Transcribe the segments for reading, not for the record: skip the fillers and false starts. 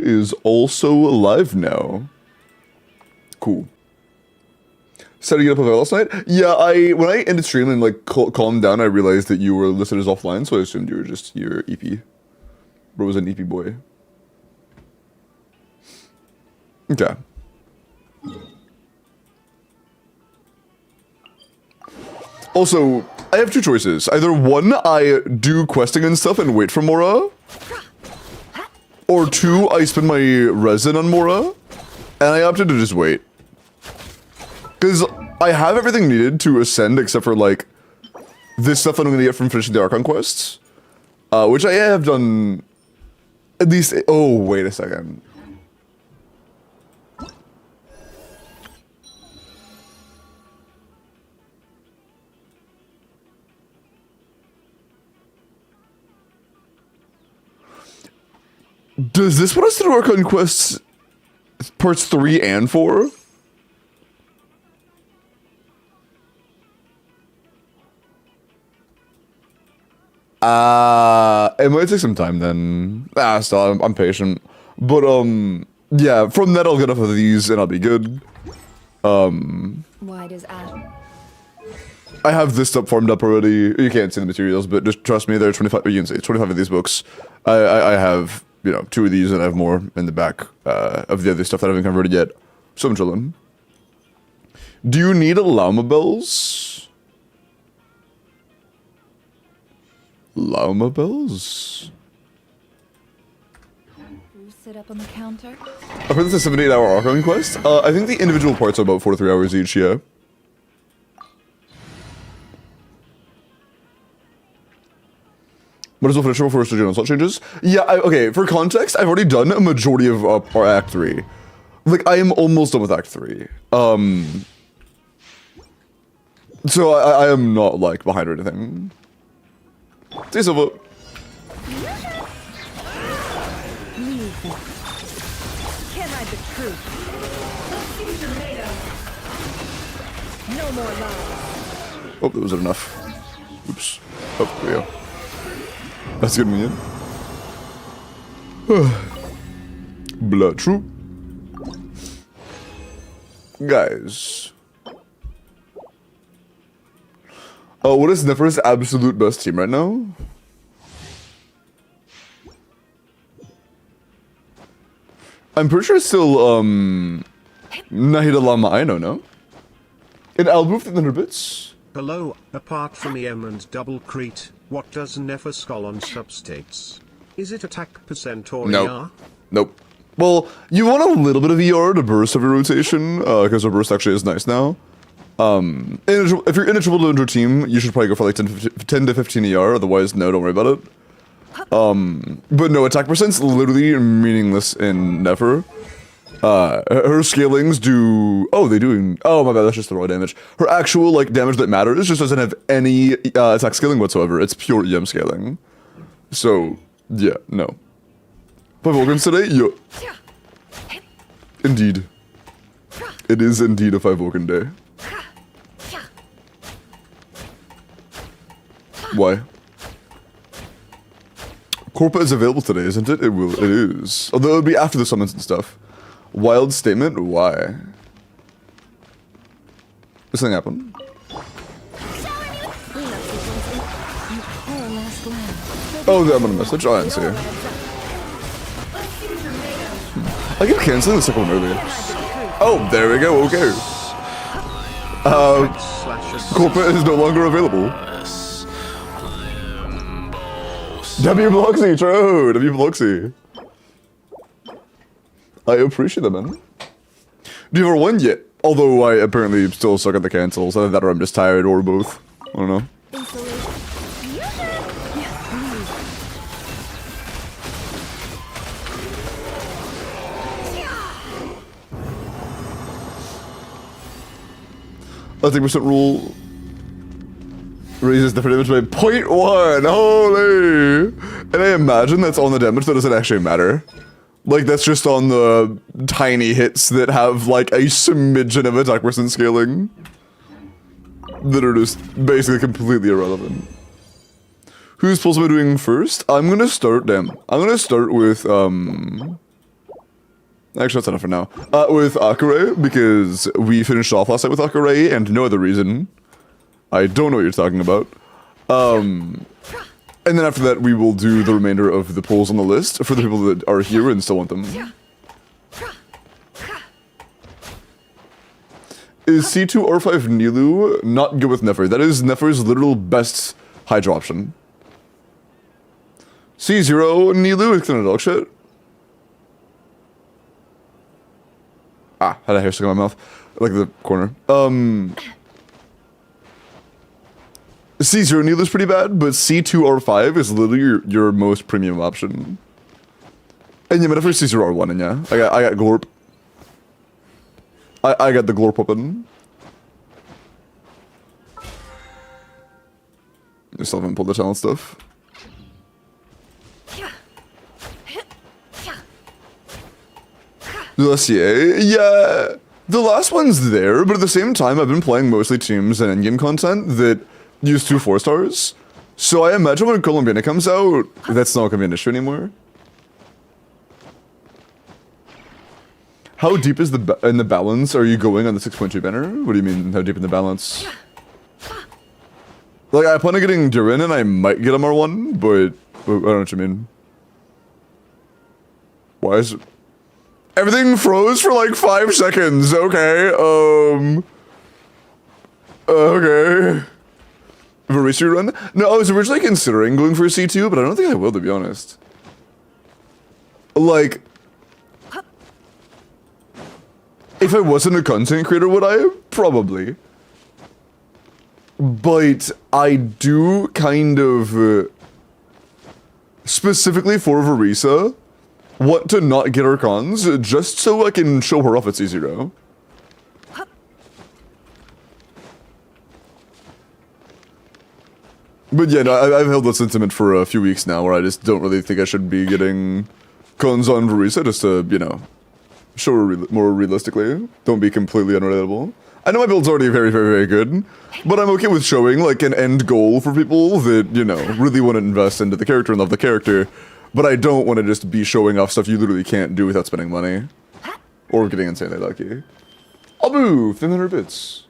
is also live now. Cool. So to get up last night? Yeah, when I ended stream and like calmed down, I realized that you were listed as offline, so I assumed you were just your EP. Bro was an EP boy. Okay. Also, I have two choices. Either one, I do questing and stuff and wait for Mora. Or two, I spend my resin on Mora. And I opted to just wait. Because I have everything needed to ascend except for like this stuff I'm gonna get from finishing the Archon quests. Which I have done at least. Oh, wait a second. Does this put us through Archon quests parts 3 and 4? It might take some time then. Still, I'm patient. But, yeah, from that I'll get enough of these and I'll be good. Why does Adam? I have this stuff farmed up already. You can't see the materials, but just trust me, there are 25, you can see 25 of these books. I have, you know, 2 of these and I have more in the back of the other stuff that I haven't converted yet. So I'm chilling. Do you need a llama bells? Llama bells? You sit up on the counter? I've heard this is a 7 to 8 hour Archon quest. I think the individual parts are about 4 to 3 hours each, yeah. But it's finish before general slot changes. Yeah, okay, for context, I've already done a majority of our Act 3. Like, I am almost done with Act 3. So I am not, like, behind or anything. See, Silva. Can't hide the truth. No more lies. Oh, that wasn't enough. Oops. Oh, there we go. That's getting me in. Blood troop. Guys. What is NEFER's absolute best team right now? I'm pretty sure it's still, Nahida Lama Aino, no? In Alboof the 100 bits? Hello, apart from EM and double Crete, what does NEFER skull on substates? Is it attack percent or ER? Nope. Well, you want a little bit of ER to burst every rotation, because the burst actually is nice now. If you're in a triple to team, you should probably go for like 10 to 15 ER, otherwise no, don't worry about it. But no, attack percent's literally meaningless in NEFER. Her scalings do... Oh, they do... Oh, my bad, that's just the raw damage. Her actual, like, damage that matters just doesn't have any attack scaling whatsoever. It's pure EM scaling. So, yeah, no. 5xWELKIN today? Yeah. Indeed. It is indeed a 5xWELKIN day. Why? Corpa is available today, isn't it? It is. Although it'll be after the summons and stuff. Wild statement? Why? This thing happened. Oh, I'm on a message? Oh, I didn't see it. I keep canceling the second one earlier. Oh, there we go, okay. Corpa is no longer available. W Bloxy, true! W Bloxy. I appreciate that, man. Do you ever win yet? Although I apparently still suck at the cancels. Either that or I'm just tired, or both. I don't know. I think % rule raises the damage by 0.1. Holy! And I imagine that's on the damage that doesn't actually matter. Like, that's just on the tiny hits that have, like, a smidgen of attack % scaling. That are just basically completely irrelevant. Who's supposed to be doing first? I'm gonna start with, Actually, that's enough for now. With Akure, because we finished off last night with Akure, and no other reason. I don't know what you're talking about. And then after that, we will do the remainder of the polls on the list for the people that are here and still want them. Is C2 R5 Nilu not good with NEFER? That is NEFER's literal best Hydra option. C0 Nilu is kind of dog shit. Ah, had a hair stuck in my mouth. Like the corner. C0 Nilu is pretty bad, but C2 R5 is literally your most premium option. And yeah, for C0 R1, and yeah. I got Glorp. I got the Glorp weapon. I still haven't pulled the talent stuff. Dossier, yeah. The last one's there, but at the same time, I've been playing mostly teams and endgame content that use 2 4-stars. So I imagine when Colombiana comes out, that's not gonna be an issue anymore. How deep is in the balance are you going on the 6.2 banner? What do you mean, how deep in the balance? Like, I plan on getting Durin and I might get a R1, but I don't know what you mean. Why is it? Everything froze for like 5 seconds, okay, okay. Varisi run? No, I was originally considering going for a C2, but I don't think I will, to be honest. Like, if I wasn't a content creator, would I? Probably. But I do kind of, specifically for Varisa, want to not get her cons, just so I can show her off at C0. But yeah, no, I've held that sentiment for a few weeks now, where I just don't really think I should be getting cons on Varisa, just to, you know, show her more realistically. Don't be completely unrelatable. I know my build's already very, very, very good, but I'm okay with showing, like, an end goal for people that, you know, really want to invest into the character and love the character, but I don't want to just be showing off stuff you literally can't do without spending money. Or getting insanely lucky. Abu, 300 bits.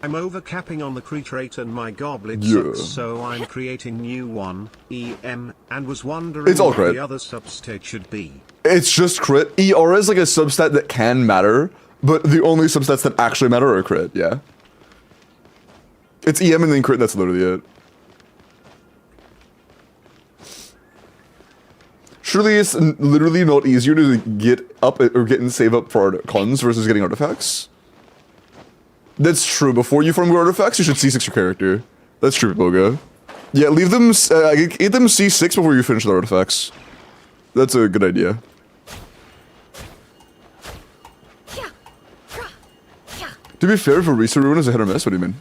I'm overcapping on the crit rate and my goblet Yeah. sucks, so I'm creating new one, EM, and was wondering It's all what crit. the other substate should be. It's just crit. ER is like a substat that can matter, but the only substats that actually matter are crit, yeah. It's EM and then crit, that's literally it. Surely it's literally not easier to get up or get and save up for cons versus getting artifacts? That's true. Before you farm your artifacts, you should C6 your character. That's true, Boga. Yeah, leave them, get them C6 before you finish the artifacts. That's a good idea. To be fair, Varisa Ruin is a hit or miss. What do you mean?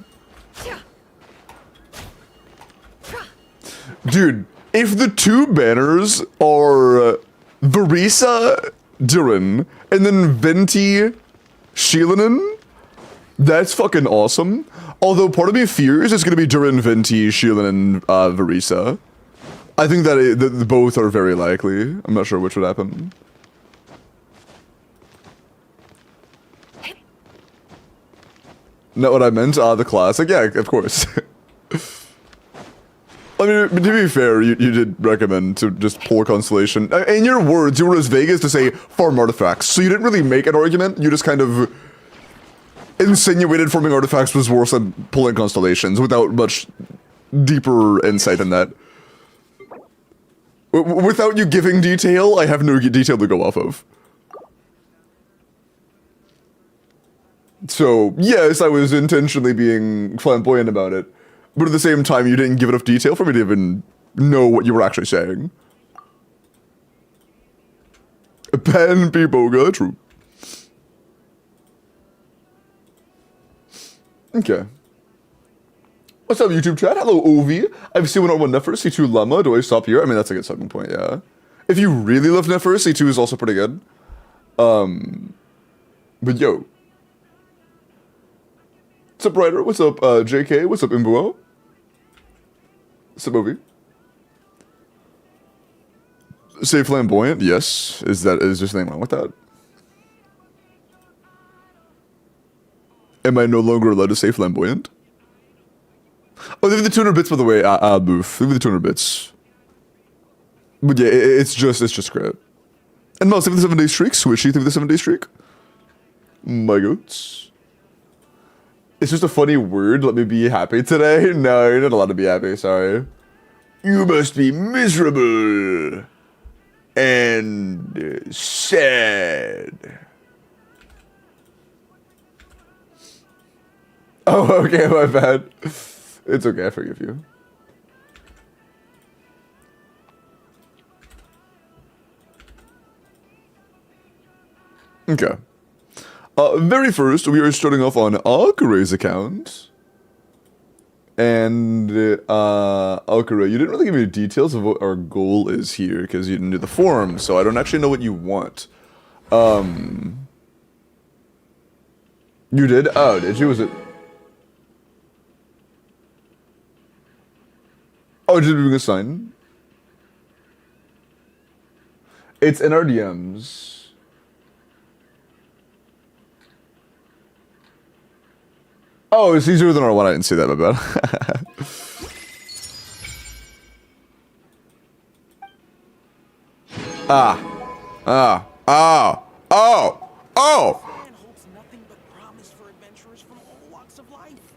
Dude, if the 2 banners are Varisa Durin and then Venti Shilinen, that's fucking awesome. Although part of me fears it's gonna be Durin, Venti, Shilinen, Varisa. I think that both are very likely. I'm not sure which would happen. Not what I meant? The classic? Yeah, of course. I mean, to be fair, you did recommend to just pull a constellation. In your words, you were as vague as to say farm artifacts. So you didn't really make an argument, you just kind of insinuated farming artifacts was worse than pulling constellations without much deeper insight in that. Without you giving detail, I have no detail to go off of. So, yes, I was intentionally being flamboyant about it, but at the same time, you didn't give enough detail for me to even know what you were actually saying. Pen P Boga, true. Okay. What's up, YouTube chat? Hello, Ovi. I've seen 101 NEFER, C2 Llama. Do I stop here? I mean, that's a good starting point, yeah. If you really love NEFER, C2 is also pretty good. But yo. What's up, Ryder? What's up, JK? What's up, Imbuo? What's up, Ovi? Say flamboyant, yes. Is there anything wrong with that? Am I no longer allowed to say flamboyant? Oh, leave the 200 bits, by the way, Boof. Leave the 200 bits. But yeah, it's just great. And Mouse, leave the 7-day streak. Swishy, leave the 7-day streak. My goats. It's just a funny word. Let me be happy today. No, you're not allowed to be happy. Sorry. You must be miserable and sad. Oh, okay, my bad. It's okay, I forgive you. Okay. Very first, we are starting off on Alcare's account. And, Alcare, you didn't really give me details of what our goal is here, because you didn't do the form, so I don't actually know what you want. You did? Oh, did you? Was it... Oh, did you bring a sign? It's in our DMs. Oh, it's easier than R1. I didn't see that, my bad. Oh!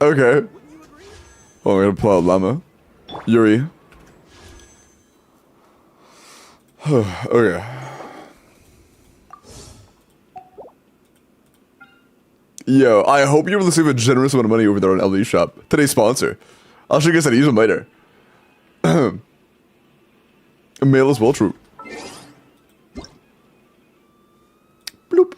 Okay. Oh, I'm gonna pull out Llama. Yuri. Okay. Yo, I hope you're receiving a generous amount of money over there on LD Shop. Today's sponsor. I'll show you guys how to use them later. Mail as well, true. Bloop.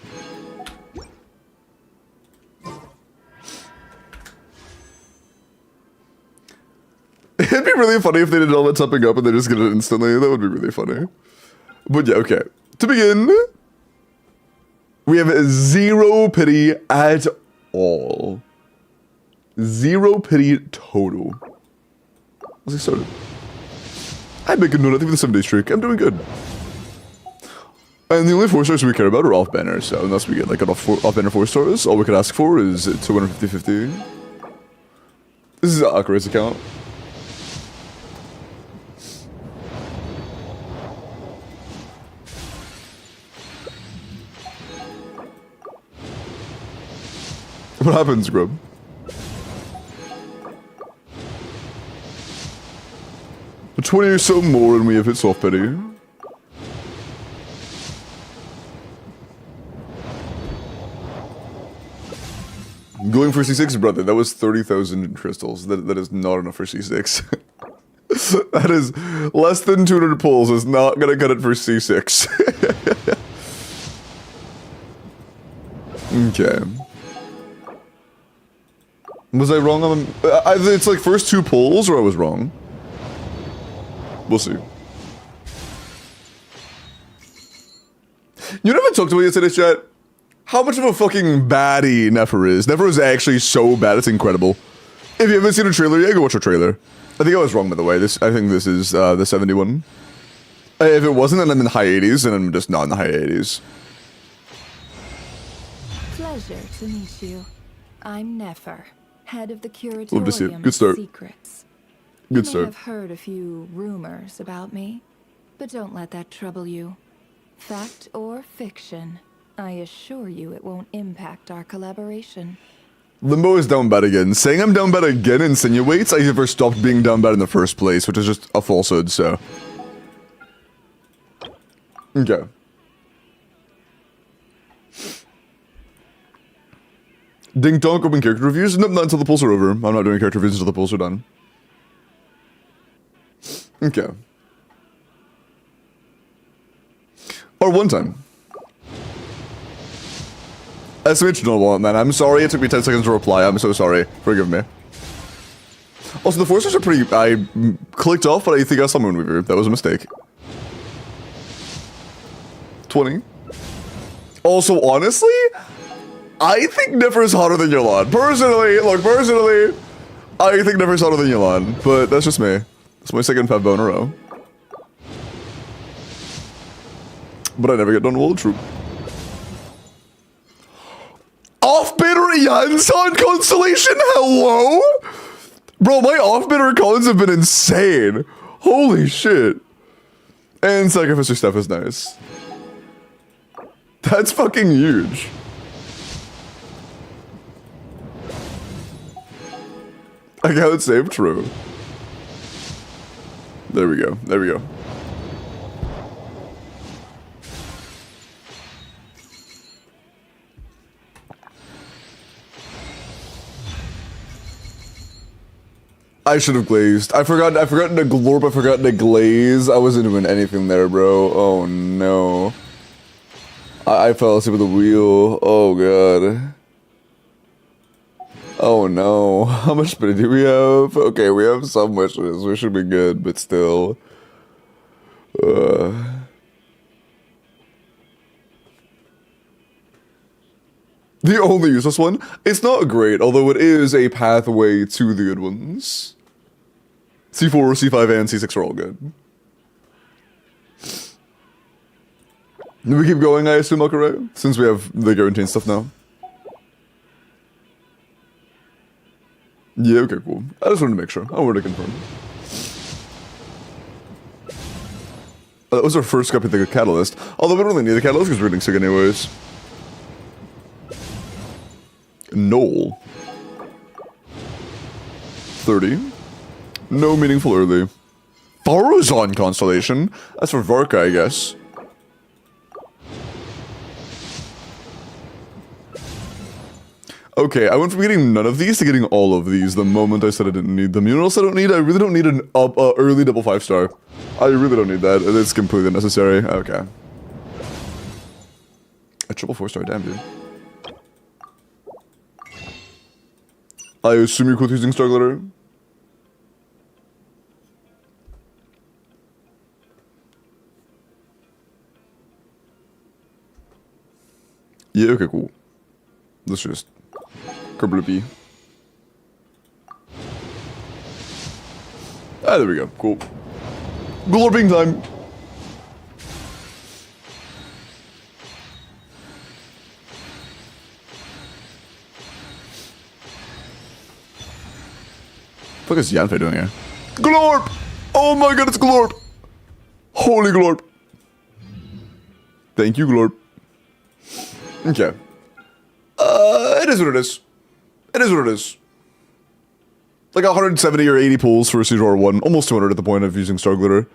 It'd be really funny if they did all that topping up and they just get it instantly. That would be really funny. But yeah, okay. To begin, we have zero pity at all. Zero pity total. Let's get started. I'm making no nothing for the 7-day streak. I'm doing good. And the only 4 stars we care about are off banner, so unless we get like an off banner 4 stars, all we could ask for is 250-50. This is Akira's account. What happens, Grub? A 20 or so more and we have hit soft pity. Going for C6, brother, that was 30,000 crystals. That is not enough for C6. That is less than 200 pulls is not gonna cut it for C6. Okay. Was I wrong on them? It's like first 2 pulls, or I was wrong. We'll see. You never talked about yesterday, chat? How much of a fucking baddie NEFER is. NEFER is actually so bad, it's incredible. If you haven't seen a trailer yet, go watch a trailer. I think I was wrong, by the way. I think this is the 71. If it wasn't, then I'm in the high 80s, and I'm just not in the high 80s. Pleasure to meet you. I'm NEFER, head of the Love to see it. Curatorium Good of start. Secrets. Good You may start. have heard a few rumors about me, but don't let that trouble you. Fact or fiction, I assure you it won't impact our collaboration. Limbo is down bad again. Saying I'm down bad again insinuates I never stopped being down bad in the first place, which is just a falsehood, so. Okay. Ding donk, open character reviews? Nope, not until the pulls are over. I'm not doing character reviews until the pulls are done. Okay. Or one time. SMH no want, man. I'm sorry it took me 10 seconds to reply. I'm so sorry. Forgive me. Also, the forces are pretty... I clicked off, but I think I saw Moonweaver. That was a mistake. 20. Also, honestly, I think NEFER is hotter than Yolan. Personally, look, personally, I think NEFER is hotter than Yolan. But that's just me. It's my second 5 bow in a row. But I never get done well, true. Off-banner Yansan constellation? Hello? Bro, my off-banner cons have been insane. Holy shit. And sacrificial stuff is nice. That's fucking huge. Account save, true. There we go. There we go. I should have glazed. I forgot to glorp, I forgot to glaze. I wasn't doing anything there, bro. Oh no. I fell asleep at the wheel. Oh god. Oh no. How much money do we have? Okay, we have some wishes. We should be good, but still. The only useless one? It's not great, although it is a pathway to the good ones. C4, C5, and C6 are all good. Do we keep going, I assume, Akare? Since we have the guaranteed stuff now. Yeah, okay, cool. I just wanted to make sure. I wanted to confirm. That was our first copy of the catalyst. Although we don't really need the catalyst because we're getting sick anyways. Knoll. 30. No meaningful early. Faruzon constellation? That's for Varka, I guess. Okay, I went from getting none of these to getting all of these the moment I said I didn't need them. You know what else I don't need? I really don't need an early double 5-star. I really don't need that. It's completely unnecessary. Okay. A triple 4-star, damn dude. I assume you're cool with using Star Glitter? Yeah, okay, cool. Let's just... Kerblippy. Ah, there we go. Cool. Glorping time! What the fuck is Yanfei doing here? Glorp! Oh my god, it's Glorp! Holy Glorp! Thank you, Glorp. Okay. It is what it is. It is what it is. Like 170 or 80 pulls for a Caesar 1. Almost 200 at the point of using Star Glitter.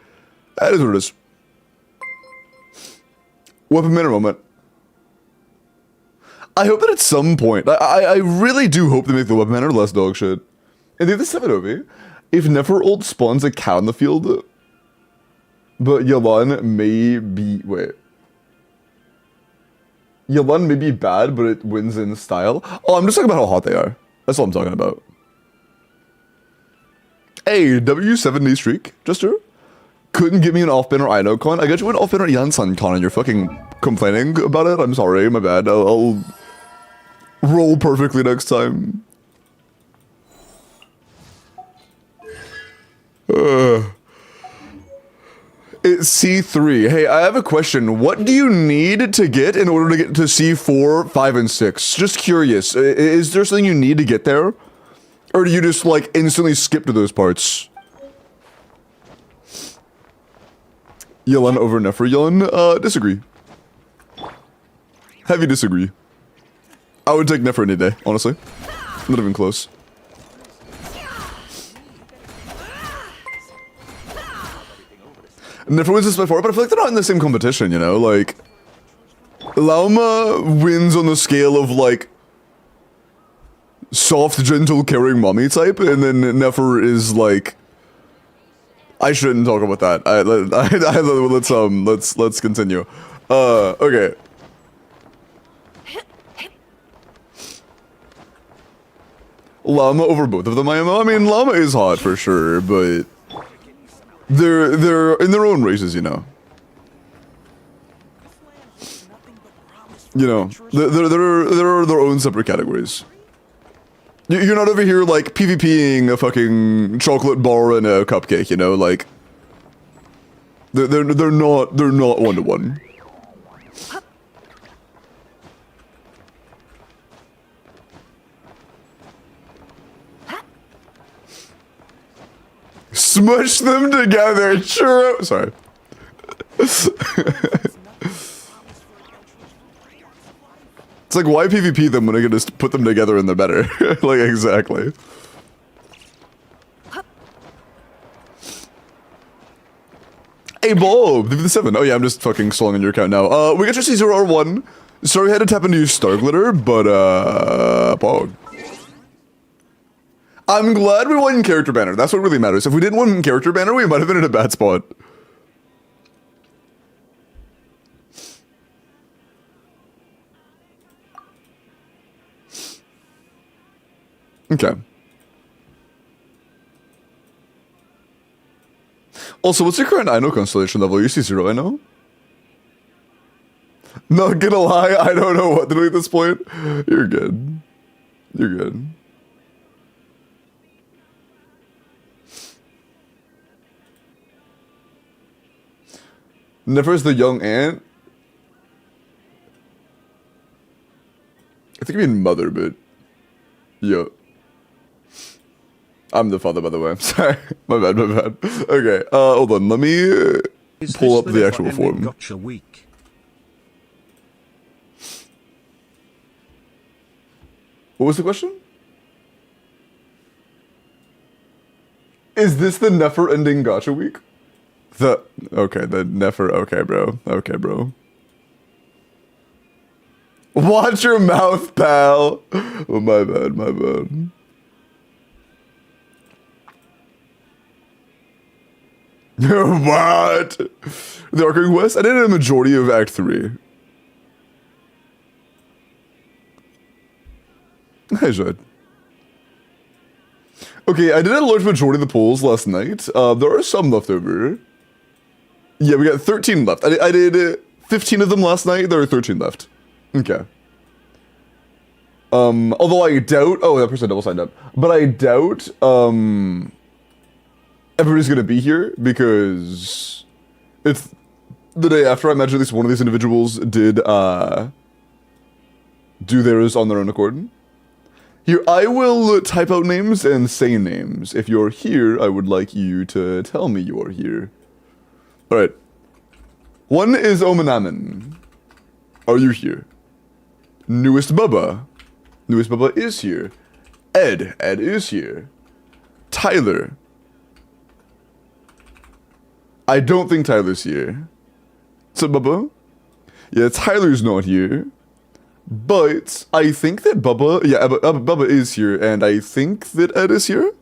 That is what it is. Weapon Manor moment. I hope that at some point, I really do hope they make the Weapon Manor less dog shit. And they have the 7 OV. If Nefer ult spawns a cow in the field, but Yalan may be, wait. Yalan may be bad, but it wins in style. Oh, I'm just talking about how hot they are. That's all I'm talking about. Hey, W7 day streak, Jester. Couldn't give me an off-banner Ino con. I got you an off-banner Yansan con and you're fucking complaining about it? I'm sorry, my bad. I'll roll perfectly next time. It's C3. Hey, I have a question. What do you need to get in order to get to C4, 5, and 6? Just curious. Is there something you need to get there? Or do you just, like, instantly skip to those parts? Yelan over Nefer. Yelan, disagree. Heavy disagree. I would take Nefer any day, honestly. Not even close. Nefer wins this by 4, but I feel like they're not in the same competition, you know? Like, Lauma wins on the scale of, like, soft, gentle, caring mommy type, and then Nefer is, like... I shouldn't talk about that. Let's continue. Okay. Llama over both of them, I mean, Llama is hot for sure, but... They're in their own races, you know. You know, they're their own separate categories. You're not over here like PvPing a fucking chocolate bar and a cupcake, you know, like they're not 1-to-1. Smush them together. True. Sorry. It's like, why PvP them when I can just put them together and they're better? Like, exactly. Hey, Bob, the 7. Oh, yeah, I'm just fucking slowing your account now. We got your C0R1. Sorry I had to tap into your Star Glitter, but, Pog. I'm glad we won character banner. That's what really matters. If we didn't win character banner, we might have been in a bad spot. Okay. Also, what's your current Ino constellation level? You see 0, I know? Not gonna lie, I don't know what to do at this point. You're good. You're good. Nefer's the young aunt? I think you mean mother, but... Yo. I'm the father, by the way. I'm sorry. My bad. Okay, hold on. Let me pull up the actual form. Gotcha week? What was the question? Is this the Nefer ending gacha week? Okay, the Nefer. Okay, bro. Okay, bro. Watch your mouth, pal. Oh, my bad. What? The Arcing West? I did a majority of Act 3. I should. Okay, I did a large majority of the polls last night. There are some left over. Yeah, we got 13 left. I did 15 of them last night. There are 13 left. Okay. Although I doubt... Oh, that person double signed up. But I doubt, everybody's gonna be here because it's the day after. I imagine at least one of these individuals did do theirs on their own accord. Here, I will type out names and say names. If you're here, I would like you to tell me you are here. Alright. One is Omanaman. Are you here? Newest Bubba. Newest Bubba is here. Ed is here. Tyler. I don't think Tyler's here. So, Bubba? Yeah, Tyler's not here. But I think that Bubba... Yeah, Bubba is here, and I think that Ed is here.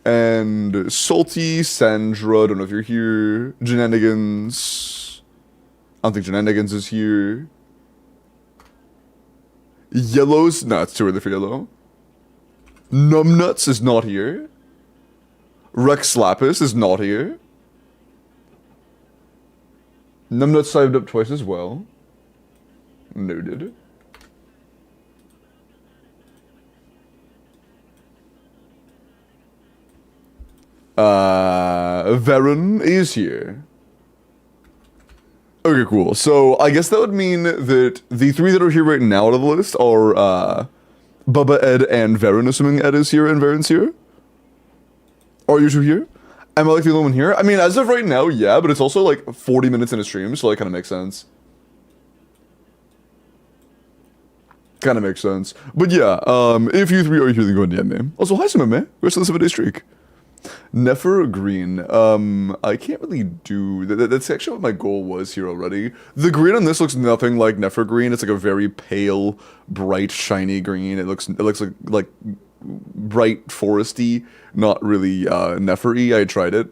And Salty, Sandra, don't know if you're here. Shenanigans. I don't think Shenanigans is here. Yellow's... No, it's too early for Yellow. Numbnuts is not here. Rex Lapis is not here. Numbnuts signed up twice as well. Noted. Varen is here. Okay, cool. So I guess that would mean that the 3 that are here right now out of the list are Bubba, Ed, and Varen, assuming Ed is here and Varen's here. Are you two here? Am I like the only one here? I mean, as of right now, yeah, but it's also like 40 minutes in a stream, so that kind of makes sense. Kind of makes sense. But yeah, if you 3 are here, then go and DM me. Also, hi, Simame. Rest of the 7-day streak. Nefer green. I can't really do... That's actually what my goal was here already. The green on this looks nothing like Nefer green. It's like a very pale, bright, shiny green. It looks like bright foresty, not really Nefer-y. I tried it.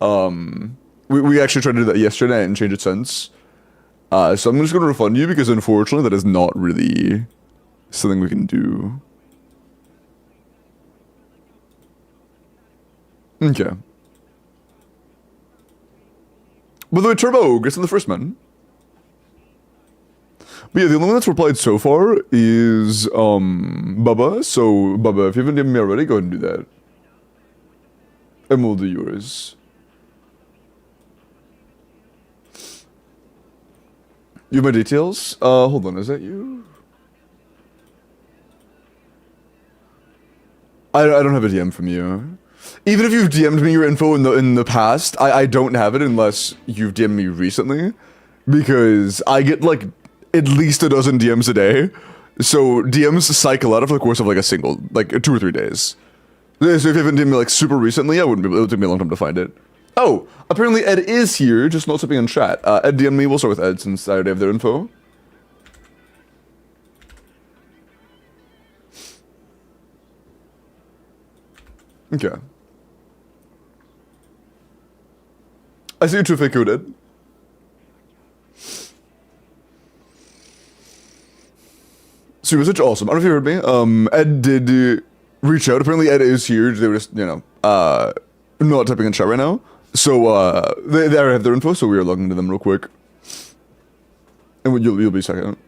We actually tried to do that yesterday and change it since. So I'm just going to refund you because unfortunately that is not really something we can do. Okay. By the way, Turbo gets in the first man. But yeah, the only one that's replied so far is Bubba. So Bubba, if you haven't given me already, go ahead and do that. And we'll do yours. You have my details? Hold on, is that you? I don't have a DM from you. Even if you've DM'd me your info in the past, I don't have it unless you've DM'd me recently. Because I get like at least a dozen DMs a day. So DMs cycle out over the course of like a single, like 2 or 3 days. So if you haven't DM'd me like super recently, it would take me a long time to find it. Oh, apparently Ed is here, just not typing in chat. Ed DM'd me, we'll start with Ed since I already have their info. Okay. I see you two fake coded. So message, awesome. I don't know if you heard me. Ed did reach out. Apparently Ed is here. They were just, you know, not typing in chat right now. So they already have their info, so we are logging into them real quick. And you'll be second.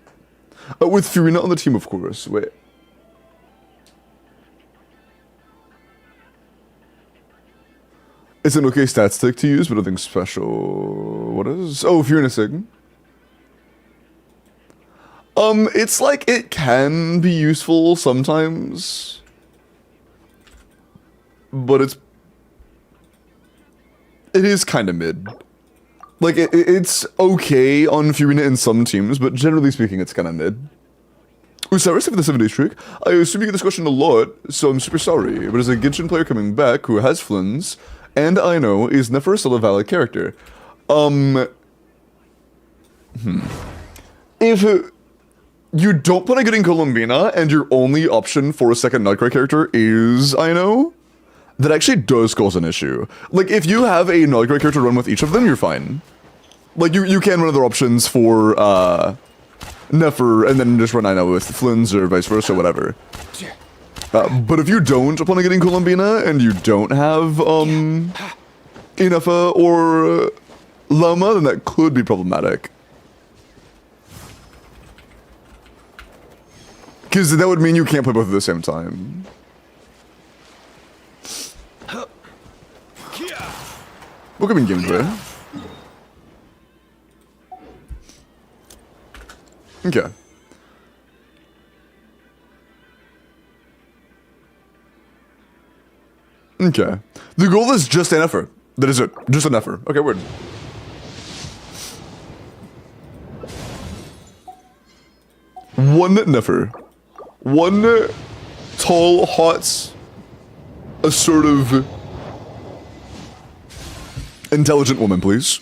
With Fiorina on the team, of course. Wait. It's an okay stat stick to use, but nothing special. What is? Oh, Fiorina Sig. It's like it can be useful sometimes, but it is kind of mid. Like it's okay on Fiorina in some teams, but generally speaking, it's kind of mid. Sorry for the 7-day streak. I assume you get this question a lot, so I'm super sorry. But as a Genshin player coming back who has Flins, and I know, is NEFER still a valid character? If you don't plan on getting Columbina, and your only option for a second Nightcry character is I know, that actually does cause an issue. Like, if you have a Nightcry character run with each of them, you're fine. Like, you can run other options for, NEFER, and then just run I know with Flins or vice versa, whatever. But if you don't plan on getting Columbina, and you don't have, NEFER or Llama, then that could be problematic. Because that would mean you can't play both at the same time. Welcome in gameplay. Okay. Okay. The goal is just an effort. That is it. Just an effort. Okay, word. One NEFER. One tall, hot, assertive, intelligent woman, please.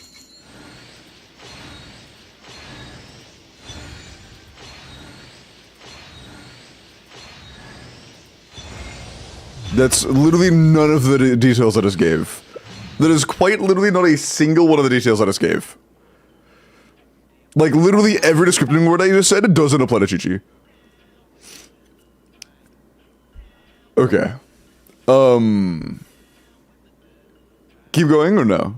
That's literally none of the details I just gave. That is quite literally not a single one of the details I just gave. Like, literally every descriptive word I just said doesn't apply to Chi-Chi. Okay. Keep going or no?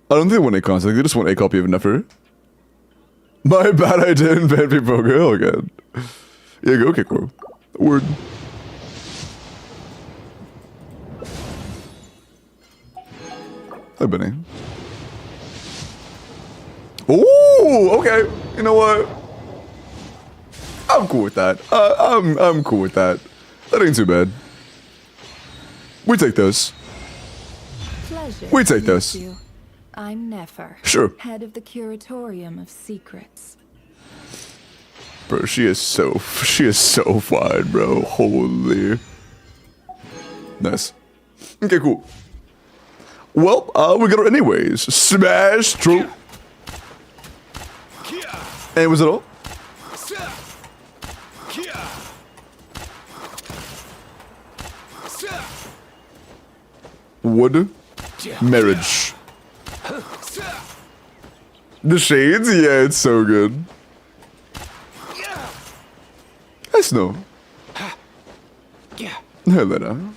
I don't think they want a contact, they just want a copy of NEFER. My bad, I didn't ban people. Okay, oh god. Yeah, go, okay, cool. Word. Hi, Benny. Ooh, okay. You know what? I'm cool with that. I'm cool with that. That ain't too bad. We take this. Pleasure We take to meet this. you. I'm NEFER. Sure. Head of the Curatorium of Secrets. Bro, she is so fine, bro. Holy. Nice. Okay, cool. Well, we got her anyways. Smash through. And was it all? Wood. Marriage. The shades? Yeah, it's so good. Hi, Snow. Helena.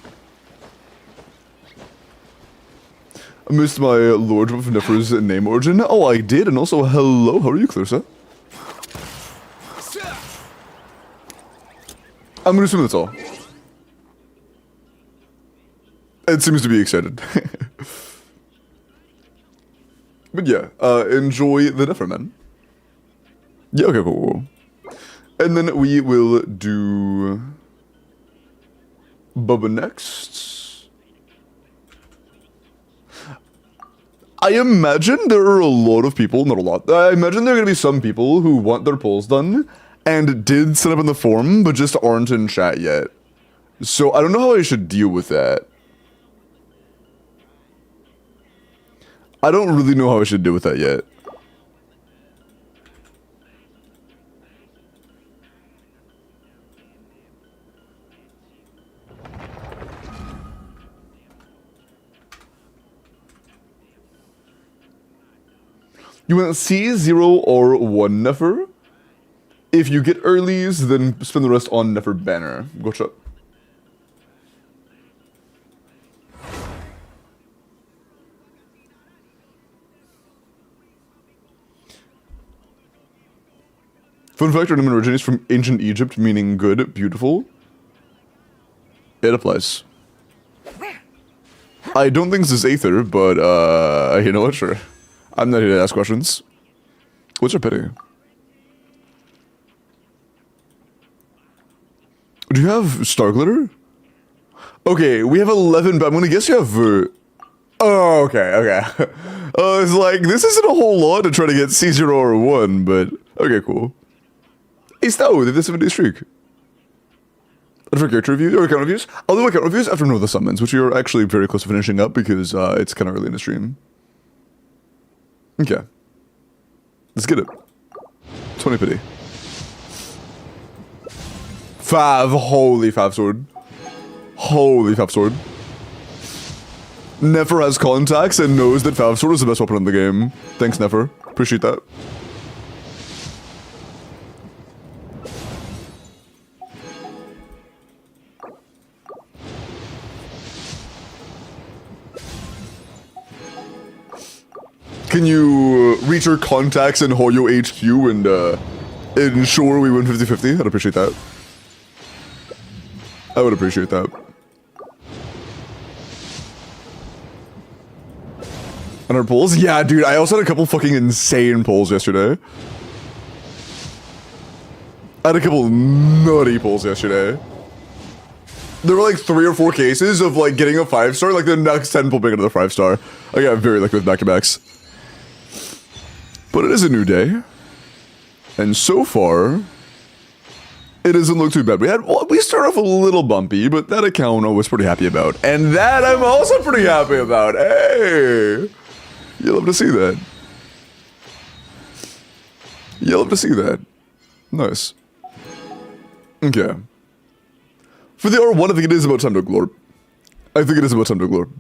I missed my lordship of NEFER's name origin. Oh, I did, and also hello. How are you, Clarissa? I'm gonna assume that's all. It seems to be excited. But yeah, enjoy the NEFER, man. Yeah, okay, cool. And then we will do Bubba next. I imagine there are a lot of people, not a lot, I imagine there are going to be some people who want their polls done and did set up in the forum, but just aren't in chat yet. So I don't know how I should deal with that. I don't really know how I should deal with that yet. You want C0 or 1 NEFER? If you get earlies, then spend the rest on NEFER banner. Gotcha. Fun fact, our name originates from ancient Egypt, meaning good, beautiful. It applies. I don't think this is Aether, but, you know what, sure. I'm not here to ask questions. What's your pity? Do you have Star Glitter? Okay, we have 11, but I'm gonna guess you have... Oh, okay. It's like, this isn't a whole lot to try to get C0 or 1, but... Okay, cool. Hey, Stow, they did this 7-day streak. For character reviews, or account reviews? I'll do account reviews after Know the Summons, which you're actually very close to finishing up because it's kind of early in the stream. Okay. Let's get it. 20 pity. Fav, holy Fav sword. Holy Fav sword. NEFER has contacts and knows that Fav sword is the best weapon in the game. Thanks, NEFER. Appreciate that. Can you reach your contacts in Hoyo HQ and ensure we win 50-50? I'd appreciate that. I would appreciate that. And our polls? Yeah, dude, I also had a couple fucking insane polls yesterday. I had a couple nutty polls yesterday. There were like 3 or 4 cases of like getting a 5-star, like the next 10 pull big into the 5-star. I got very lucky with back-to-backs. But it is a new day. And so far, it doesn't look too bad. We started off a little bumpy, but that account I was pretty happy about. And that I'm also pretty happy about. Hey! You love to see that. You love to see that. Nice. Okay. For the R1, I think it is about time to glorp. I think it is about time to glorp.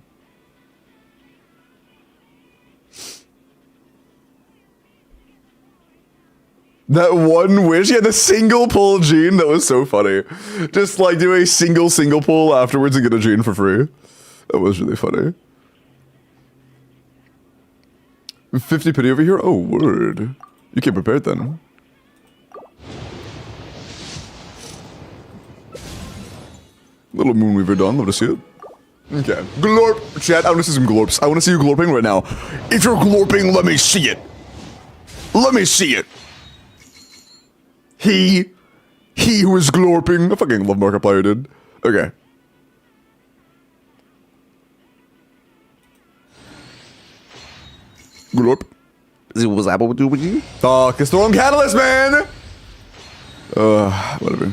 That one wish, yeah, the single pull gene, that was so funny. Just like do a single pull afterwards and get a gene for free. That was really funny. 50 pity over here? Oh, word. You came prepared then. Little Moonweaver done, love to see it. Okay. Glorp! Chat, I want to see some glorps. I want to see you glorping right now. If you're glorping, let me see it. Let me see it. He who is glorping. I fucking love Markiplier, dude. Okay. Glorp. What's Apple do with you? Fuck, it's the wrong catalyst, man! Whatever.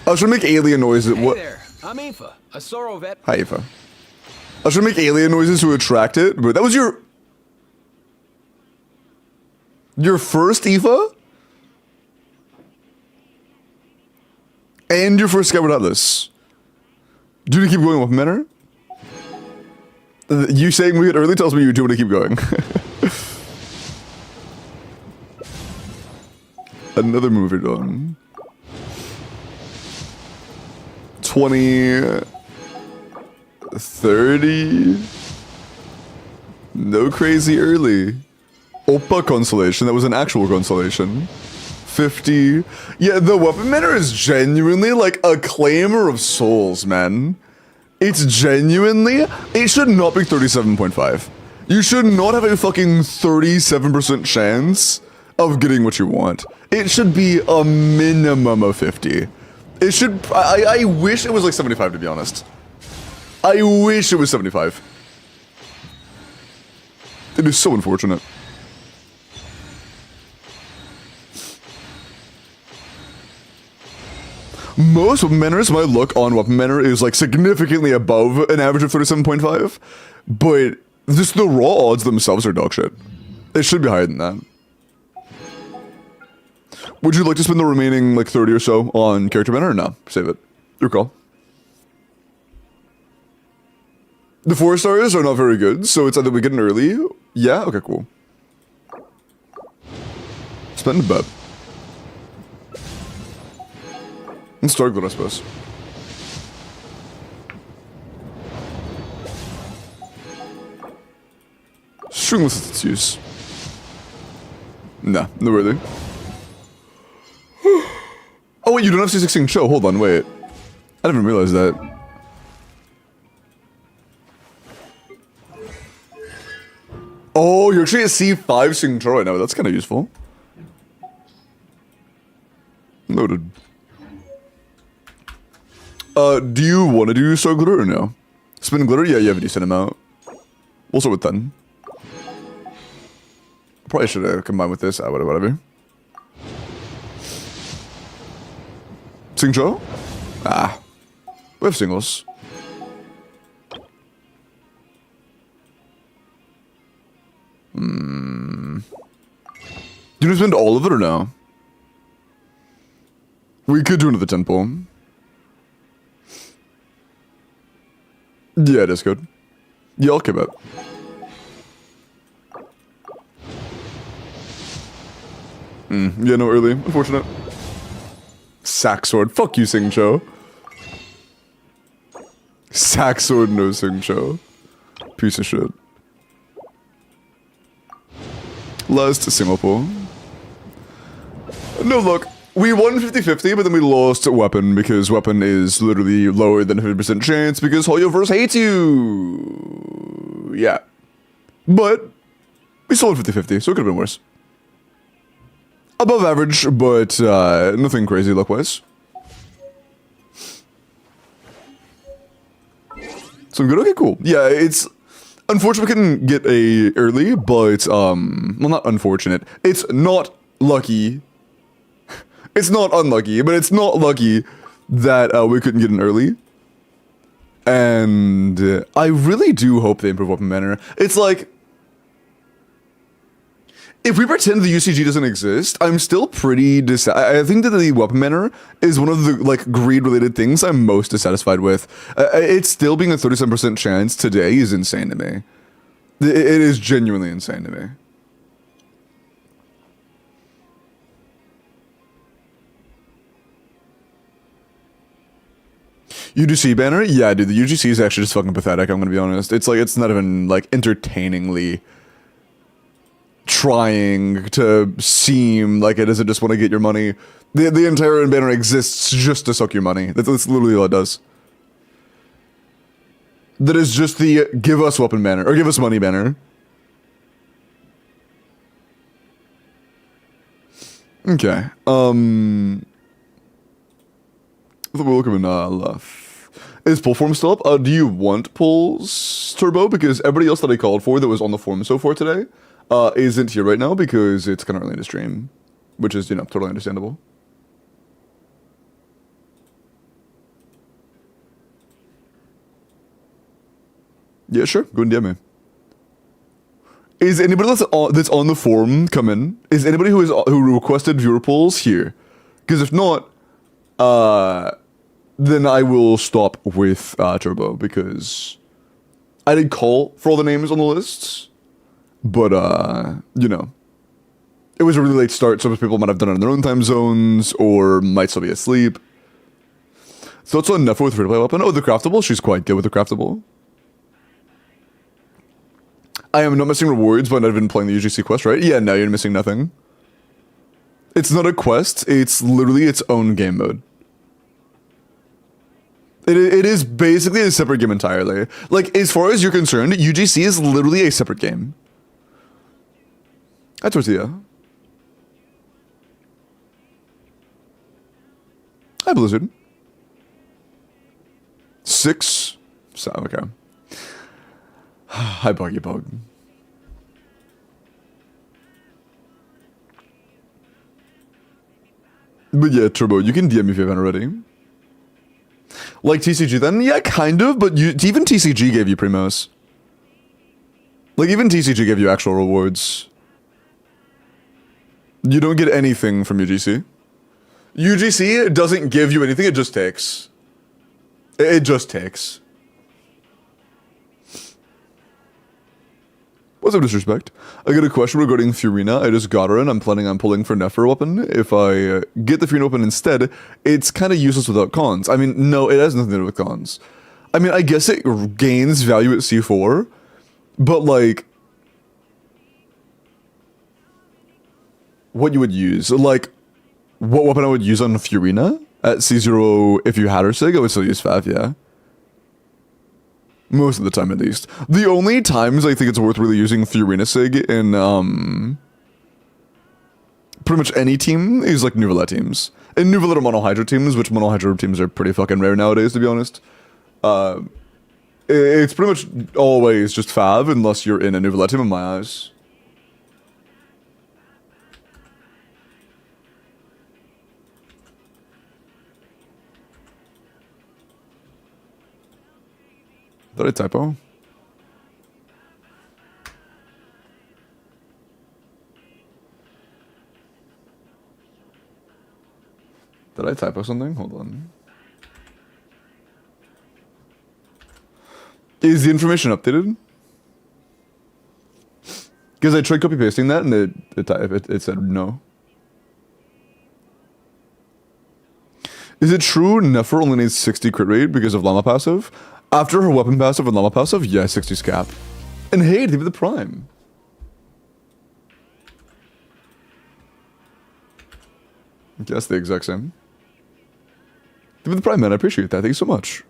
I was trying to make alien noises. Hey there, I'm Aoife, a Sorrow vet. Hi, Aoife. I was trying to make alien noises to attract it, but that was your first Aoife? And your first Skyward Atlas. Do you keep going with Menor? You saying we hit early tells me you do want to keep going. Another movie done. 20... 30... No crazy early. Oppa constellation, that was an actual constellation. 50... Yeah, the Weapon Menor is genuinely like a claimer of souls, man. It's genuinely... It should not be 37.5. You should not have a fucking 37% chance of getting what you want. It should be a minimum of 50. It should, I wish it was like 75 to be honest. I wish it was 75. It is so unfortunate. Most weapon banners, my look on weapon banner is like significantly above an average of 37.5, but just the raw odds themselves are dog shit. It should be higher than that. Would you like to spend the remaining like 30 or so on character banner or no? Save it. Your call. The 4 stars are not very good, so it's either we get an early. Yeah? Okay, cool. Spend a bet. And start good, I suppose. Stringless its use. Nah, not really. Oh wait, you don't have C16 show. Hold on, wait. I didn't even realize that. Oh, you're actually a C5 Sing Show right now. That's kind of useful. Noted. Do you want to do Star Glitter or no? Spin Glitter? Yeah, you have a decent amount. We'll start with 10. Probably should have combined with this. Whatever. Sing Show? Ah. We have singles. Do you want to spend all of it or no? We could do another 10 pull. Yeah, it is good. Yeah, I'll keep it. Yeah, no early. Unfortunate. Sack sword. Fuck you, Sing Cho. Sack sword, no Sing Cho. Piece of shit. Last single pull. No, look. We won 50-50, but then we lost weapon because weapon is literally lower than 100% chance because Hoyoverse hates you. Yeah. But we still won 50-50, so it could have been worse. Above average, but nothing crazy luck-wise. So I'm good. Okay, cool. Yeah, it's unfortunate we couldn't get a early, but well, not unfortunate. It's not lucky. It's not unlucky, but it's not lucky that we couldn't get an early. And I really do hope they improve weapon banner. It's like, if we pretend the UCG doesn't exist, I'm still pretty I think that the weapon banner is one of the like greed-related things I'm most dissatisfied with. It's still being a 37% chance today is insane to me. It is genuinely insane to me. UGC banner? Yeah, dude, the UGC is actually just fucking pathetic, I'm gonna be honest. It's like, it's not even, like, entertainingly trying to seem like it doesn't just want to get your money. The entire banner exists just to suck your money. That's literally all it does. That is just the give us weapon banner, or give us money banner. Okay, I thought we were looking left. Is pull form still up? Do you want pulls, Turbo? Because everybody else that I called for that was on the forum so far today isn't here right now because it's kind of early to stream, which is, you know, totally understandable. Yeah, sure. Go and DM me. Is anybody that's on the forum come in? Is anybody who requested viewer polls here? Because if not, then I will stop with Turbo because I did call for all the names on the lists, but you know, it was a really late start, so people might have done it in their own time zones or might still be asleep. So it's on NEFER with free-to-play weapon. Oh, the craftable. She's quite good with the craftable. I am not missing rewards, but I've been playing the UGC quest, right? Yeah, no, you're missing nothing. It's not a quest, it's literally its own game mode. It is basically a separate game entirely. Like, as far as you're concerned, UGC is literally a separate game. Hi, Tortilla. Hi, Blizzard. 6. So, okay. Hi, Buggy Bug. But yeah, Turbo, you can DM me if you haven't already. Like TCG then? Yeah, kind of, but even TCG gave you primos. Like, even TCG gave you actual rewards. You don't get anything from UGC. UGC doesn't give you anything, it just takes. It just takes. What's up, disrespect? I got a question regarding Furina. I just got her and I'm planning on pulling for NEFER weapon. If I get the Furina weapon instead, it's kind of useless without cons. I mean, no, it has nothing to do with cons. I mean, I guess it gains value at C4, but like, what you would use? Like, what weapon I would use on Furina? At C0, if you had her SIG, I would still use FAV, yeah. Most of the time, at least. The only times I think it's worth really using Furina SIG in, pretty much any team is like Nuvolet teams. And Nuvolet or Mono Hydra teams, which Mono Hydra teams are pretty fucking rare nowadays, to be honest. It's pretty much always just FAV, unless you're in a Nuvolet team in my eyes. Did I typo? Did I typo something? Hold on. Is the information updated? Because I tried copy pasting that and it said no. Is it true NEFER only needs 60 crit rate because of Llama passive? After her weapon passive and Llama passive, yeah, 60 scap. And hey, give me the prime. That's the exact same. Give me the prime, man. I appreciate that. Thank you so much.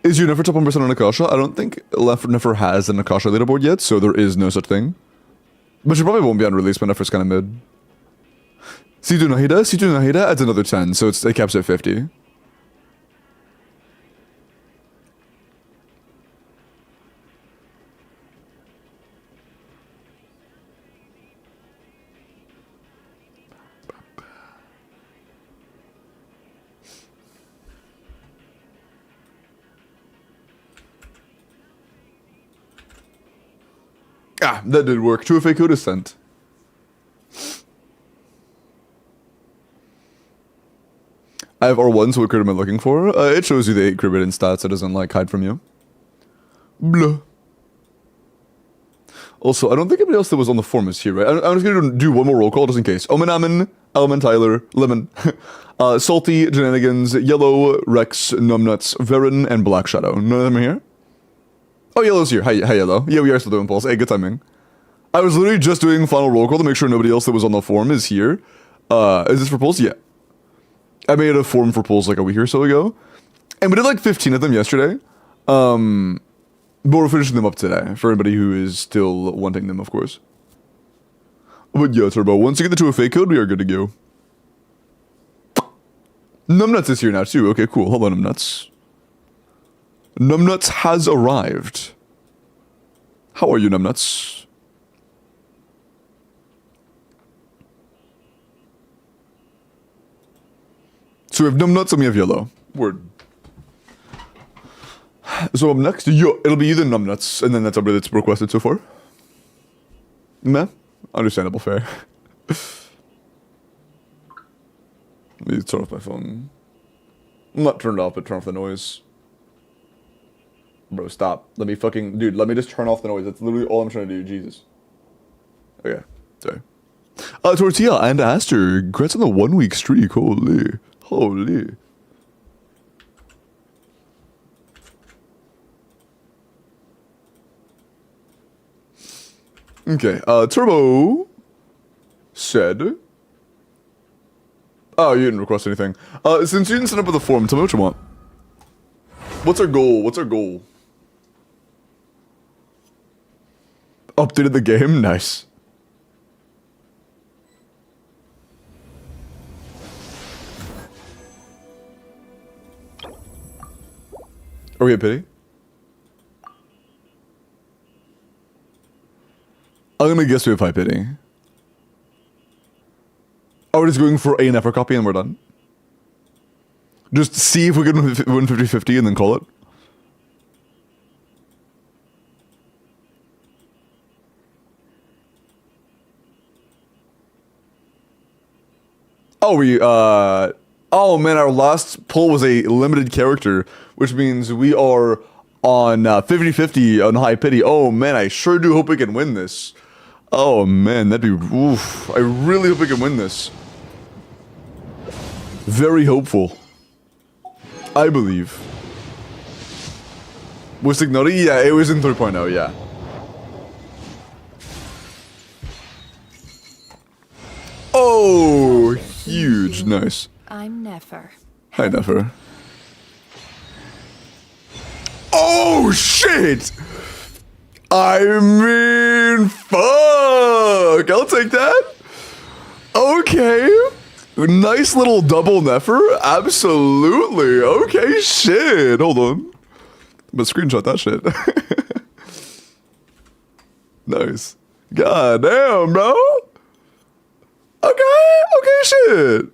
Is your NEFER top 1% on Akasha? I don't think NEFER has an Akasha leaderboard yet, so there is no such thing. But she probably won't be on release, but NEFER's kind of mid. Situ Nahida adds another 10, so it caps at 50. Ah, that did work. 2FA code is sent. I have R1, so what crit am I looking for? It shows you the 8 crit rate in stats. It doesn't, like, hide from you. Blah. Also, I don't think anybody else that was on the forum is here, right? I'm just gonna do one more roll call just in case. Omen Amin, Element Tyler, Lemon, Salty, Shenanigans, Yellow, Rex, Numbnuts, Varen, and Black Shadow. None of them are here? Oh, Yellow's here. Hi, Yellow. Yeah, we are still doing Pulse. Hey, good timing. I was literally just doing final roll call to make sure nobody else that was on the forum is here. Is this for Pulse? Yeah. I made a forum for Pulse like a week or so ago. And we did like 15 of them yesterday. But we're finishing them up today, for anybody who is still wanting them, of course. But yeah, Turbo, once you get the 2FA code, we are good to go. Numbnuts is here now, too. Okay, cool. Hold on, Numbnuts. Numbnuts has arrived. How are you, Numbnuts? So we have Numbnuts and we have Yellow. Word. So up next, it'll be either Numbnuts, and then that's everybody that's requested so far. Meh. Understandable, fair. Let me turn off my phone. I'm not turned off, but turn off the noise. Bro, stop. Let me fucking... Dude, let me just turn off the noise. That's literally all I'm trying to do. Jesus. Okay. Sorry. Tortilla and Aster. Congrats on the 1 week streak. Holy. Holy. Okay. Turbo said... Oh, you didn't request anything. Since you didn't sign up with the forum, tell me what you want. What's our goal? What's our goal? Updated the game? Nice. we have pity? I'm gonna guess we have high pity. Oh, we're just going for a NEFER copy and we're done. Just see if we can win 50-50 and then call it. Oh, oh man, our last pull was a limited character, which means we are on 50-50 on high pity. Oh man, I sure do hope we can win this. Oh man, that'd be, oof. I really hope we can win this. Very hopeful. I believe. Was Ignoti? Yeah, it was in 3.0, yeah. Oh, huge, nice. I'm NEFER. Hi, NEFER. Oh, shit! I mean, fuck! I'll take that. Okay. Nice little double NEFER. Absolutely. Okay, shit. Hold on. But screenshot that shit. Nice. God damn, bro. Okay, shit.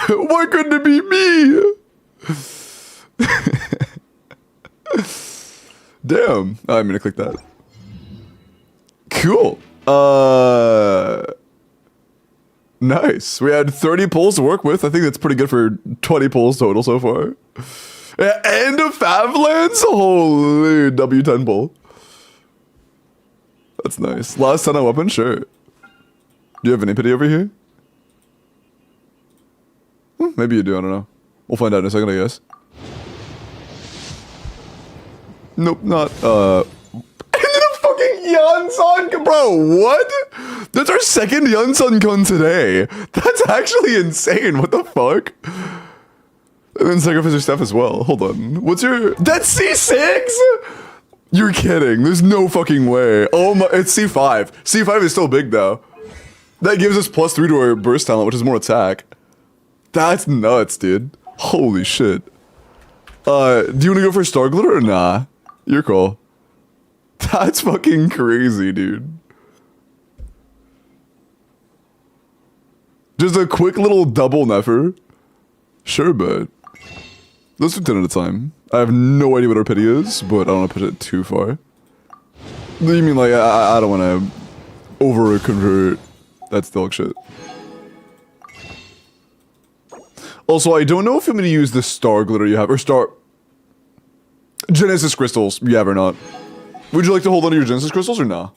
Why couldn't it be me? Damn. I'm gonna click that. Cool. Nice. We had 30 pulls to work with. I think that's pretty good for 20 pulls total so far. And a Favlands? Holy W10 pull. That's nice. Last 10 on weapon? Sure. Do you have any pity over here? Maybe you do, I don't know. We'll find out in a second, I guess. Nope, not, And then a fucking Yunsun, bro, what? That's our second Yunsun con today. That's actually insane, what the fuck? And then sacrifice your stuff as well. Hold on, what's your... That's C6?! You're kidding, there's no fucking way. Oh my, it's C5. C5 is still big though. That gives us +3 to our burst talent, which is more attack. That's nuts, dude. Holy shit. Do you want to go for Star Glitter or nah? Your call. That's fucking crazy, dude. Just a quick little double NEFER. Sure, but let's do 10 at a time. I have no idea what our pity is, but I don't want to push it too far. You mean like I don't want to over-convert? That's dog shit. Also, I don't know if I'm going to use the Star Glitter you have, or Star... Genesis Crystals, you have or not. Would you like to hold on to your Genesis Crystals or nah?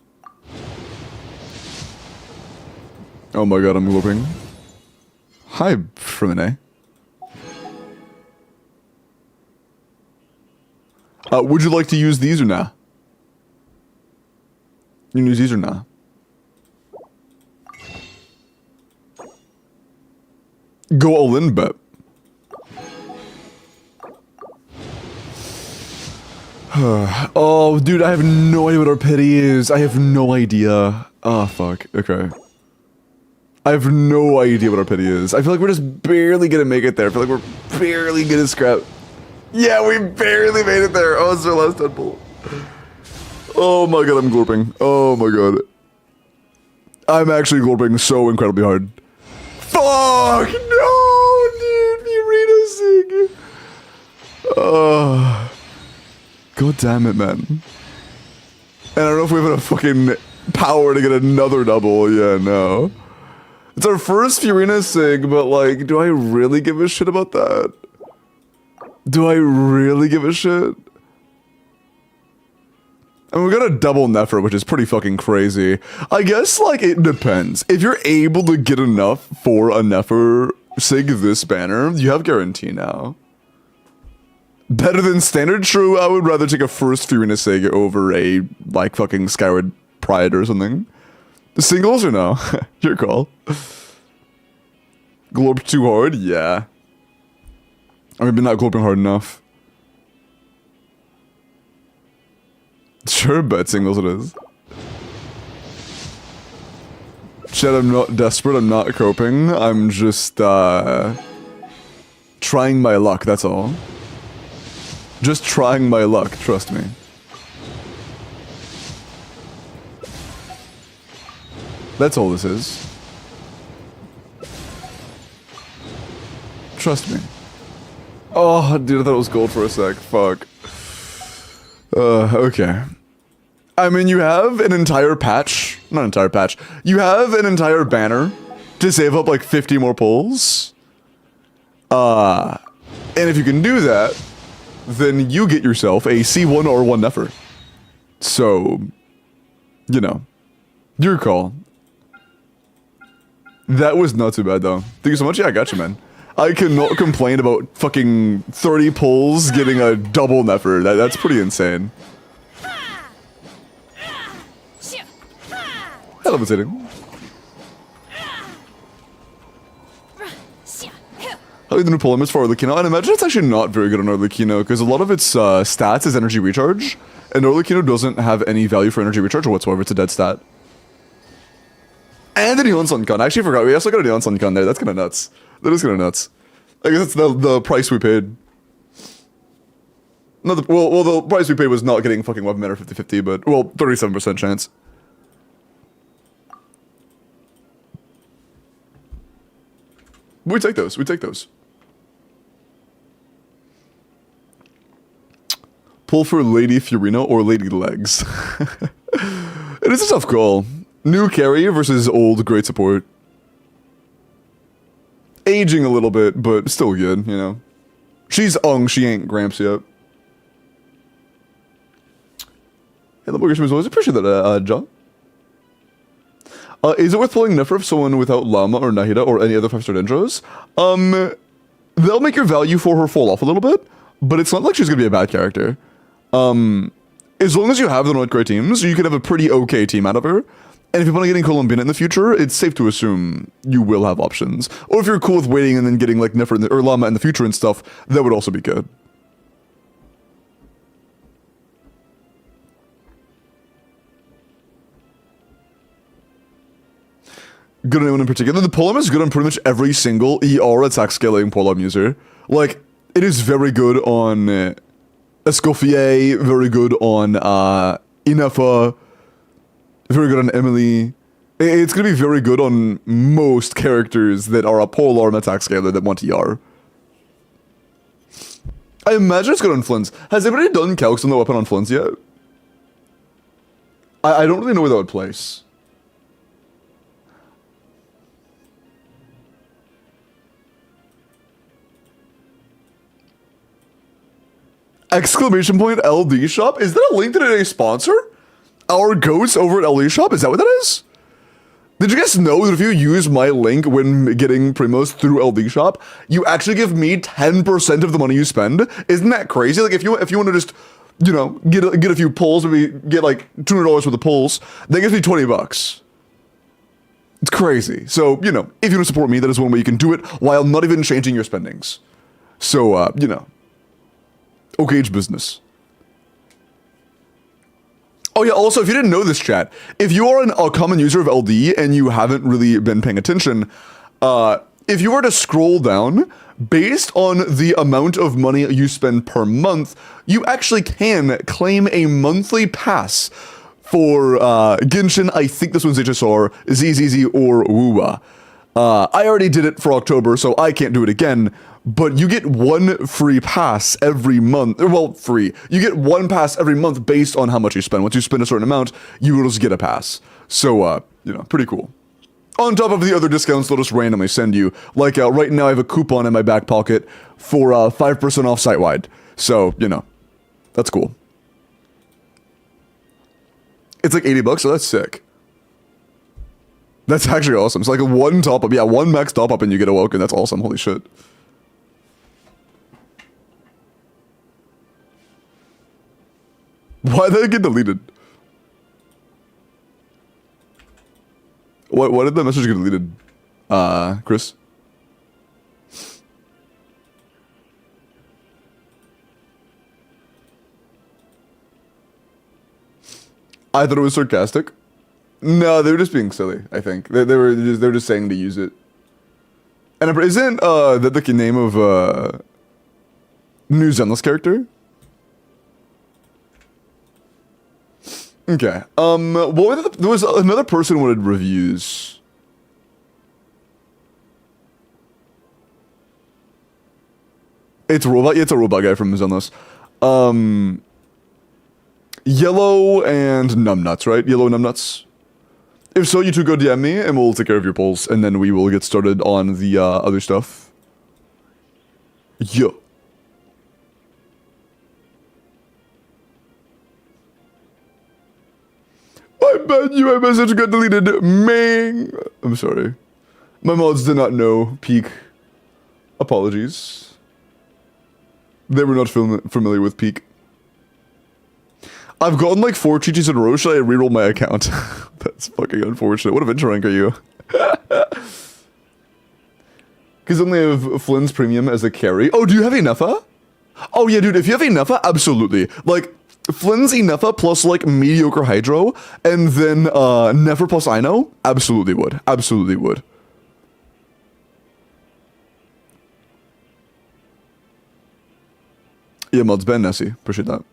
Oh my god, I'm looping. Hi, Frimine. Would you like to use these or nah? You can use these or nah? Go all in, bet. Oh, dude, I have no idea what our pity is. I have no idea. Oh, fuck. Okay. I have no idea what our pity is. I feel like we're just barely gonna make it there. I feel like we're barely gonna scrap. Yeah, we barely made it there. Oh, it's our last Deadpool. Oh my god, I'm glorping. Oh my god. I'm actually glorping so incredibly hard. Fuck! No, dude! Murina Sig! God damn it, man. And I don't know if we have enough fucking power to get another double. Yeah, no. It's our first Furina Sig, but like, do I really give a shit about that? Do I really give a shit? I mean, we got a double NEFER, which is pretty fucking crazy. I guess, like, it depends. If you're able to get enough for a NEFER Sig this banner, you have guarantee now. Better than standard? True, I would rather take a first Furina Sig over a, like, fucking Skyward Pride or something. The singles or no? Your call. Glorp too hard? Yeah. I mean, not glorping hard enough. Sure, bet singles it is. Chat, I'm not desperate, I'm not coping. I'm just, trying my luck, that's all. Just trying my luck, trust me. That's all this is. Trust me. Oh, dude, I thought it was gold for a sec. Fuck. Okay. I mean, you have an entire patch. Not entire patch. You have an entire banner to save up like 50 more pulls. And if you can do that, then you get yourself a C1 or 1 NEFER. So, you know, your call. That was not too bad, though. Thank you so much. Yeah, I got you, man. I cannot complain about fucking 30 pulls getting a double NEFER. That's pretty insane. Hell of a sitting. How are you going to pull him as for Arlecchino? And imagine it's actually not very good on Arlecchino, because a lot of its stats is energy recharge, and Arlecchino doesn't have any value for energy recharge whatsoever. It's a dead stat. And a Neon Sun Gun. I actually forgot. We also got a Neon Sun Gun there. That's kind of nuts. That is kind of nuts. I guess it's the price we paid. No, well, the price we paid was not getting fucking weapon matter 50-50, but, well, 37% chance. We take those. We take those. Pull for Lady Fiorina or Lady Legs. It is a tough call. New carry versus old great support. Aging a little bit, but still good, you know. She's Ung, she ain't Gramps yet. Hey, the Boogers as always. Appreciate that, John. Is it worth pulling NEFER for someone without Llama or Nahida or any other 5-star Dendros? They'll make your value for her fall off a little bit, but it's not like she's gonna be a bad character. As long as you have the right great teams, you can have a pretty okay team out of her. And if you plan on getting Columbina in the future, it's safe to assume you will have options. Or if you're cool with waiting and then getting like NEFER or Llama in the future and stuff, that would also be good. Good on anyone in particular. The Polearm is good on pretty much every single ER attack scaling Polearm user. Like, it is very good on Escoffier, very good on Inefa, very good on Emily. It's going to be very good on most characters that are a Polearm attack scaler that want ER. I imagine it's good on Flints. Has anybody done calcs on the weapon on Flints yet? I don't really know where that would place. Exclamation point LD shop? Is that a link to a sponsor? Our goats over at LD shop? Is that what that is? Did you guys know that if you use my link when getting Primos through LD shop, you actually give me 10% of the money you spend? Isn't that crazy? Like if you want to just, you know, get a few pulls, maybe get like $200 worth of pulls, that gives me $20. It's crazy. So, you know, if you want to support me, that is one way you can do it while not even changing your spendings. So, you know. Okay, it's business. Oh yeah, also, if you didn't know this, chat, if you are a common user of LD and you haven't really been paying attention, if you were to scroll down, based on the amount of money you spend per month, you actually can claim a monthly pass for Genshin. I think this one's HSR, ZZZ, or WUWA. I already did it for October, so I can't do it again. But you get one free pass every month. Well, free. You get one pass every month based on how much you spend. Once you spend a certain amount, you will just get a pass. So, you know, pretty cool. On top of the other discounts they'll just randomly send you. Like, right now I have a coupon in my back pocket for 5% off site-wide. So, you know, that's cool. It's like $80, so that's sick. That's actually awesome. It's like a one top-up. Yeah, one max top-up and you get a Welkin. That's awesome. Holy shit. Why did it get deleted? Why did the message get deleted? Chris? I thought it was sarcastic. No, they were just being silly, I think. They were just saying to use it. And isn't that the name of new Zenless character? Okay. There was another person who wanted reviews. It's a robot. Yeah, it's a robot guy from Zenless. Yellow and numbnuts, right? Yellow numbnuts. If so, you two go DM me, and we'll take care of your polls, and then we will get started on the other stuff. Yeah. I bet you my message got deleted. Mang. I'm sorry. My mods did not know peak. Apologies. They were not familiar with peak. I've gotten like 4 cheaties in a row. Should I reroll my account? That's fucking unfortunate. What adventure rank are you? Because only have Flynn's premium as a carry. Oh, do you have a NEFER? Oh yeah, dude. If you have a NEFER, absolutely. Like Flynn's NEFER plus like mediocre Hydro, and then NEFER plus Ino, absolutely would. Absolutely would. Yeah, mods ban Nessie. Appreciate that.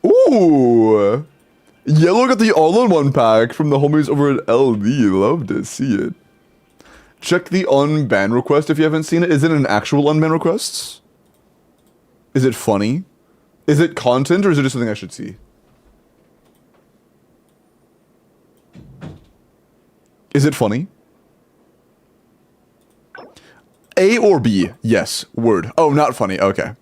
Ooh! Yellow got the all-in-one pack from the homies over at LD. Love to see it. Check the unban request if you haven't seen it. Is it an actual unban request? Is it funny? Is it content or is it just something I should see? Is it funny? A or B? Yes. Word. Oh, not funny. Okay.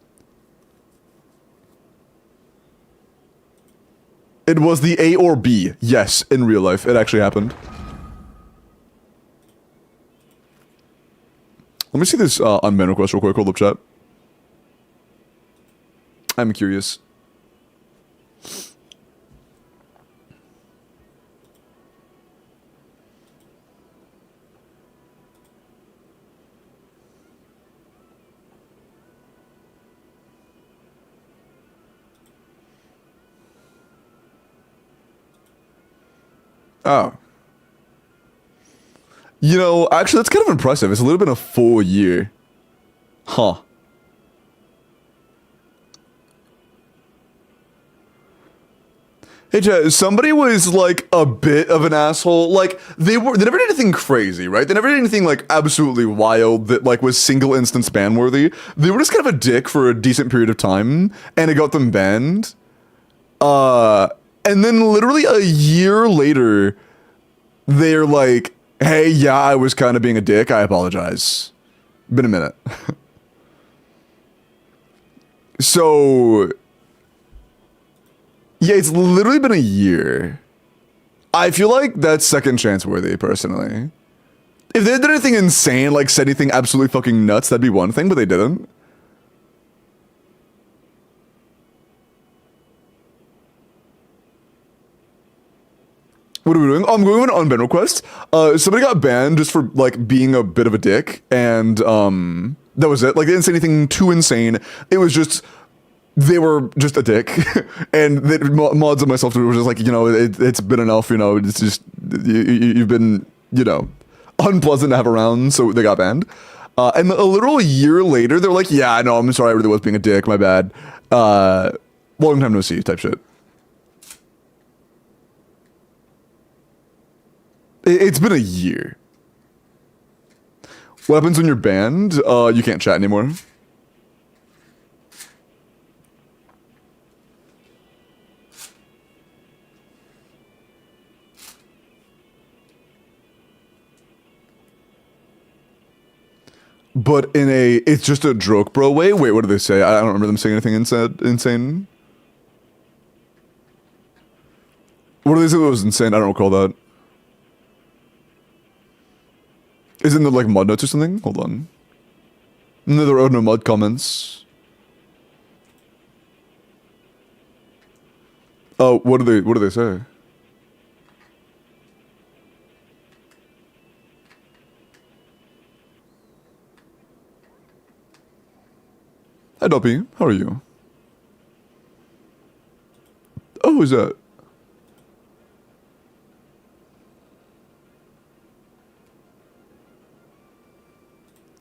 It was the A or B. Yes, in real life. It actually happened. Let me see this unban request real quick. Hold up, chat. I'm curious. Oh. You know, actually, that's kind of impressive. It's a little bit of a full year. Huh. Hey, chat, somebody was, like, a bit of an asshole. Like, they never did anything crazy, right? They never did anything, like, absolutely wild that, like, was single instance ban worthy. They were just kind of a dick for a decent period of time, and it got them banned. And then literally a year later, they're like, hey, yeah, I was kind of being a dick. I apologize. Been a minute. So, yeah, it's literally been a year. I feel like that's second chance worthy, personally. If they did anything insane, like said anything absolutely fucking nuts, that'd be one thing, but they didn't. What are we doing? Oh, I'm going with an unban request. Somebody got banned just for, like, being a bit of a dick, and, that was it. Like, they didn't say anything too insane. It was just, they were just a dick. And mods and myself were just like, you know, it's been enough, you know, it's just, you've been, you know, unpleasant to have around, so they got banned. And a literal year later, they're like, yeah, no, I'm sorry, I really was being a dick, my bad. Long time no see type shit. It's been a year. What happens when you're banned? You can't chat anymore. But in a, it's just a joke bro way? Wait, what did they say? I don't remember them saying anything insane. What did they say that was insane? I don't recall that. Isn't there like mud notes or something? Hold on. No, there are no mud comments. Oh, what do they say? Hi Doppy, how are you? Oh, who's that?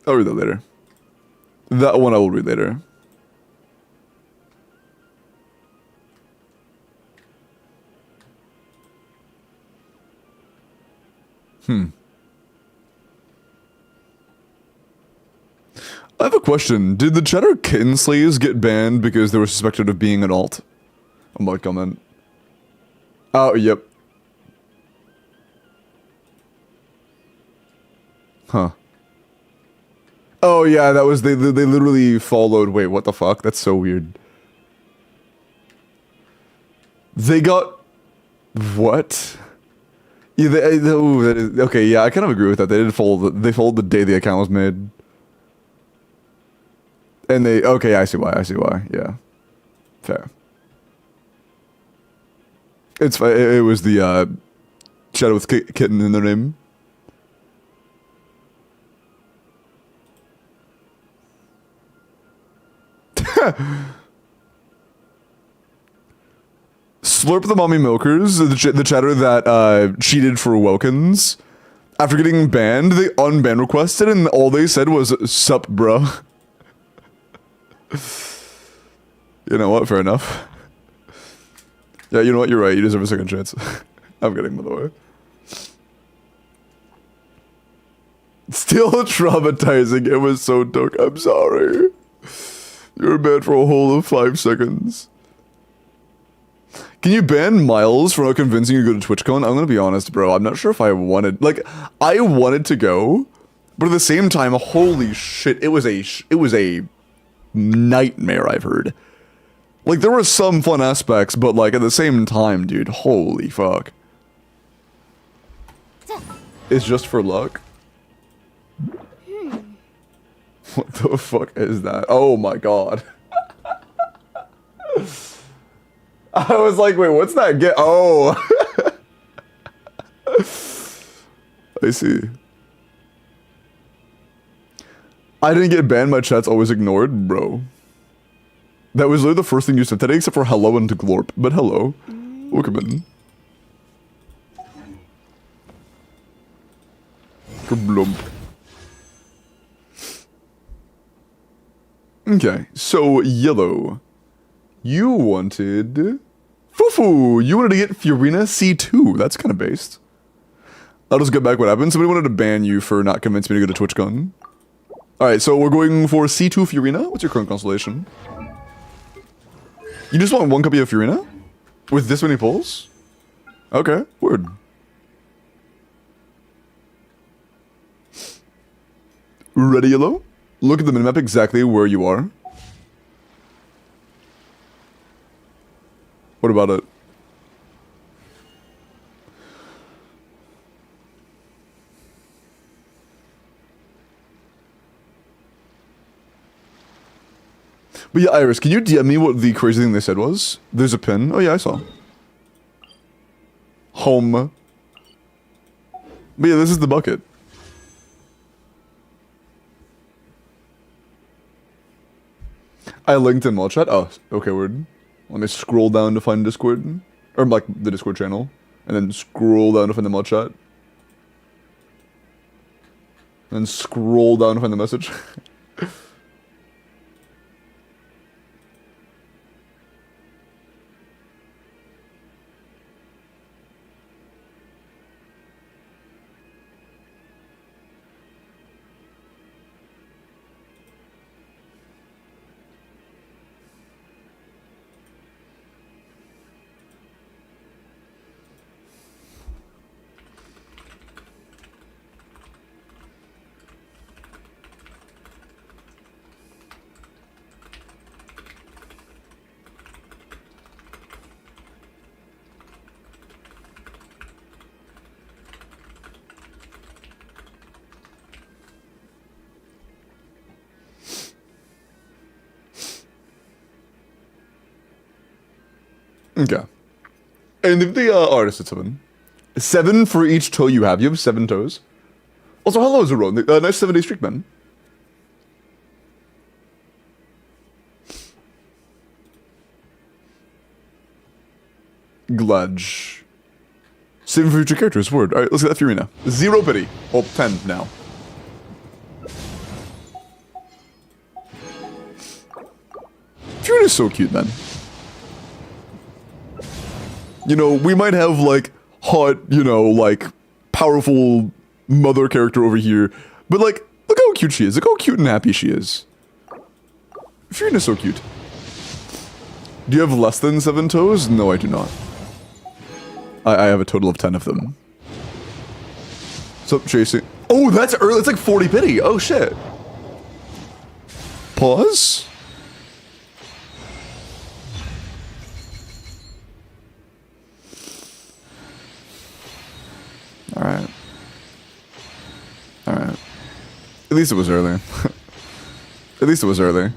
I'll read that later. That one I will read later. I have a question. Did the Cheddar Kinslays get banned because they were suspected of being an alt? I'm like, comment. Oh, yep. Huh. Oh yeah, that was they literally followed. Wait, what the fuck? That's so weird. They got what? Yeah, ooh, that is, okay. Yeah, I kind of agree with that. They did follow. They followed the day the account was made, and they. Okay, I see why. I see why. Yeah, fair. It's fine. It was the shadow with kitten in their name. Slurp the Mommy Milkers, the chatter that cheated for Welkins. After getting banned, they unban requested and all they said was, "Sup, bro." You know what? Fair enough. Yeah, you know what? You're right. You deserve a second chance. I'm kidding, by the way. Still traumatizing. It was so dark. I'm sorry. You were banned for a whole of 5 seconds. Can you ban Miles for not convincing you to go to TwitchCon? I'm gonna be honest, bro. I'm not sure if I wanted... Like, I wanted to go, but at the same time, holy shit, it was a nightmare, I've heard. Like, there were some fun aspects, but like, at the same time, dude, holy fuck. It's just for luck? What the fuck is that? Oh my god. I was like, wait, what's that get? Oh. I see. I didn't get banned, my chat's always ignored, bro. That was literally the first thing you said today, except for hello and to glorp. But hello. Welcome in. Kerblump. Okay, so yellow. You wanted... Fufu! You wanted to get Fiorina C2. That's kind of based. I'll just get back what happened. Somebody wanted to ban you for not convincing me to go to TwitchCon. Alright, so we're going for C2 Fiorina. What's your current constellation? You just want one copy of Fiorina? With this many pulls? Okay, word. Ready, yellow? Look at the minimap exactly where you are. What about it? But yeah, Iris, can you DM me what the crazy thing they said was? There's a pin. Oh yeah, I saw. Home. But yeah, this is the bucket. I linked in chat. Oh, okay, word. Let me scroll down to find Discord. Or like the Discord channel. And then scroll down to find the mod chat. And then scroll down to find the message. Okay. And if the artist at 7. 7 for each toe you have. You have 7 toes. Also, hello, Zeron. Nice 7-day streak, man. Gludge. Saving for future characters, word. Alright, let's get that Furina. 0 pity. Well, 10 now. Furina's so cute, man. You know, we might have, like, hot, you know, like, powerful mother character over here, but, like, look how cute she is. Look how cute and happy she is. Furina's so cute. Do you have less than 7 toes? No, I do not. I have a total of 10 of them. What's up, chasing? Oh, that's early. It's like 40 pity. Oh, shit. Pause. Alright. Alright. At least it was early. At least it was early.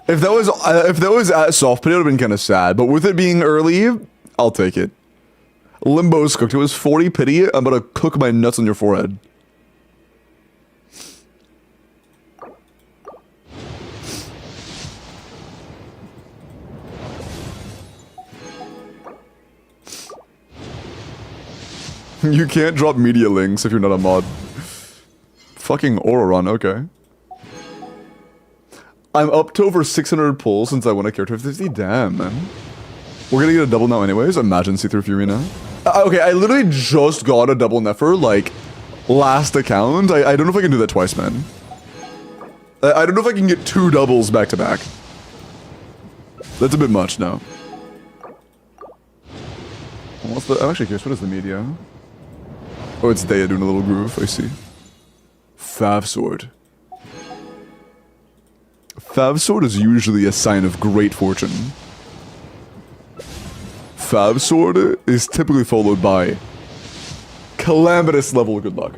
If that was at soft pity, it would have been kind of sad. But with it being early, I'll take it. Limbo's cooked. It was 40 pity. I'm gonna cook my nuts on your forehead. You can't drop media links if you're not a mod. Fucking Auroron, okay. I'm up to over 600 pulls since I won a character 50. Damn, man. We're gonna get a double now anyways. Imagine see-through Furina. Okay, I literally just got a double Nefer, like, last account. I don't know if I can do that twice, man. I don't know if I can get 2 doubles back to back. That's a bit much now. What's the... I'm actually curious, what is the media? Oh, it's Daya doing a little groove, I see. Fav Sword. Fav Sword is usually a sign of great fortune. Fav Sword is typically followed by calamitous level good luck.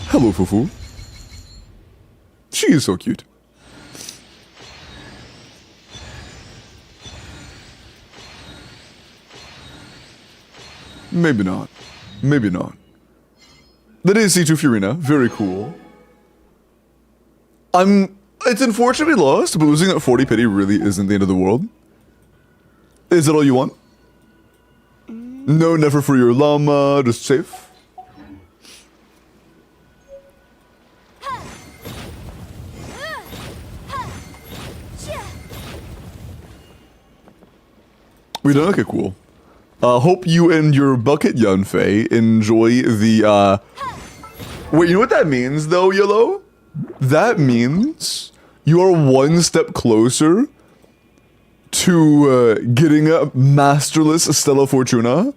Hello, Fufu. She is so cute. Maybe not. Maybe not. That is C2 Furina. Very cool. It's unfortunately lost, but losing at 40 pity really isn't the end of the world. Is that all you want? No, never for your llama, just safe. We done? Okay, cool. Hope you and your bucket Yanfei enjoy the, Wait, you know what that means, though, Yellow? That means you are one step closer to, getting a masterless Stella Fortuna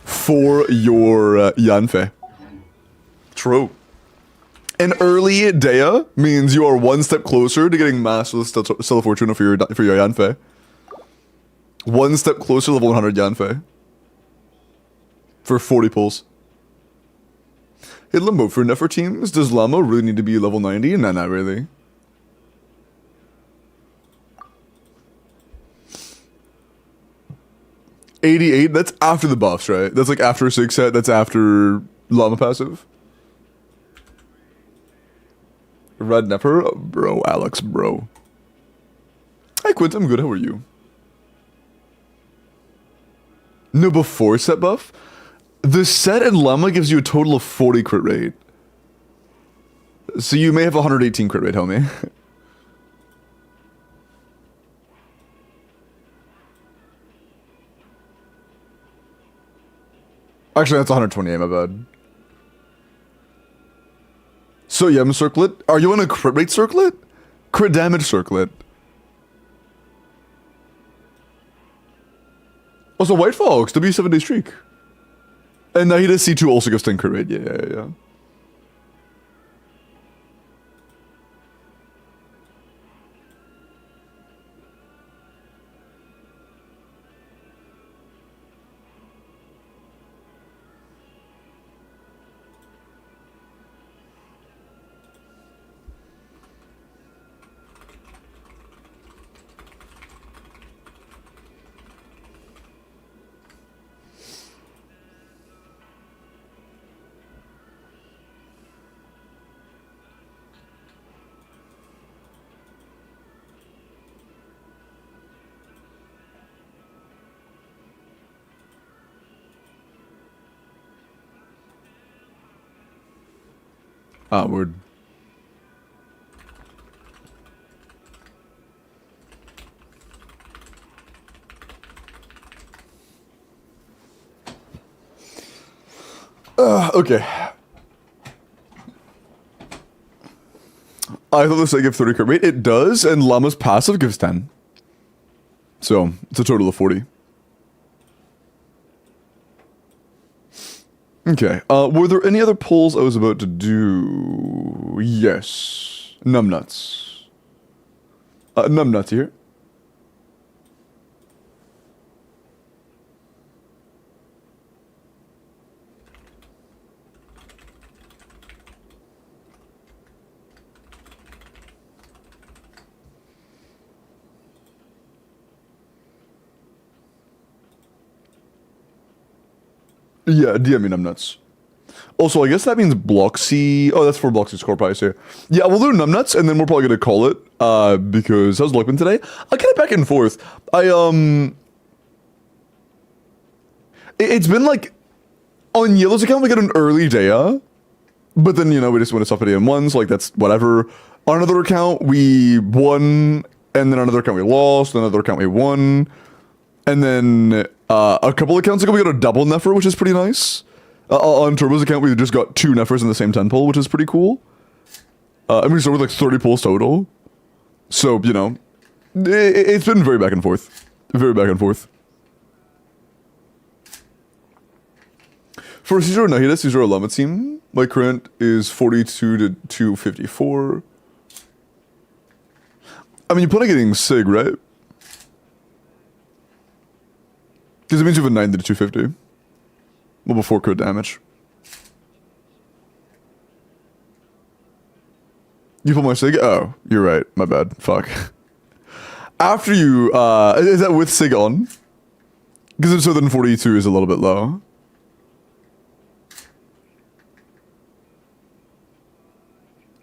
for your, Yanfei. True. An early Dea means you are one step closer to getting masterless Stella Fortuna for your Yanfei. One step closer to level 100 Yanfei. For 40 pulls. Hey Limbo, for Nefer teams, does Llama really need to be level 90? Nah, not really. $88, that's after the buffs, right? That's like after 6 set, that's after Llama passive. Red Nefer? Oh, bro, Alex, bro. Hi Quint, I'm good, how are you? No, before set buff? The set in Llama gives you a total of 40 crit rate. So you may have 118 crit rate, homie. Actually, that's 128, my bad. So Yem Circlet? Are you on a crit rate circlet? Crit damage circlet. Also, White Fox, W7 day streak. And Nahida C2 also gives 10 crit rate. Yeah. Ah, word. Okay. I thought this thing gave 30 crit rate. It does, and Llama's passive gives 10. So, it's a total of 40. Okay, were there any other polls I was about to do? Yes. Numbnuts. Numbnuts here. Yeah, DM me numbnuts. Also, I guess that means Bloxy. Oh, that's for Bloxy score price here. Yeah, we'll do numbnuts, and then we're probably gonna call it. Because how's luck been today? I get it back and forth. It's been like on Yellow's account we got an early day, but then you know we just went to stop at AM1s, like that's whatever. On another account we won, and then on another account we lost. On another account we won, and then a couple accounts ago we got a double NEFER, which is pretty nice. On Turbo's account we just got 2 NEFERs in the same 10 pull, which is pretty cool. And we started with like 30 pulls total. So, you know, it's been very back and forth. Very back and forth. For Caesar Nahida, Caesar Alama team, my current is 42 to 254. I mean, you plan on getting SIG, right? Because it means you have a 90 to 250. Well, before crit damage. You pull my SIG? Oh, you're right. My bad. Fuck. After you, is that with SIG on? Because if so, then 42 is a little bit low.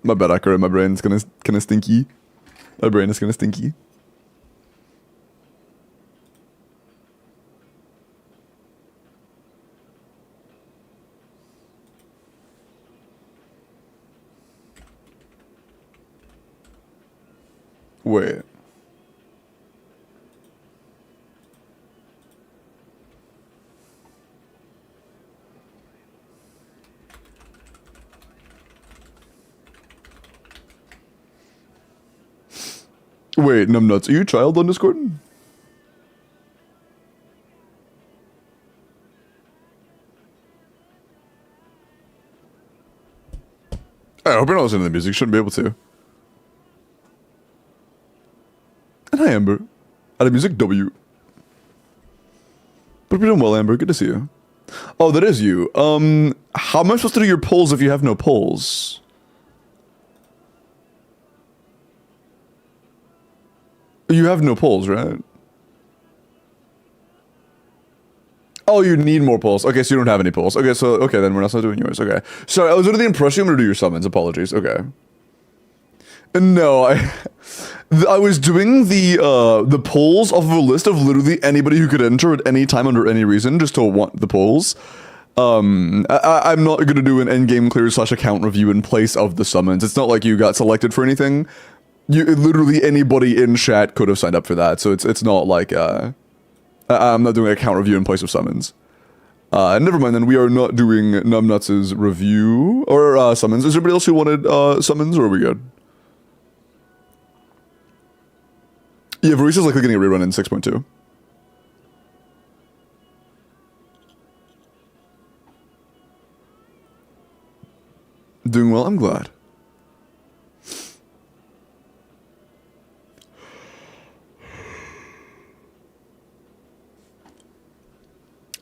My bad, accurate. My brain's kind of stinky. My brain is kind of stinky. Wait. Wait, numbnuts, are you a child on Discord? I hope you're not listening to the music, you shouldn't be able to. And hi, Amber. Out of music, W. But you're doing well, Amber. Good to see you. Oh, that is you. How am I supposed to do your polls if you have no polls? You have no polls, right? Oh, you need more polls. Okay, so you don't have any polls. Okay, so, okay, then we're not doing yours. Okay. Sorry, I was under the impression you were going to do your summons. Apologies. Okay. No, I was doing the polls off of a list of literally anybody who could enter at any time under any reason, just to want the polls. I'm not gonna do an endgame clear / account review in place of the summons. It's not like you got selected for anything. Literally anybody in chat could have signed up for that, so it's not like I'm not doing an account review in place of summons. Never mind then, we are not doing Numbnuts' review or summons. Is there anybody else who wanted summons, or are we good? Yeah, Varisa's likely getting a rerun in 6.2. Doing well, I'm glad.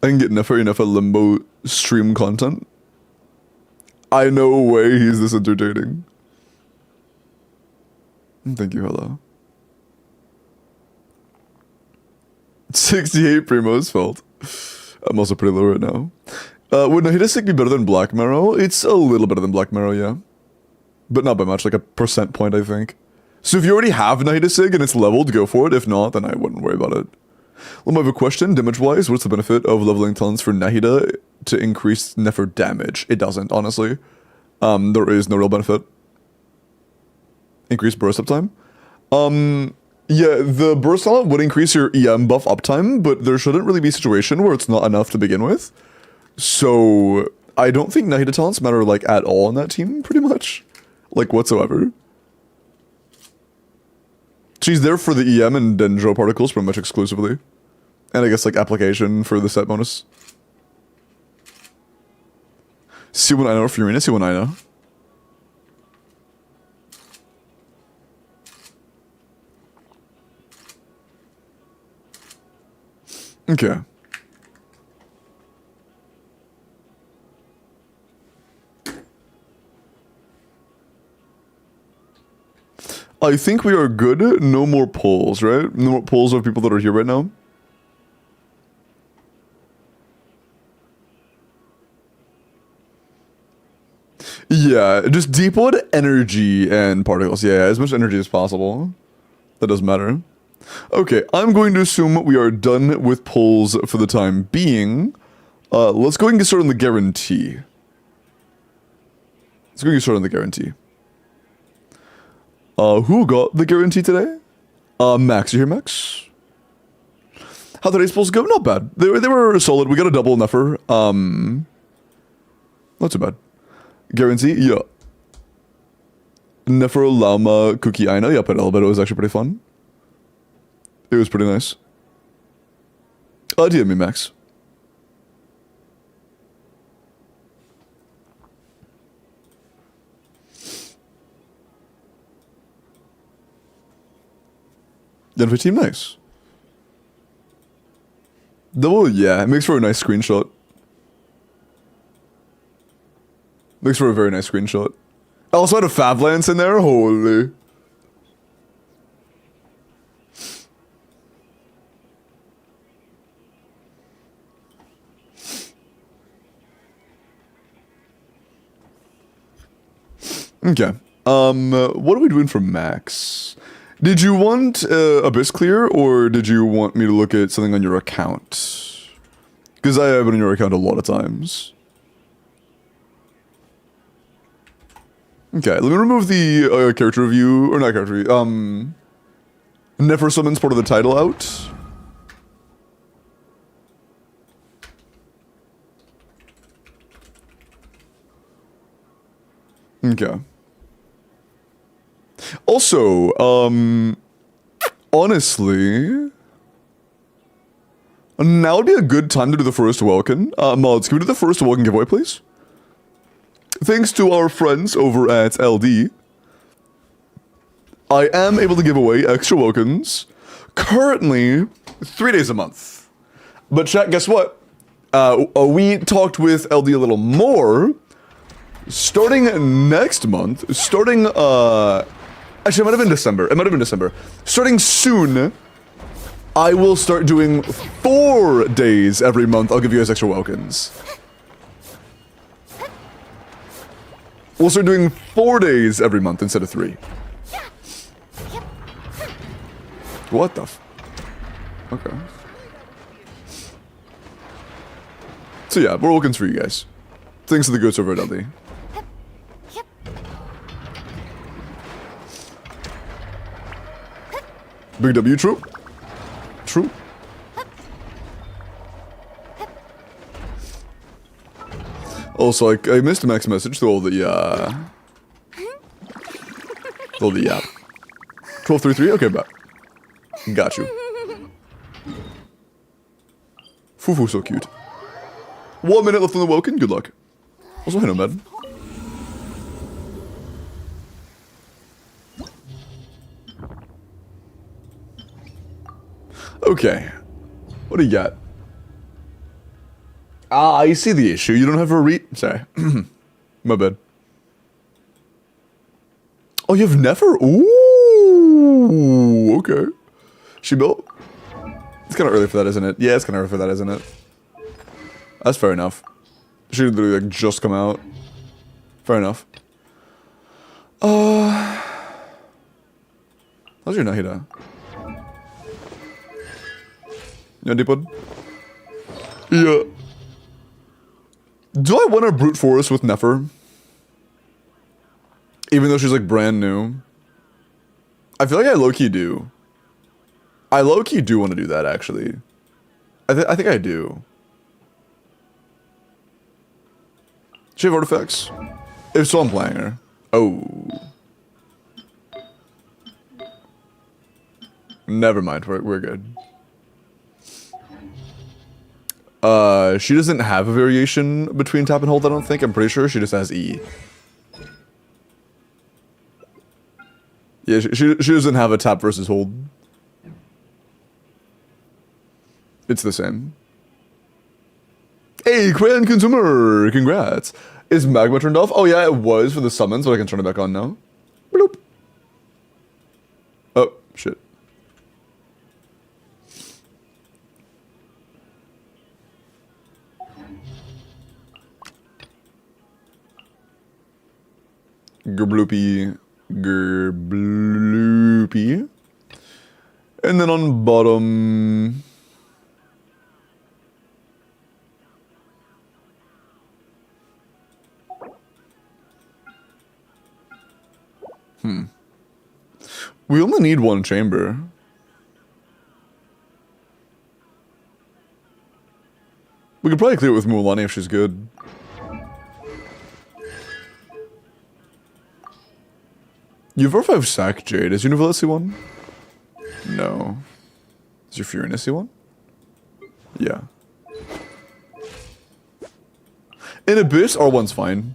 I can get enough limbo stream content. I know way he's this entertaining. Thank you, hello. 68 Primo's fault. I'm also pretty low right now. Would Nahida Sick be better than Black Marrow? It's a little better than Black Marrow, yeah. But not by much, like a percent point, I think. So if you already have Nahida Sig and it's leveled, go for it. If not, then I wouldn't worry about it. Well, I have a question. Damage-wise, what's the benefit of leveling talents for Nahida to increase NEFER damage? It doesn't, honestly. There is no real benefit. Increase burst uptime. Yeah, the burst talent would increase your EM buff uptime, but there shouldn't really be a situation where it's not enough to begin with. So I don't think Nahida talents matter like at all on that team, pretty much. Like whatsoever. She's there for the EM and Dendro particles pretty much exclusively. And I guess like application for the set bonus. C1 I know, Furina, C1 I know. Okay. I think we are good. No more polls, right? No more polls of people that are here right now. Yeah, just deep wood, energy, and particles. Yeah, as much energy as possible. That doesn't matter. Okay, I'm going to assume we are done with polls for the time being. Let's go and get started on the guarantee. Let's go and get started on the guarantee. Who got the guarantee today? Max, you here, Max? How today's polls go? Not bad. They were solid. We got a double NEFER. Not too bad. Guarantee? Yeah. NEFER, Llama, Cookie, Aina. Yeah, played a little bit. It was actually pretty fun. It was pretty nice. DM me, Max. Then for team, nice. Double, yeah, it makes for a nice screenshot. Makes for a very nice screenshot. I also had a Fab Lance in there, holy. Okay. What are we doing for Max? Did you want Abyss Clear, or did you want me to look at something on your account? Because I have it on your account a lot of times. Okay, let me remove the character review, or not character review, NEFER summons part of the title out. Okay. Also, honestly, now would be a good time to do the 5xWELKIN. Mods, can we do the 5xWELKIN giveaway, please? Thanks to our friends over at LD, I am able to give away extra Welkins currently 3 days a month. But chat, guess what? We talked with LD a little more. Starting next month, actually it might have been December. It might have been December. Starting soon, I will start doing 4 days every month. I'll give you guys extra Welkins. We'll start doing 4 days every month instead of 3. What the f... Okay. So yeah, more Welkins for you guys. Thanks to the good server at LD. Big W, true. True. Also, like, I missed a Max message through all the, 1233? Okay, bet. Got you. Fufu, so cute. 1 minute left on the Welkin, good luck. Also, hey, Nomad. Okay. What do you got? Ah, I see the issue. You don't have a sorry. My bad. Oh, you have NEFER? Ooh, okay. She built? It's kind of early for that, isn't it? Yeah, it's kind of early for that, isn't it? That's fair enough. She literally like just come out. Fair enough. How's your Nahida? Yeah, Deepwood? Yeah. Do I want to brute force with NEFER? Even though she's like brand new. I feel like I low-key do. I low-key do want to do that, actually. I think I do. Does she have artifacts? If so, I'm playing her. Oh. Never mind, we're good. She doesn't have a variation between tap and hold, I don't think. I'm pretty sure she just has E. Yeah, she doesn't have a tap versus hold. It's the same. Hey, Crayon Consumer! Congrats! Is magma turned off? Oh yeah, it was for the summons, but I can turn it back on now. Bloop. Oh, shit. Gerbloopy. Gerbloopy. And then on bottom... We only need one chamber. We could probably clear it with Mulan if she's good. You have R5 Sack Jade. Is Unival SC1? No. Is your Fury an SC1? Yeah. In Abyss, R1's fine.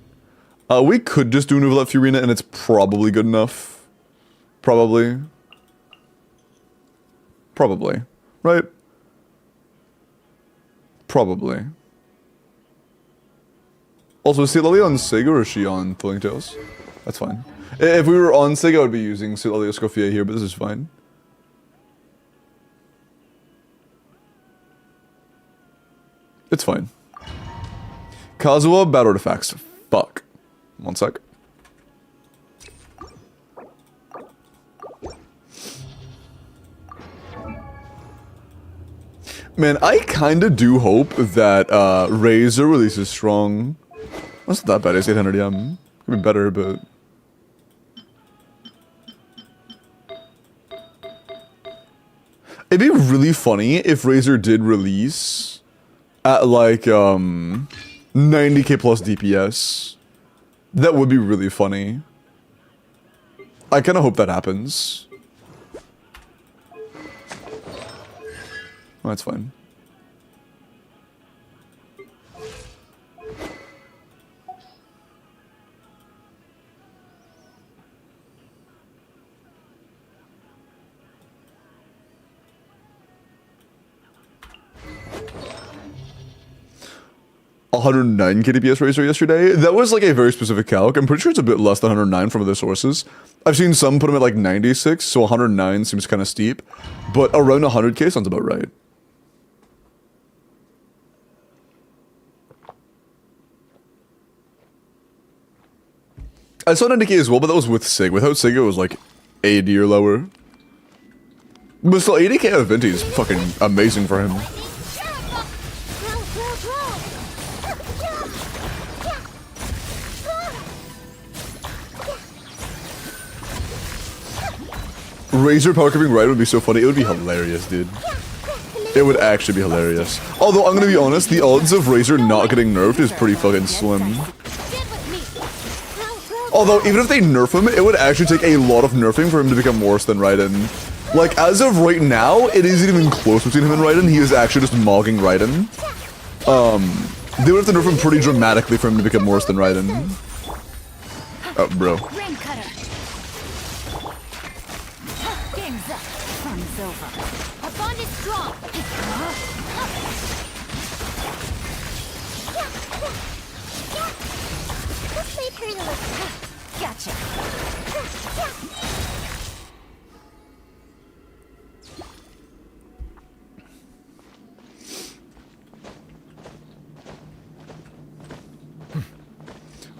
We could just do Unival at Furina and it's probably good enough. Probably. Probably. Right? Probably. Also, is Lily on Sega or is she on Thrilling Tales? That's fine. If we were on Sega, I would be using Lily Scoffia here, but this is fine. It's fine. Kazuha, bad artifacts. Fuck. One sec. Man, I kinda do hope that Razor releases strong. That's not that bad, it's 800 M. Could be better, but... It'd be really funny if Razor did release at like 90k plus DPS. That would be really funny. I kinda hope that happens. Oh, that's fine. $109 KDPS Razor yesterday. That was like a very specific calc. I'm pretty sure it's a bit less than 109 from other sources. I've seen some put them at like 96, so 109 seems kind of steep. But around 100k sounds about right. I saw 90k as well, but that was with Sig. Without Sig, it was like 80 or lower. But still, 80k out of Vinti is fucking amazing for him. Razor power creeping right would be so funny. It would be hilarious, dude. It would actually be hilarious. Although, I'm gonna be honest, the odds of Razor not getting nerfed is pretty fucking slim. Although, even if they nerf him, it would actually take a lot of nerfing for him to become worse than Raiden. Like, as of right now, it isn't even close between him and Raiden. He is actually just mogging Raiden. They would have to nerf him pretty dramatically for him to become worse than Raiden. Oh, bro. Gotcha.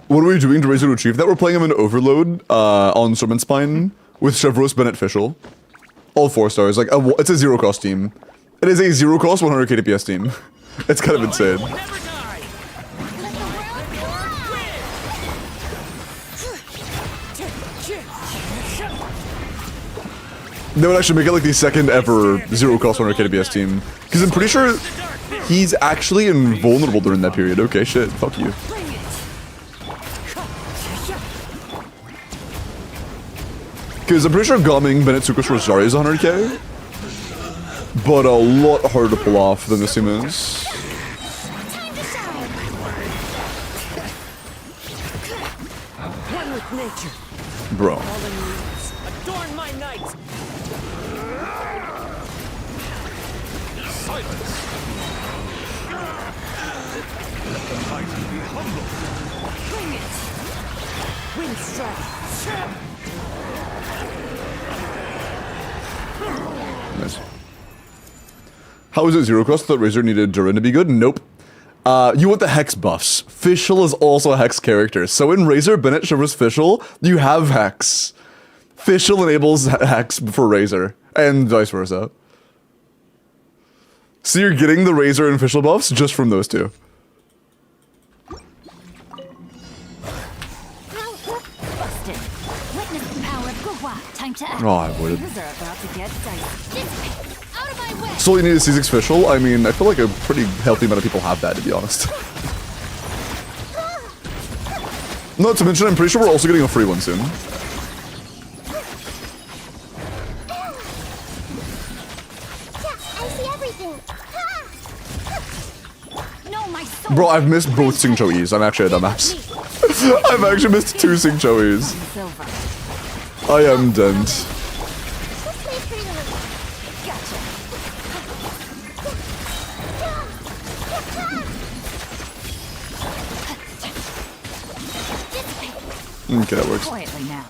What are we doing to Razor to achieve that? We're playing him in Overload on Sermon Spine with Chevros Bennett Fischl. All 4 stars. Like, it's a zero cost team. It is a zero cost 100k DPS team. It's kind of insane. They would actually make it like the second ever zero cost on our KDBS team. Because I'm pretty sure he's actually invulnerable during that period. Okay, shit. Fuck you. Because I'm pretty sure Gaming, Bennett, Sukus, Rosari is 100k. But a lot harder to pull off than this team is. One with nature. Bro. Adorn my night. Silence. Let the mighty be humble. Bring it. Wind strike. Nice. How is it zero cost? I thought Razor needed Durin to be good? Nope. You want the Hex buffs. Fischl is also a Hex character. So in Razor, Bennett, Shivers, Fischl, you have Hex. Fischl enables Hex for Razor. And vice versa. So you're getting the Razor and Fischl buffs just from those two. Busted. Witness the power of Gua. Time to act. Oh, I avoided. Things are about to get dicey. Out of my way. So you need a C6 Fischl? I mean, I feel like a pretty healthy amount of people have that, to be honest. Not to mention, I'm pretty sure we're also getting a free one soon. I see everything. No, my soul. Bro, I've missed both Sing Chou-Yis. I'm actually a dumbass. I've actually missed 2 Sing Chou-Yis. Silver. I am dent. Okay, that works. Quietly now.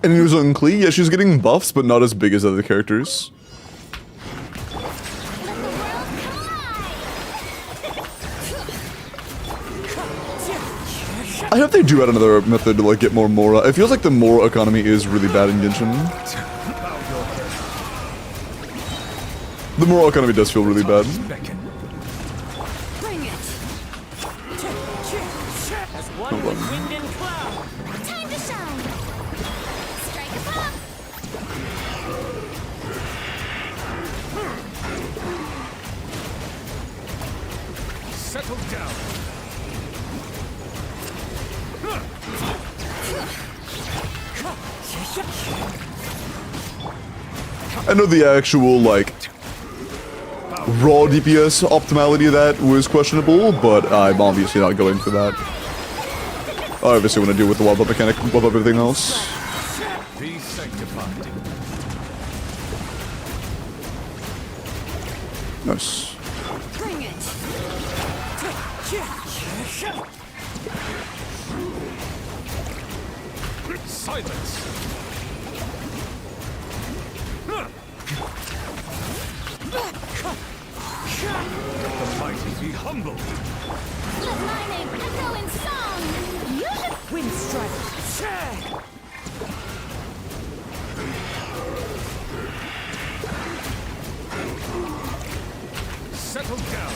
And news on Klee, yeah, she's getting buffs, but not as big as other characters. I hope they do add another method to like get more Mora. It feels like the Mora economy is really bad in Genshin. The Mora economy does feel really bad. Beckon. Bring it. As one Hold with on. wind and cloud. Time to shine. Strike a pop. Settle down. I know the actual, like, raw DPS optimality of that was questionable, but I'm obviously not going for that. I obviously want to deal with the wild butt mechanic above everything else. Be sanctified. Nice. Bring it. Silence. Let the mighty be humble. Let my name echo in song. You should Wind strike. Settle down.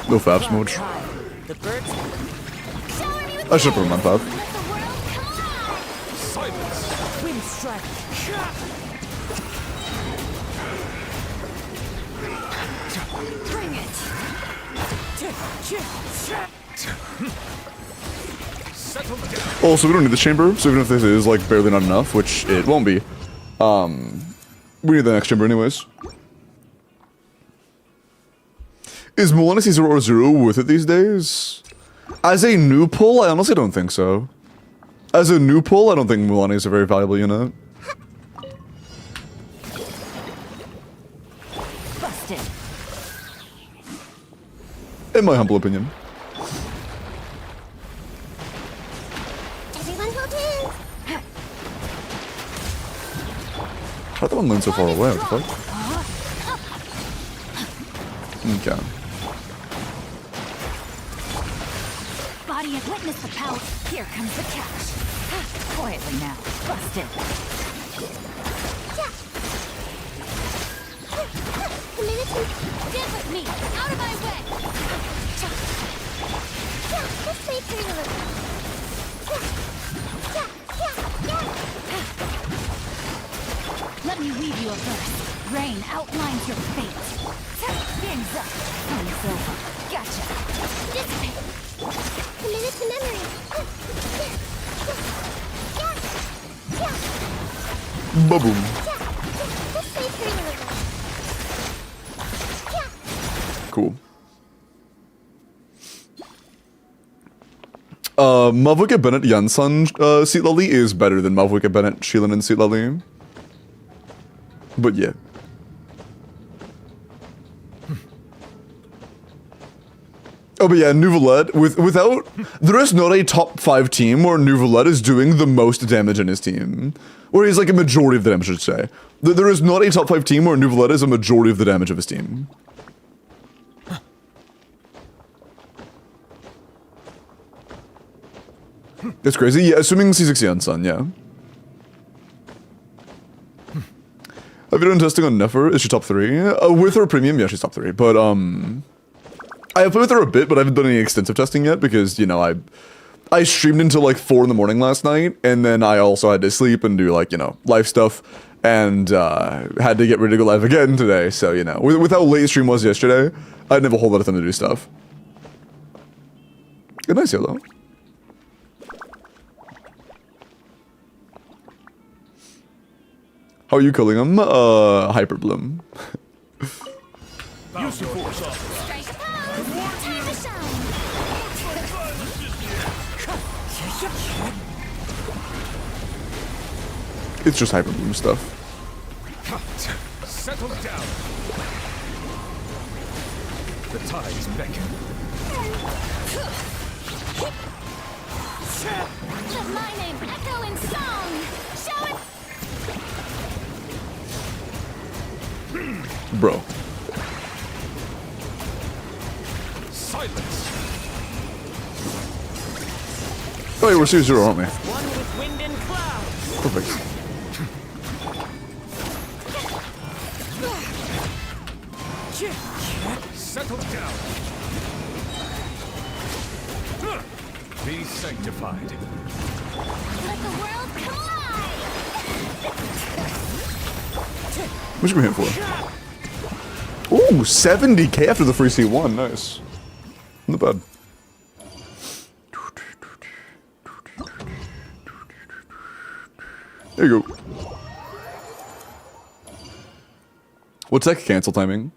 No Fabs mode. The birds. shower me with I should put him on Fab. let the world come alive. Silence. Wind strike. Bring it. Settle down. Also, we don't need the chamber, so even if this is, like, barely not enough, which it won't be, we need the next chamber anyways. Is Moana C0 worth it these days? As a new pull, I honestly don't think so. As a new pull, I don't think Mulan is a very valuable unit. Busted. In my humble opinion. Everyone hold hands. How did that one land so far away? What the fuck? Okay. Body has witnessed the power. Here comes the catch. Quietly now. Busted. Get with me! Out of my way! This may turn a little. Let me weave you a verse. Rain outlines your fate. Game's up. Fun's over. Gotcha. This way. Committed to memory. Ba-boom. This may turn a little. Cool. Mavwika Bennett Yansan Seat Lally is better than Mavwika Bennett Sheelan and Seat Lally. But yeah. Oh, but yeah, Nouvelette, without... There is not a top 5 team where Nouvelette is doing the most damage in his team. Or he's like a majority of the damage, I should say. There is not a top 5 team where Nouvelette is a majority of the damage of his team. It's crazy. Yeah, assuming C6 Yansan, yeah. Have you done testing on NEFER? Is she top 3? With her premium, yeah, she's top 3. But, I have played with her a bit, but I haven't done any extensive testing yet because, you know, I streamed until like 4 in the morning last night, and then I also had to sleep and do, like, you know, live stuff, and had to get ready to go live again today, so, you know. With how late stream was yesterday, I didn't have a whole lot of time to do stuff. Good night, though. How are you calling him? Hyperbloom. Use your force. Strike a pose! Time to shine! It's just Hyperbloom stuff. Settle down. The tides beckon. Let my name echo in song! Show it! Bro. Silence. Oh, yeah, we're Series 0, aren't we? One with wind and cloud. Perfect. Settle down. Be sanctified. Let the world collide! What should we hit for? Ooh, 70k after the free C1. Nice. Not bad. There you go. What's that cancel timing?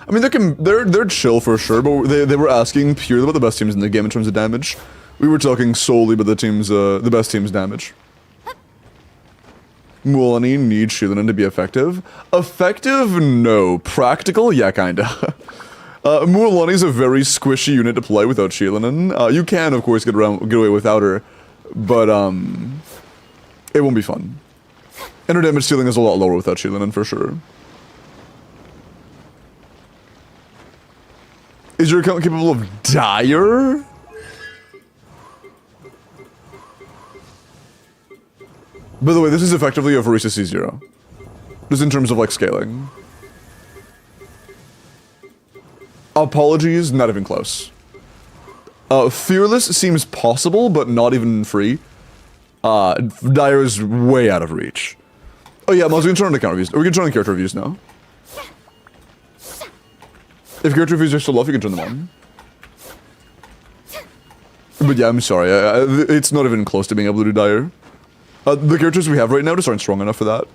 I mean, they're chill for sure, but they were asking purely about the best teams in the game in terms of damage. We were talking solely about the best team's damage. Mualani needs Sheelan to be effective. Effective? No. Practical? Yeah, kinda. Mualani's a very squishy unit to play without Sheelan. You can, of course, get away without her, but it won't be fun. And her damage ceiling is a lot lower without Sheelan, for sure. Is your account capable of Dire? By the way, this is effectively a Varisa C0. Just in terms of, like, scaling. Apologies, not even close. Fearless seems possible, but not even free. Dire is way out of reach. Oh yeah, Miles, we can turn on account reviews. We can turn on character reviews now. If character reviews are still off, you can turn them on. But yeah, I'm sorry. It's not even close to being able to do Dire. The characters we have right now just aren't strong enough for that.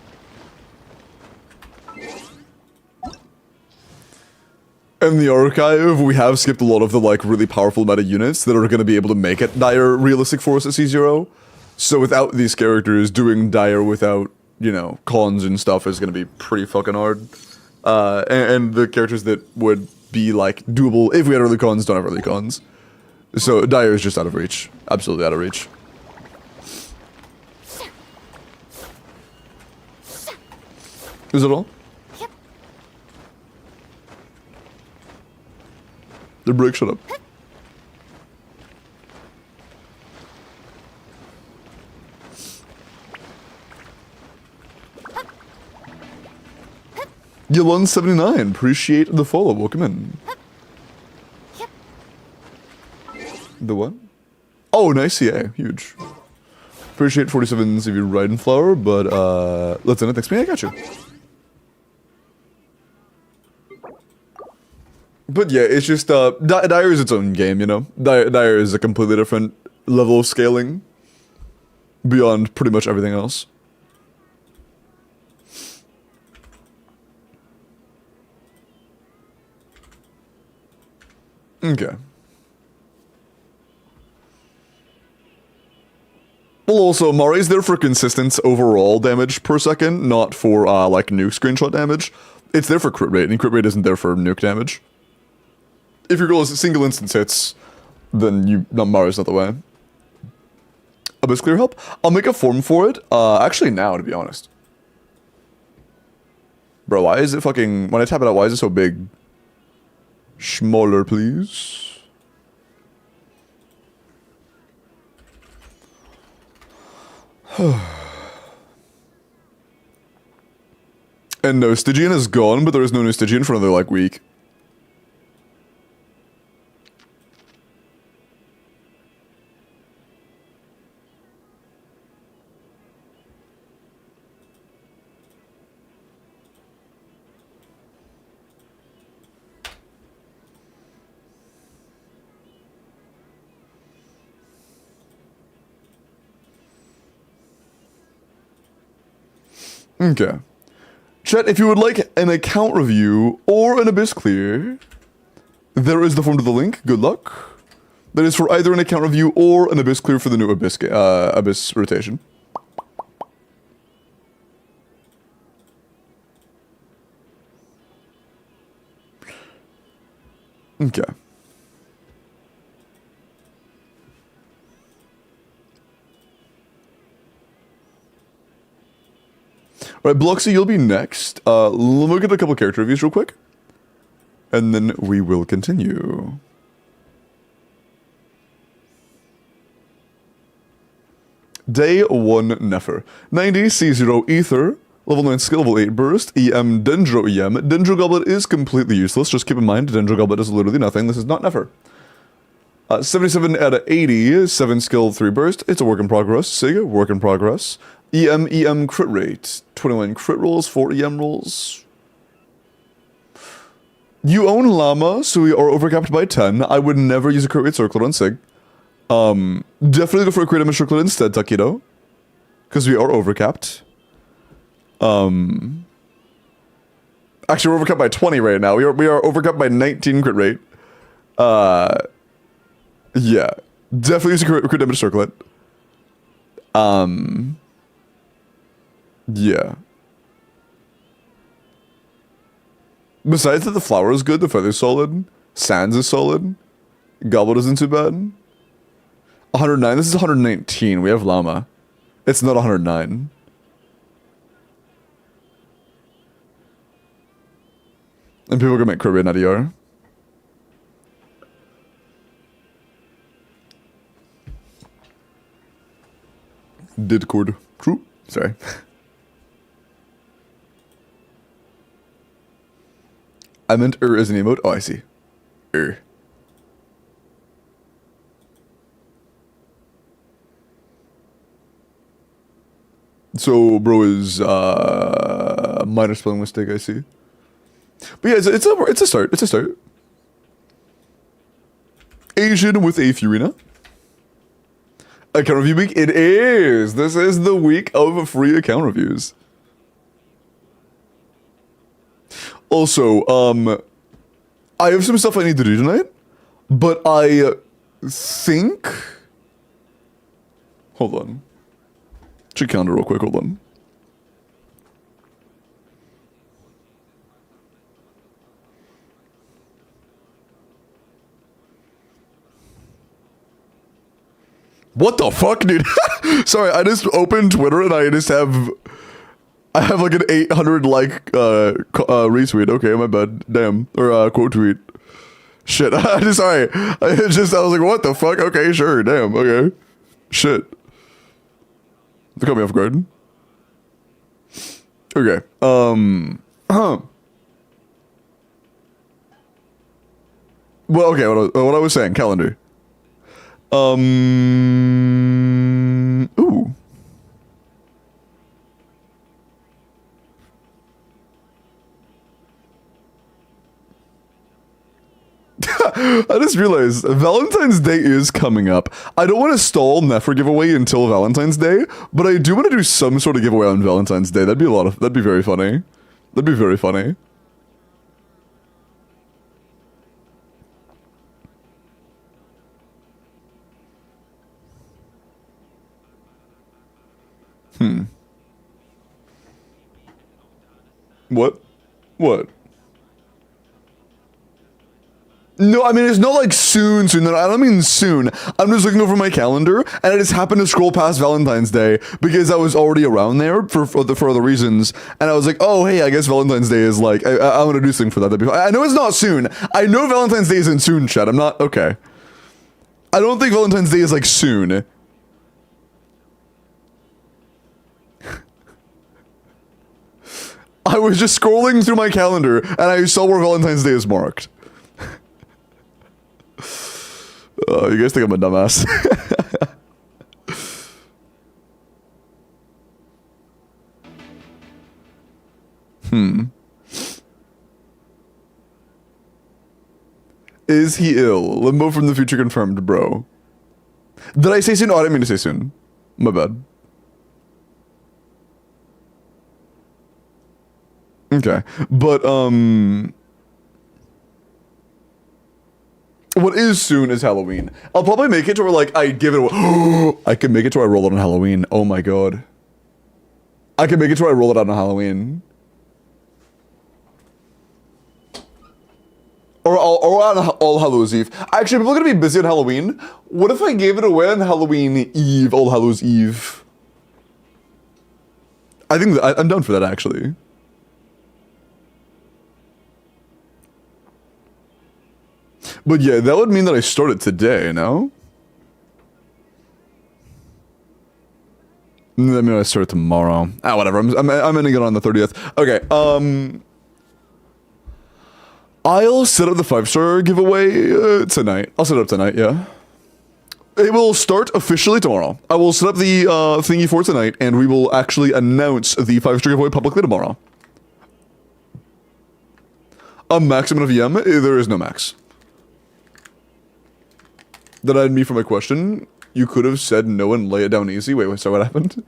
In the archive, we have skipped a lot of the, like, really powerful meta units that are going to be able to make it Dire realistic for us at C0. So without these characters, doing Dire without, you know, cons and stuff is going to be pretty fucking hard. And the characters that would be, like, doable if we had early cons don't have early cons. So Dire is just out of reach. Absolutely out of reach. Is it all? Yep. The break, shut up. Yolun79, appreciate the follow. Welcome in. The what? Oh, nice CA. Huge. Appreciate 47s if you ride in flower, but let's end it. Thanks, man. I got you. But yeah, it's just Dire is its own game, you know. Dire is a completely different level of scaling beyond pretty much everything else. Okay. Well, also, Mari's there for consistent overall damage per second, not for, like, nuke screenshot damage. It's there for crit rate, and crit rate isn't there for nuke damage. If your goal is single instance hits, then Mari's not the way. Abyss Clear help? I'll make a form for it, actually now, to be honest. Bro, why is it fucking... When I tap it out, why is it so big? Smaller, please. And no, Stygian is gone, but there is no new Stygian for another, like, week. Okay. Chat, if you would like an account review or an Abyss Clear, there is the form to the link. Good luck. That is for either an account review or an Abyss Clear for the new Abyss rotation. Okay. Alright, Bloxy, you'll be next. Let me look at a couple character reviews real quick. And then we will continue. Day 1 NEFER. 90 C0 Ether. Level 9 skill, level 8 burst. EM Dendro EM. Dendro Goblet is completely useless. Just keep in mind, Dendro Goblet is literally nothing. This is not NEFER. 77 out of 80. 7 skill, 3 burst. It's a work in progress. Sig, work in progress. EM crit rate. 21 crit rolls, 4 EM rolls. You own Llama, so we are overcapped by 10. I would never use a crit rate circlet on Sig. Definitely go for a crit damage circlet instead, Takedo. Because we are overcapped. Actually, we're overcapped by 20 right now. We are overcapped by 19 crit rate. Yeah. Definitely use a crit damage circlet. Yeah. Besides that, the flower is good, the feather's solid, sands is solid, goblet isn't too bad. 109, this is 119, we have llama. It's not 109. And people are gonna make Kirby an ER. Discord. True. Sorry. I meant as an emote. Oh, I see. So, bro is minor spelling mistake. I see. But yeah, it's a start. It's a start. Asian with a Furina. Account review week. It is. This is the week of free account reviews. Also, I have some stuff I need to do tonight, but I think... Hold on. Check calendar real quick, hold on. What the fuck, dude? Sorry, I just opened Twitter and I have like an 800 like retweet. Okay, my bad. Damn. Or quote tweet. Shit. Sorry. I was like, what the fuck? Okay, sure. Damn. Okay. Shit. They caught me off guard. Okay. Well, okay. What I was saying, calendar. Ooh. I just realized Valentine's Day is coming up. I don't want to stall NEFER giveaway until Valentine's Day, but I do want to do some sort of giveaway on Valentine's Day. That'd be very funny. That'd be very funny. What? What? No, I mean, it's not like soon. No, I don't mean soon. I'm just looking over my calendar, and I just happened to scroll past Valentine's Day because I was already around there for other reasons. And I was like, oh, hey, I guess Valentine's Day is like, I want to do something for that. I know it's not soon. I know Valentine's Day isn't soon, chat. I'm not, okay. I don't think Valentine's Day is like soon. I was just scrolling through my calendar, and I saw where Valentine's Day is marked. You guys think I'm a dumbass? Is he ill? Limbo from the future confirmed, bro. Did I say soon? Oh, I didn't mean to say soon. My bad. Okay. But, what is soon is Halloween. I'll probably make it to where, like, I give it away. I can make it to where I roll it on Halloween. Oh my god. I can make it to where I roll it out on Halloween. Or on All Hallows Eve. Actually, people are gonna be busy on Halloween. What if I gave it away on Halloween Eve, All Hallows Eve? I think I'm down for that, actually. But yeah, that would mean that I started today, no? That means I start tomorrow. Ah, whatever. I'm ending it on the 30th. Okay. I'll set up the 5-star giveaway tonight. I'll set it up tonight. Yeah. It will start officially tomorrow. I will set up the thingy for tonight, and we will actually announce the 5-star giveaway publicly tomorrow. A maximum of EM? There is no max. That I'd me for my question. You could have said no and lay it down easy. Wait, sorry, what happened?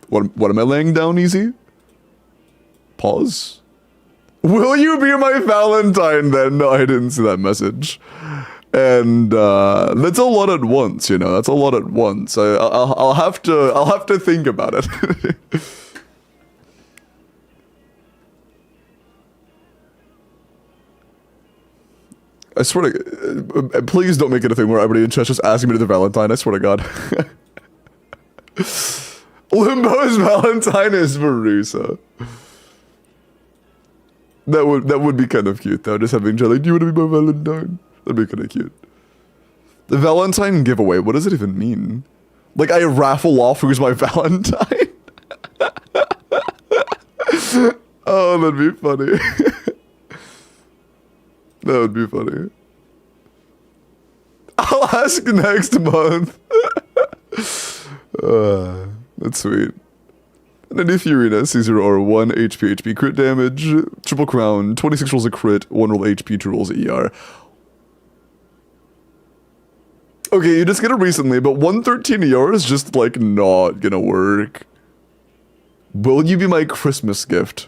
What am I laying down easy? Pause. Will you be my Valentine then? No, I didn't see that message. And that's a lot at once, you know. That's a lot at once. I'll have to think about it. I swear to please don't make it a thing where everybody in chat just asking me to the Valentine. I swear to God. Limbo's Valentine is Marusa. That would be kind of cute though. Just having Jelly, do you want to be my Valentine? That'd be kind of cute. The Valentine giveaway. What does it even mean? Like I raffle off who's my Valentine? Oh, that'd be funny. That would be funny. I'll ask next month. That's sweet. And then if Urina, C0 or 1 HP crit damage, triple crown, 26 rolls a crit, 1 roll HP, 2 rolls ER. Okay, you just get it recently, but 113 ER is just like not gonna work. Will you be my Christmas gift?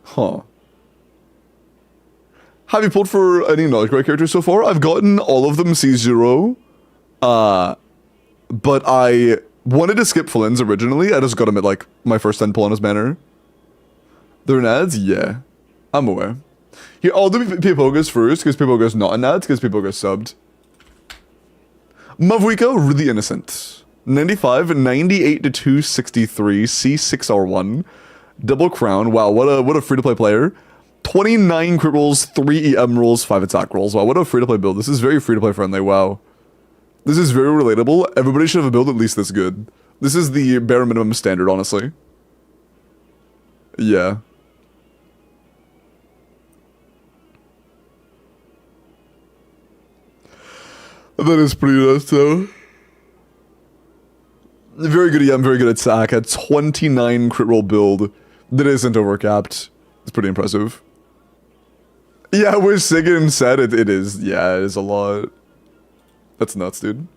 Huh. Have you pulled for any knowledge grade characters so far? I've gotten all of them C0. But I wanted to skip Flynn's originally. I just got him at like my first 10 pull on his banner. They're in ads? Yeah. I'm aware. Here, I'll do Pipoga's first, because Pipoga's not in ads, because Pipoga's subbed. Mavwika, really innocent. 95, 98 to 263, C6R1, double crown. Wow, what a free-to-play player. 29 crit rolls, 3 EM rolls, 5 attack rolls. Wow, what a free-to-play build. This is very free-to-play friendly. Wow. This is very relatable. Everybody should have a build at least this good. This is the bare minimum standard, honestly. Yeah. That is pretty nice, though. Very good EM, very good attack. A 29 crit roll build that isn't overcapped. It's pretty impressive. Yeah, where Sigan said it is. Yeah, it is a lot. That's nuts, dude.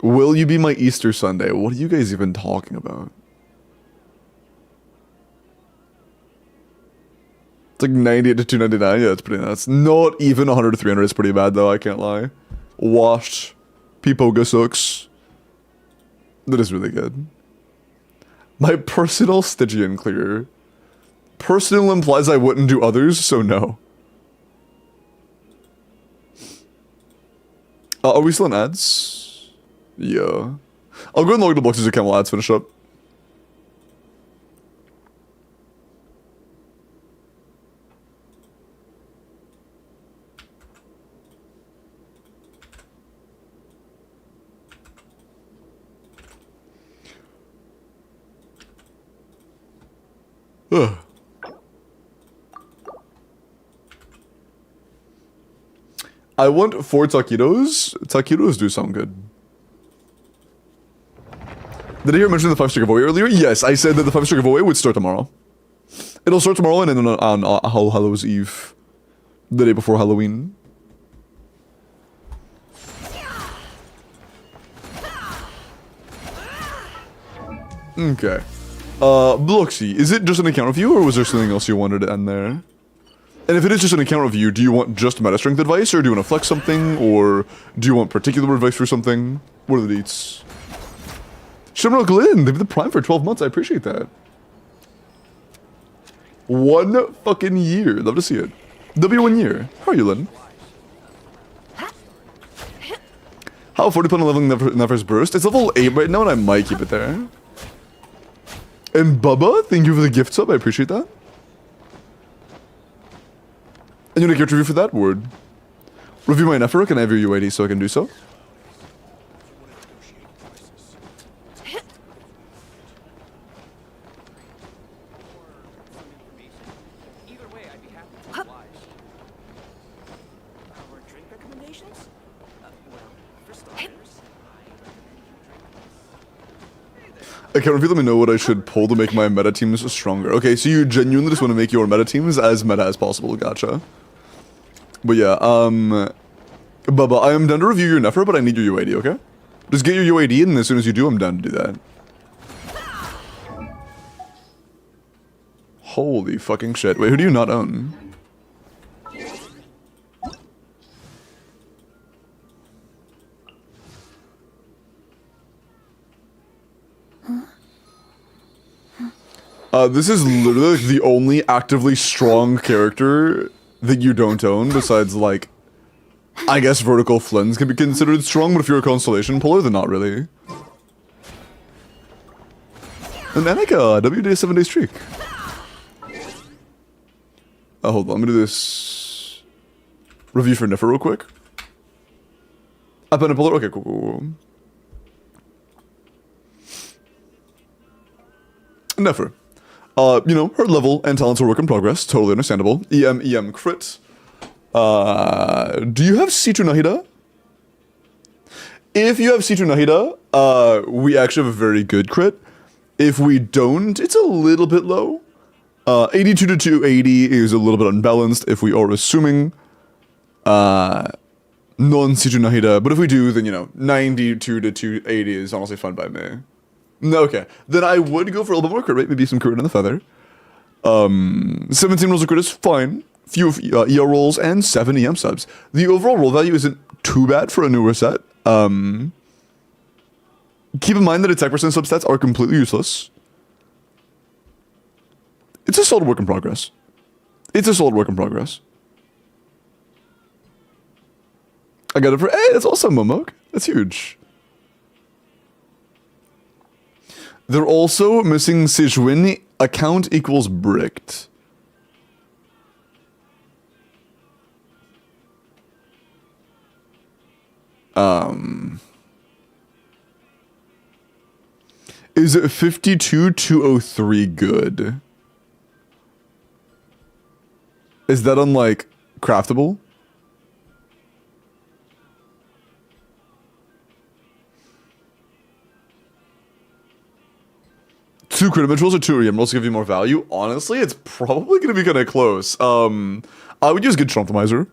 Will you be my Easter Sunday? What are you guys even talking about? It's like 98 to 299. Yeah, it's pretty nuts. Not even 100 to 300 is pretty bad, though. I can't lie. Washed. Pipoga sucks. That is really good. My personal Stygian clear. Personal implies I wouldn't do others, so no. Are we still in ads? Yeah. I'll go and log the boxes account while ads finish up. Ugh. I want 4 taquitos. Taquitos do sound good. Did I hear mention the 5-star giveaway earlier? Yes, I said that the 5-star giveaway would start tomorrow. It'll start tomorrow and then on All Hallows Eve. The day before Halloween. Okay. Bloxy, is it just an account review or was there something else you wanted to end there? And if it is just an account review, do you want just meta strength advice, or do you want to flex something, or do you want particular advice for something? What are the deets? Shimrock Lynn, they've been the Prime for 12 months, I appreciate that. 1 fucking year, love to see it. W1 year, how are you, Lynn? How 40 pun leveling Nefer's burst? It's level 8 right now and I might keep it there. And Bubba, thank you for the gift sub, I appreciate that. And you want a gift review for that word? Review my NEFER, can I have your UID so I can do so? Account review, let me know what I should pull to make my meta teams stronger. Okay, so you genuinely just want to make your meta teams as meta as possible, gotcha. But yeah, Bubba, I am done to review your NEFER, but I need your UID, okay? Just get your UID, and as soon as you do, I'm done to do that. Holy fucking shit. Wait, who do you not own? This is literally like the only actively strong character that you don't own, besides, like, I guess vertical Flins can be considered strong, but if you're a Constellation puller, then not really. And then like a WD 7-day streak. Hold on, let me do this review for NEFER real quick. Up and a puller? Okay, cool. NEFER. You know, her level and talents are work in progress. Totally understandable. EM crit. Do you have C2 Nahida? If you have C2 Nahida, we actually have a very good crit. If we don't, it's a little bit low. 82 to 280 is a little bit unbalanced if we are assuming non-C2 Nahida. But if we do, then, you know, 92 to 280 is honestly fine by me. Okay, then I would go for a little bit more crit rate, maybe some crit in the feather. 17 rolls of crit is fine. Few ER rolls and 7 EM subs. The overall roll value isn't too bad for a newer set. Keep in mind that attack percent substats are completely useless. It's a solid work in progress. I got it for, hey, that's awesome, Momok. That's huge. They're also missing 5xWELKIN account equals bricked. Is it 52203 good? Is that on like craftable? Two crit emeralds or two emeralds give you more value? Honestly, it's probably gonna be kind of close. I would use Genshin Optimizer.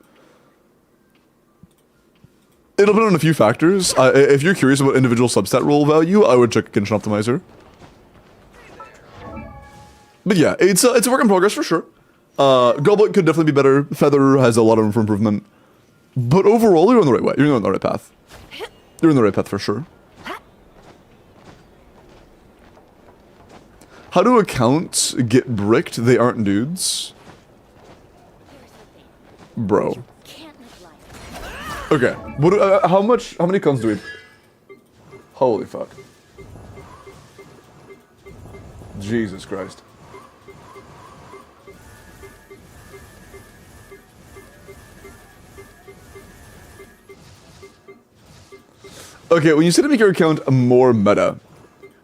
It'll depend on a few factors. If you're curious about individual substat roll value, I would check Genshin Optimizer. But yeah, it's a work in progress for sure. Goblet could definitely be better. Feather has a lot of room for improvement. But overall, you're on the right way. You're on the right path. You're on the right path for sure. How do accounts get bricked? They aren't dudes. Bro. Okay. What? How many cons do we? Holy fuck. Jesus Christ. Okay, when you say to make your account more meta,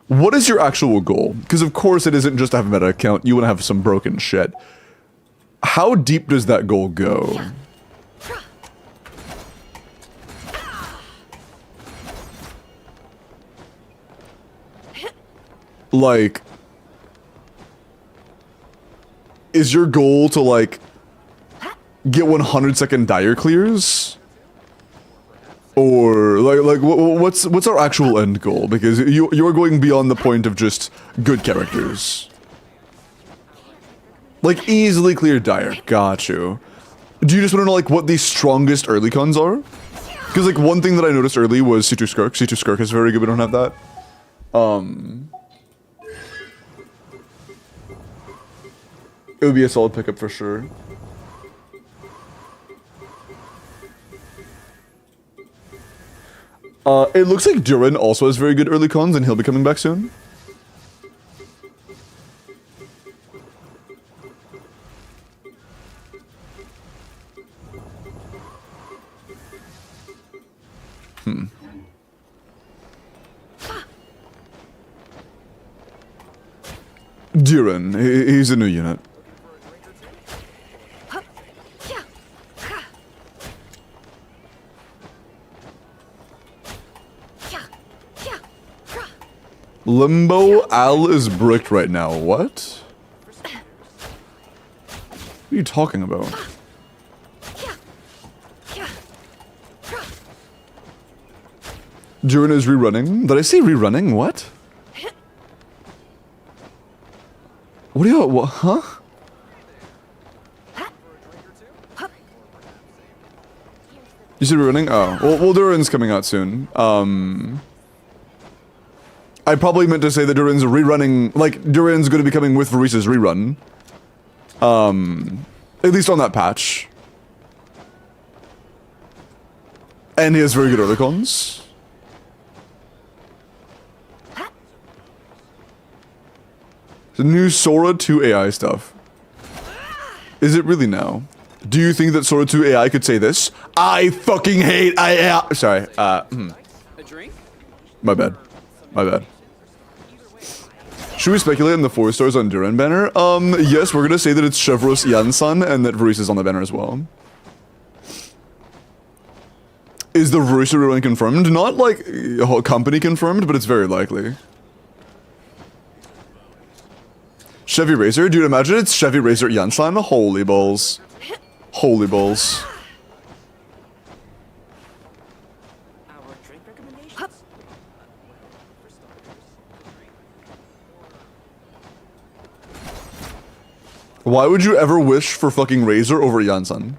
what is your actual goal? Because of course it isn't just to have a meta account, you want to have some broken shit. How deep does that goal go? Like, is your goal to like get 100-second dire clears? Or like what's our actual end goal? Because you're going beyond the point of just good characters. Like easily clear dire. Got you. Do you just want to know like what the strongest early cons are? Because like one thing that I noticed early was C2 Skirk. C2 Skirk is very good. We don't have that. It would be a solid pickup for sure. It looks like Durin also has very good early cons, and he'll be coming back soon. Durin, he's a new unit. Limbo Al is bricked right now. What? What are you talking about? Durin is rerunning. Did I say rerunning? What? What do you? What? Huh? You said rerunning? Oh, well, Durin's coming out soon. I probably meant to say that Durin's rerunning, like, Durin's going to be coming with Varisa's rerun. At least on that patch. And he has very good early cons. The new Sora 2 AI stuff. Is it really now? Do you think that Sora 2 AI could say this? I fucking hate AI. Sorry, my bad. My bad. Should we speculate on the 4 stars on Durin banner? Yes, we're gonna say that it's Chevros Yansan and that Varisa's on the banner as well. Is the Varisa rerun confirmed? Not like company confirmed, but it's very likely. Chevy Razor? Dude, imagine it's Chevy Razor Yansan. Holy balls. Holy balls. Why would you ever wish for fucking Razor over Yansan?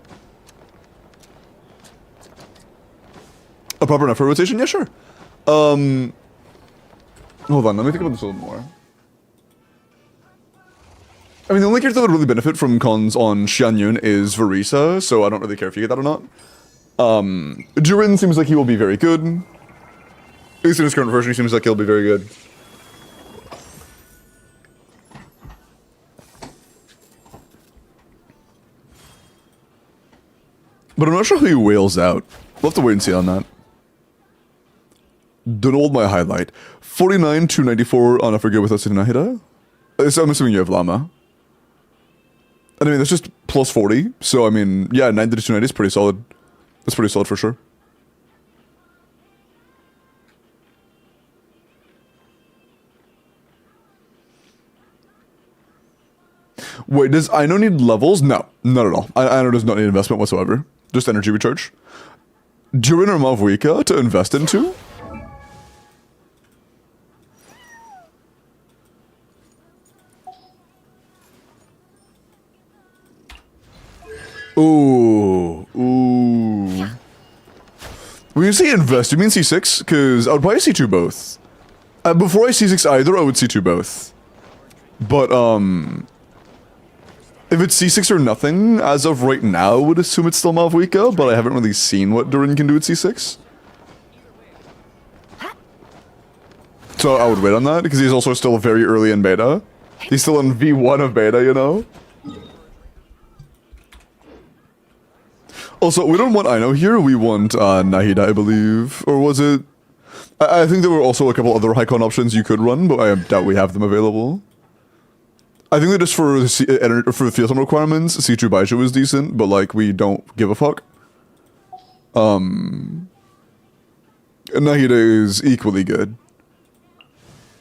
A proper NEFER rotation? Yeah, sure. Hold on, let me think about this a little more. I mean, the only character that would really benefit from cons on Xianyun is Varisa, so I don't really care if you get that or not. Durin seems like he will be very good. At least in his current version, he seems like he'll be very good. But I'm not sure who he wails out. We'll have to wait and see on that. Don't hold my highlight. 49 to 94 on a forget without Nahida. So I'm assuming you have Llama. I mean, that's just plus 40. So, I mean, yeah, 90 to 290 is pretty solid. That's pretty solid for sure. Wait, does Ino need levels? No, not at all. Ino does not need investment whatsoever. Just energy recharge. Durin or Mavwika to invest into? Ooh. Ooh. When you say invest, you mean C6? Because I would probably C2 both. Before I C6 either, I would C2 both. But, if it's C6 or nothing, as of right now, I would assume it's still Mavwika, but I haven't really seen what Durin can do at C6. So I would wait on that, because he's also still very early in beta. He's still in V1 of beta, you know? Also, we don't want Ino here, we want Nahida, I believe. Or was it... I think there were also a couple other Hycon options you could run, but I doubt we have them available. I think that just for the field time requirements, C2 Baiju is decent, but like, we don't give a fuck. Nahida is equally good.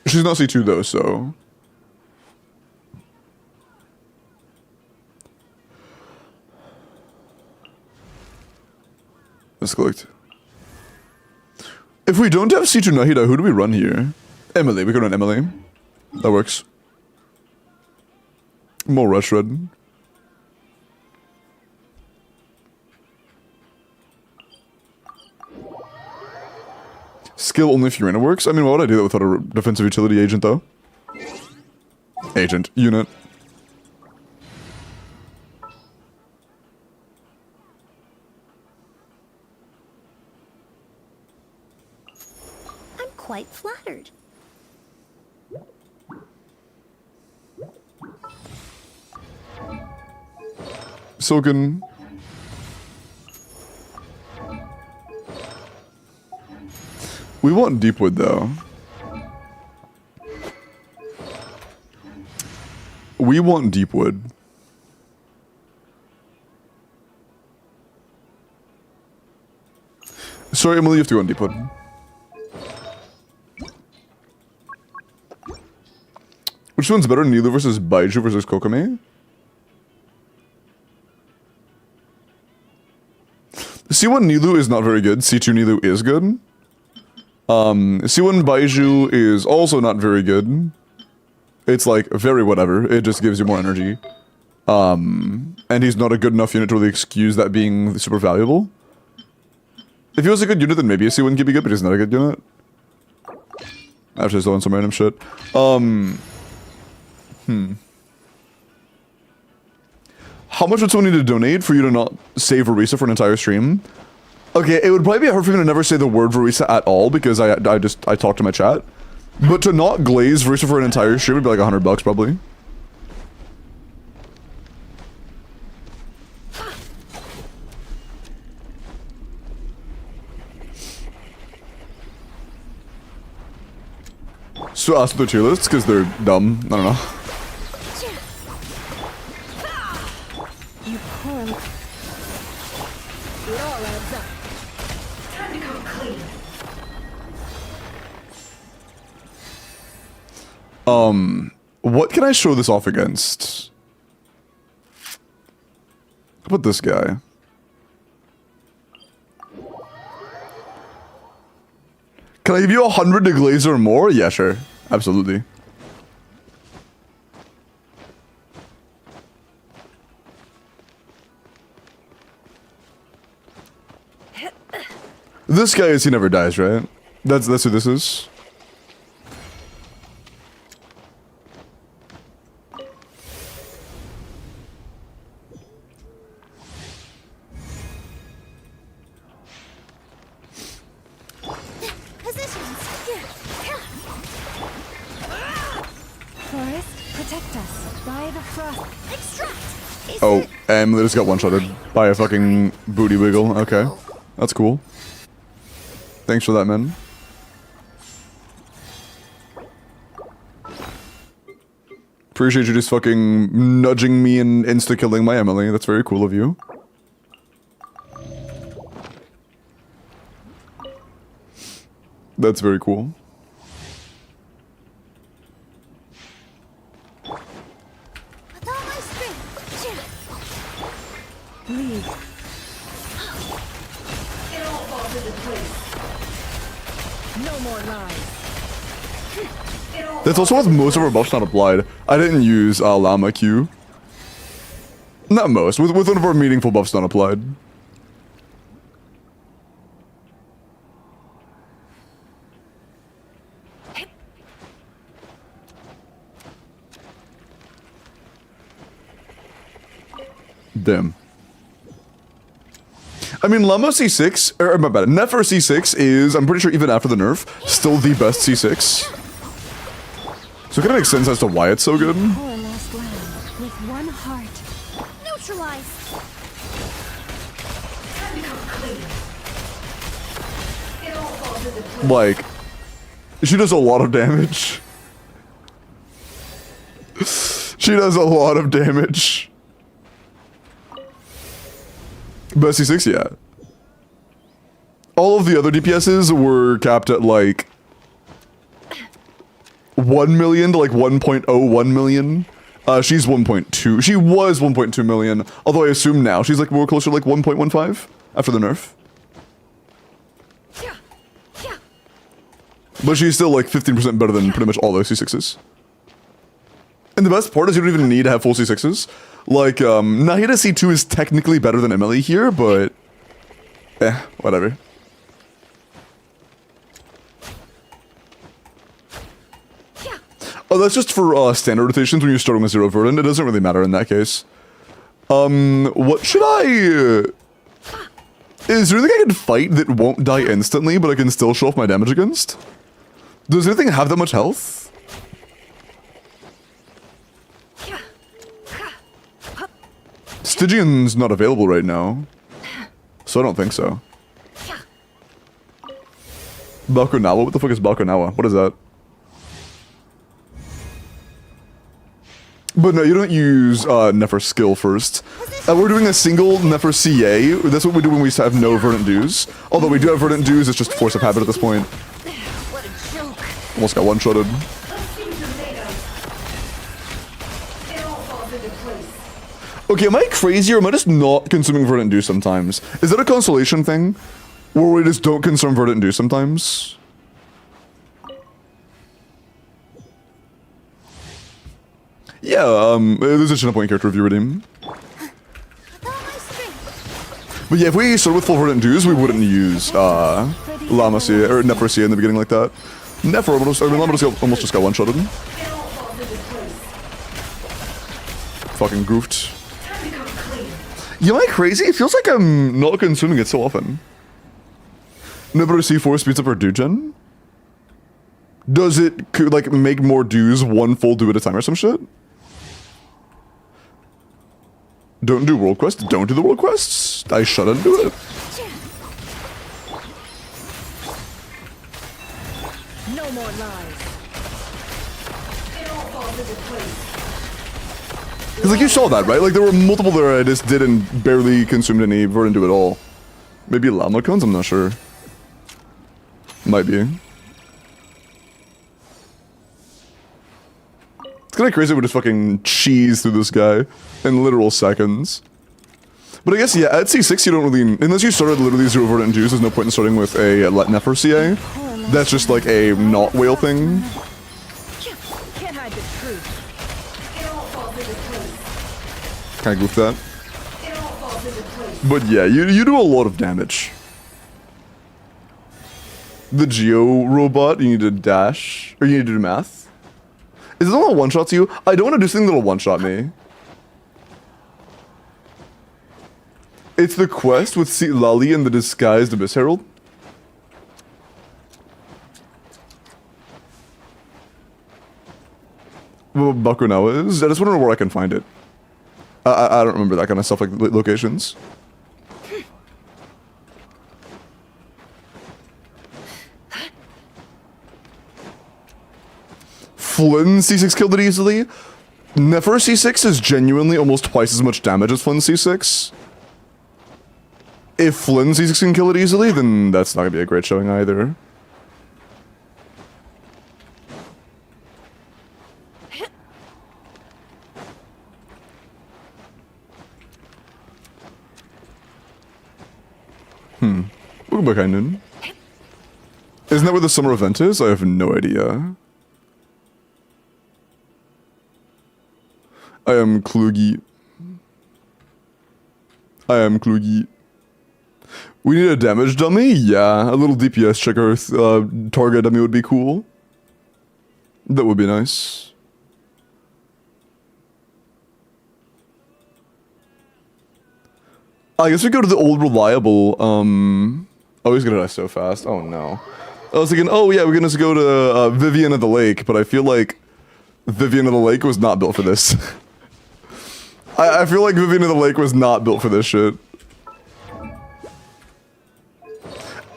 She's not C2 though, so... Let's collect. If we don't have C2 Nahida, who do we run here? Emily, we can run Emily. That works. More Rush Red. Skill only if Urena works? I mean, why would I do that without a defensive utility agent, though? Agent. Unit. I'm quite flattered. Silken. We want Deepwood, though. We want Deepwood. Sorry, Emily, you have to go on Deepwood. Which one's better, Nilu versus Baiju versus Kokomi? C1 Nilu is not very good. C2 Nilu is good. C1 Baiju is also not very good. It's like very whatever. It just gives you more energy. And he's not a good enough unit to really excuse that being super valuable. If he was a good unit, then maybe a C1 could be good, but he's not a good unit. Actually, still on some random shit. How much would someone need to donate for you to not say Verisa for an entire stream? Okay, it would probably be hard for me to never say the word Verisa at all because I talk to my chat. But to not glaze Verisa for an entire stream would be like $100 probably. So ask the tier lists because they're dumb. I don't know. You poor... It all adds up. Time to come clean. What can I show this off against? How about this guy? Can I give you 100 to glaze or more? Yeah, sure. Absolutely. This guy is He Never Dies, right? That's who this is. Extract. Is Oh, it- Emily just got one-shotted by a fucking booty wiggle. Okay. That's cool. Thanks for that, man. Appreciate you just fucking nudging me and insta-killing my Emily. That's very cool of you. That's very cool. With all my strength. Leave. No more lies. That's also with most of our buffs not applied. I didn't use Llama Q. Not most, with one of our meaningful buffs not applied. Damn. I mean, Llama C6, or my bad, NEFER C6 is, I'm pretty sure even after the nerf, still the best C6. So it kind of makes sense as to why it's so good. Our last round with one heart. Neutralize. Like, she does a lot of damage. She does a lot of damage. Best C6, yeah. All of the other DPSs were capped at like 1 million to like 1.01 million. She's 1.2. She was 1.2 million. Although I assume now she's like more closer to like 1.15 after the nerf. But she's still like 15% better than pretty much all those C6s. And the best part is you don't even need to have full C6s. Like, Nahida C2 is technically better than Emily here, but... whatever. Oh, that's just for standard rotations when you're starting with 0 Verdant. It doesn't really matter in that case. What should I... Is there anything I can fight that won't die instantly, but I can still show off my damage against? Does anything have that much health? Stygian's not available right now. So I don't think so. Balkonawa? What the fuck is Balkonawa? What is that? But no, you don't use NEFER skill first. We're doing a single NEFER CA. That's what we do when we have no Verdant Dues. Although we do have Verdant Dues, it's just force of habit at this point. What a joke. Almost got one-shotted. Okay, am I crazy or am I just not consuming Verdant Dew sometimes? Is that a consolation thing? Where we just don't consume Verdant Dew sometimes? Yeah, there's a Point character review redeem. But yeah, if we started with full Verdant Dews, we wouldn't use Llama C or NEFER C in the beginning like that. NEFER almost, I mean, Llama almost just got one-shotted. Fucking goofed. Yeah, am I crazy? It feels like I'm not consuming it so often. NEFER C4 speeds up our dew gen? Does it, like, make more dews one full dew at a time or some shit? Don't do world quests? Don't do the world quests? I shouldn't do it. No more lies. Because, like, you saw that, right? Like, there were multiple there I just didn't barely consumed any Verdant Dew at all. Maybe Llama Cones? I'm not sure. Might be. It's kind of crazy we just fucking cheese through this guy in literal seconds. But I guess, yeah, at C6 you don't really... Unless you started literally 0 Verdant Dews, there's no point in starting with a NEFER CA. That's just like a not whale thing. Can't hide the truth. Kinda goof that. But yeah, you do a lot of damage. The Geo robot, you need to dash, or you need to do math. Is it the one that one-shots you? I don't want to do something that'll one-shot me. It's the quest with Lali and the disguised Abyss Herald. Bakunawa is? I just want to know where I can find it. I don't remember that kind of stuff, like locations. Flynn C6 killed it easily. NEFER C6 is genuinely almost twice as much damage as Flynn C6. If Flynn C6 can kill it easily, then that's not gonna be a great showing either. Isn't that where the summer event is? I have no idea. I am Klugi. We need a damage dummy? Yeah, a little DPS checker target dummy would be cool. That would be nice. I guess we go to the old reliable, oh, he's gonna die so fast. Oh no. I was thinking, oh yeah, we're gonna go to Vivian of the Lake, but I feel like Vivian of the Lake was not built for this. I feel like Vivian of the Lake was not built for this shit.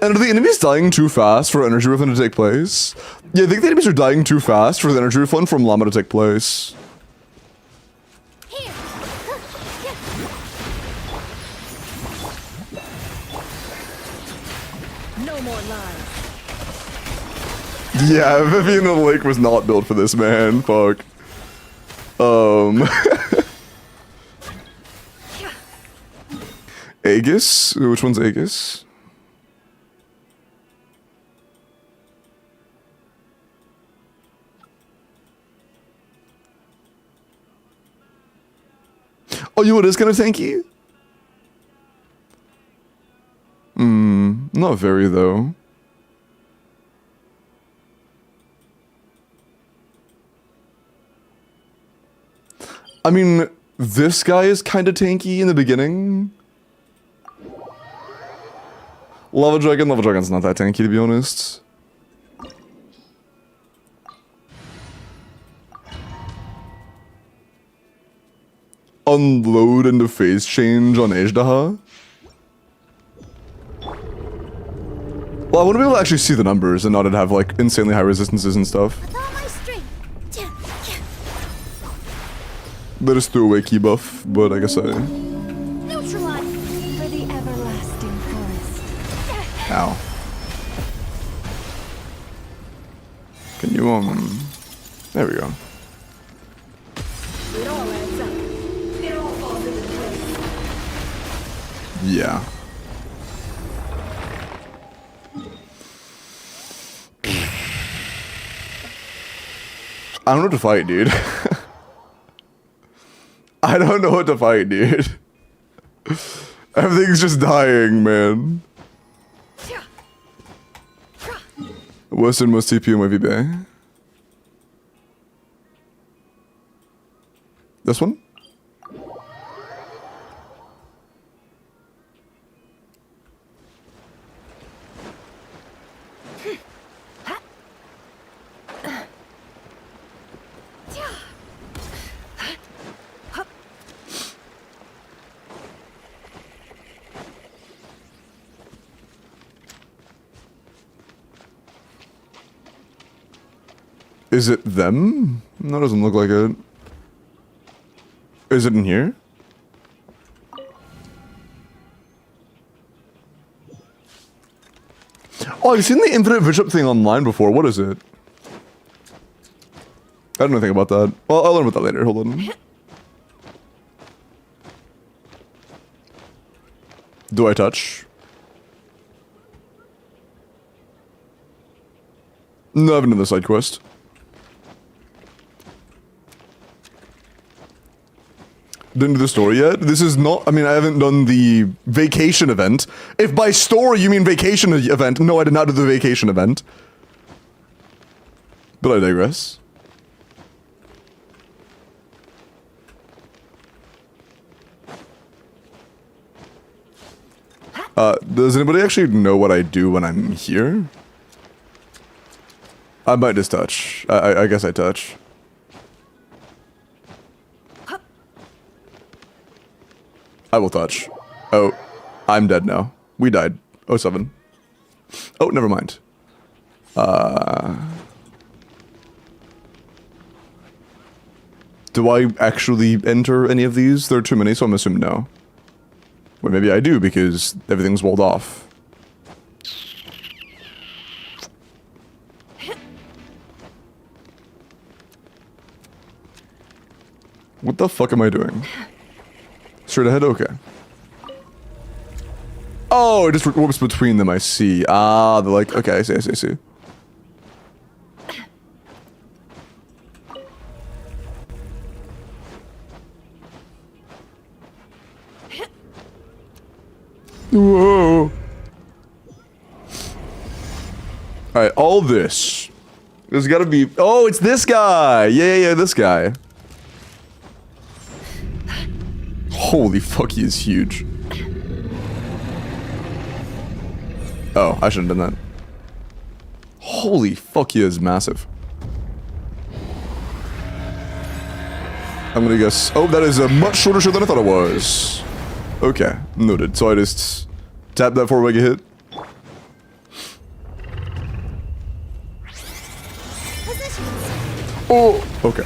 And are the enemies dying too fast for energy refund to take place? Yeah, I think the enemies are dying too fast for the energy refund from Llama to take place. Here. No more lies. Yeah, Vivian of the Lake was not built for this, man. Fuck. Aegis? Which one's Aegis? Oh, you know what is kind of tanky? Not very, though. I mean, this guy is kind of tanky in the beginning. Lava Dragon's not that tanky, to be honest. Unload into phase change on Ajdaha? Well, I want to be able to actually see the numbers and not have, like, insanely high resistances and stuff. With all my strength. Let us throw away key buff, but I guess I... Neutralize for the everlasting forest. Ow. Can you, there we go. It all adds up. It all falls into place. Yeah. I don't know what to fight, dude. I don't know what to fight, dude. Everything's just dying, man. Westernmost TP in Wavy Bay. This one? Is it them? That doesn't look like it. Is it in here? Oh, I've seen the infinite bishop thing online before. What is it? I don't know anything about that. Well, I'll learn about that later. Hold on. Do I touch? No, I haven't done the side quest. Didn't do the story yet. This is not, I mean, I haven't done the vacation event. If by story you mean vacation event, no, I did not do the vacation event. But I digress. Does anybody actually know what I do when I'm here? I might just touch. I guess I touch. I will touch. Oh, I'm dead now. We died. 07. Oh, never mind. Do I actually enter any of these? There are too many, so I'm assuming no. Well, maybe I do because everything's walled off. What the fuck am I doing? Straight ahead? Okay. Oh, it just warps between them, I see. Ah, they're like, okay, I see. Whoa. Alright, all this. There's gotta be... Oh, it's this guy! Yeah, this guy. Holy fuck, he is huge. Oh, I shouldn't have done that. Holy fuck, he is massive. I'm gonna guess... Oh, that is a much shorter shot than I thought it was. Okay, noted. So I just tap that before I get hit. Oh, okay.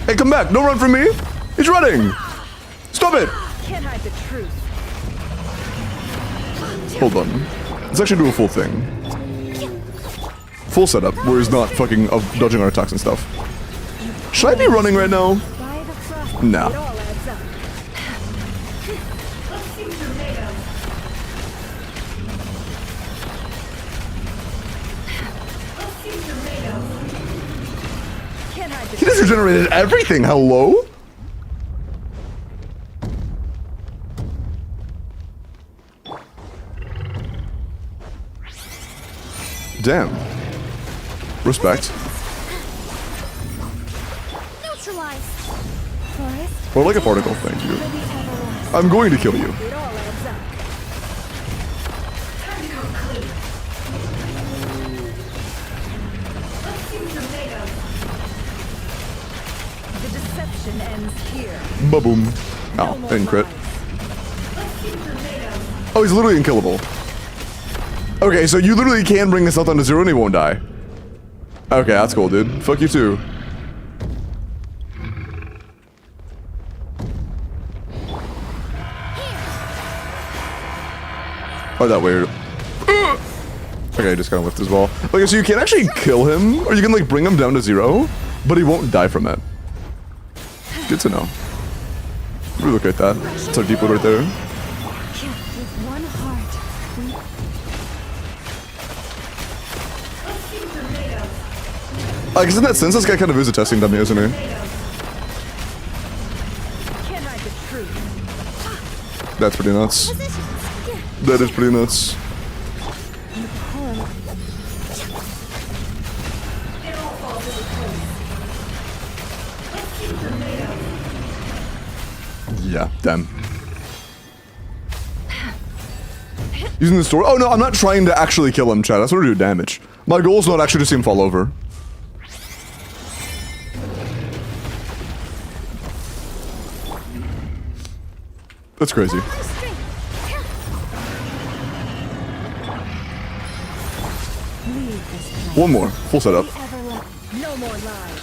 Hey, come back! Don't run from me! He's running! Stop it! Can't hide the truth. Hold on. Let's actually do a full thing. Full setup, where he's not fucking dodging our attacks and stuff. Should I be running right now? Nah. It all adds up. Can't hide the He just regenerated everything, hello? Damn. Respect. neutralize. Forest. Or like a particle, thank you. I'm going to kill you. It all adds up. The deception ends here. Ba-boom. Ow, didn't crit. Oh, he's literally unkillable. Okay, so you literally can bring this health down to 0 and he won't die. Okay, that's cool, dude. Fuck you too. Oh, that weird. Okay, just kind of lift his wall. Okay, so you can actually kill him, or you can like bring him down to 0, but he won't die from it. Good to know. Really look at that. That's our deep wood right there. With one heart. I guess in that sense, this guy kind of is a testing dummy, isn't he? Can't hide the truth. That's pretty nuts. That is pretty nuts. Yeah, damn. Using the sword? Oh no, I'm not trying to actually kill him, Chad. That's what to do damage. My goal is not actually to see him fall over. That's crazy. One more. Full setup. No more lies.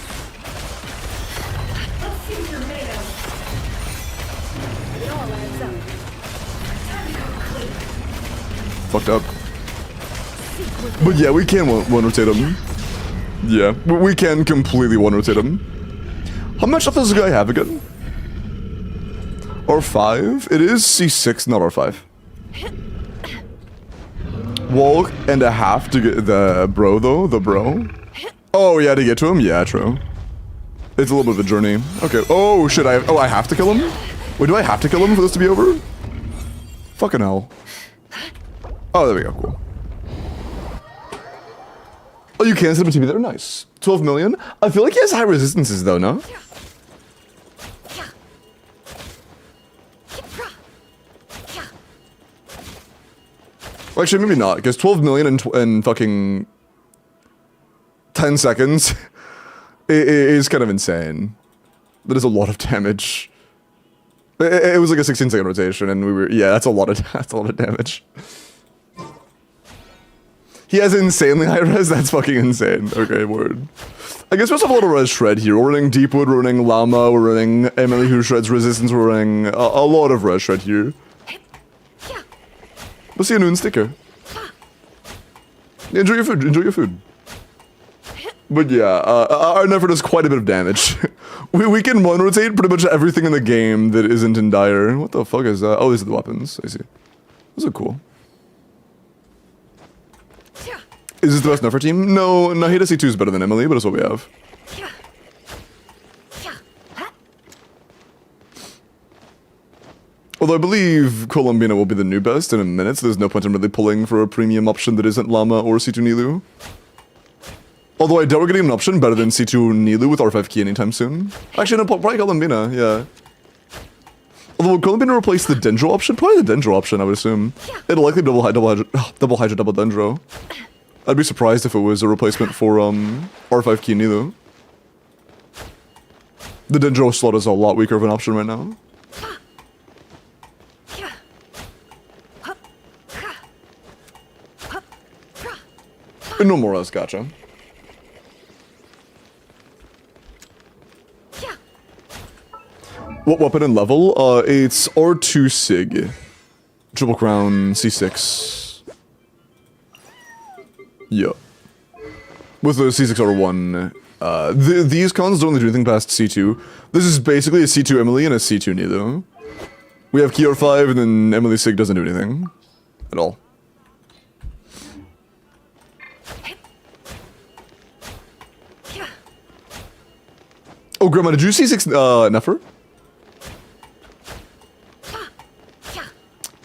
It all adds up. Fucked up. But yeah, we can one-rotate him. Yeah, we can completely one-rotate him. How much stuff does this guy have again? R5? It is C6, not R5. Wall and a half to get the bro, though. The bro. Oh, yeah, to get to him? Yeah, true. It's a little bit of a journey. Okay. Oh, shit. I have to kill him? Wait, do I have to kill him for this to be over? Fucking hell. Oh, there we go. Cool. Oh, you can set him a TV there? Nice. 12 million? I feel like he has high resistances, though, no? Well, actually, maybe not, because 12 million in fucking 10 seconds It is kind of insane. That is a lot of damage. It was like a 16-second rotation, and we were that's a lot of damage. He has insanely high res. That's fucking insane. Okay, word. I guess we also have a lot of res shred here. We're running Deepwood, we're running Llama, we're running Emily who shreds resistance. We're running a lot of res shred here. We'll see you noon sticker. Enjoy your food. Enjoy your food. But yeah, our NEFER does quite a bit of damage. we can one-rotate pretty much everything in the game that isn't in Dire. What the fuck is that? Oh, these are the weapons. I see. Those are cool. Is this the best NEFER team? No, Nahida C2 is better than Emily, but it's what we have. Although I believe Colombina will be the new best in a minute, so there's no point in really pulling for a premium option that isn't Llama or C2 Nilu. Although I doubt we're getting an option better than C2 Nilu with R5 key anytime soon. Actually, no, probably Colombina, yeah. Although will Colombina replace the Dendro option? Probably the Dendro option, I would assume. It'll likely double Hydra, double Dendro. I'd be surprised if it was a replacement for R5 key Nilu. The Dendro slot is a lot weaker of an option right now. No more else, gotcha. What weapon and level? It's R2 Sig. Triple Crown C6. Yeah. With the C6 R1. These cons don't really do anything past C2. This is basically a C2 Emily and a C2 Nilu. We have Key R5 and then Emily Sig doesn't do anything. At all. Oh, Grandma, did you see C6 NEFER?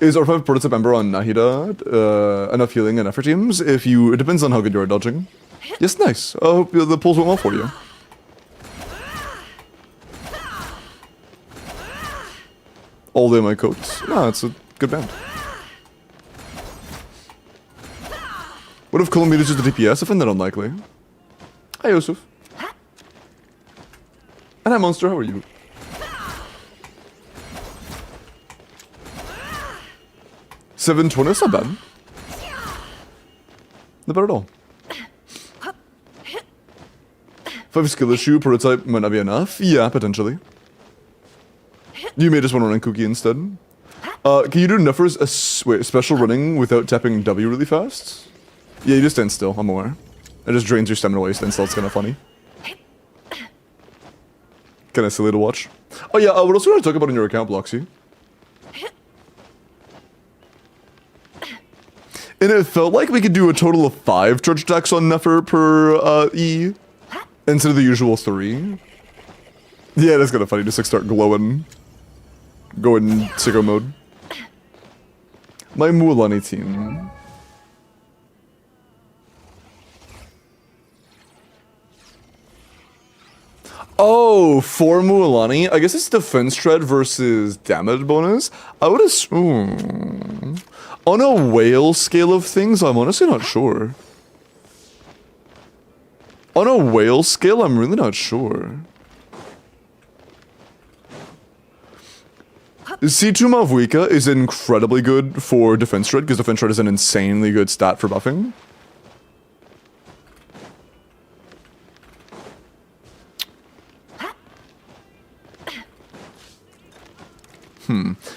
Is R5 prototype Ember on Nahida enough healing and NEFER teams? It depends on how good you are dodging. Yes, nice. I hope the pulls went well for you. All day my coats. Nah, it's a good band. What if Colombia uses the DPS? I find that unlikely. Hi, Yusuf. And hi, Monster, how are you? $720, that's not bad. Not bad at all. 5 skill issue, prototype might not be enough. Yeah, potentially. You may just want to run Cookie instead. Can you do NEFER's special running without tapping W really fast? Yeah, you just stand still, I'm aware. It just drains your stamina while you stand still, it's kind of funny. Kind of silly to watch. Oh yeah, what else do you want to talk about in your account, Bloxy? And it felt like we could do a total of 5 charge attacks on NEFER per E, instead of the usual 3. Yeah, that's kind of funny, just like start glowing. Go in sicko mode. My Mualani team. Oh, for Mualani, I guess it's defense shred versus damage bonus. I would assume. On a whale scale of things, I'm honestly not sure. On a whale scale, I'm really not sure. C2 Mavuika is incredibly good for defense shred, because defense shred is an insanely good stat for buffing.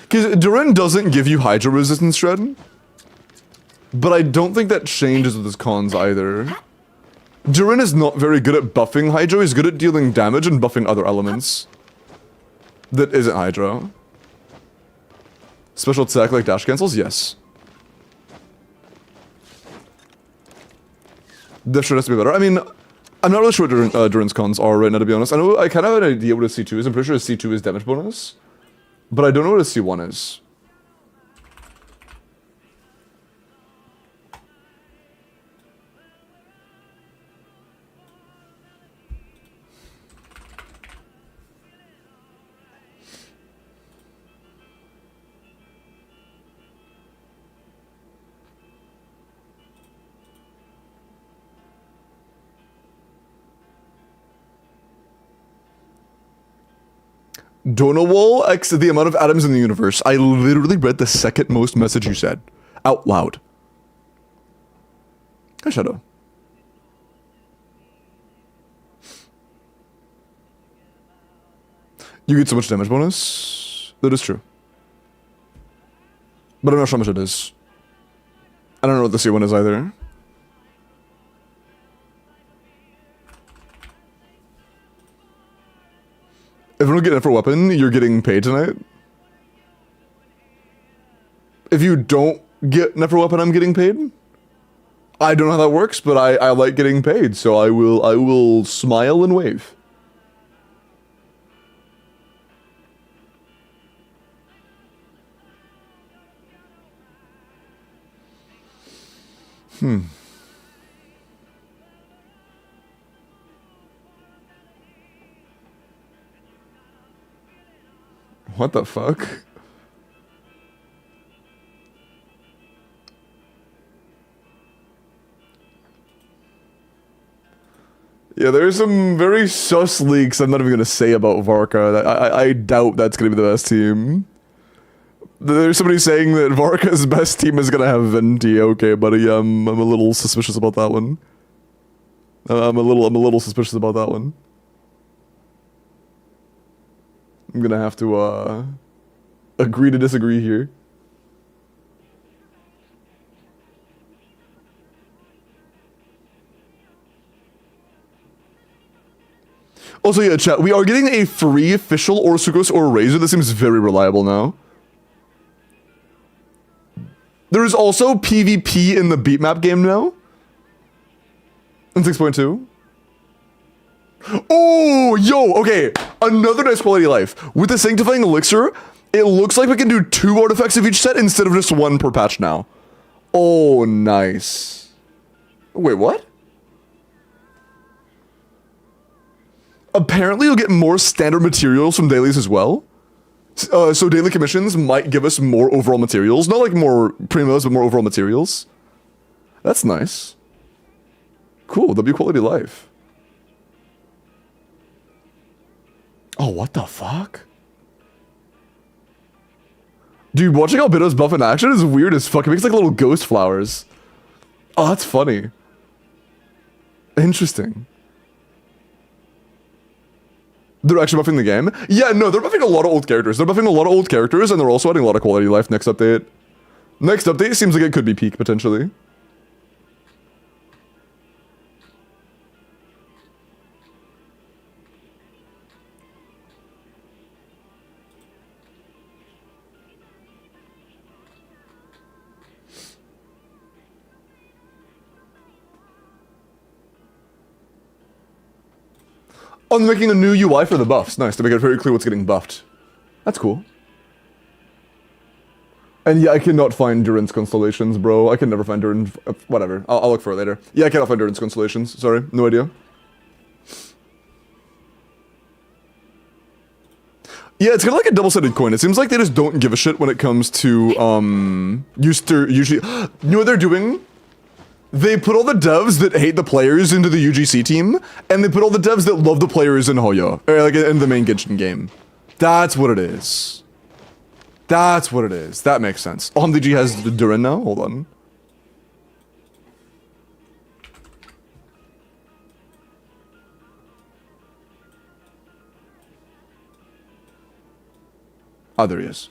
Because Durin doesn't give you Hydra resistance shred. But I don't think that changes with his cons either. Durin is not very good at buffing Hydra, he's good at dealing damage and buffing other elements. That isn't Hydra. Special attack like dash cancels? Yes. Def shred has to be better. I mean, I'm not really sure what Durin's cons are right now, to be honest. I know I kind of have an idea what a C2 is. I'm pretty sure a C2 is damage bonus. But I don't know what a C1 is. Donawall X the amount of atoms in the universe. I literally read the second most message you said. Out loud. Hi, Shadow. You get so much damage bonus. That is true. But I'm not sure how much it is. I don't know what the C1 is either. If you don't get NEFER weapon, you're getting paid tonight. If you don't get NEFER weapon, I'm getting paid. I don't know how that works, but I like getting paid, so I will smile and wave. What the fuck? Yeah, there's some very sus leaks I'm not even gonna say about Varka. I doubt that's gonna be the best team. There's somebody saying that Varka's best team is gonna have Venti. Okay, buddy, I'm a little suspicious about that one. I'm a little suspicious about that one. I'm gonna have to agree to disagree here. Also, yeah, chat, we are getting a free official or Sucrose or Razor. This seems very reliable now. There is also PvP in the beatmap game now. In 6.2. Oh, yo, okay. Another nice quality of life. With the Sanctifying Elixir, it looks like we can do 2 artifacts of each set instead of just 1 per patch now. Oh, nice. Wait, what? Apparently you'll get more standard materials from dailies as well. So daily commissions might give us more overall materials. Not like more primos, but more overall materials. That's nice. Cool, that'll be quality of life. Oh, what the fuck? Dude, watching Albedo's buff in action is weird as fuck. It makes like little ghost flowers. Oh, that's funny. Interesting. They're actually buffing the game? Yeah, no, they're buffing a lot of old characters. They're buffing a lot of old characters, and they're also adding a lot of quality of life next update. Next update seems like it could be peak, potentially. Oh, they're making a new UI for the buffs. Nice, to make it very clear what's getting buffed. That's cool. And yeah, I cannot find Durin's constellations, bro. I can never find Durin. Whatever. I'll look for it later. Yeah, I cannot find Durin's constellations. Sorry, no idea. Yeah, it's kind of like a double-sided coin. It seems like they just don't give a shit when it comes to, usually... You know what they're doing? They put all the devs that hate the players into the UGC team, and they put all the devs that love the players in Hoyo, or like in the main Genshin game. That's what it is. That's what it is. That makes sense. OMDG has Durin now? Hold on. Oh, there he is.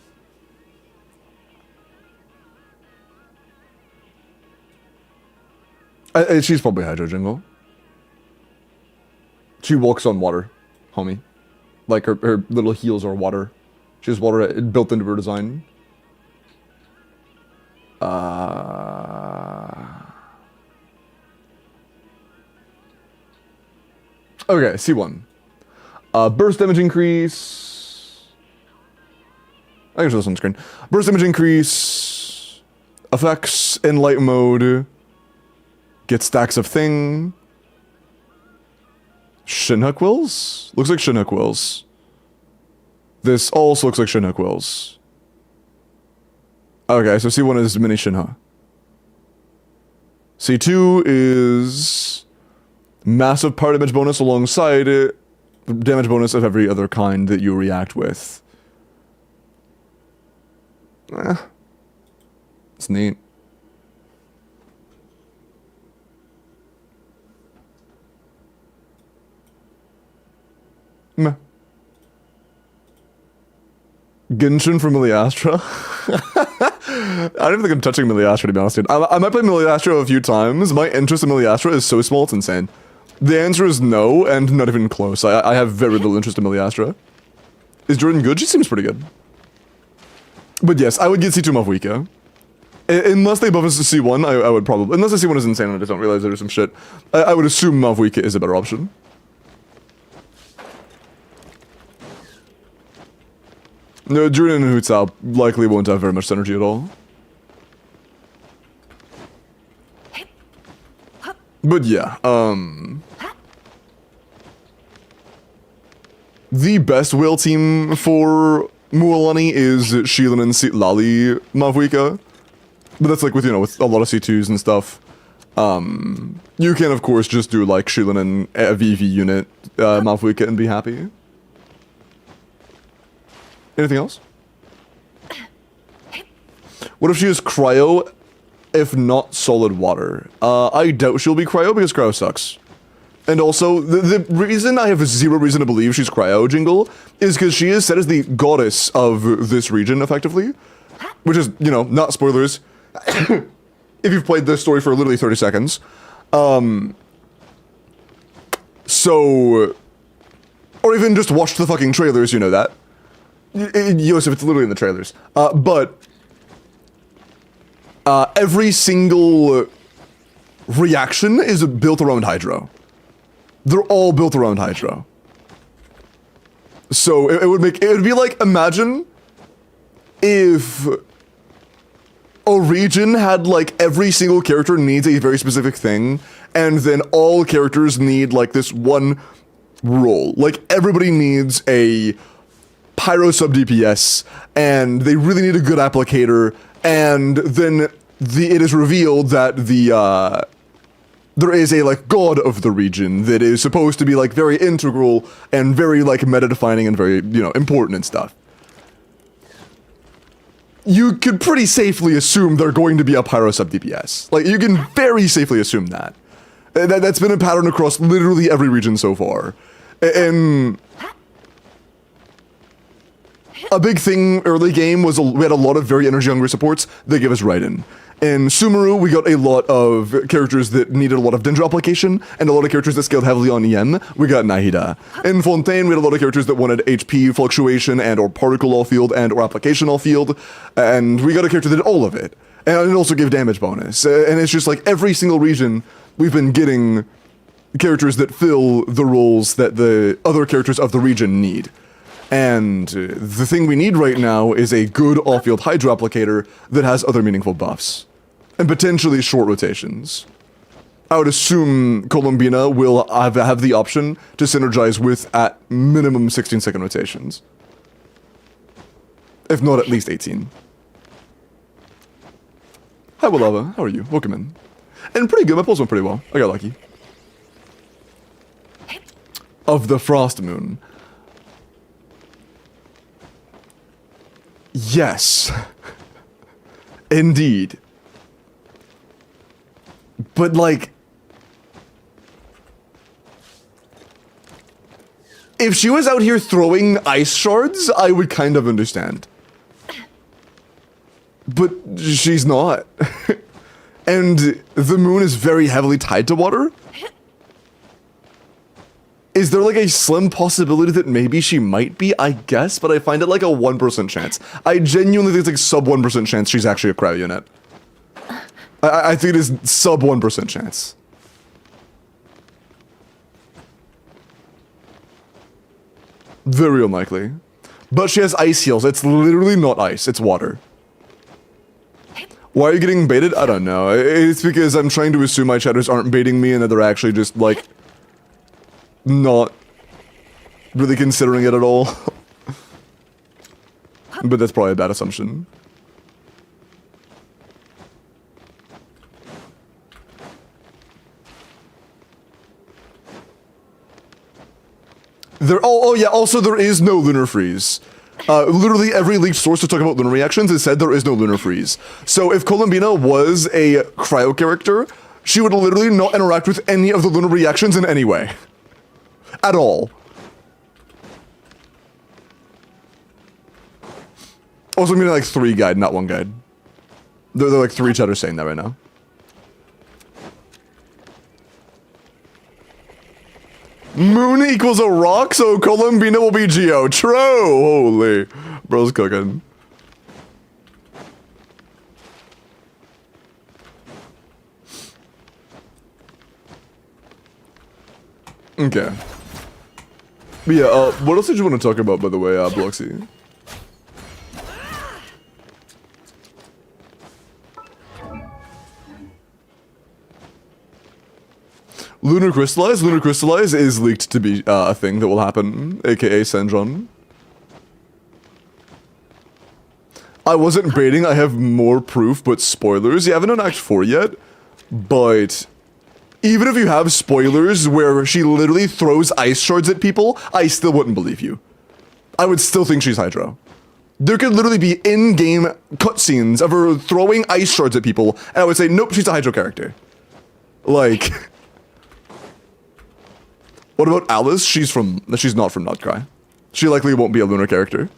She's probably Hydro Jingle. She walks on water, homie. Like her little heels are water. She has water built into her design. Okay, C1. Burst damage increase. I can show this on screen. Burst damage increase. Effects in light mode. Get stacks of thing. Shinha quills? Looks like Shinha quills. This also looks like Shinha quills. Okay, so C1 is mini Shinha. C2 is massive power damage bonus alongside it. damage bonus of every other kind that you react with. It's neat. Meh. Genshin from Miliastra? I don't even think I'm touching Miliastra, to be honest, dude. I might play Miliastra a few times. My interest in Miliastra is so small, it's insane. The answer is no, and not even close. I have very little interest in Miliastra. Is Jordan good? She seems pretty good. But yes, I would get C2 Mavwika. Unless they buff us to C1, I would probably... Unless the C1 is insane and I just don't realize there's some shit. I would assume Mavwika is a better option. No, Jordan and Hutsao likely won't have very much synergy at all. But yeah, the best whale team for Mualani is Shilin and Lali Mavwika. But that's like with, you know, with a lot of C2s and stuff. You can, of course, just do like Shilin and a VV unit Mavwika and be happy. Anything else? What if she is cryo, if not solid water? I doubt she'll be cryo because cryo sucks. And also, the reason I have zero reason to believe she's cryo, Jingle, is because she is set as the goddess of this region, effectively. Which is, you know, not spoilers. If you've played this story for literally 30 seconds. So... Or even just watched the fucking trailers, you know that. Yosef, it's literally in the trailers. But every single reaction is built around Hydro. They're all built around Hydro. So it would be like, imagine if a region had like every single character needs a very specific thing, and then all characters need like this one role. Like everybody needs a Pyro sub DPS, and they really need a good applicator, and then it is revealed that there is a like god of the region that is supposed to be like very integral and very like meta defining and very, you know, important and stuff. You could pretty safely assume they're going to be a Pyro sub DPS. Like you can very safely assume that. That's been a pattern across literally every region so far. And a big thing early game was we had a lot of very energy hungry supports that gave us Raiden. In Sumeru, we got a lot of characters that needed a lot of Dendro application, and a lot of characters that scaled heavily on EM. We got Nahida. In Fontaine, we had a lot of characters that wanted HP fluctuation and or particle all field and or application all field, and we got a character that did all of it. And it also gave damage bonus. And it's just like every single region, we've been getting characters that fill the roles that the other characters of the region need. And the thing we need right now is a good off-field Hydro applicator that has other meaningful buffs. And potentially short rotations. I would assume Columbina will have the option to synergize with, at minimum, 16-second rotations. If not at least 18. Hi, Walava. How are you? Welcome in. And pretty good. My pulls went pretty well. I got lucky. Of the Frost Moon. Yes. Indeed. But like, if she was out here throwing ice shards, I would kind of understand. But she's not. And the moon is very heavily tied to water. Is there like a slim possibility that maybe she might be? I guess, but I find it like a 1% chance. I genuinely think it's like sub 1% chance she's actually a cryo unit. I think it is sub 1% chance. Very unlikely. But she has ice heals. It's literally not ice, it's water. Why are you getting baited? I don't know. It's because I'm trying to assume my chatters aren't baiting me and that they're actually just like not really considering it at all. But that's probably a bad assumption. Oh yeah, also there is no lunar freeze. Literally every leaked source to talk about lunar reactions has said there is no lunar freeze. So if Columbina was a cryo character, she would literally not interact with any of the lunar reactions in any way. At all. Also, I mean like 3 guide, not 1 guide. They're like 3 chatters saying that right now. Moon equals a rock, so Columbina will be Geo. True! Holy. Bro's cooking. Okay. But yeah, what else did you want to talk about, by the way, Bloxy? Lunar Crystallize? Lunar Crystallize is leaked to be a thing that will happen, aka Senjon. I wasn't baiting, I have more proof, but spoilers. You haven't done Act 4 yet, but even if you have spoilers where she literally throws ice shards at people, I still wouldn't believe you. I would still think she's Hydro. There could literally be in-game cutscenes of her throwing ice shards at people, and I would say, nope, she's a Hydro character. Like... What about Alice? She's not from Notcry. She likely won't be a lunar character.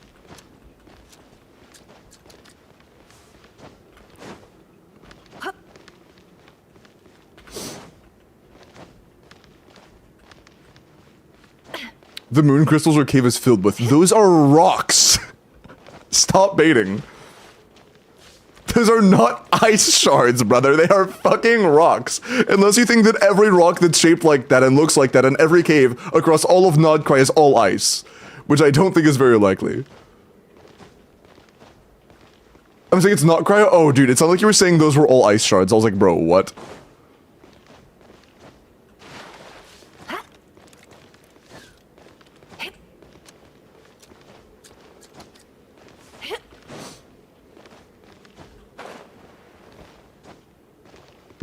The moon crystals her cave is filled with. Those are rocks. Stop baiting. Those are not ice shards, brother. They are fucking rocks. Unless you think that every rock that's shaped like that and looks like that in every cave across all of Nodcry is all ice. Which I don't think is very likely. I'm saying it's not cryo. Oh, dude, it sounded like you were saying those were all ice shards. I was like, bro, what?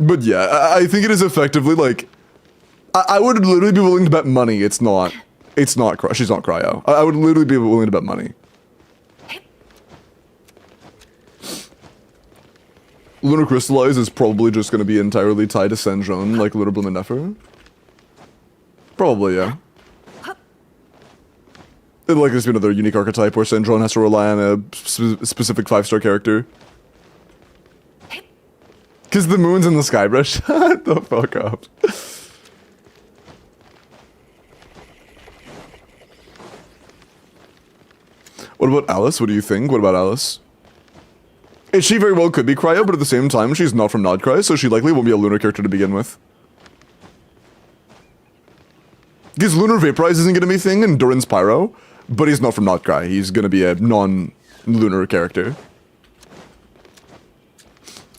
But yeah, I think it is effectively like, I would literally be willing to bet money she's not cryo. I would literally be willing to bet money. Lunar Crystallize is probably just going to be entirely tied to Senjon, like Lunar Bloom and NEFER. Probably, yeah. It'd likely just be another unique archetype where Senjon has to rely on a specific 5-star character. Because the moon's in the sky, bro. Shut the fuck up. What about Alice? What do you think? What about Alice? She very well could be cryo, but at the same time, she's not from Nodcry, so she likely won't be a lunar character to begin with. Because Lunar Vaporize isn't going to be a thing in Durin's Pyro, but he's not from Nodcry. He's going to be a non-lunar character.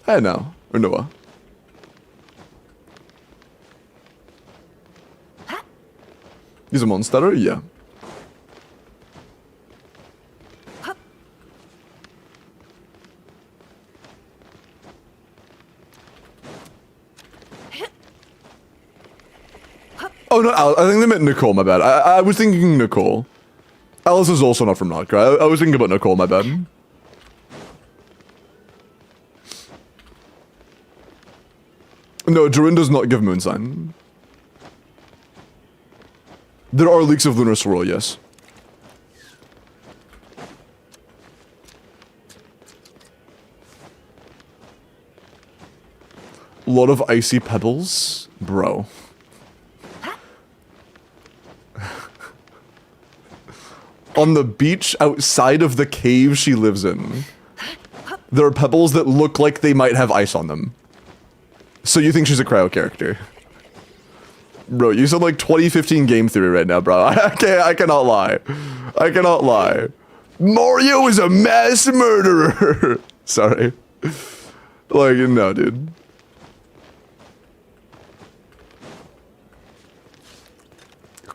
I know. Or Noah. He's a monster? Yeah. Oh no, I think they meant Nicole, my bad. I was thinking Nicole. Alice is also not from Nodcry. I was thinking about Nicole, my bad. No, Durin does not give moon sign. There are leaks of Lunar Swirl, yes. A lot of icy pebbles? Bro. On the beach outside of the cave she lives in, there are pebbles that look like they might have ice on them. So you think she's a cryo character? Bro, you sound like 2015 game theory right now, bro. I cannot lie. I cannot lie. Mario is a mass murderer. Sorry. Like, no, dude.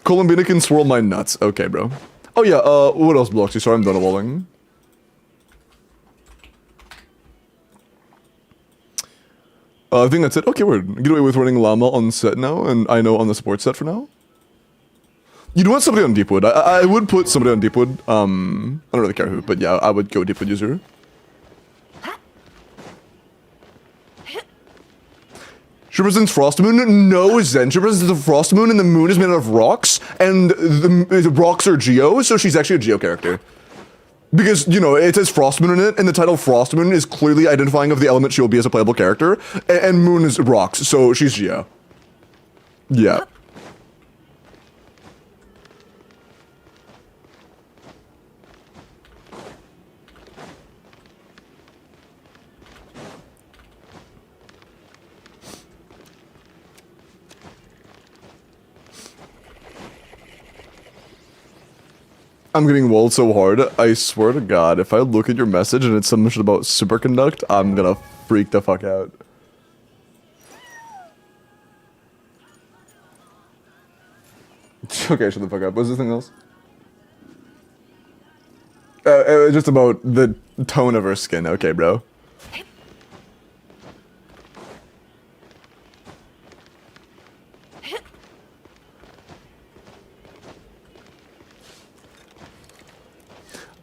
Columbina can swirl my nuts. Okay, bro. Oh yeah, what else, Bloxy? Sorry, I'm done lolling. I think that's it. Okay, we're get away with running llama on set now, and I know on the sports set for now. You'd want somebody on Deepwood. I would put somebody on Deepwood. I don't really care who, but yeah, I would go Deepwood user. She represents Frost Moon? No, Zen. She represents the Frost Moon, and the moon is made out of rocks, and the rocks are Geo, so she's actually a Geo character. Because, you know, it says Frost Moon in it, and the title Frost Moon is clearly identifying of the element she will be as a playable character, and Moon is rocks, so she's Geo. Yeah. I'm getting walled so hard, I swear to God, if I look at your message and it's some shit about superconduct, I'm gonna freak the fuck out. Okay, shut the fuck up. What's this thing else? It was just about the tone of her skin. Okay, bro.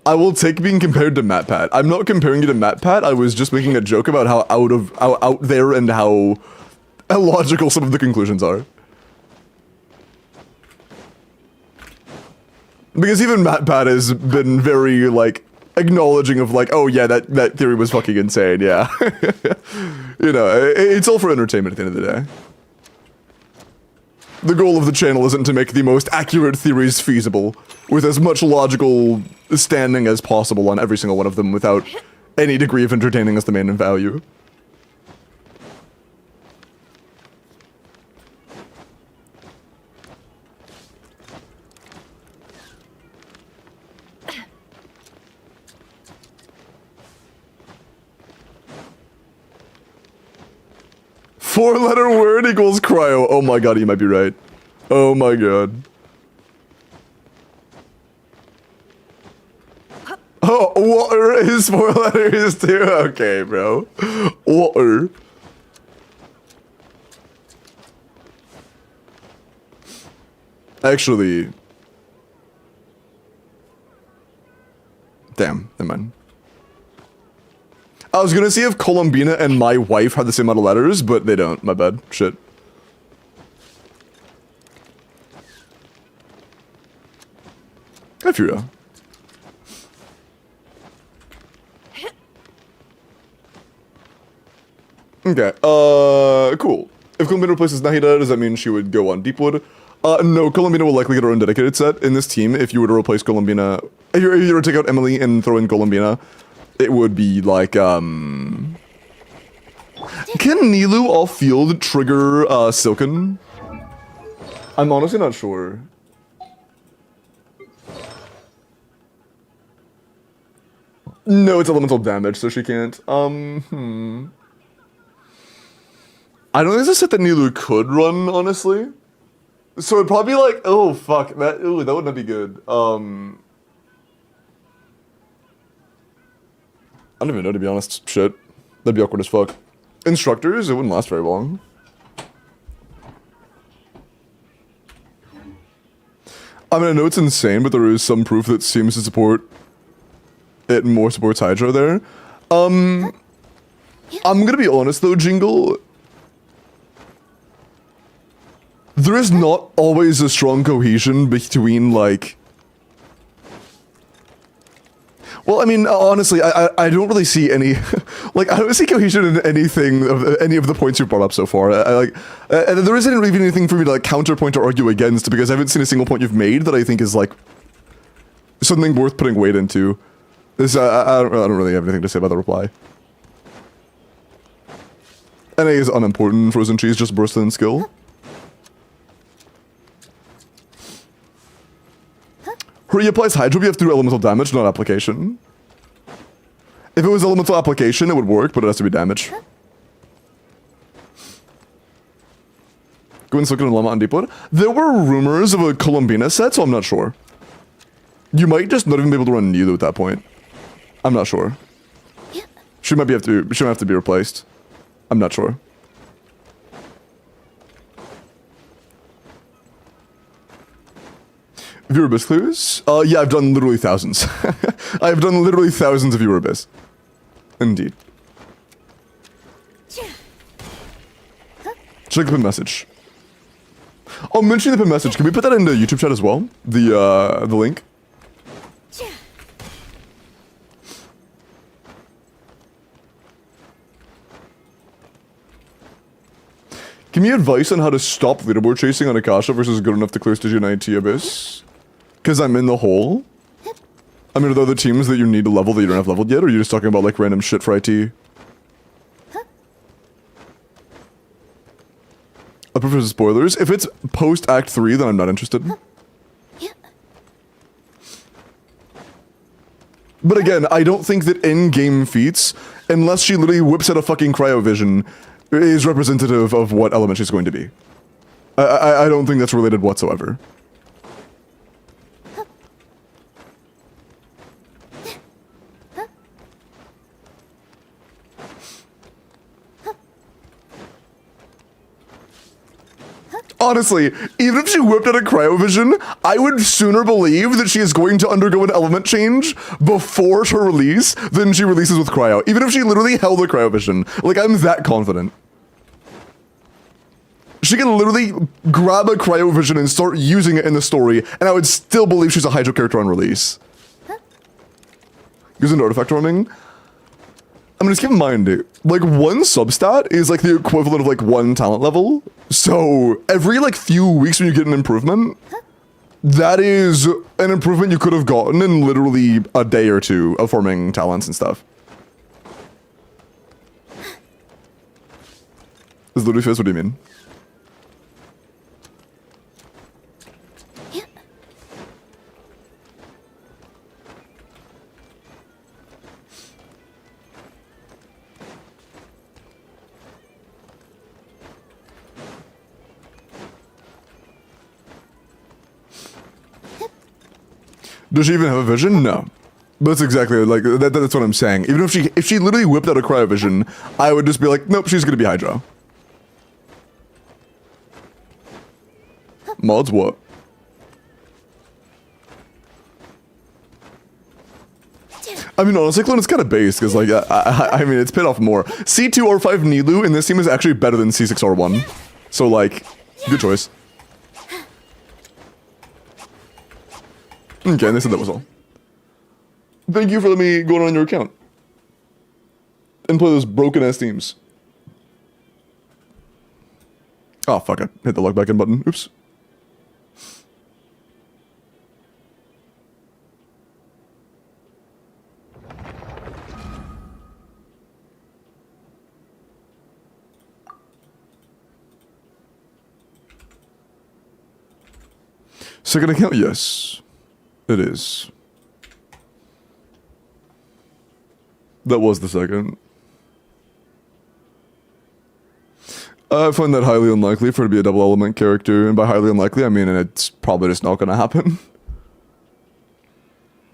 I will take being compared to MatPat. I'm not comparing you to MatPat. I was just making a joke about how out there and how illogical some of the conclusions are. Because even MatPat has been very, like, acknowledging of, like, oh yeah, that theory was fucking insane, yeah. You know, it's all for entertainment at the end of the day. The goal of the channel isn't to make the most accurate theories feasible, with as much logical standing as possible on every single one of them without any degree of entertaining as the main value. Four-letter word equals cryo. Oh my god, you might be right. Oh my god. Oh, water is 4 letters too? Okay, bro. Water. Actually... Damn, never mind. I was gonna see if Columbina and my wife had the same amount of letters, but they don't. My bad. Shit. I feel ya. Okay, cool. If Columbina replaces Nahida, does that mean she would go on Deepwood? No, Columbina will likely get her own dedicated set in this team. If you were to replace Columbina, if you were to take out Emily and throw in Columbina, it would be like, Can Nilu off-field trigger, Silken? I'm honestly not sure. No, it's elemental damage, so she can't. I don't think it's a set that Nilu could run, honestly. So it'd probably be like, oh fuck, that would not be good. I don't even know, to be honest. Shit. That'd be awkward as fuck. Instructors, it wouldn't last very long. I mean, I know it's insane, but there is some proof that seems to support it more supports Hydra there. I'm gonna be honest though, Jingle. There is not always a strong cohesion between, like... Well, I mean, honestly, I don't really see any... like, I don't see cohesion in anything, any of the points you've brought up so far. And there isn't even anything for me to, like, counterpoint or argue against, because I haven't seen a single point you've made that I think is, like, something worth putting weight into. This, I don't really have anything to say about the reply. NA is unimportant, frozen cheese just burst in skill. He applies Hydro BF through elemental damage, not application. If it was elemental application, it would work, but it has to be damage. Go and look at Llama on Deepwood. There were rumors of a Columbina set, so I'm not sure. You might just not even be able to run Nilu at that point. I'm not sure. She might have to be replaced. I'm not sure. Viewer Abyss clears? Yeah, I've done literally thousands. I've done literally thousands of Viewer Abyss. Indeed. Check the pin message. Oh, mentioning the pin message, can we put that in the YouTube chat as well? The link? Give me advice on how to stop leaderboard chasing on Akasha versus good enough to clear Stage 90 Abyss. Because I'm in the hole. I mean, are there other teams that you need to level that you don't have leveled yet, or are you just talking about like random shit for IT? I prefer spoilers. If it's post Act 3, then I'm not interested. But again, I don't think that in-game feats, unless she literally whips out a fucking cryovision, is representative of what element she's going to be. I don't think that's related whatsoever. Honestly, even if she whipped out a cryovision, I would sooner believe that she is going to undergo an element change before her release than she releases with cryo. Even if she literally held a cryovision. Like, I'm that confident. She can literally grab a cryovision and start using it in the story, and I would still believe she's a Hydro character on release. Using artifact running. I mean, just keep in mind, like, one substat is like the equivalent of like one talent level. So every like few weeks when you get an improvement, that is an improvement you could have gotten in literally a day or two of farming talents and stuff. Is literally fizz, what do you mean? Does she even have a vision? No. But that's exactly like that's what I'm saying. Even if she literally whipped out a cryovision, I would just be like, nope, she's gonna be Hydro. Mods what? I mean, honestly, Clone, it's kind of base because like I mean, it's paid off more. C2R5 Nilu in this team is actually better than C6R1, so like, good choice. Okay, and they said that was all. Thank you for letting me go on your account. And play those broken-ass teams. Oh, fuck it. Hit the log back in button. Oops. Second account, yes. It is. That was the second. I find that highly unlikely for it to be a double element character, and by highly unlikely I mean it's probably just not gonna happen.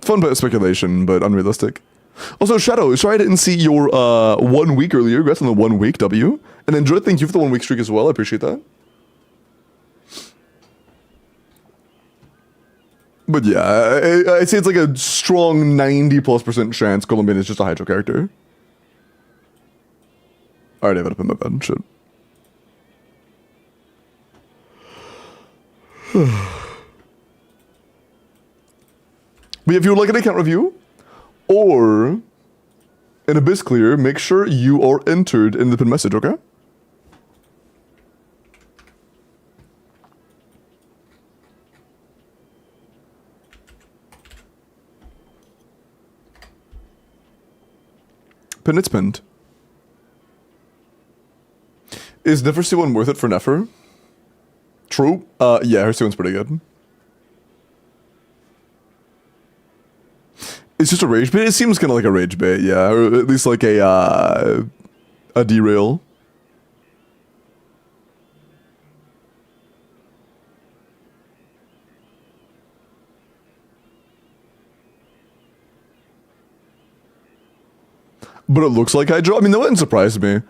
Fun bit of speculation, but unrealistic. Also, Shadow, sorry I didn't see your 1 week earlier. Congrats on the 1 week W. And enjoy, thank you for the 1 week streak as well, I appreciate that. But yeah, I'd say it's like a strong 90+% chance Colombian is just a Hydro character. I already have it up in my bed, shit. But if you would like an account review, or an Abyss clear, make sure you are entered in the pin message, okay? Pin, it's pinned. Is NEFER C1 worth it for NEFER? True. Yeah, her C1's pretty good. It's just a rage bait? It seems kind of like a rage bait, yeah. Or at least like a derail. But it looks like Hydro. I mean, that wouldn't surprise me.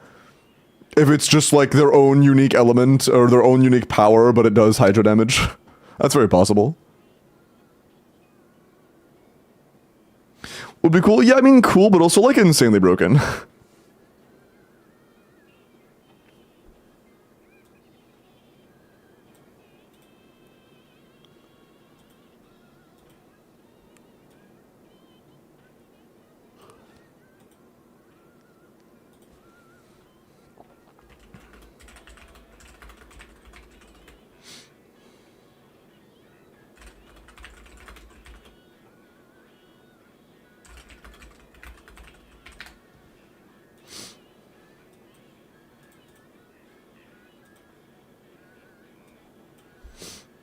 If it's just like their own unique element or their own unique power, but it does Hydro damage. That's very possible. would be cool. Yeah, I mean, cool, but also like insanely broken.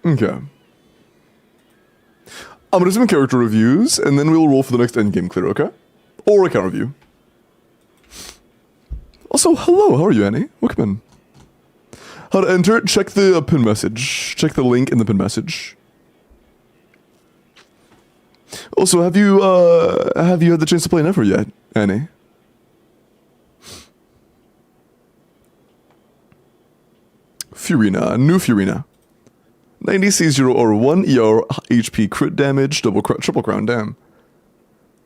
Okay. I'm gonna do some character reviews, and then we'll roll for the next endgame clear, okay? Or account review. Also, hello, how are you, Annie? Welcome in. How to enter? Check the pin message. Check the link in the pin message. Also, have you had the chance to play NEFER yet, Annie? Furina, new Furina. 90 C0 or 1 ER HP crit damage, triple crown, damn.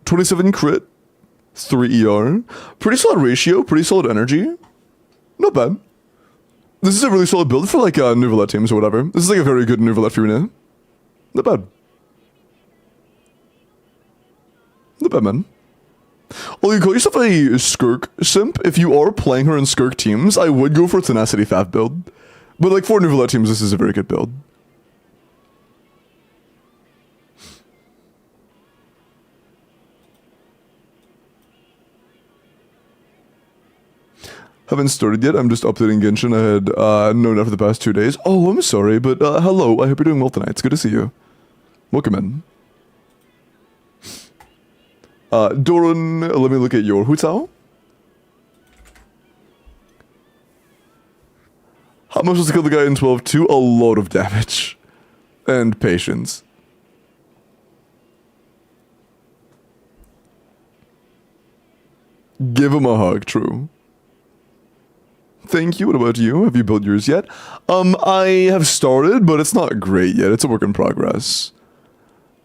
27 crit, 3 ER. Pretty solid ratio, pretty solid energy. Not bad. This is a really solid build for like Nouvellette teams or whatever. This is like a very good Nouvellette Furina. Not bad. Not bad, man. Well, you call yourself a Skirk simp. If you are playing her in Skirk teams, I would go for Tenacity Fav build. But like for Nouvellette teams, this is a very good build. Haven't started yet. I'm just updating Genshin. I had no NEFER for the past 2 days. Oh, I'm sorry, but hello. I hope you're doing well tonight. It's good to see you. Welcome in. Doran, let me look at your Hutao. How much was to kill the guy in 12-2? A lot of damage. And patience. Give him a hug, true. Thank you. What about you? Have you built yours yet? I have started, but it's not great yet. It's a work in progress.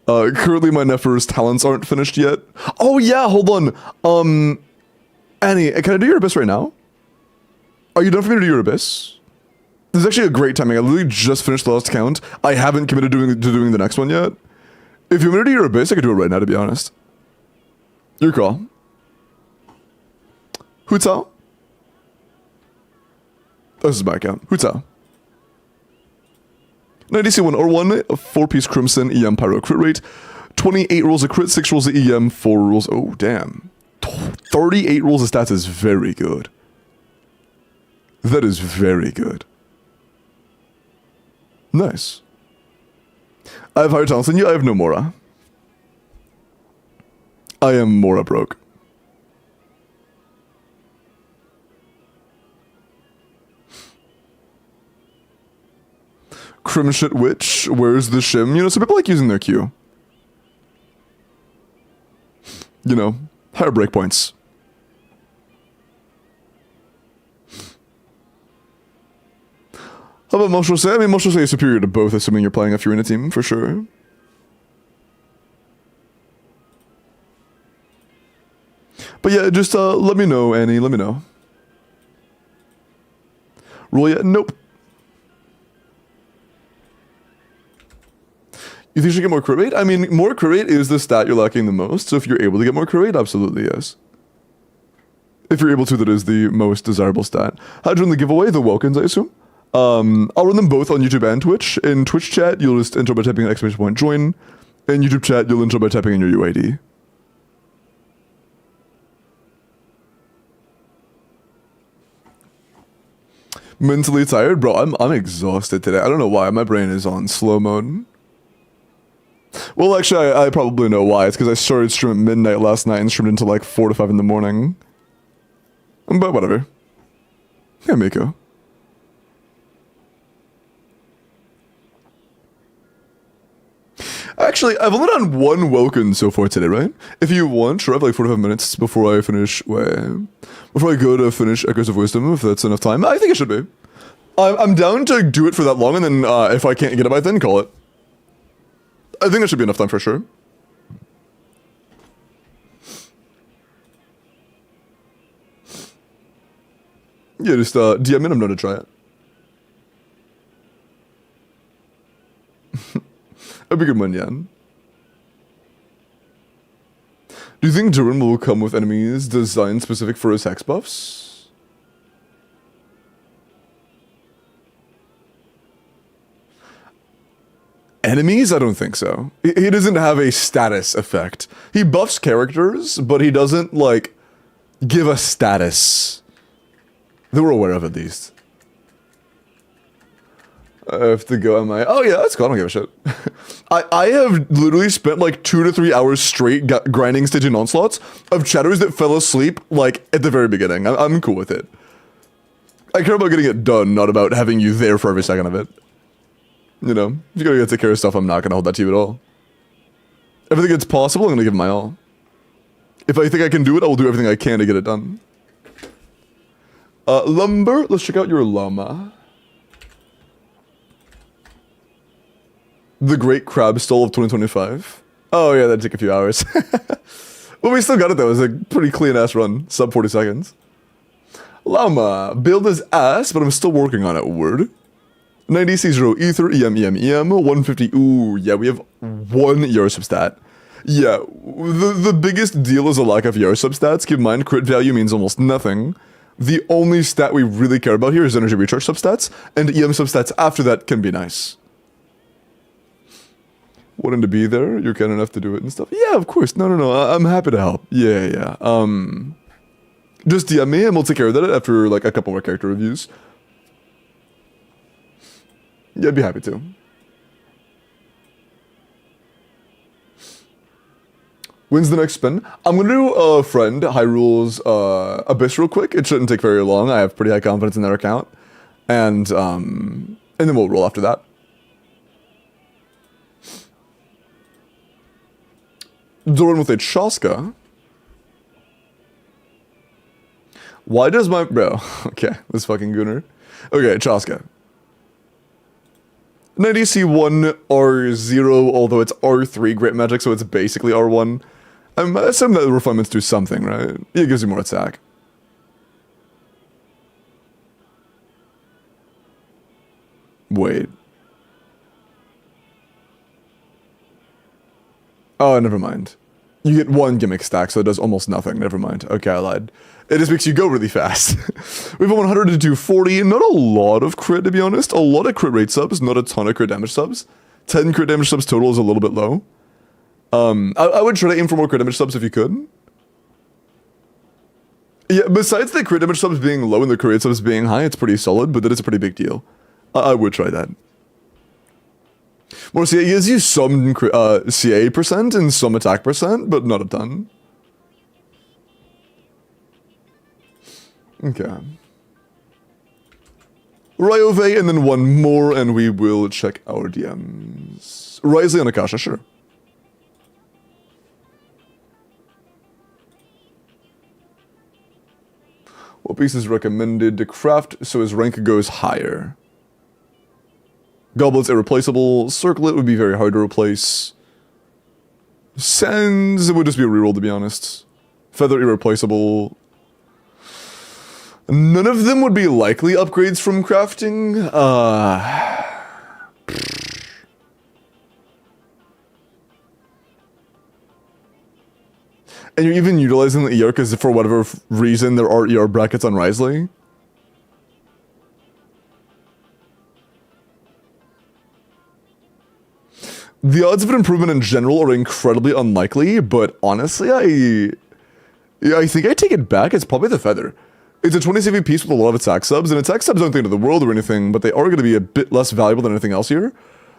Currently my NEFER's talents aren't finished yet. Oh yeah, hold on. Annie, can I do your Abyss right now? Are you done for me to do your Abyss? This is actually a great timing. I literally just finished the last count. I haven't committed to doing the next one yet. If you want me to do your Abyss, I could do it right now, to be honest. Your call. Hutao? This is my account. Hutao. 90C1 or 1, a 4-piece Crimson EM Pyro crit rate. 28 rolls of crit, 6 rolls of EM, 4 rolls. Oh, damn. 38 rolls of stats is very good. That is very good. Nice. I have higher talents than you. I have no Mora. I am Mora broke. Crimshit Witch, where's the shim? You know, some people like using their Q. You know, higher breakpoints. How about Moshel Say? I mean, Moshel Say is superior to both, assuming you're playing a Furina team, for sure. But yeah, just let me know, Annie, let me know. Roll yet? Nope. You think you should get more crit rate? I mean, more crit rate is the stat you're lacking the most, so if you're able to get more crit rate, absolutely yes. If you're able to, that is the most desirable stat. How'd you run the giveaway? The Welkins, I assume? I'll run them both on YouTube and Twitch. In Twitch chat, you'll just enter by typing an ! Join. In YouTube chat, you'll enter by typing in your UID. Mentally tired? Bro, I'm exhausted today. I don't know why. My brain is on slow mode. Well, actually, I probably know why. It's because I started stream at midnight last night and streamed until like 4 to 5 in the morning. But whatever. Yeah, Miko. Actually, I've only done one Welkin so far today, right? If you want, sure, I have like 45 minutes before I finish, before I go to finish Echoes of Wisdom, if that's enough time. I think it should be. I'm down to do it for that long, and then if I can't get it by then, call it. I think it should be enough time for sure. Yeah, just DM me and I'm known to try it. That'd be a good one, Yan. Do you think Durin will come with enemies designed specific for his hex buffs? Enemies? I don't think so. He doesn't have a status effect. He buffs characters, but he doesn't, like, give a status. They were aware of at least. I have to go, am I? Oh yeah, that's cool, I don't give a shit. I have literally spent like 2 to 3 hours straight grinding staging onslaughts of chatters that fell asleep, like, at the very beginning. I'm cool with it. I care about getting it done, not about having you there for every second of it. You know, if you gotta take care of stuff, I'm not gonna hold that to you at all. If I think it's possible, I'm gonna give it my all. If I think I can do it, I will do everything I can to get it done. Lumber, let's check out your llama. The Great Crab Stole of 2025. Oh yeah, that'd take a few hours. Well, we still got it though. It was a pretty clean ass run. Sub 40 seconds. Llama. Build is ass, but I'm still working on it. Word. 90 C0 Ether, EM, 150. Ooh, yeah, we have 1 ER substat. Yeah, the biggest deal is a lack of ER substats. Keep in mind, crit value means almost nothing. The only stat we really care about here is energy recharge substats, and EM substats after that can be nice. Wanting to be there, you're kind enough to do it and stuff. Yeah, of course. No. I'm happy to help. Yeah. Just DM me and we'll take care of that after like a couple more character reviews. Yeah, I'd be happy to. When's the next spin? I'm gonna do a friend Hyrule's Abyss real quick. It shouldn't take very long. I have pretty high confidence in their account, and then we'll roll after that. Doran with a Chaska. Why does my bro? Okay, this fucking gooner. Okay, Chaska. 90C1 R0, although it's R3 Great Magic, so it's basically R1. I assume that the refinements do something, right? It gives you more attack. Wait. Oh, never mind. You get 1 gimmick stack, so it does almost nothing. Never mind. Okay, I lied. It just makes you go really fast. We have a 100 to 240. Not a lot of crit, to be honest. A lot of crit rate subs, not a ton of crit damage subs. 10 crit damage subs total is a little bit low. I would try to aim for more crit damage subs if you could. Yeah, besides the crit damage subs being low and the crit rate subs being high, it's pretty solid, but that is a pretty big deal. I would try that. More CA gives you some CA percent and some attack percent, but not a ton. Okay. Ryove and then 1 more and we will check our DMs. Risley and Akasha, sure. What piece is recommended to craft so his rank goes higher? Goblet's irreplaceable. Circlet would be very hard to replace. Sands, it would just be a reroll, to be honest. Feather irreplaceable. None of them would be likely upgrades from crafting. And you're even utilizing the ER because for whatever reason there are ER brackets on Risley. The odds of an improvement in general are incredibly unlikely, but honestly, I think I take it back. It's probably the feather. It's a 20 CV piece with a lot of attack subs, and attack subs don't think of the world or anything, but they are going to be a bit less valuable than anything else here.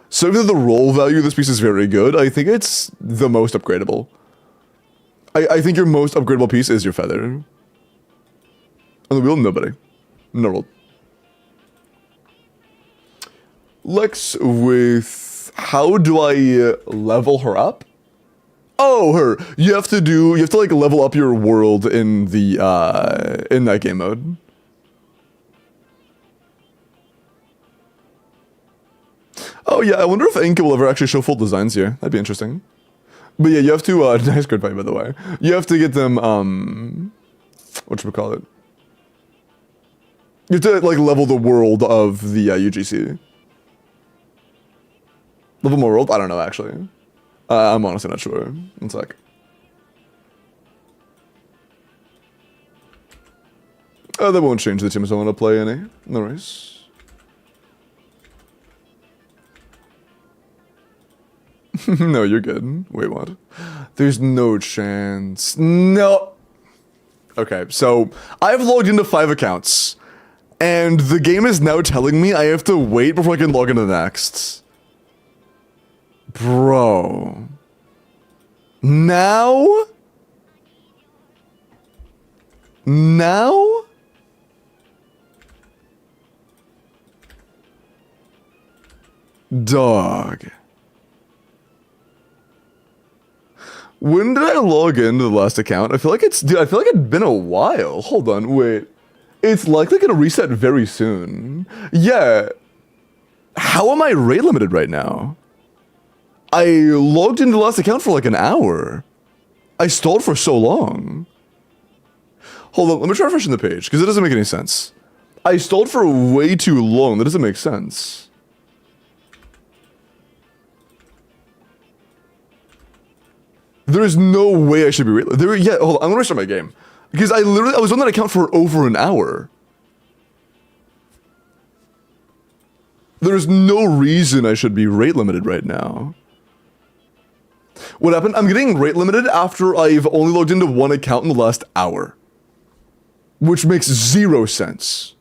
So even though the roll value of this piece is very good, I think it's the most upgradable. I think your most upgradable piece is your feather. On the wheel, nobody. No roll. Lex with... How do I level her up? Oh, her. You have to like level up your world in the in that game mode. Oh yeah, I wonder if Inca will ever actually show full designs here. That'd be interesting. But yeah, you have to nice crit fight by the way. You have to get them whatchamacallit. You have to like level the world of the UGC. Level more world? I don't know actually. I'm honestly not sure. One sec. That won't change the teams I want to play any. No worries. No, you're good. Wait, what? There's no chance. No. Okay, so I've logged into 5 accounts, and the game is now telling me I have to wait before I can log into the next. Bro. Now? Now? Dog. When did I log into the last account? I feel like it's, dude, I feel like it's been a while. Hold on, wait. It's likely gonna reset very soon. Yeah. How am I rate limited right now? I logged into the last account for like an hour. I stalled for so long. Hold on, let me try refreshing the page, because it doesn't make any sense. I stalled for way too long, that doesn't make sense. There is no way I should be yeah, hold on, I'm gonna restart my game. Because I was on that account for over an hour. There's no reason I should be rate limited right now. What happened? I'm getting rate limited after I've only logged into one account in the last hour. Which makes zero sense.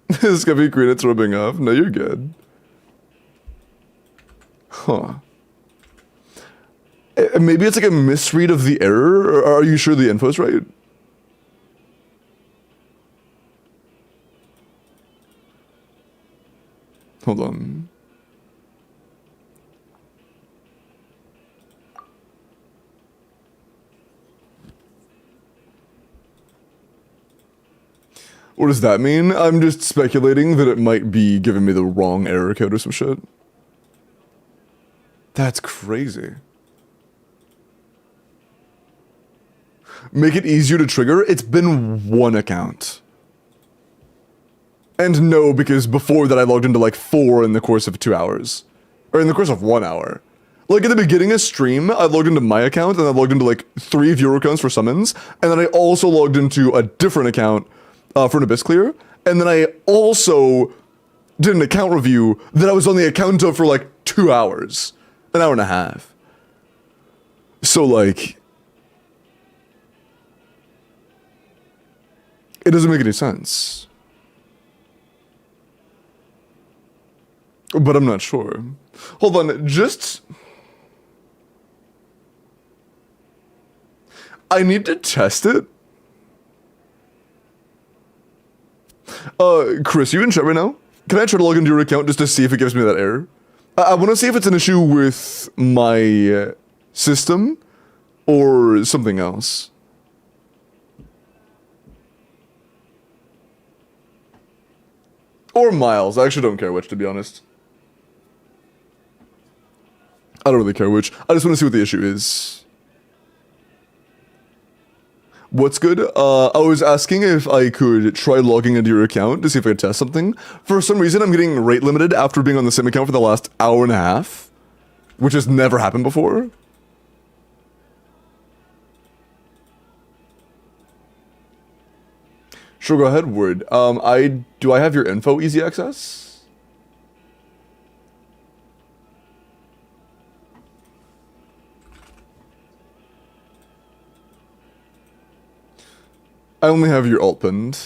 This gonna be great, it's rubbing off. No, you're good. Huh. Maybe it's like a misread of the error? Or are you sure the info's right? Hold on. What does that mean? I'm just speculating that it might be giving me the wrong error code or some shit. That's crazy. Make it easier to trigger? It's been one account. And no, because before that I logged into like 4 in the course of 2 hours. Or in the course of 1 hour. Like at the beginning of stream, I logged into my account and I logged into like 3 viewer accounts for summons. And then I also logged into a different account for an Abyss Clear. And then I also did an account review that I was on the account of for like 2 hours. An hour and a half. So like, it doesn't make any sense. But I'm not sure. Hold on, just... I need to test it. Chris, you in chat right now? Can I try to log into your account just to see if it gives me that error? I want to see if it's an issue with my system or something else. Or Miles. I actually don't care which, to be honest. I don't really care which. I just want to see what the issue is. What's good? I was asking if I could try logging into your account to see if I could test something. For some reason, I'm getting rate limited after being on the same account for the last hour and a half, which has never happened before. Sure, go ahead, Word. Do I have your info, easy access? I only have your alt pinned.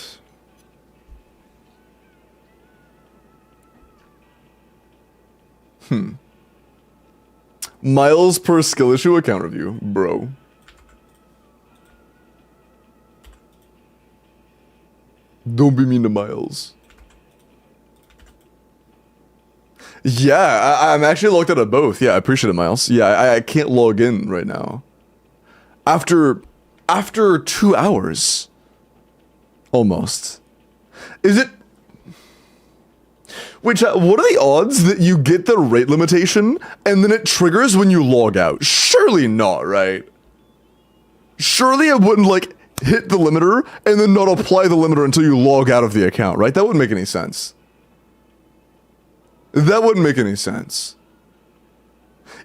Miles per skill issue account review, bro. Don't be mean to Miles. Yeah, I'm actually logged out of both. Yeah, I appreciate it, Miles. Yeah, I can't log in right now. After 2 hours. Almost. Is it... Wait, chat, what are the odds that you get the rate limitation and then it triggers when you log out? Surely not, right? Surely it wouldn't, like, hit the limiter and then not apply the limiter until you log out of the account, right? That wouldn't make any sense. That wouldn't make any sense.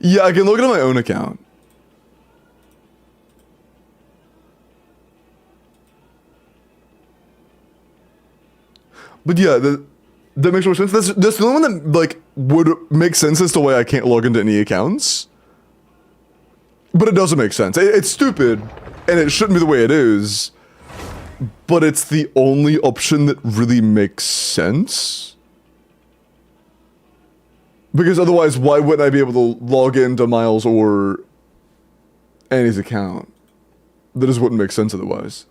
Yeah, I can log into my own account. But yeah, that makes more sense. That's the only one that, like, would make sense as to why I can't log into any accounts. But it doesn't make sense. It's stupid, and it shouldn't be the way it is. But it's the only option that really makes sense. Because otherwise, why wouldn't I be able to log into Miles or Annie's account? That just wouldn't make sense otherwise.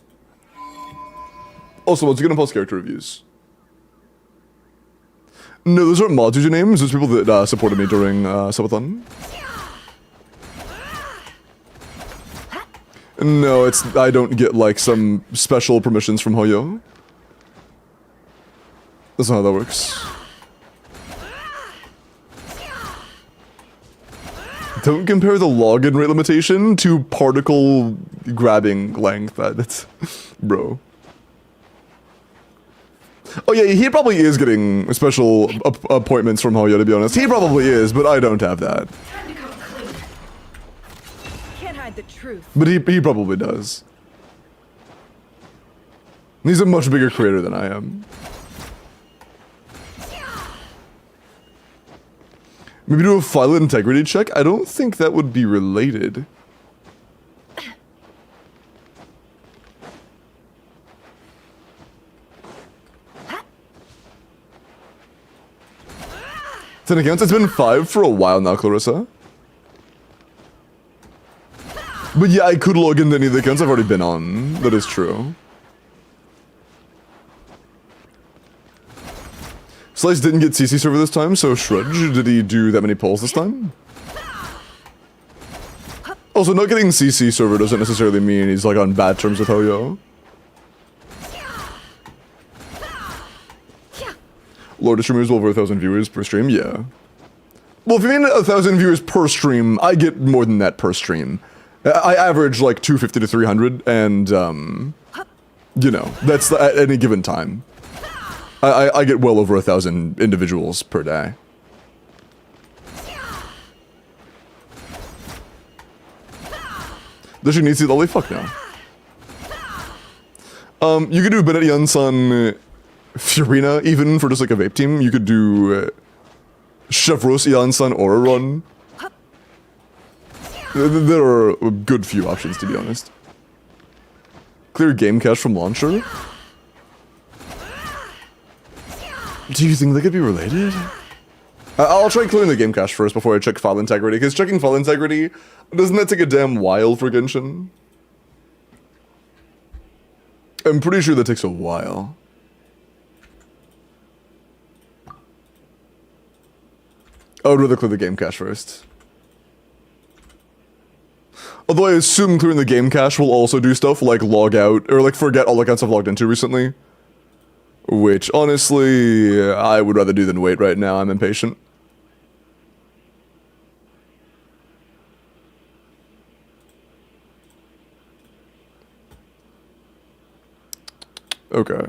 Also, once again, post character reviews. No, those aren't mods usernames. Those people that supported me during subathon. No, I don't get like some special permissions from Hoyo. That's not how that works. Don't compare the login rate limitation to particle grabbing length. That's bro. Oh yeah, he probably is getting special appointments from Hoyo, to be honest. He probably is, but I don't have that. Time to come clean. Can't hide the truth. But he probably does. He's a much bigger creator than I am. Maybe do a file integrity check? I don't think that would be related. Ten accounts? It's been 5 for a while now, Clarissa. But yeah, I could log into any of the accounts I've already been on. That is true. Slice didn't get CC server this time, so Shrudge, did he do that many polls this time? Also, not getting CC server doesn't necessarily mean he's like on bad terms with Hoyo. Lord, stream is over 1,000 viewers per stream, yeah. Well, if you mean 1,000 viewers per stream, I get more than that per stream. I average like 250 to 300, and you know, that's at any given time. I get well over 1,000 individuals per day. Does she need to see Lolly? Fuck no. You could do Benetti Yansan Fiorina, even for just like a vape team. You could do Chevros Yansan Aura Run. There are a good few options, to be honest. Clear game cache from launcher? Do you think they could be related? I'll try clearing the game cache first before I check file integrity, because checking file integrity, doesn't that take a damn while for Genshin? I'm pretty sure that takes a while. I would rather clear the game cache first. Although I assume clearing the game cache will also do stuff like log out, or like forget all accounts I've logged into recently. Which, honestly, I would rather do than wait right now. I'm impatient. Okay.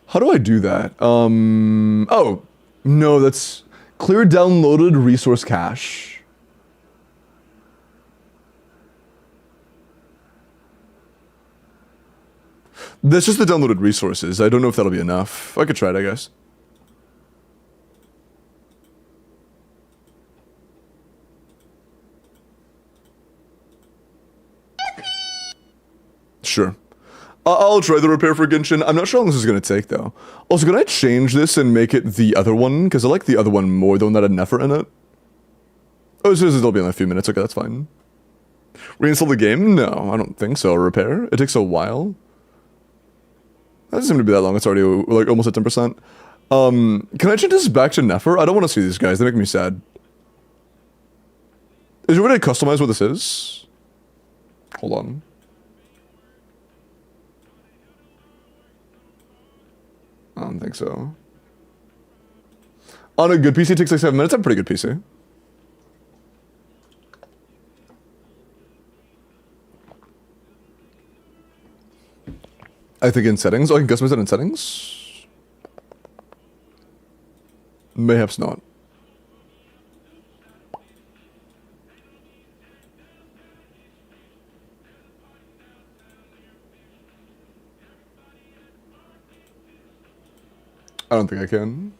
How do I do that? Oh, no, that's clear downloaded resource cache. That's just the downloaded resources. I don't know if that'll be enough. I could try it, I guess. Sure. I'll try the repair for Genshin. I'm not sure how long this is going to take, though. Also, can I change this and make it the other one? Because I like the other one more, the one that had NEFER in it. Oh, it says it'll be in a few minutes. Okay, that's fine. Reinstall the game? No, I don't think so. Repair? It takes a while. That doesn't seem to be that long. It's already like almost at 10%. Can I change this back to NEFER? I don't want to see these guys. They make me sad. Is there a way to customize what this is? Hold on. I don't think so. On a good PC, it takes like 7 minutes. I'm a pretty good PC. I think in settings. Oh, I can customize it in settings? Mayhaps not. I don't think I can.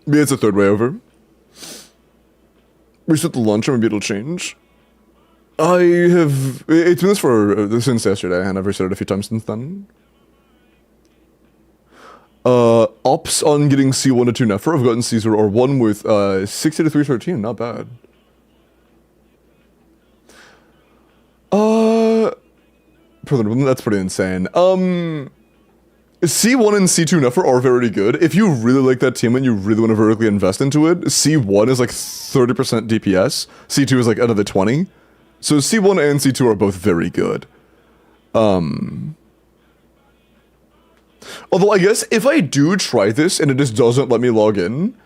Maybe it's a third way over. Reset the launcher, maybe it'll change. It's been this since yesterday, and I've reset it a few times since then. Ops on getting C1 to 2 NEFER. I've gotten C0 or 1 with 60 to 313, not bad. That's pretty insane. C1 and C2 NEFER are very good. If you really like that team and you really want to vertically invest into it, C1 is like 30% DPS. C2 is like another 20. So C1 and C2 are both very good. Although I guess if I do try this and it just doesn't let me log in,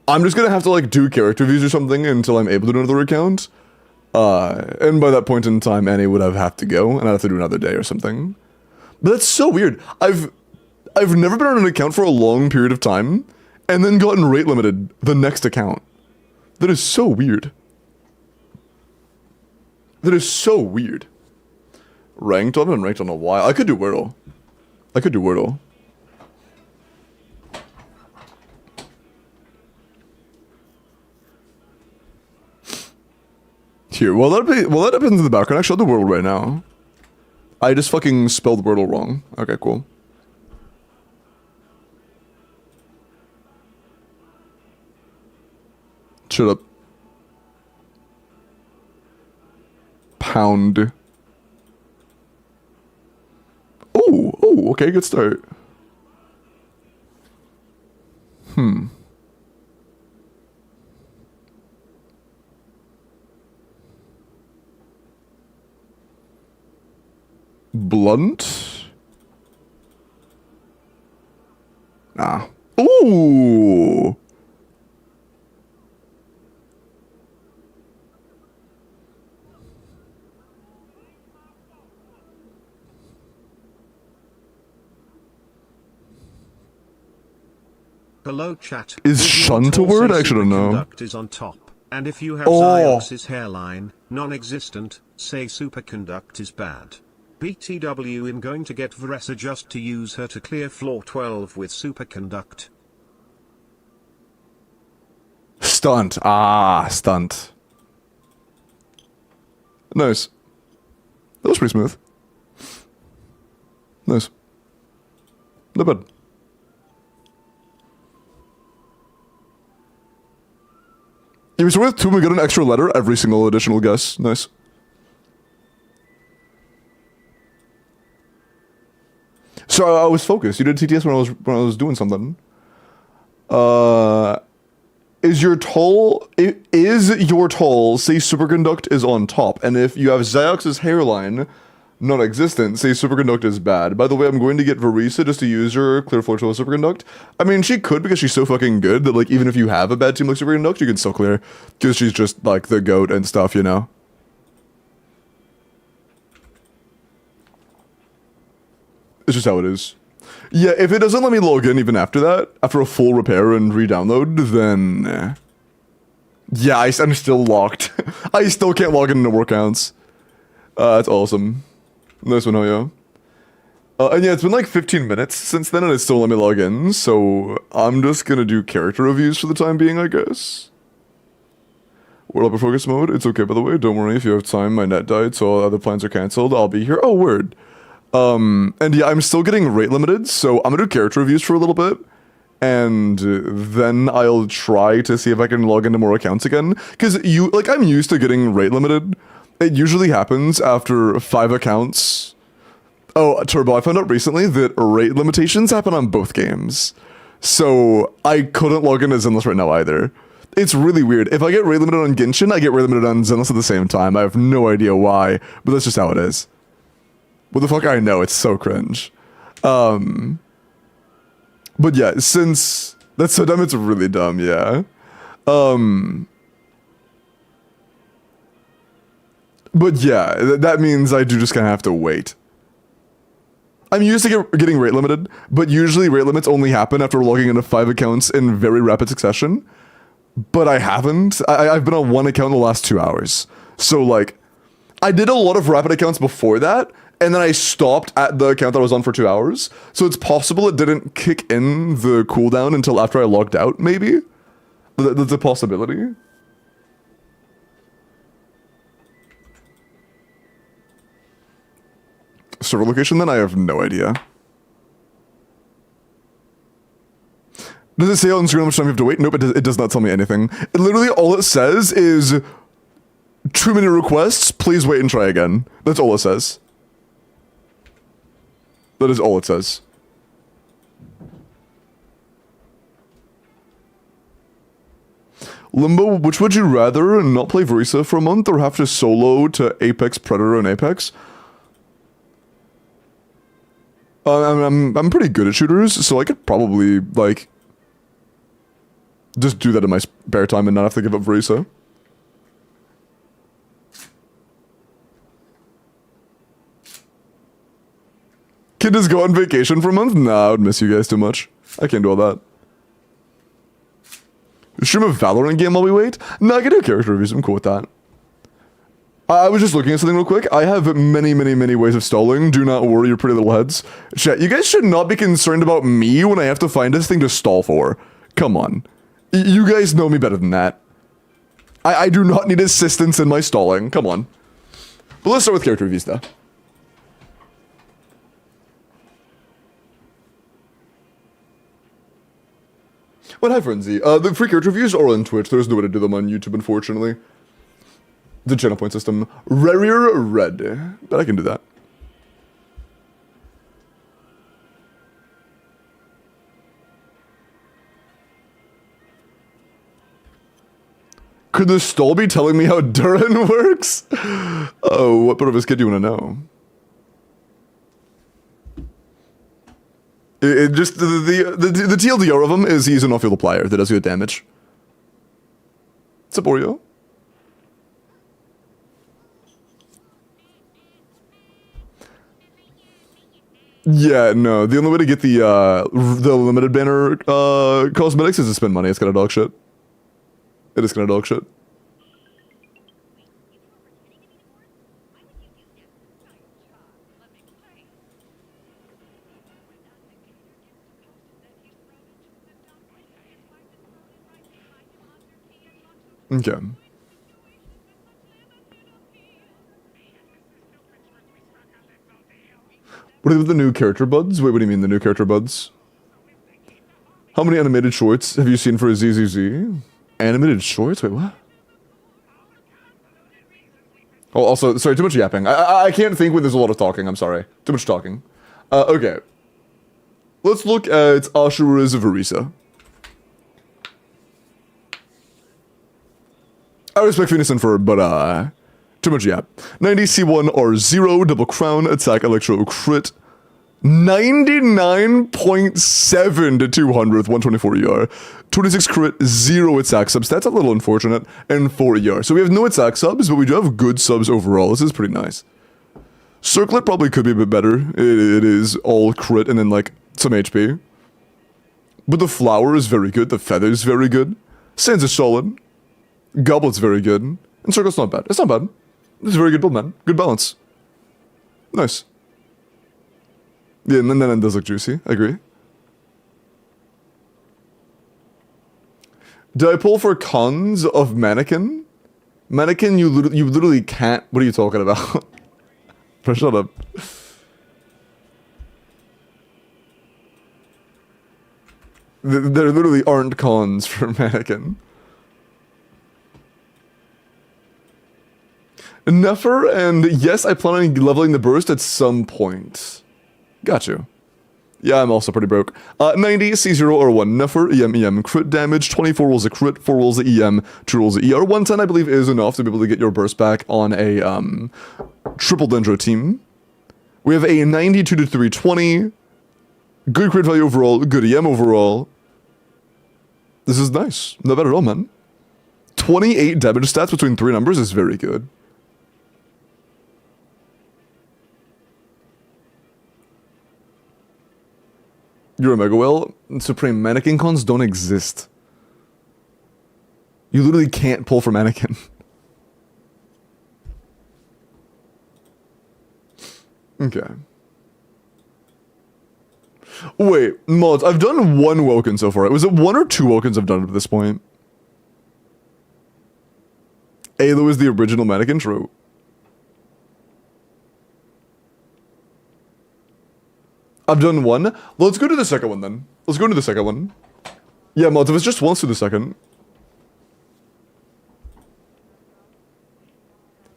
I'm just gonna have to like do character views or something until I'm able to do another account. And by that point in time, Annie would have to go and I'd have to do another day or something. But that's so weird. I've never been on an account for a long period of time and then gotten rate limited the next account. That is so weird. That is so weird. Ranked? I haven't been ranked on a while. I could do Wordle. Here, while that happens in the background, actually I'll do Wordle right now. I just fucking spelled Wordle wrong. Okay, cool. Shut up. Pound. Oh, okay, good start. Blunt? Nah. Ooh! Hello chat. Is shunt a word? I actually don't know. Superconduct is on top. And if you have Xiox's hairline, non-existent, say superconduct is bad. BTW in going to get Veressa just to use her to clear floor 12 with superconduct. Stunt. Stunt. Nice. That was pretty smooth. Nice. Not bad. You were with 2 we get an extra letter every single additional guess. Nice. So I was focused. You did TTS when I was doing something. Is your toll say superconduct is on top, and if you have Xiox's hairline non-existent, say superconduct is bad. By the way, I'm going to get Veressa just to use her clear floor 12 superconduct. I mean, she could because she's so fucking good that like even if you have a bad team like superconduct, you can still clear because she's just like the goat and stuff, you know. It's just how it is. Yeah, if it doesn't let me log in even after that, after a full repair and re-download, then... yeah, I'm still locked. I still can't log into work accounts. That's awesome. Nice one, oh yeah. And yeah, it's been like 15 minutes since then and it still let me log in, so I'm just gonna do character reviews for the time being, I guess. World Upper Focus mode, it's okay by the way, don't worry if you have time, my net died, so all other plans are cancelled, I'll be here. Oh, word. And yeah, I'm still getting rate limited, so I'm gonna do character reviews for a little bit, and then I'll try to see if I can log into more accounts again, because I'm used to getting rate limited. It usually happens after 5 accounts. Oh, Turbo, I found out recently that rate limitations happen on both games, so I couldn't log into Zenless right now either. It's really weird. If I get rate limited on Genshin, I get rate limited on Zenless at the same time. I have no idea why, but that's just how it is. What the fuck I know, it's so cringe. But yeah, since that's so dumb, it's really dumb, yeah. But yeah, that means I do just kind of have to wait. I'm used to getting rate limited, but usually rate limits only happen after logging into 5 accounts in very rapid succession. But I haven't. I've been on one account in the last 2 hours. So, like, I did a lot of rapid accounts before that, and then I stopped at the account that I was on for 2 hours. So it's possible it didn't kick in the cooldown until after I logged out, maybe? That's a possibility. Server location, then? I have no idea. Does it say on screen how much time you have to wait? Nope, it does not tell me anything. Literally, all it says is, too many requests, please wait and try again. That's all it says. That is all it says. Limbo, which would you rather, not play Verisa for a month or have to solo to Apex Predator and Apex? I'm pretty good at shooters, so I could probably, like, just do that in my spare time and not have to give up Verisa. Kid just go on vacation for a month? Nah, I would miss you guys too much. I can't do all that. Stream a Valorant game while we wait? Nah, I can do character reviews, I'm cool with that. I was just looking at something real quick. I have many ways of stalling. Do not worry, your pretty little heads. Chat, you guys should not be concerned about me when I have to find this thing to stall for. Come on. You guys know me better than that. I do not need assistance in my stalling. Come on. But let's start with character reviews, though. But hi, Frenzy. The free character reviews are on Twitch. There's no way to do them on YouTube, unfortunately. The channel point system. Rarier Red. But I can do that. Could the stall be telling me how Durin works? Oh, what part of his kid do you want to know? It just, the TLDR of him is he's an off-field player that does good damage. Saborio. Yeah, no. The only way to get the limited banner cosmetics is to spend money. It's kind of dog shit. It is kind of dog shit. Okay. What are the new character buds? Wait, what do you mean the new character buds? How many animated shorts have you seen for a ZZZ? Animated shorts? Wait, what? Oh, also, sorry, too much yapping. I can't think when there's a lot of talking, I'm sorry. Too much talking. Okay. Let's look at Ashura's Verisa. I respect Phoenix Infer, but, too much yap. 90 C1 R0, double crown, attack, electro, crit. 99.7 to 200 with 124 ER. 26 crit, 0 attack subs. That's a little unfortunate. And 4 ER. So we have no attack subs, but we do have good subs overall. This is pretty nice. Circlet probably could be a bit better. It is all crit and then, like, some HP. But the flower is very good. The feather is very good. Sands is solid. Goblet's very good. And Circle's not bad. It's not bad. It's a very good build, man. Good balance. Nice. Yeah, and then it does look juicy. I agree. Did I pull for cons of Mannequin? Mannequin, you literally can't. What are you talking about? Shut up. There literally aren't cons for Mannequin. Nefer, and yes, I plan on leveling the burst at some point. Got you. Yeah, I'm also pretty broke. 90, C0 or 1 Nefer, EM, crit damage, 24 rolls of crit, 4 rolls of EM, 2 rolls of ER. 110, I believe, is enough to be able to get your burst back on a triple Dendro team. We have a 92 to 320. Good crit value overall, good EM overall. This is nice. Not bad at all, man. 28 damage stats between 3 numbers is very good. You're a mega whale. Supreme mannequin cons don't exist. You literally can't pull for mannequin. Okay. Wait, mods, I've done one Welkin so far. Was it 1 or 2 Welkins I've done at this point? Alo is the original mannequin, true. I've done 1. Let's go to the second one then. Let's go to the second one. Yeah, mods, if it's just once to the second.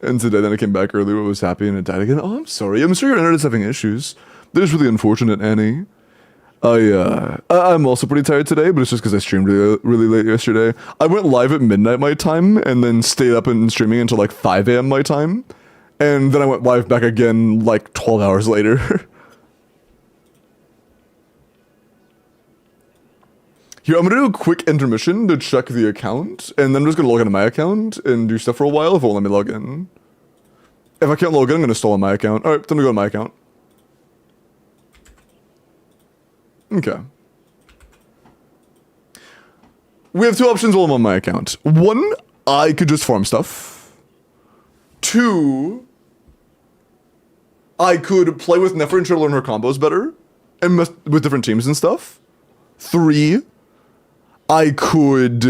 And today then I came back earlier, I was happy and it died again. Oh, I'm sorry. I'm sure your internet's having issues. That is really unfortunate, Annie. I'm also pretty tired today, but it's just because I streamed really late yesterday. I went live at midnight my time, and then stayed up and streaming until like 5 a.m. my time. And then I went live back again like 12 hours later. Here, I'm gonna do a quick intermission to check the account, and then I'm just gonna log into my account and do stuff for a while if it won't let me log in. If I can't log in, I'm gonna stall on my account. Alright, time to go to my account. Okay. We have 2 options while I'm on my account. 1, I could just farm stuff. 2, I could play with NEFER and try to learn her combos better, and mess with different teams and stuff. 3, I could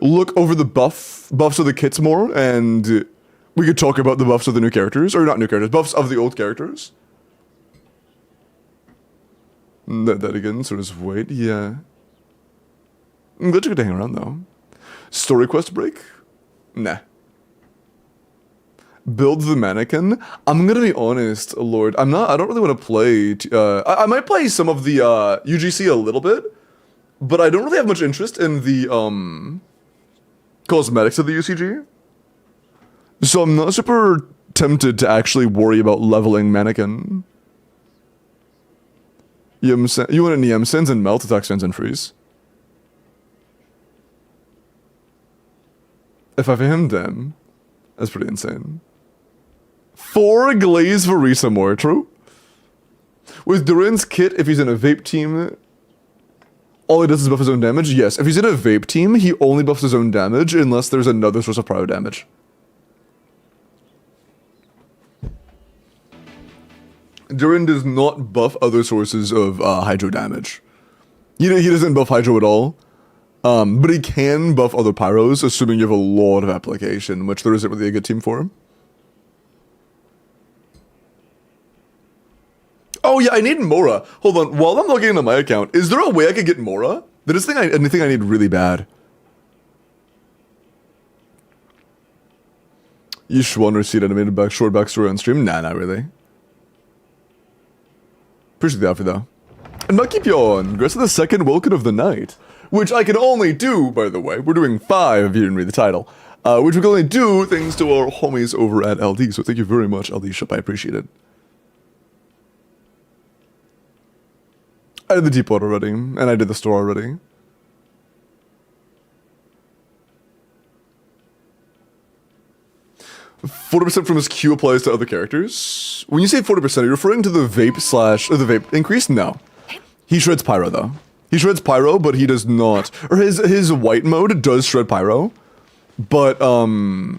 look over the buffs of the kits more, and we could talk about the buffs of the new characters, or not new characters, buffs of the old characters. That again, sort of wait, yeah. I'm glad you get to hang around though. Story quest break? Nah. Build the mannequin? I'm gonna be honest, Lord. I don't really want to play, I might play some of the UGC a little bit, but I don't really have much interest in the cosmetics of the UCG. So I'm not super tempted to actually worry about leveling mannequin. You want an EM sends and melt, attack sends and freeze. If I him them, that's pretty insane. 4 glaze for Risa more, true? With Duran's kit, if he's in a vape team, all he does is buff his own damage? Yes, if he's in a vape team, he only buffs his own damage unless there's another source of prior damage. Duran does not buff other sources of hydro damage. He doesn't buff hydro at all. But he can buff other pyros, assuming you have a lot of application, which there isn't really a good team for him. Oh yeah, I need Mora. Hold on, while I'm logging into my account, is there a way I could get Mora? That is anything I need really bad. You just want to see it animated short backstory on stream? Nah, not really. Appreciate the offer though. And I'll keep you on. Grace of the second Welkin of the night. Which I can only do, by the way. We're doing 5 if you didn't read the title. Which we can only do thanks to our homies over at LD. So thank you very much, LD Shop. I appreciate it. I did the depot already, and I did the store already. %40% from his Q applies to other characters. When you say 40%, are you referring to the vape the vape increase? No. He shreds pyro though. He shreds pyro, but he does not. Or his white mode does shred pyro, but in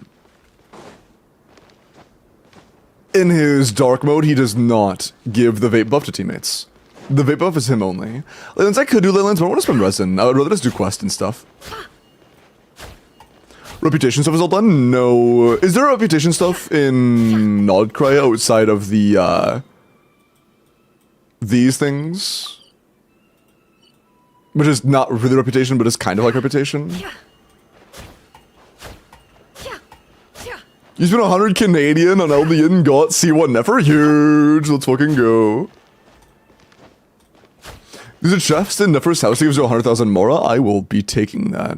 his dark mode, he does not give the vape buff to teammates. The vape buff is him only. Leylands, I could do Leylands, but I want to spend resin. I would rather just do quest and stuff. Reputation stuff is all done? No. Is there reputation stuff in Nodcry outside of the, these things? Which is not really reputation, but is kind of like reputation. You spent 100 Canadian on LD and got C1 NEFER? Huge! Let's fucking go. Is it chefs in NEFER's house that gives you 100,000 Mora? I will be taking that.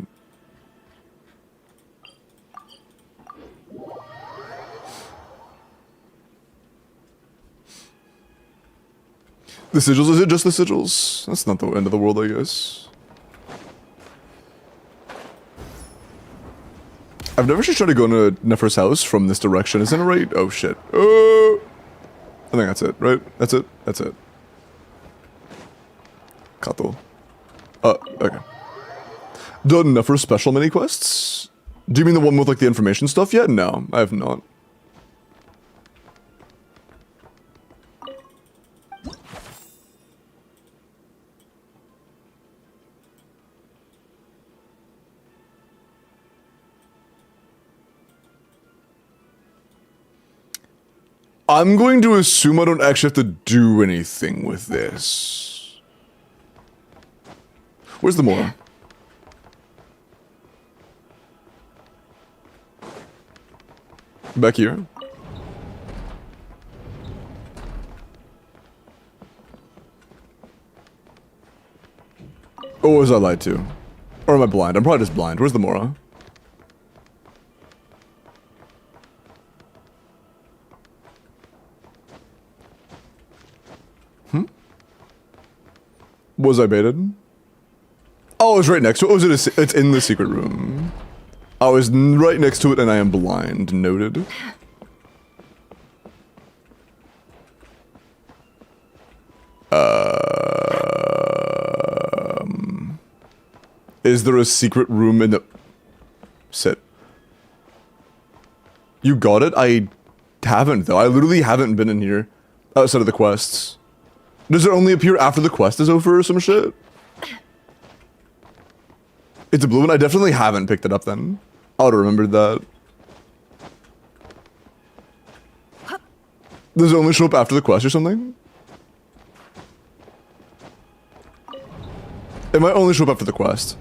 The sigils, is it just the sigils? That's not the end of the world, I guess. I've never actually tried to go into NEFER's house from this direction. Isn't it right? Oh shit. Oh! I think that's it, right? That's it? That's it. Kato. Okay. The NEFER special mini quests? Do you mean the one with like the information stuff yet? No, I have not. I'm going to assume I don't actually have to do anything with this. Where's the Mora? Back here. Oh, was I lied to? Or am I blind? I'm probably just blind. Where's the Mora? Was I baited? Oh, it was right next to it. Was it? It's in the secret room. I was right next to it, and I am blind. Noted. Is there a secret room in the? Sit. You got it? I haven't though. I literally haven't been in here outside of the quests. Does it only appear after the quest is over or some shit? It's a blue one? I definitely haven't picked it up then. I would have remembered that. Does it only show up after the quest or something? It might only show up after the quest.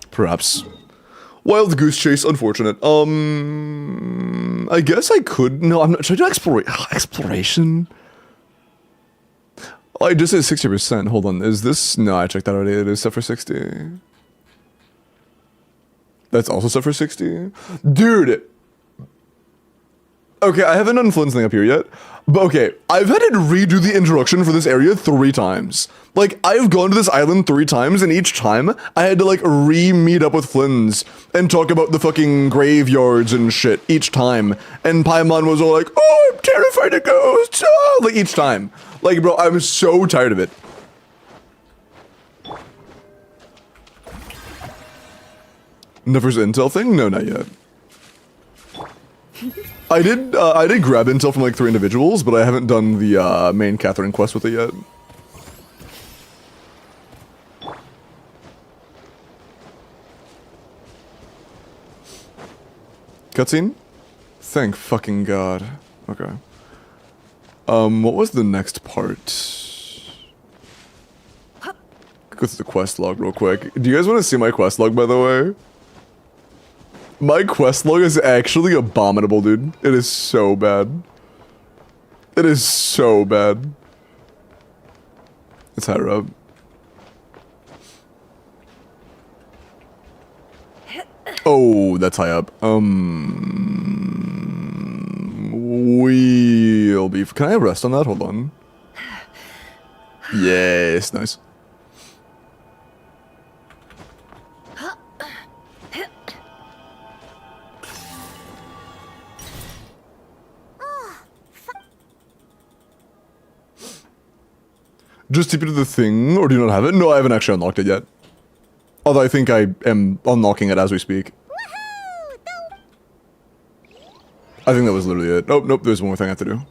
Perhaps. Wild goose chase, unfortunate. I guess I could. No, I'm not. Should I do exploration? Oh, I just said 60%. Hold on. Is this? No, I checked that already. It is set for 60. That's also set for 60? Dude! Okay, I haven't done Flynn's thing up here yet. But okay, I've had to redo the introduction for this area 3 times. Like, I've gone to this island 3 times, and each time, I had to, like, re-meet up with Flynn's and talk about the fucking graveyards and shit each time. And Paimon was all like, oh, I'm terrified of ghosts! Oh! Like, each time. Like, bro, I'm so tired of it. NEFER's intel thing? No, not yet. I did grab intel from like 3 individuals, but I haven't done the main Catherine quest with it yet. Cutscene? Thank fucking god. Okay. What was the next part? Go through the quest log real quick. Do you guys want to see my quest log, by the way? My quest log is actually abominable, dude. It is so bad. It is so bad. It's higher up. Oh, that's high up. We'll be... Can I rest on that? Hold on. Yes, nice. Just TP to the thing, or do you not have it? No, I haven't actually unlocked it yet. Although I think I am unlocking it as we speak. I think that was literally it. Nope, nope, there's one more thing I have to do.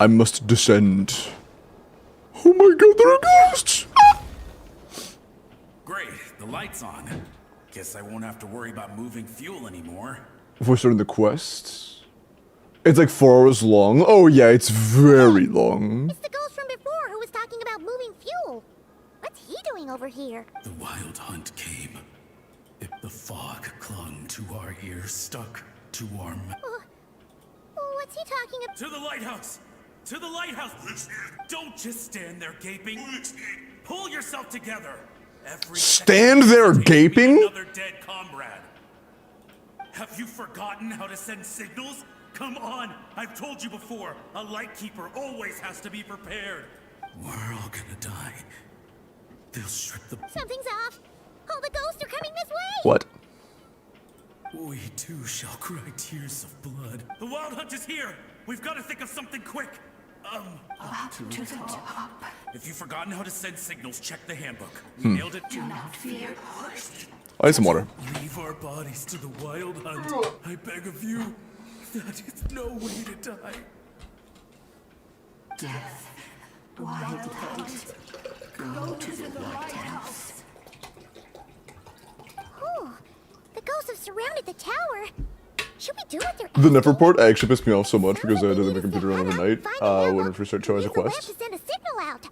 I must descend. Oh my god, there are ghosts! Great, the light's on. Guess I won't have to worry about moving fuel anymore. Before starting the quest? It's like 4 hours long. Oh yeah, it's very long. It's the ghost from before who was talking about moving fuel. What's he doing over here? The wild hunt came. If the fog clung to our ears, stuck to our What's he talking about? To the lighthouse! To the lighthouse! Don't just stand there gaping. Pull yourself together. Stand there gaping? Another dead comrade. Have you forgotten how to send signals? Come on! I've told you before, a lightkeeper always has to be prepared. We're all gonna die. They'll strip the... Something's off. All the ghosts are coming this way. What? We too shall cry tears of blood. The Wild Hunt is here! We've got to think of something quick! Up to the top. If you've forgotten how to send signals, check the handbook. We nailed it. Do not fear. I need some water. Leave our bodies to the Wild Hunt. I beg of you. That is no way to die. Death. Wild Hunt. Go to the lighthouse. Oh, the ghosts have surrounded the tower. Should we do what they're The asking? NEFER part actually pissed me off so much because I did my computer run overnight when I first started showing as a Use the web quest. to send a signal out.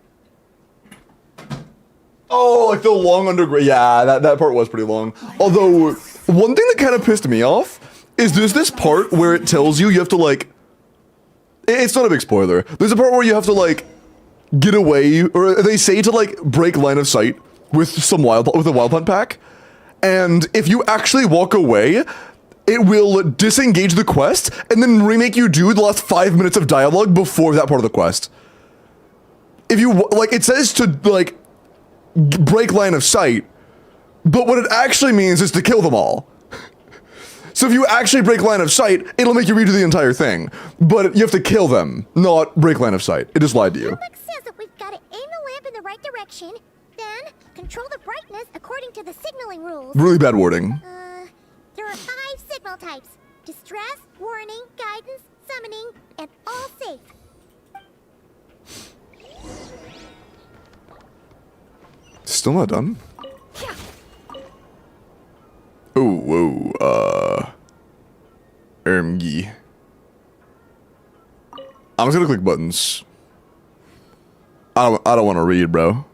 Oh, like the long underground. Yeah, that part was pretty long. Although, one thing that kind of pissed me off is there's this part where it tells you have to like. It's not a big spoiler. There's a part where you have to like get away, or they say to like break line of sight with a wild hunt pack, and if you actually walk away, it will disengage the quest and then remake you do the last 5 minutes of dialogue before that part of the quest. If you like, it says to like break line of sight, but what it actually means is to kill them all. So if you actually break line of sight, it'll make you redo the entire thing. But you have to kill them, not break line of sight. It just lied to you. Handbook says that we've got to aim the lamp in the right direction, then control the brightness according to the signaling rules. Really bad wording. There are 5 signal types: distress, warning, guidance, summoning, and all safe. Still not done? Oh, whoa, Ermgi. I'm just gonna click buttons. I don't want to read, bro.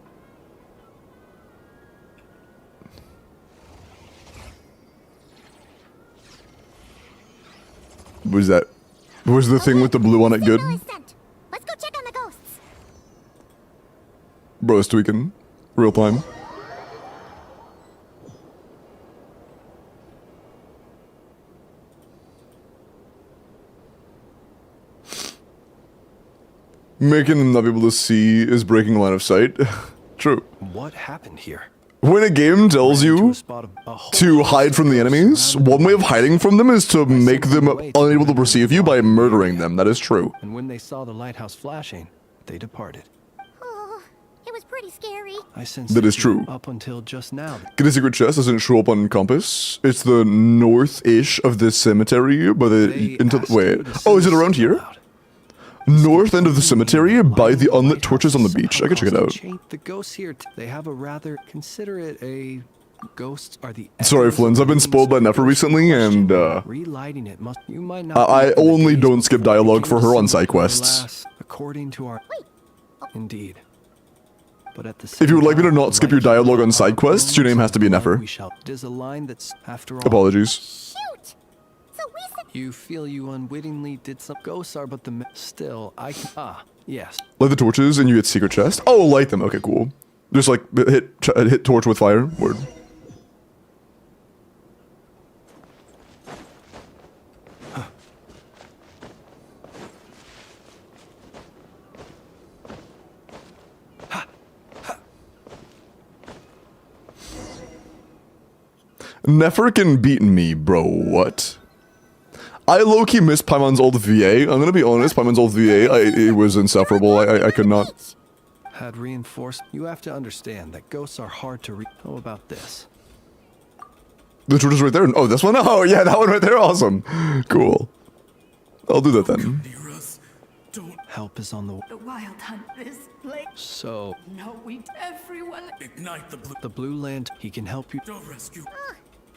Was that? Was the thing with the blue on it good? Signal is sent. Let's go check on the ghosts. Bro, it's tweaking. Real time. Making them not be able to see is breaking line of sight. True. What happened here? When a game tells you to hide from the enemies, one way of hiding from them is to make them unable to perceive you by murdering them. That is true. And when they saw the lighthouse flashing, they departed. Oh, it was pretty scary. I sensed That is it true. up until just now. Get a secret chest doesn't show up on compass. It's the north-ish of this cemetery, but They into asked wait. you to Oh, send is it a around signal here? out. North end of the cemetery by the unlit torches on the beach. I can check it out. The ghosts here, they have a rather, consider it a, ghosts are the... Sorry, Flins. I've been spoiled by NEFER recently, and relighting it must, you might not I be in the only days don't skip dialogue for her on side making quests. alas, according to our... Indeed. But at the If you would same like me to time, not skip your right here, dialogue on side quests, your name has to be NEFER. We shall. It is a line that's, after all... Apologies. Shoot! So we said You feel you unwittingly did some... Ghosts are but the... Still, I can... Ah, yes. Light the torches and you get secret chest. Oh, light them. Okay, cool. Just like hit torch with fire. Word. NEFER can beat me, bro. What? I low-key miss Paimon's old VA. I'm gonna be honest, Paimon's old VA, it was insufferable. I could not. Had reinforced... You have to understand that ghosts are hard to read. How about this? The torch is right there. Oh, this one? Oh, yeah, that one right there. Awesome. Cool. I'll do that then. Near us. Don't Help is on the... The Wild Hunt is late. So, No, everyone. ignite the blue. the blue land, he can help you... Don't rescue.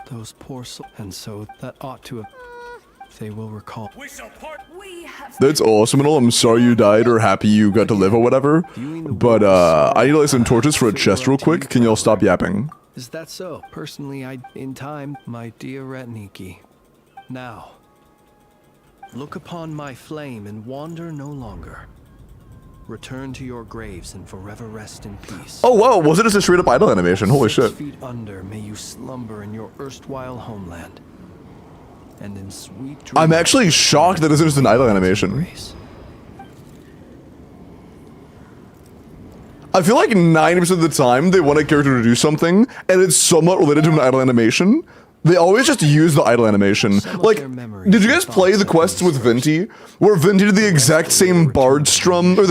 Those poor souls. And so, that ought to have... They will recall... We shall part. We have. That's awesome and all. I'm sorry you died or happy you got to live or whatever. But, I need to light some torches for a chest real quick. Can y'all stop yapping? Is that so? Personally, in time, my dear Retniki. Now, look upon my flame and wander no longer. Return to your graves and forever rest in peace. Oh, wow. Was it just a straight up idle animation? Holy 6 shit. feet under may you slumber in your erstwhile homeland. And in sweet I'm dreams actually shocked that it's just an idle animation. grace. I feel like 90% of the time they want a character to do something, and it's somewhat related to an idle animation, They always just use the idle animation. Like, did you guys play the quests with Venti? Where Venti did the exact same bard strum, or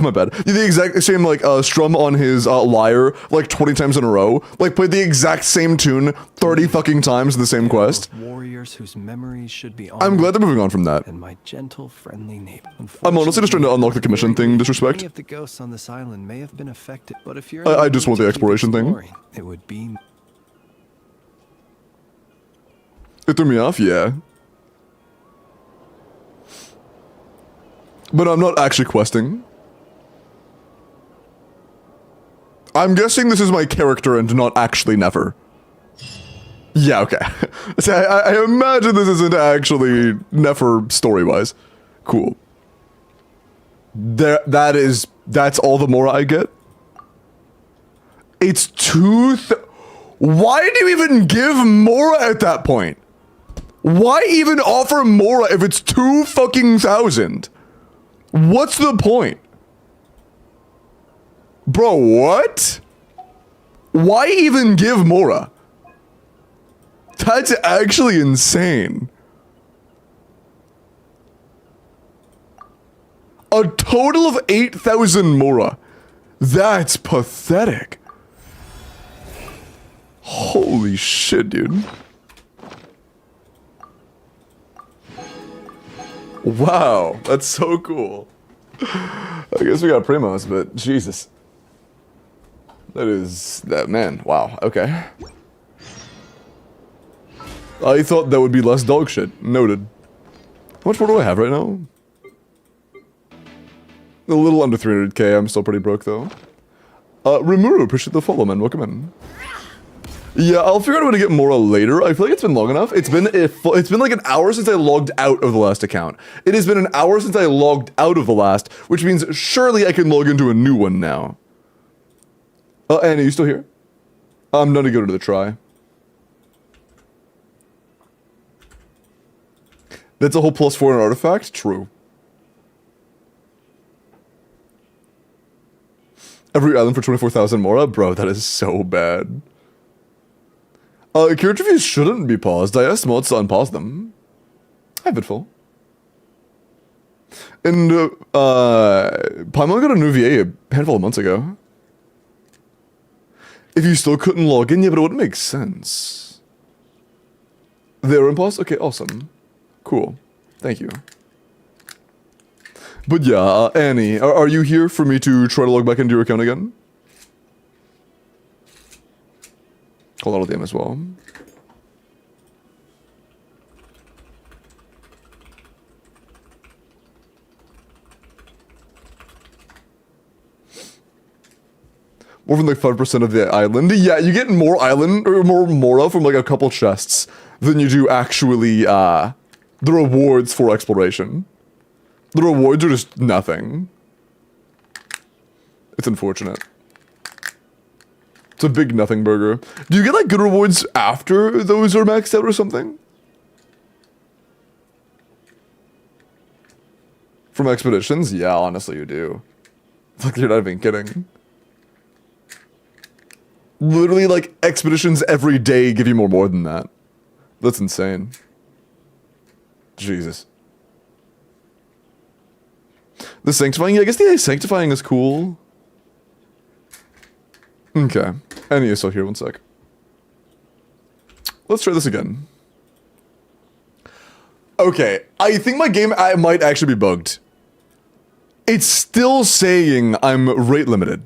my bad, the exact same, like, strum on his lyre, like, 20 times in a row? Like, played the exact same tune 30 fucking times in the same quest? Warriors whose memories should be I'm glad they're moving on from that. And my gentle, friendly neighbor. I'm honestly just trying to unlock the commission thing, disrespect. Many of the ghosts on this island may have been affected, but if you're I just want the exploration thing. It would be. It threw me off, yeah. But I'm not actually questing. I'm guessing this is my character and not actually NEFER. Yeah, okay. So I imagine this isn't actually NEFER story-wise. Cool. That's all the more I get? It's why do you even give Mora at that point? Why even offer Mora if it's 2,000? What's the point? Bro, what? Why even give Mora? That's actually insane. A total of 8,000 Mora. That's pathetic. Holy shit, dude. Wow, that's so cool. I guess we got Primos, but Jesus. That man, wow, okay. I thought that would be less dog shit. Noted. How much more do I have right now? A little under 300k, I'm still pretty broke though. Rimuru, appreciate the follow, man, welcome in. Yeah, I'll figure out a way to get Mora later. I feel like it's been long enough. It's been like an hour since I logged out of the last account. It has been an hour since I logged out of the last, which means surely I can log into a new one now. Annie, you still here? I'm done to go to the try. That's a whole +4 in an artifact? True. Every island for 24,000 Mora? Bro, that is so bad. Character views shouldn't be paused. I asked mods to unpause them. Hi, Vidful. And, Paimon got a new VA a handful of months ago. If you still couldn't log in, yeah, but it wouldn't make sense. They were unpaused? Okay, awesome. Cool. Thank you. But yeah, Annie, are you here for me to try to log back into your account again? Call out them as well. More than like 5% of the island. Yeah, you get more island or more Mora from like a couple chests than you do actually the rewards for exploration. The rewards are just nothing. It's unfortunate. It's a big nothing burger. Do you get like good rewards after those are maxed out or something? From expeditions? Yeah, honestly you do. Like you're not even kidding. Literally like expeditions every day give you more than that. That's insane. Jesus. The sanctifying? Yeah, I guess the sanctifying is cool. Okay. Annie is still here, one sec. Let's try this again. Okay, I think my game might actually be bugged. It's still saying I'm rate limited.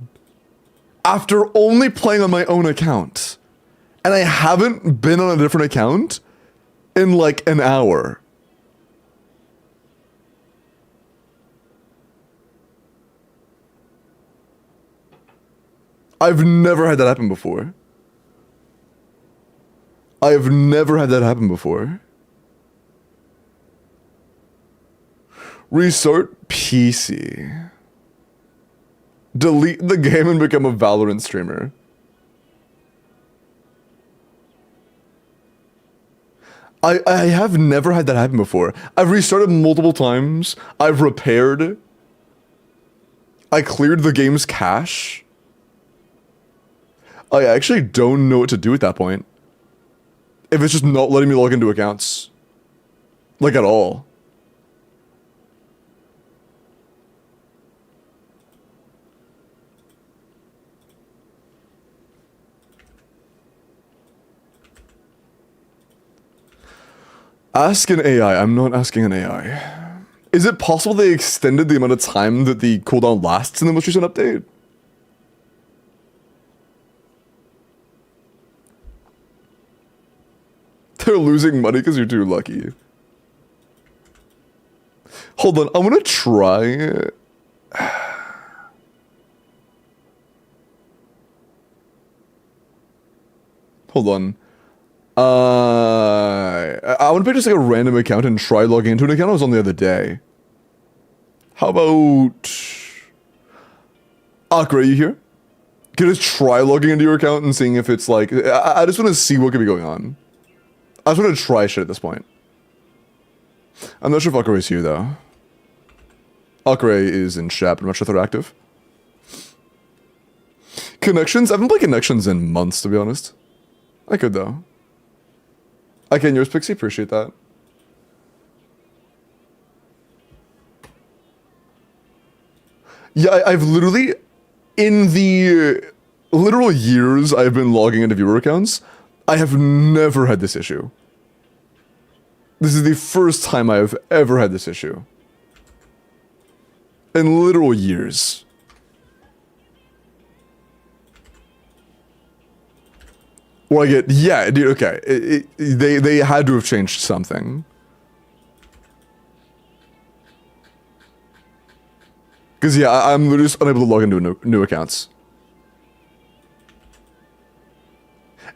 After only playing on my own account. And I haven't been on a different account in like an hour. I've never had that happen before. I have never had that happen before. Restart PC. Delete the game and become a Valorant streamer. I have never had that happen before. I've restarted multiple times. I've repaired. I cleared the game's cache. I actually don't know what to do at that point. if it's just not letting me log into accounts. Like, at all. Ask an AI. I'm not asking an AI. Is it possible they extended the amount of time that the cooldown lasts in the most recent update? They're losing money because you're too lucky. Hold on, I'm gonna try. Hold on. I want to pick just like a random account and try logging into an account I was on the other day. How about... Akra, are you here? Can I just try logging into your account and seeing if it's like... I just want to see what could be going on. I just want to try shit at this point. I'm not sure if Akra is here though. Akra is in chat, but I'm not sure if they're active. Connections? I haven't played Connections in months, to be honest. I could though. I can yours, Pixie. Appreciate that. Yeah, I've literally, in the literal years I've been logging into viewer accounts, I have never had this issue. This is the first time I have ever had this issue. In literal years. Well, I get, yeah, dude, okay. They had to have changed something. Because, yeah, I'm literally just unable to log into new accounts.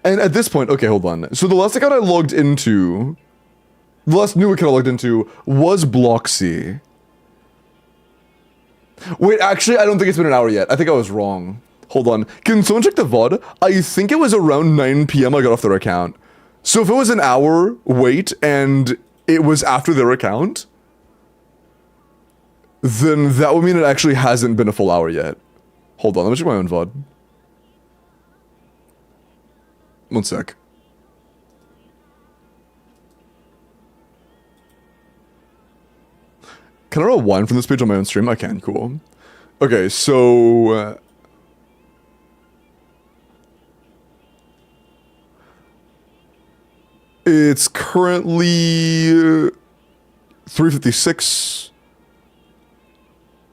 And at this point, okay, hold on. So the last account I logged into, the last new account I logged into was Bloxy. Wait, actually, I don't think it's been an hour yet. I think I was wrong. Hold on. Can someone check the VOD? I think it was around 9 p.m. I got off their account. So if it was an hour wait and it was after their account, then that would mean it actually hasn't been a full hour yet. Hold on, let me check my own VOD. One sec. Can I rewind from this page on my own stream? I can, cool. Okay, so... it's currently 3:56.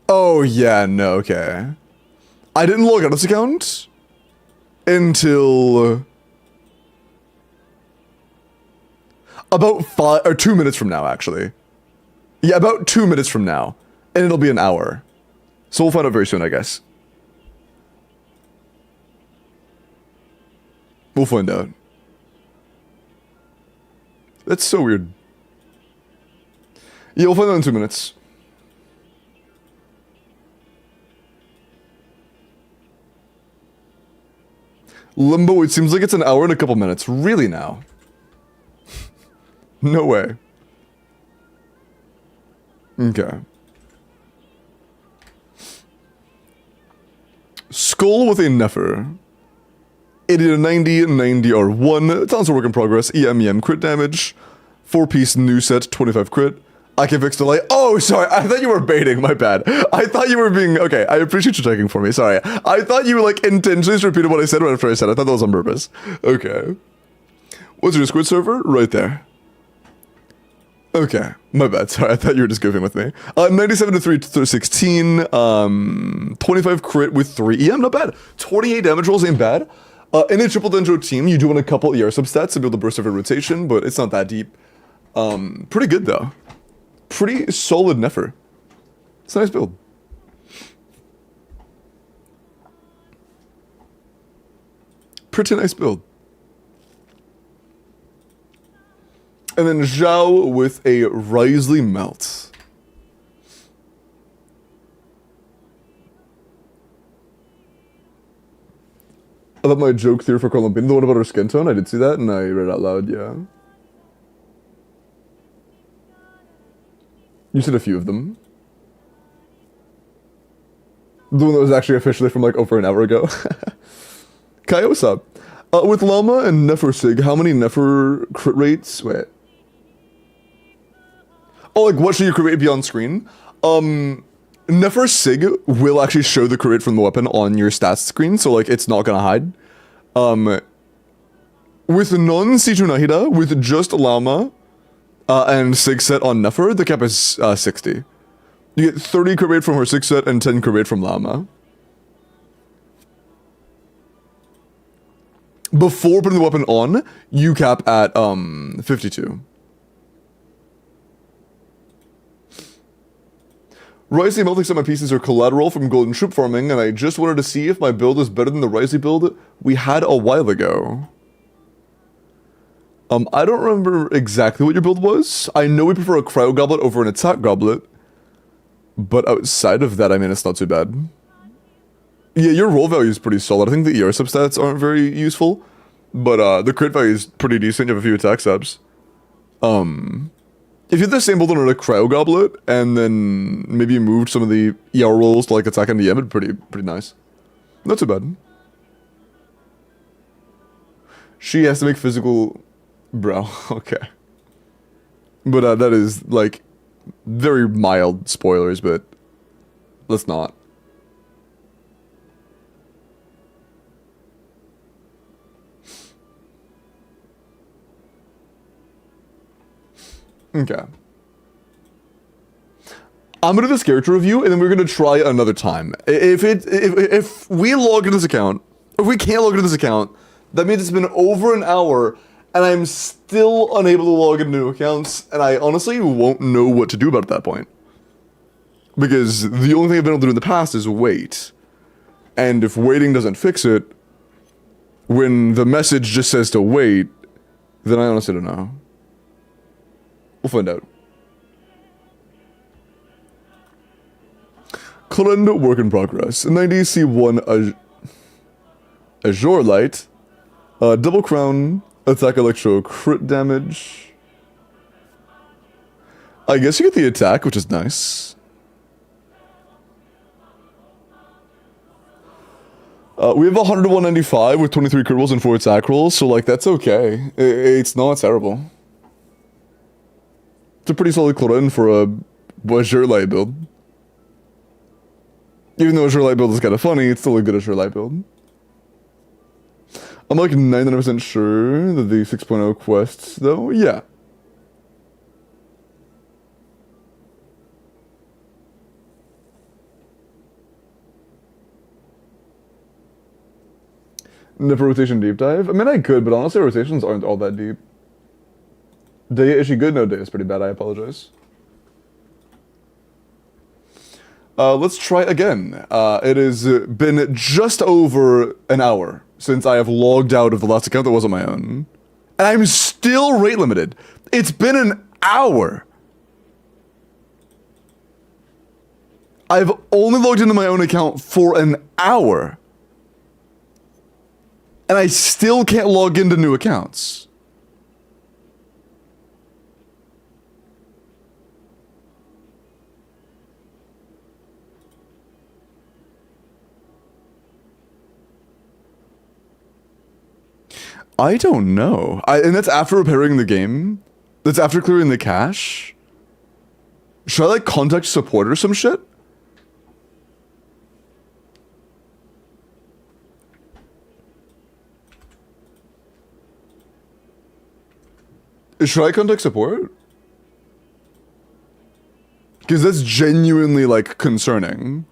Oh, yeah, no, okay. I didn't log out of this account until about 2 minutes from now, actually. Yeah, about 2 minutes from now. And it'll be an hour. So we'll find out very soon, I guess. We'll find out. That's so weird. Yeah, we'll find out in 2 minutes. Limbo, it seems like it's an hour and a couple minutes. Really now? No way. Okay. Skull with a NEFER. 80 to 90, 90 R1, talents are work in progress, EM, crit damage, 4-piece new set, 25 crit, I can fix delay. Oh, sorry, I thought you were baiting, my bad. I thought you were being, okay, I appreciate you checking for me, sorry. I thought you like intentionally just repeated what I said right after I said it. I thought that was on purpose. Okay. What's your Discord server? Right there. Okay, my bad, sorry, I thought you were just goofing with me. 97 to 316, 25 crit with 3 EM, not bad. 28 damage rolls ain't bad. In a triple dendro team, you do want a couple ER substats to be able to burst every rotation, but it's not that deep. Pretty good though. Pretty solid NEFER. It's a nice build. Pretty nice build. And then Zhao with a Risley Melt. About my joke theory for Columbine, the one about her skin tone, I did see that and I read it out loud, yeah. You said a few of them. The one that was actually officially from like over an hour ago. Kai, what's up? With Llama and Nefer Sig, how many Nefer crit rates? Wait. Oh, like what should your crit rate be on screen? Nefer Sig will actually show the crit rate from the weapon on your stats screen, so like it's not gonna hide. With non-C2 Nahida, with just Llama and Sig set on Nefer, the cap is 60. You get 30 crit rate from her Sig set and 10 crit rate from Llama. Before putting the weapon on, you cap at 52. Risey melting some of my pieces are collateral from golden shrimp farming, and I just wanted to see if my build is better than the Risey build we had a while ago. I don't remember exactly what your build was. I know we prefer a cryo goblet over an attack goblet, but outside of that, I mean, it's not too bad. Yeah, your roll value is pretty solid. I think the ER substats aren't very useful, but the crit value is pretty decent. You have a few attack subs. If you had the same build on a cryo goblet and then maybe moved some of the ER rolls to like attack and DM, it'd be pretty nice. Not too bad. She has to make physical, bro. Okay, but that is like very mild spoilers, but let's not. Okay. I'm gonna do this character review, and then we're gonna try another time. If we log into this account, if we can't log into this account, that means it's been over an hour, and I'm still unable to log into new accounts, and I honestly won't know what to do about it at that point. Because the only thing I've been able to do in the past is wait. And if waiting doesn't fix it, when the message just says to wait, then I honestly don't know. We'll find out. Current work in progress. 90C1 Azure Light. Double Crown. Attack Electro crit damage. I guess you get the attack, which is nice. We have 100 to 195 with 23 crit rolls and 4 attack rolls, so like that's okay. It's not terrible. It's a pretty solid Clorin for a Azure Light build. Even though Azure Light build is kind of funny, it's still a good Azure Light build. I'm like 99% sure that the 6.0 quests, though, yeah. Never rotation deep dive? I mean, I could, but honestly, rotations aren't all that deep. Day, is she good? No, Day is pretty bad. I apologize. Let's try again. It has been just over an hour since I have logged out of the last account that wasn't my own. And I'm still rate limited. It's been an hour. I've only logged into my own account for an hour. And I still can't log into new accounts. I don't know. And that's after repairing the game? That's after clearing the cache? Should I like contact support or some shit? Should I contact support? Because that's genuinely, like, concerning.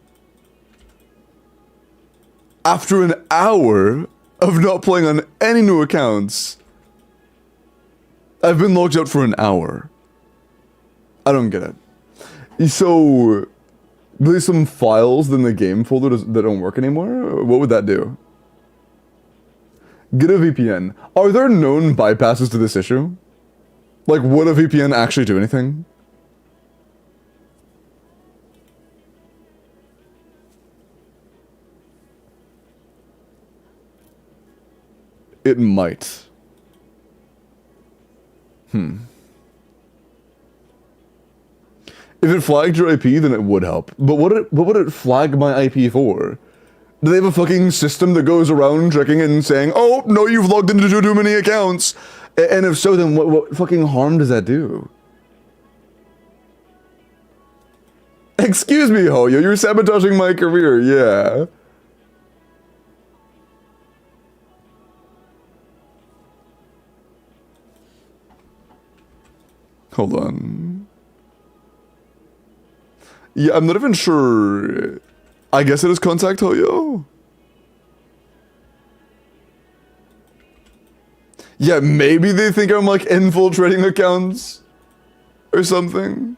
After an hour of not playing on any new accounts, I've been logged out for an hour. I don't get it. So, there's some files in the game folder that don't work anymore? What would that do? Get a VPN. Are there known bypasses to this issue? Like, would a VPN actually do anything? It might. If it flagged your IP, then it would help. But what would it flag my IP for? Do they have a fucking system that goes around checking and saying, oh, no, you've logged into too many accounts? And if so, then what fucking harm does that do? Excuse me, Hoyo, you're sabotaging my career, yeah. Hold on. Yeah, I'm not even sure. I guess it is contact Hoyo. Yeah, maybe they think I'm like infiltrating accounts or something.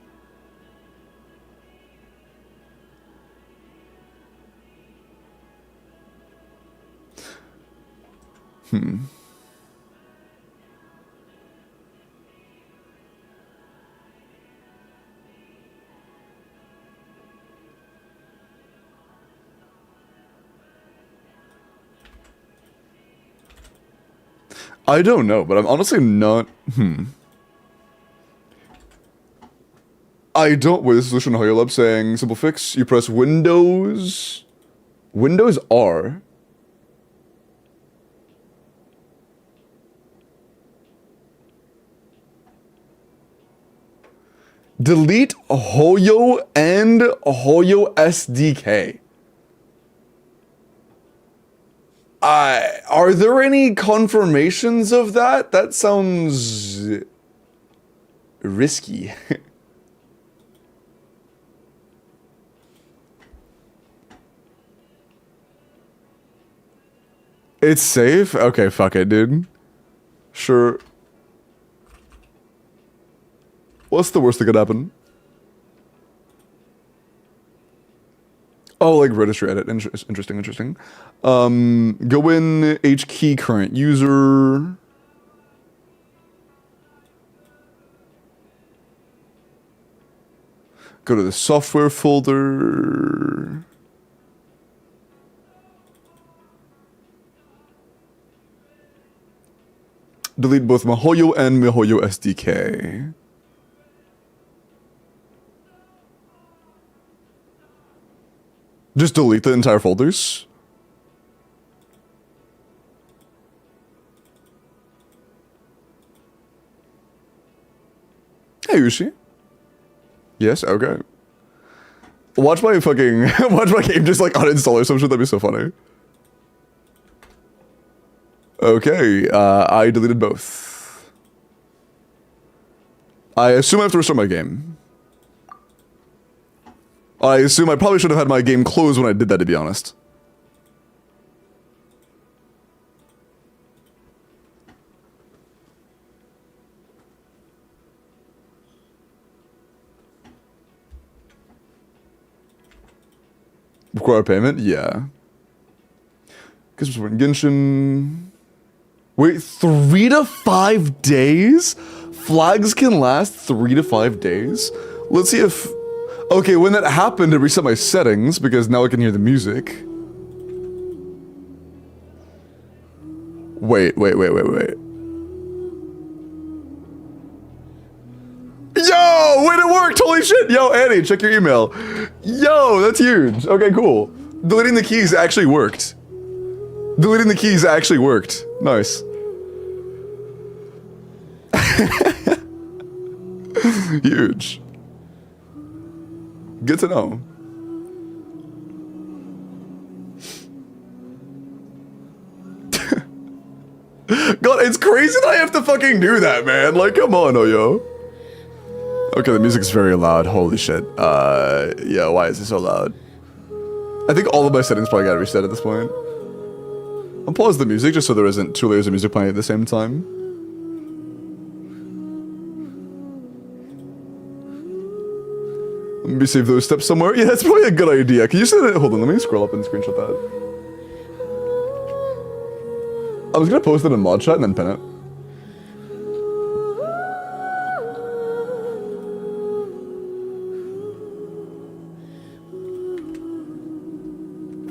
I don't know, but I'm honestly not. I don't. Wait, this is solution Hoyo Lab saying simple fix. You press Windows R. Delete Hoyo and Hoyo SDK. Are there any confirmations of that? That sounds risky. It's safe? Okay, fuck it, dude. Sure. What's the worst that could happen? Oh, like registry edit. Interesting. Go in H key current user. Go to the software folder. Delete both MiHoYo and MiHoYo SDK. Just delete the entire folders. Hey, Ushi. Yes, okay. Watch my fucking watch my game just like uninstall or some shit. That'd be so funny. Okay, I deleted both. I assume I have to restart my game. I assume I probably should have had my game closed when I did that, to be honest. Require payment? Yeah. Guess we're in Genshin. Wait, 3 to 5 days? Flags can last 3 to 5 days? Let's see if... Okay, when that happened, it reset my settings, because now I can hear the music. Wait. Yo, wait, it worked! Holy shit! Yo, Annie, check your email. Yo, that's huge. Okay, cool. Deleting the keys actually worked. Nice. Huge. Good to know. God, it's crazy that I have to fucking do that, man. Like, come on, Oyo. Okay, the music's very loud. Holy shit. Yeah, why is it so loud? I think all of my settings probably got reset at this point. I'll pause the music just so there isn't 2 layers of music playing at the same time. Maybe save those steps somewhere. Yeah, that's probably a good idea. Can you say that? Hold on, let me scroll up and screenshot that. I was gonna post it in mod chat and then pin it.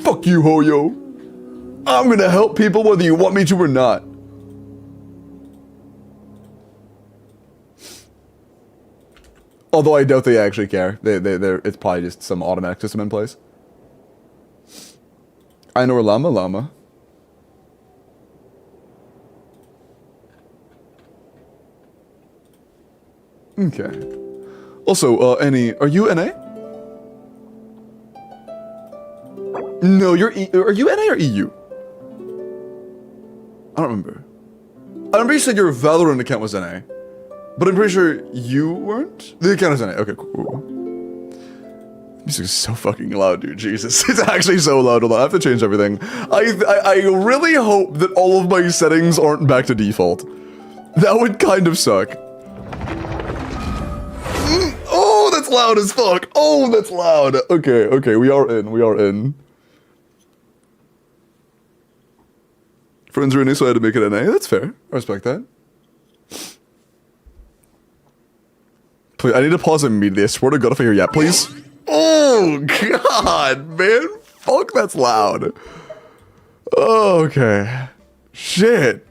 Fuck you, Hoyo. I'm gonna help people whether you want me to or not. Although I doubt they actually care. It's probably just some automatic system in place. I know a llama. Okay. Also, Annie, are you NA? No, you're are you NA or EU? I don't remember. I remember you said your Valorant account was NA. But I'm pretty sure you weren't? The account is NA. Okay, cool. Music is so fucking loud, dude. Jesus. It's actually so loud. Hold on. I have to change everything. I really hope that all of my settings aren't back to default. That would kind of suck. Oh, that's loud as fuck. Oh, that's loud. Okay, we are in. Friends are in, so I had to make it NA. That's fair. I respect that. Please, I need to pause immediately. I swear to God if I hear yeah, please. Oh, God, man. Fuck, that's loud. Okay. Shit.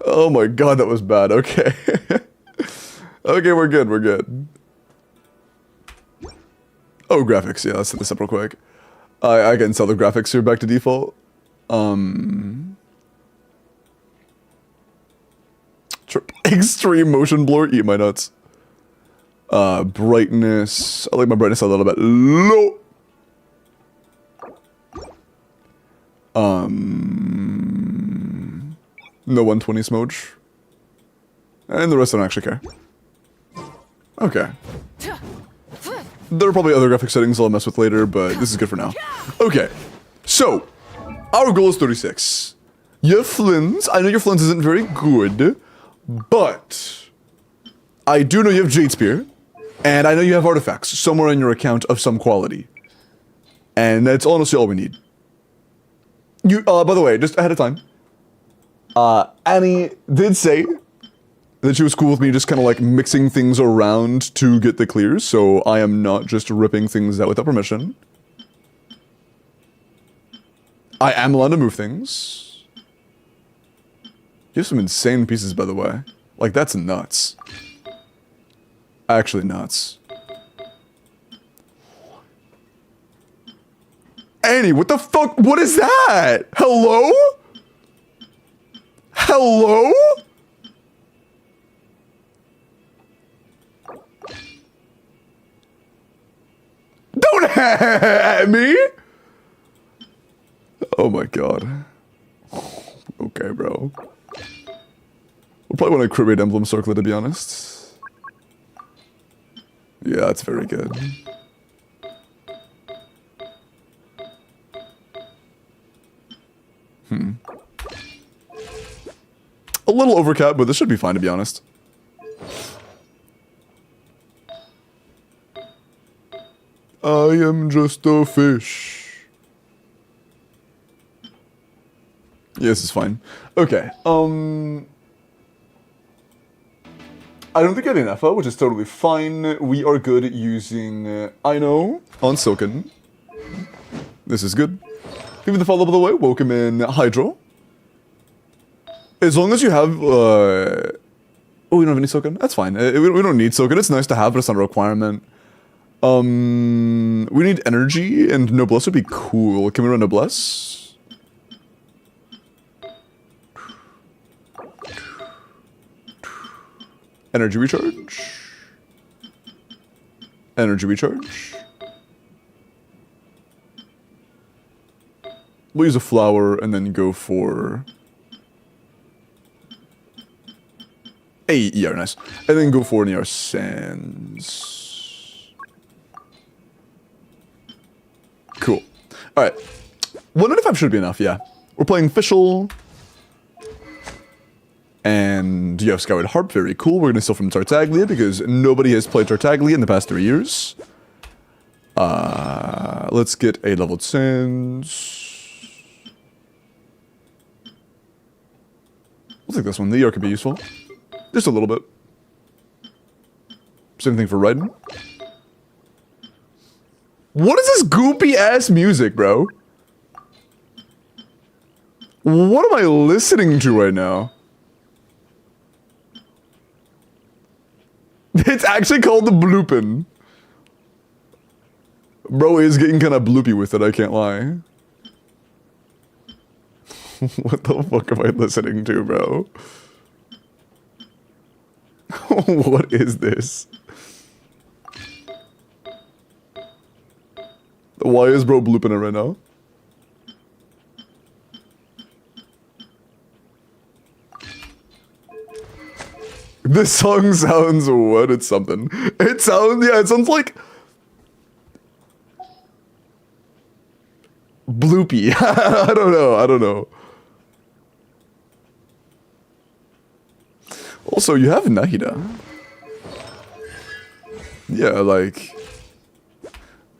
Oh my God, that was bad. Okay. Okay, we're good. Oh, graphics. Yeah, let's set this up real quick. I can sell the graphics here back to default. Extreme motion blur. Eat my nuts. Brightness. I like my brightness a little bit low. No 120 smudge. And the rest I don't actually care. Okay. There are probably other graphic settings I'll mess with later, but this is good for now. Okay. So, our goal is 36. Your Flins. I know your Flins isn't very good, but I do know you have Jade Spear. And I know you have artifacts somewhere in your account of some quality. And that's honestly all we need. You, by the way, just ahead of time, Annie did say that she was cool with me just kind of like mixing things around to get the clears, so I am not just ripping things out without permission. I am allowed to move things. You have some insane pieces, by the way. Like, that's nuts. Actually nuts. Annie, what the fuck? What is that? Hello? Hello? Don't at me! Oh my God. Okay, bro. We'll probably want to create Emblem Circle, to be honest. Yeah, that's very good. A little overcap, but this should be fine, to be honest. I am just a fish. Yeah, this is fine. Okay, I don't think I have NEFER, which is totally fine. We are good at using I know on Silken. This is good. Give me the follow, by the way. Welcome in Hydro. As long as you have, oh, we don't have any Silken? That's fine. We don't need Silken. It's nice to have, but it's not a requirement. We need energy, and Noblesse would be cool. Can we run Noblesse? Energy recharge. Energy recharge. We'll use a flower and then go for a ER, nice. And then go for an ER Sands. Cool. Alright. 195 should be enough, yeah. We're playing Fischl. And you have Skyward Harp, very cool. We're going to steal from Tartaglia because nobody has played Tartaglia in the past 3 years. Let's get a leveled Sands. We'll take this one. The ER could be useful. Just a little bit. Same thing for Raiden. What is this goopy ass music, bro? What am I listening to right now? It's actually called the Bloopin. Bro is getting kind of bloopy with it, I can't lie. What the fuck am I listening to, bro? What is this? Why is bro blooping it right now? This song sounds what? It's something. It sounds, yeah, it sounds like bloopy. I don't know. Also, you have Nahida. Yeah, like,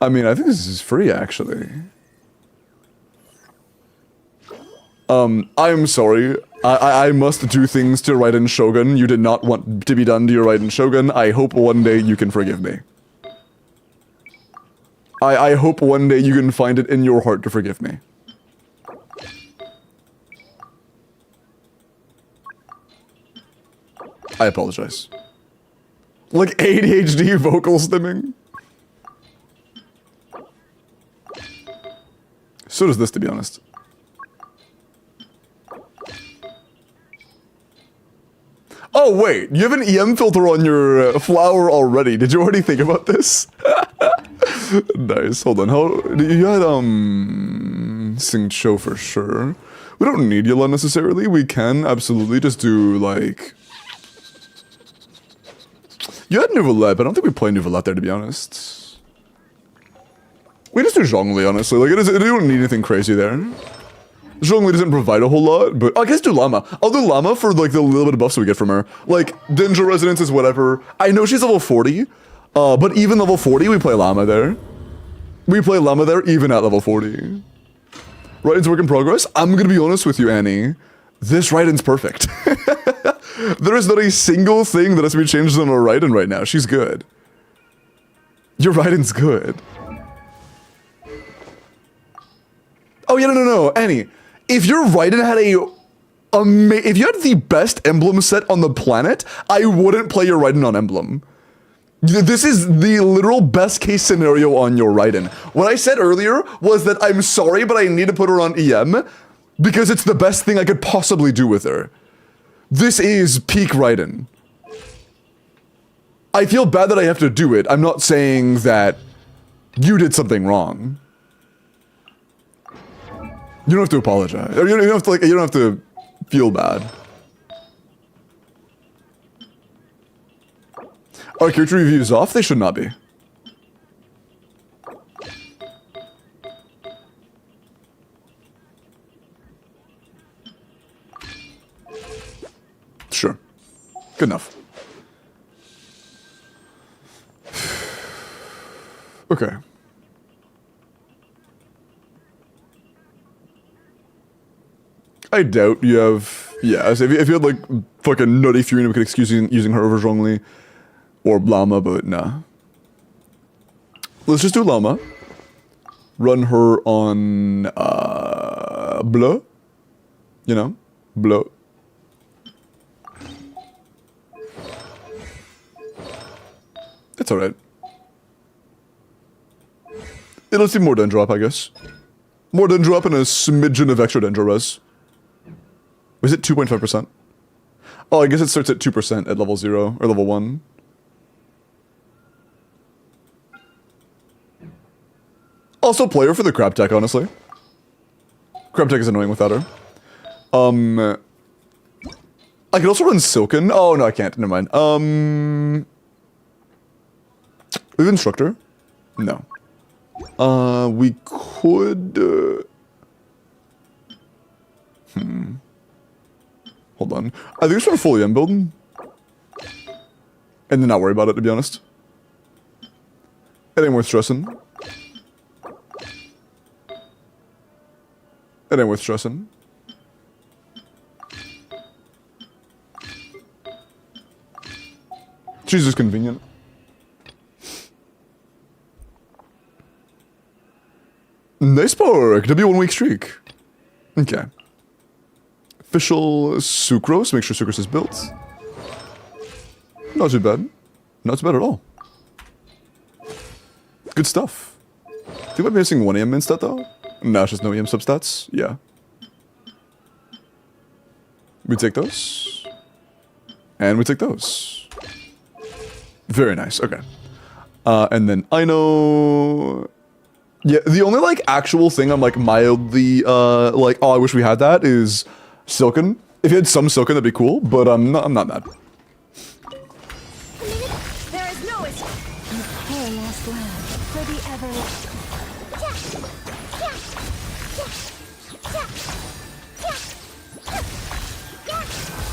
I mean, I think this is free, actually. I'm sorry. I must do things to Raiden Shogun you did not want to be done to your Raiden Shogun. I hope one day you can forgive me. I hope one day you can find it in your heart to forgive me. I apologize. Like ADHD vocal stimming? So does this, to be honest. Oh wait, you have an EM filter on your flower already. Did you already think about this? Nice, hold on. How you had Sing Cho for sure. We don't need Yella necessarily. We can absolutely just do like, you had Nouvelette, but I don't think we play Nouvelette there, to be honest. We just do Zhongli, honestly. Like, it don't need anything crazy there. Zhongli doesn't provide a whole lot, but I guess do Llama. I'll do Llama for like the little bit of buffs we get from her. Like, Danger Resonance is whatever. I know she's level 40, but even level 40, we play Llama there. We play Llama there even at level 40. Raiden's work in progress. I'm gonna be honest with you, Annie. This Raiden's perfect. There is not a single thing that has to be changed on a Raiden right now. She's good. Your Raiden's good. Oh yeah, no, Annie. If your Raiden had if you had the best emblem set on the planet, I wouldn't play your Raiden on emblem. This is the literal best case scenario on your Raiden. What I said earlier was that I'm sorry, but I need to put her on EM because it's the best thing I could possibly do with her. This is peak Raiden. I feel bad that I have to do it. I'm not saying that you did something wrong. You don't have to apologize. You don't have to you don't have to feel bad. Are character reviews off? They should not be. Sure. Good enough. Okay. I doubt you have... Yeah, so if you had like fucking Nutty Fury, we could excuse using her over Zhongli. Or Llama, but nah. Let's just do Llama. Run her on... Bleu. You know? Bleu. It's alright. It'll see more Dendrop, I guess. More Dendrop and a smidgen of extra Dendro res. Was it 2.5%? Oh, I guess it starts at 2% at level 0, or level 1. Also play her for the crab tech, honestly. Crab tech is annoying without her. I could also run Silken. Oh, no, I can't. Never mind. We have Instructor? No. We could... Hold on. I think we should run full EM build. And then not worry about it, to be honest. It ain't worth stressing. It ain't worth stressing. She's just convenient. Nice pork. W 1 week streak. Okay. Official Sucrose. Make sure Sucrose is built. Not too bad. Not too bad at all. Good stuff. I think I'm missing one EM instead though. No, it's just no EM substats. Yeah. We take those. And we take those. Very nice. Okay. And then I know... Yeah, the only, like, actual thing I'm, like, mildly, like, oh, I wish we had that is Silken. If you had some Silken, that'd be cool, but I'm not mad. There is no escape. You poor lost land for the everlasting.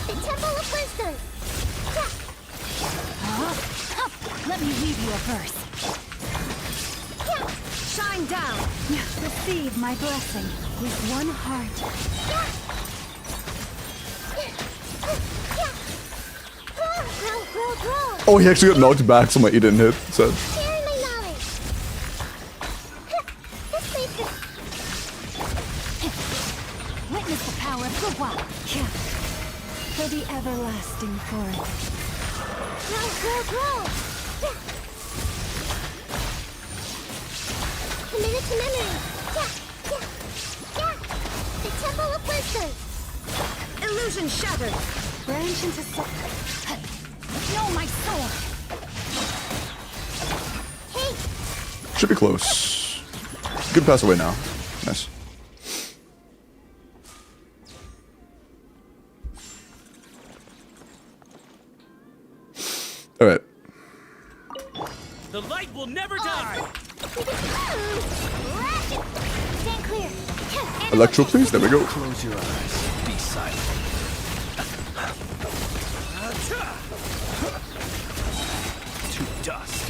The Temple of Wisdom. Let me read you a verse. Shine down. Receive my blessing with one heart. Grow. Oh, he actually got knocked back, so he didn't hit. So. Sharing my knowledge. This place is... Witness the power of the wild. For the everlasting forest. Grow. Committed to memory. Yeah. The Temple of Wisdom. Illusion shattered. Branch into No, my sword. Hey, Should be close. Good pass away now. Nice. Alright. The light will never die! stand clear. Electro, please. There we go. Close your eyes. Be silent. To dust.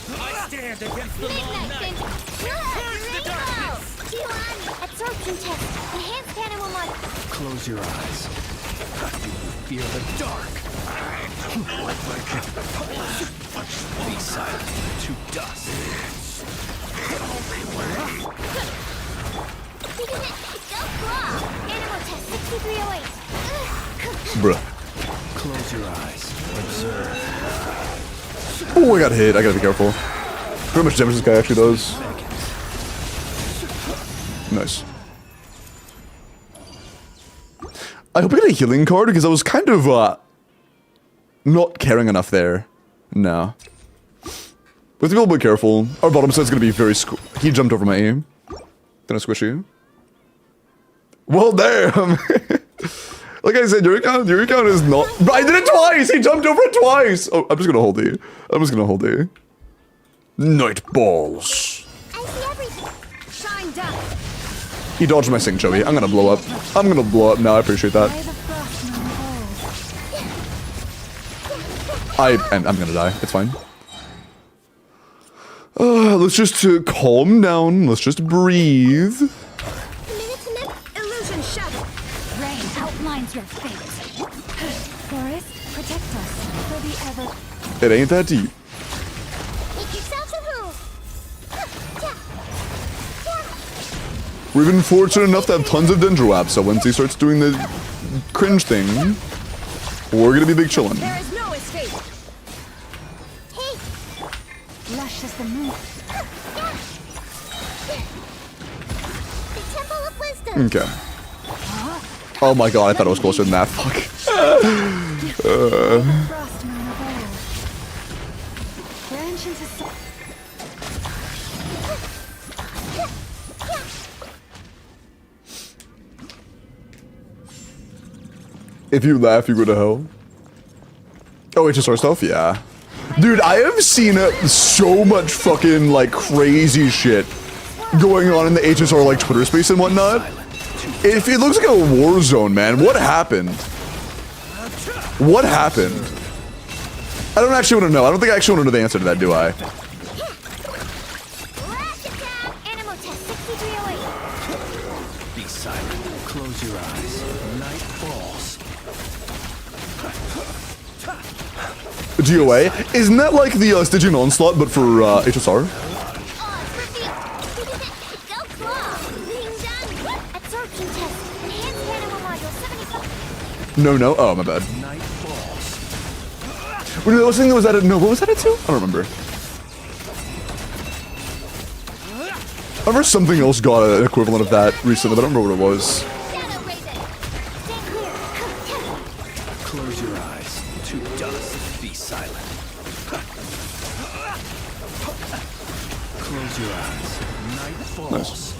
I stand against the long night! Where's the darkness? T1, absorption test. Enhanced animal model. Close your eyes. Do you fear the dark? Be silent. To dust. Go claw. Animal test 6308. Bruh. Close your eyes. Observe. Oh, I got hit. I gotta be careful. How much damage this guy actually does. Nice. I hope I get a healing card because I was kind of not caring enough there. No. We have to be a little bit careful. Our bottom side's gonna be very he jumped over my aim. Gonna squish you. Well, damn! Like I said, your account is not... I did it twice! He jumped over it twice! Oh, I'm just gonna hold you. Night balls. I see everything. Shine down. He dodged my sing, Joey. I'm gonna blow up. No, I appreciate that. by the frostman of old. I'm gonna die. It's fine. Let's just calm down. Let's just breathe. Illusion shattered. Rain outlines your fate. Forest, protect us for the ever. It ain't that deep. Make yourselves a room. We've been fortunate enough to have tons of Dendroap, so once he starts doing the cringe thing, we're gonna be big chillin'. There is no escape. Hey, Lush as the moon. the Temple of Wisdom. Okay. Oh my god, I thought it was closer than that. Fuck. Frostman of old. Branch into If you laugh, you go to hell. Oh, HSR stuff? Yeah. Dude, I have seen so much fucking, like, crazy shit going on in the HSR, like, Twitter space and whatnot. It looks like a war zone, man. What happened? What happened? I don't actually want to know. I don't think I actually want to know the answer to that, do I? Blast it down. Animal test 6308. Be silent. Close your eyes. Night falls. DOA? Isn't that like the Stygian Onslaught, but for HSR? Go claw. Being done. Absorption test. Enhanced animal module 75. No. Oh, my bad. Night falls. Wait, I was thinking was that a... No, what was that a 2? I don't remember. I remember something else got an equivalent of that recently, but I don't remember what it was. Shadow Raven. Stand clear. Close your eyes. To dust. Be silent. Close your eyes. Night falls. Nice.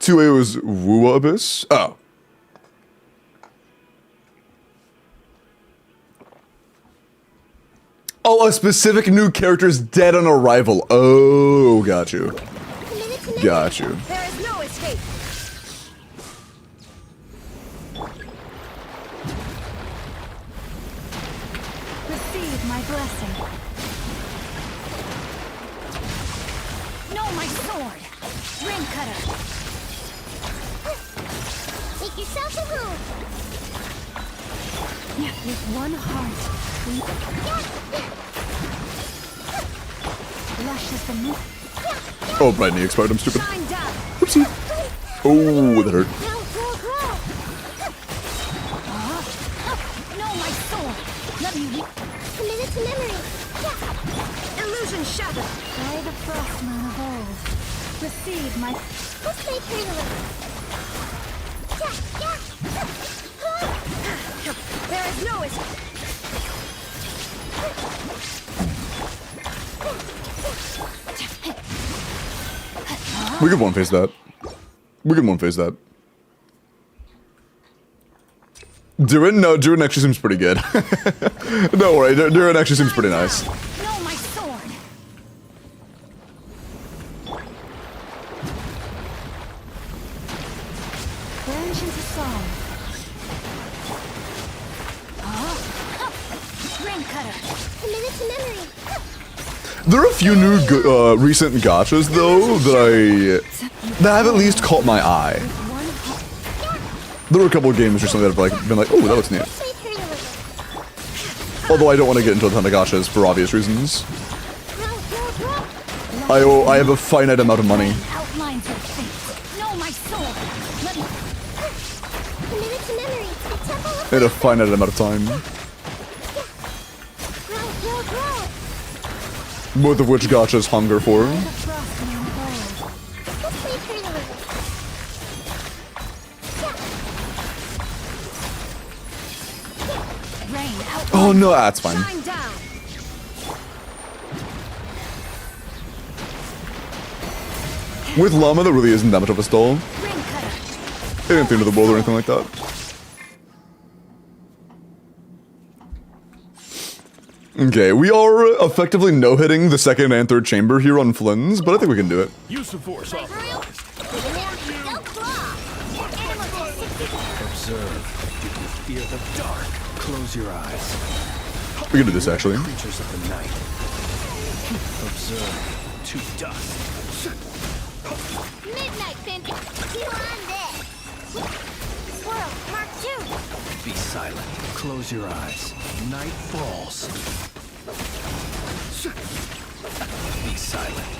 2A was Wua Abyss? Oh. Oh, a specific new character is dead on arrival. Oh, got you. Got you. There is no escape. Receive my blessing. No, my sword. Ring cutter. Make yourself a home. With one heart. Lush as the moon. Oh, Brightney expired. I'm stupid. Shine down. Oopsie. Oh, that hurt. No, my sword. Let me Committed to memory. illusion shattered. By the frost moon of old. Receive my Let's make her a little. There is no escape. We could one face that. We could one face that. Durin? No, Durin actually seems pretty good. Don't worry, Durin actually seems pretty nice. No, my sword. Branch into song. Ring cutter. Committed to memory. There are a few new recent gachas though that have at least caught my eye. One heart. There were a couple of games recently that have been like, oh, that looks neat. Let's make her a little. Although I don't want to get into a ton of gachas for obvious reasons. Roll. I have a finite amount of money. Outlines your fate. No, my sword. Let me. Committed to memory. The temple of In a finite amount of time. grow. Both of which gachas hunger for. The frost moon of old. Let's make her a little. Rain out. Oh no, that's fine. Shine down. With Llama, there really isn't that much of a stall. Ring cutter. It didn't think of the world or anything like that. Okay, we are effectively no-hitting the second and third chamber here on Flynn's, but I think we can do it. Use the force Go claw. Observe. Did you fear the dark? Close your eyes. We can do this, actually. Creatures of the night. Observe. To dust. Midnight Phantom. You on this. Swirl. Mark 2. Be silent. Close your eyes. Night falls. Be silent.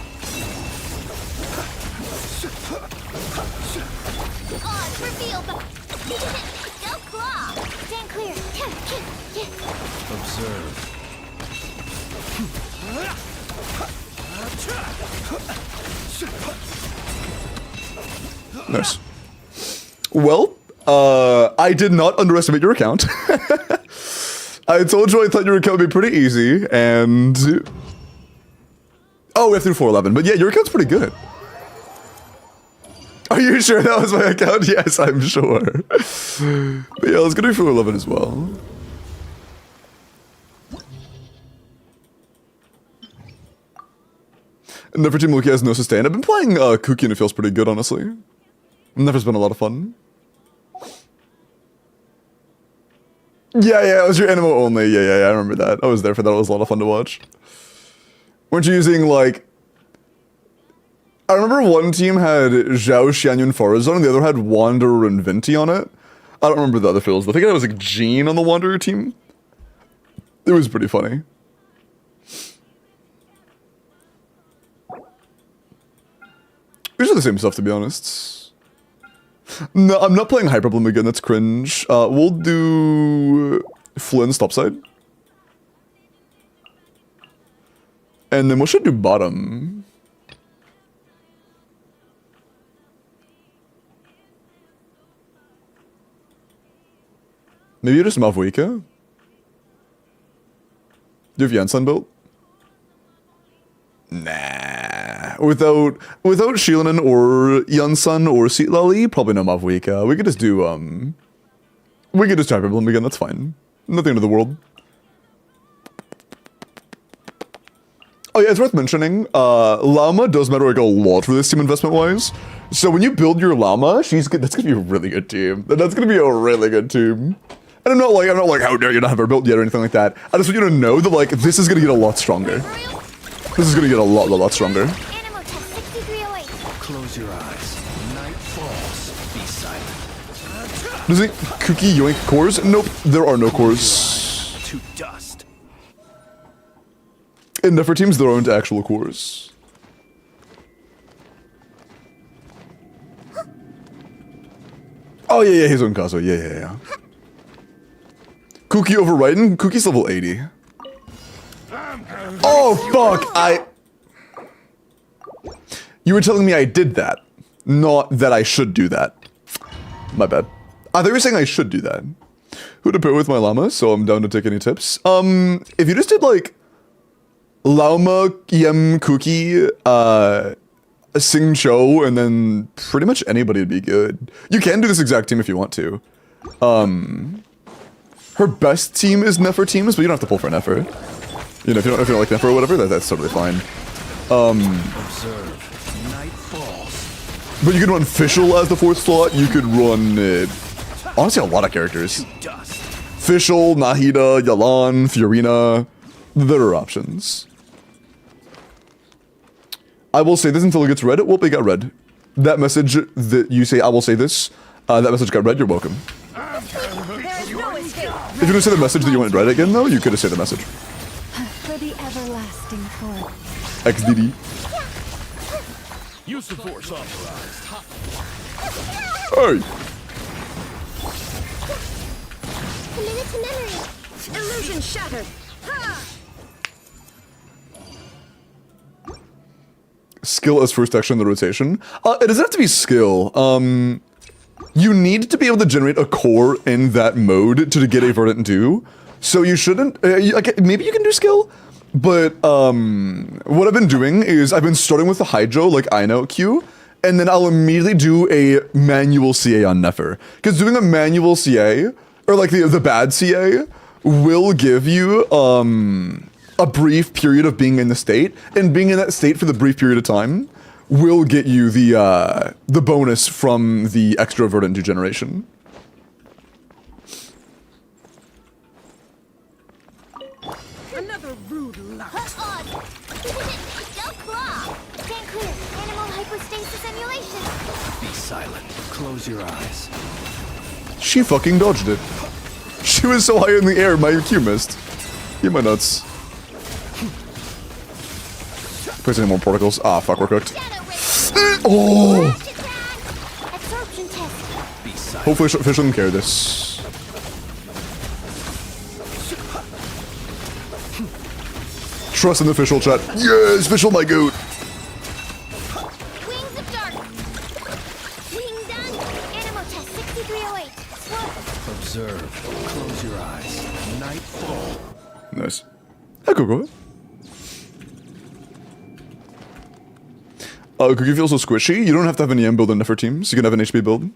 Odds reveal the... Go claw. Stand clear. Observe. Nice. Well, I did not underestimate your account. I told you I thought your account would be pretty easy, and... Oh, we have to do 411, but yeah, your account's pretty good. Are you sure that was my account? Yes, I'm sure. But yeah, let's go do 411 as well. Nefer Team Luki has no sustain. I've been playing Kuki and it feels pretty good, honestly. Nefer's been a lot of fun. Yeah, it was your Animo only. Yeah, I remember that. I was there for that. It was a lot of fun to watch. Weren't you using, like... I remember one team had Zhao, Xianyun, Farazan, and the other had Wanderer and Vinti on it. I don't remember the other fields, but I think it was, like, Jean on the Wanderer team. It was pretty funny. These are the same stuff, to be honest. No, I'm not playing Hyperbloom again, that's cringe. We'll do... Flynn's topside. And then we should do bottom. Maybe you're just Mavwika? Do you have Yansan built? Nah. Without Shilanen or Yansan or Sitlali, probably no Mavwika. We could just do we could just try Emblem again, that's fine. Nothing into the world. Oh yeah, it's worth mentioning, Llama does matter like a lot for this team investment wise. So when you build your Llama, that's gonna be a really good team. That's gonna be a really good team. And I'm not like, how dare you not have her built yet or anything like that. I just want you to know that like this is gonna get a lot stronger. This is gonna get a lot stronger. Animal test 6308. Close your eyes. Night falls. Be silent. Does it cookie yoink cores? Nope, there are no cores. To dust. In NEFER teams, there aren't actual cores. Oh yeah, he's on Kazo. Yeah. Cookie over Raiden? Cookie's level 80. Oh fuck! You were telling me I did that, not that I should do that. My bad. I thought you were saying I should do that. Who to pair with my llama, so I'm down to take any tips. If you just did like Llama, Yem, Cookie, Sing Cho, and then pretty much anybody would be good. You can do this exact team if you want to. Her best team is NEFER teams, but you don't have to pull for NEFER. You know, if you don't like NEFER or whatever, that's totally fine. Observe. Night falls. But you can run Fischl as the 4th slot. You could run, honestly, a lot of characters. Dust. Fischl, Nahida, Yalan, Fiorina. There are options. I will say this until it gets read. Well, it got read. That message that you say, I will say this, that message got read, you're welcome. There is no escape. If you don't say the message that you want read again, though, you could have said the message. For the everlasting forest. XDD. Use the force authorized. Hey! Committed to memory. Illusion shattered. Ha! Skill as first action in the rotation. It doesn't have to be skill. You need to be able to generate a core in that mode to get a Verdant do. So you shouldn't, maybe you can do skill, but what I've been doing is I've been starting with the Hydro, like I know Q, and then I'll immediately do a manual CA on NEFER. Because doing a manual CA, or like the bad CA, will give you a brief period of being in the state, and being in that state for the brief period of time will get you the bonus from the extra Verdant do generation. Another rude lout. On. Go claw. Stand clear. Animal hypostasis emulation. Be silent. Close your eyes. She fucking dodged it. She was so high in the air, my Q missed. Get my nuts. Place any more particles. Ah, fuck, we're cooked. Oh! Absorption test. Be silent. Hopefully Fish doesn't carry this. Trust in the Fischl chat. Yes, Fischl my goat. Wings of dark. Wing done. Animal test 6308. Slow. Observe. Close your eyes. Night fall. Nice. Hey, Coco. Cookie feels so squishy. You don't have to have an EM build in NEFER teams. You can have an HP build.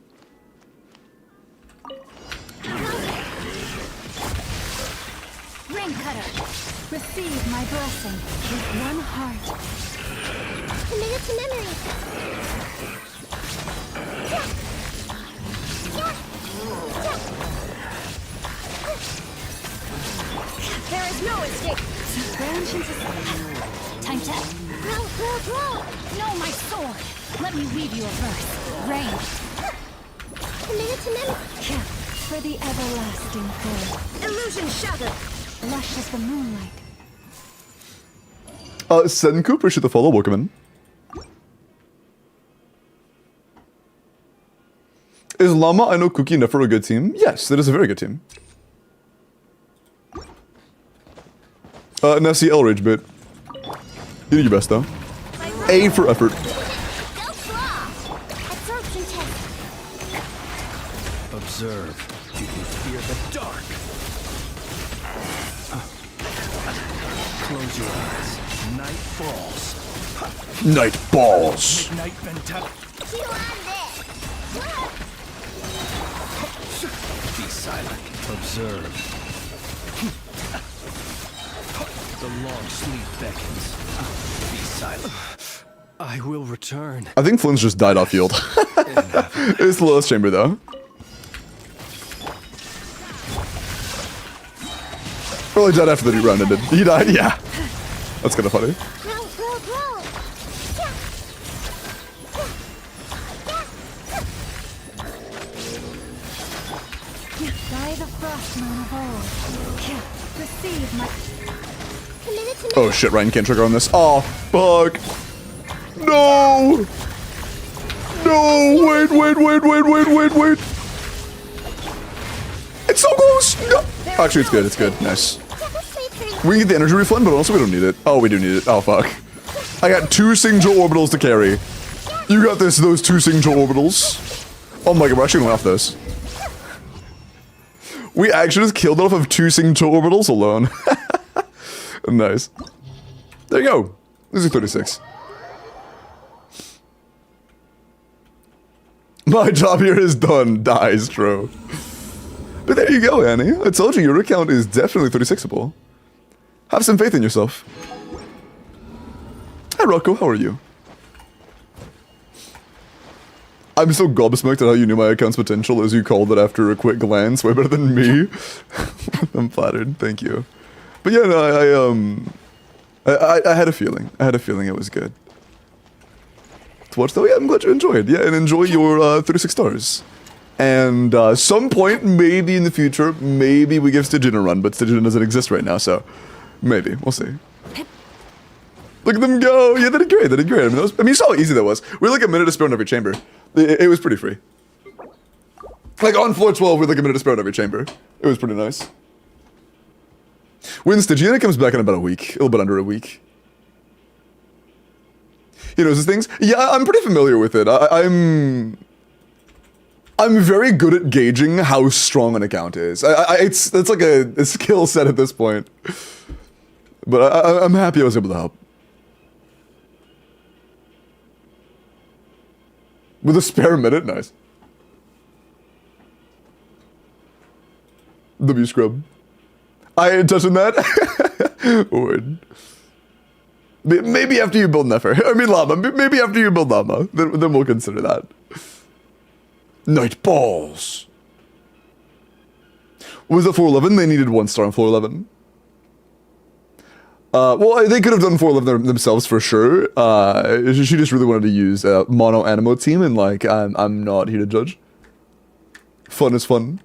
Ring cutter. Receive my blessing with one heart. Committed to memory. There is no escape. Branch into time to Roll. know my sword. Let me weave you a verse. Rain. Committed to memory. For the everlasting forest. Illusion shattered. Lush as the moonlight. Senku, appreciate the follow. Welcome in. Is Llama, I know Cookie, NEFER a good team? Yes, that is a very good team. Nessie, L-Rage bit. You did your best though. A for effort. Go claw. Absorption test. Observe. Do you fear the dark? Close your eyes. Night falls. Night balls. Midnight mentality. Chew on this. Be silent. Observe. The long sleep beckons. Be silent. I will return. I think Flynn's just died off field. It's the lowest chamber though. Probably died after the round ended. He died? Yeah. That's kind of funny. Grow, grow, grow. By the frost moon of old. Receive my... Committed to Oh shit, Ryan can't trigger on this. Oh, fuck. No! No, wait. It's so close! No. Actually, it's good, Nice. We can get the energy refund, but also we don't need it. Oh, we do need it. Oh, fuck. I got 2 Singjo orbitals to carry. You got those 2 Singjo orbitals. Oh my god, we're actually going off this. We actually just killed it off of 2 Singjo orbitals alone. Nice. There you go. This is 36. My job here is done. Dies, true. But there you go, Annie. I told you your account is definitely 36able. Have some faith in yourself. Hi, Rocco. How are you? I'm so gobsmacked at how you knew my account's potential as you called it after a quick glance. Way better than me. I'm flattered. Thank you. But yeah, no, I had a feeling. I had a feeling it was good. To watch though, yeah, I'm glad you enjoyed. Yeah, and enjoy your 36 stars. And some point, maybe in the future, maybe we give Stygian a run, but Stygian doesn't exist right now, so maybe. We'll see. Look at them go! Yeah, they did great, I mean, you saw how easy that was. We had like a minute to spare on every chamber. It was pretty free. Like on floor 12, we had like a minute to spare on every chamber. It was pretty nice. When Stygian comes back in about a week, a little bit under a week. You know those things? Yeah, I'm pretty familiar with it. I'm very good at gauging how strong an account is. It's like a skill set at this point. But I'm happy I was able to help. With a spare minute? Nice. W scrub. I ain't touching that. Word. Maybe after you build NEFER. I mean Llama. Maybe after you build Llama. Then we'll consider that. Night balls. Was it 411? They needed 1 star on 411. Well, they could have done 411 themselves for sure. She just really wanted to use a mono animo team, and like, I'm not here to judge. Fun is fun.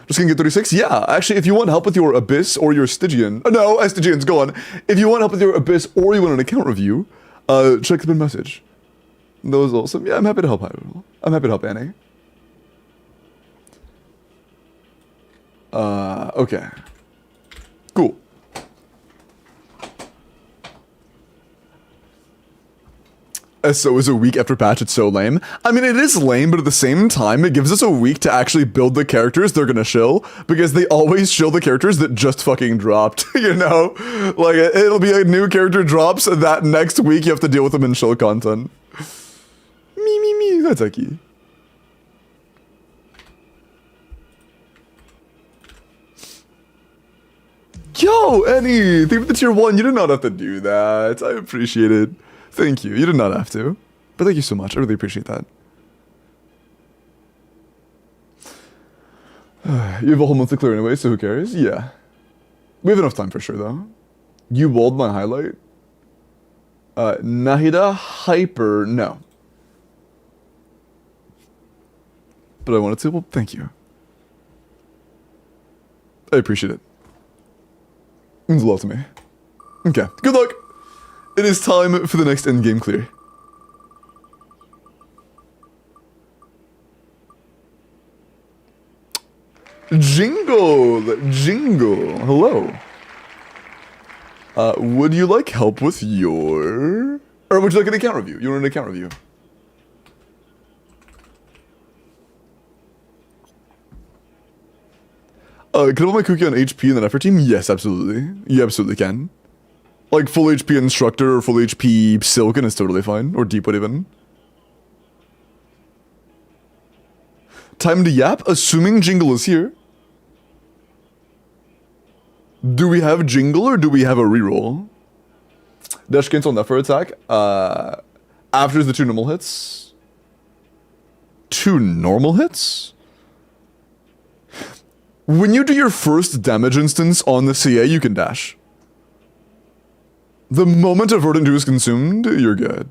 Just gonna get 36? Yeah, actually, if you want help with your Abyss or your Stygian... no, Stygian's gone. If you want help with your Abyss or you want an account review, check the pin message. That was awesome. Yeah, I'm happy to help. I'm happy to help Annie. Okay. Cool. So is a week after patch, it's so lame. I mean, it is lame, but at the same time, it gives us a week to actually build the characters they're gonna shill, because they always shill the characters that just fucking dropped, you know? Like, it'll be a new character drops, and that next week you have to deal with them in shill content. Me, that's Aki. Yo, Annie, thank you for the tier 1. You did not have to do that. I appreciate it. Thank you. You did not have to. But thank you so much. I really appreciate that. You have a whole month to clear anyway, so who cares? Yeah. We have enough time for sure, though. You walled my highlight? Nahida Hyper, no. But I wanted to, well, thank you. I appreciate it. It means a lot to me. Okay, good luck. It is time for the next endgame clear. Jingle! Hello. Would you like help with your... or would you like an account review? You want an account review? Can I put my cookie on HP in the NEFER team? Yes, absolutely. You absolutely can. Like full HP Instructor or full HP Silken is totally fine. Or Deepwood even. Time to yap, assuming Jingle is here. Do we have Jingle or do we have a reroll? Dash cancel NEFER attack. After the 2 normal hits. 2 normal hits? When you do your first damage instance on the CA, you can dash. The moment a Verdant 2 is consumed, you're good.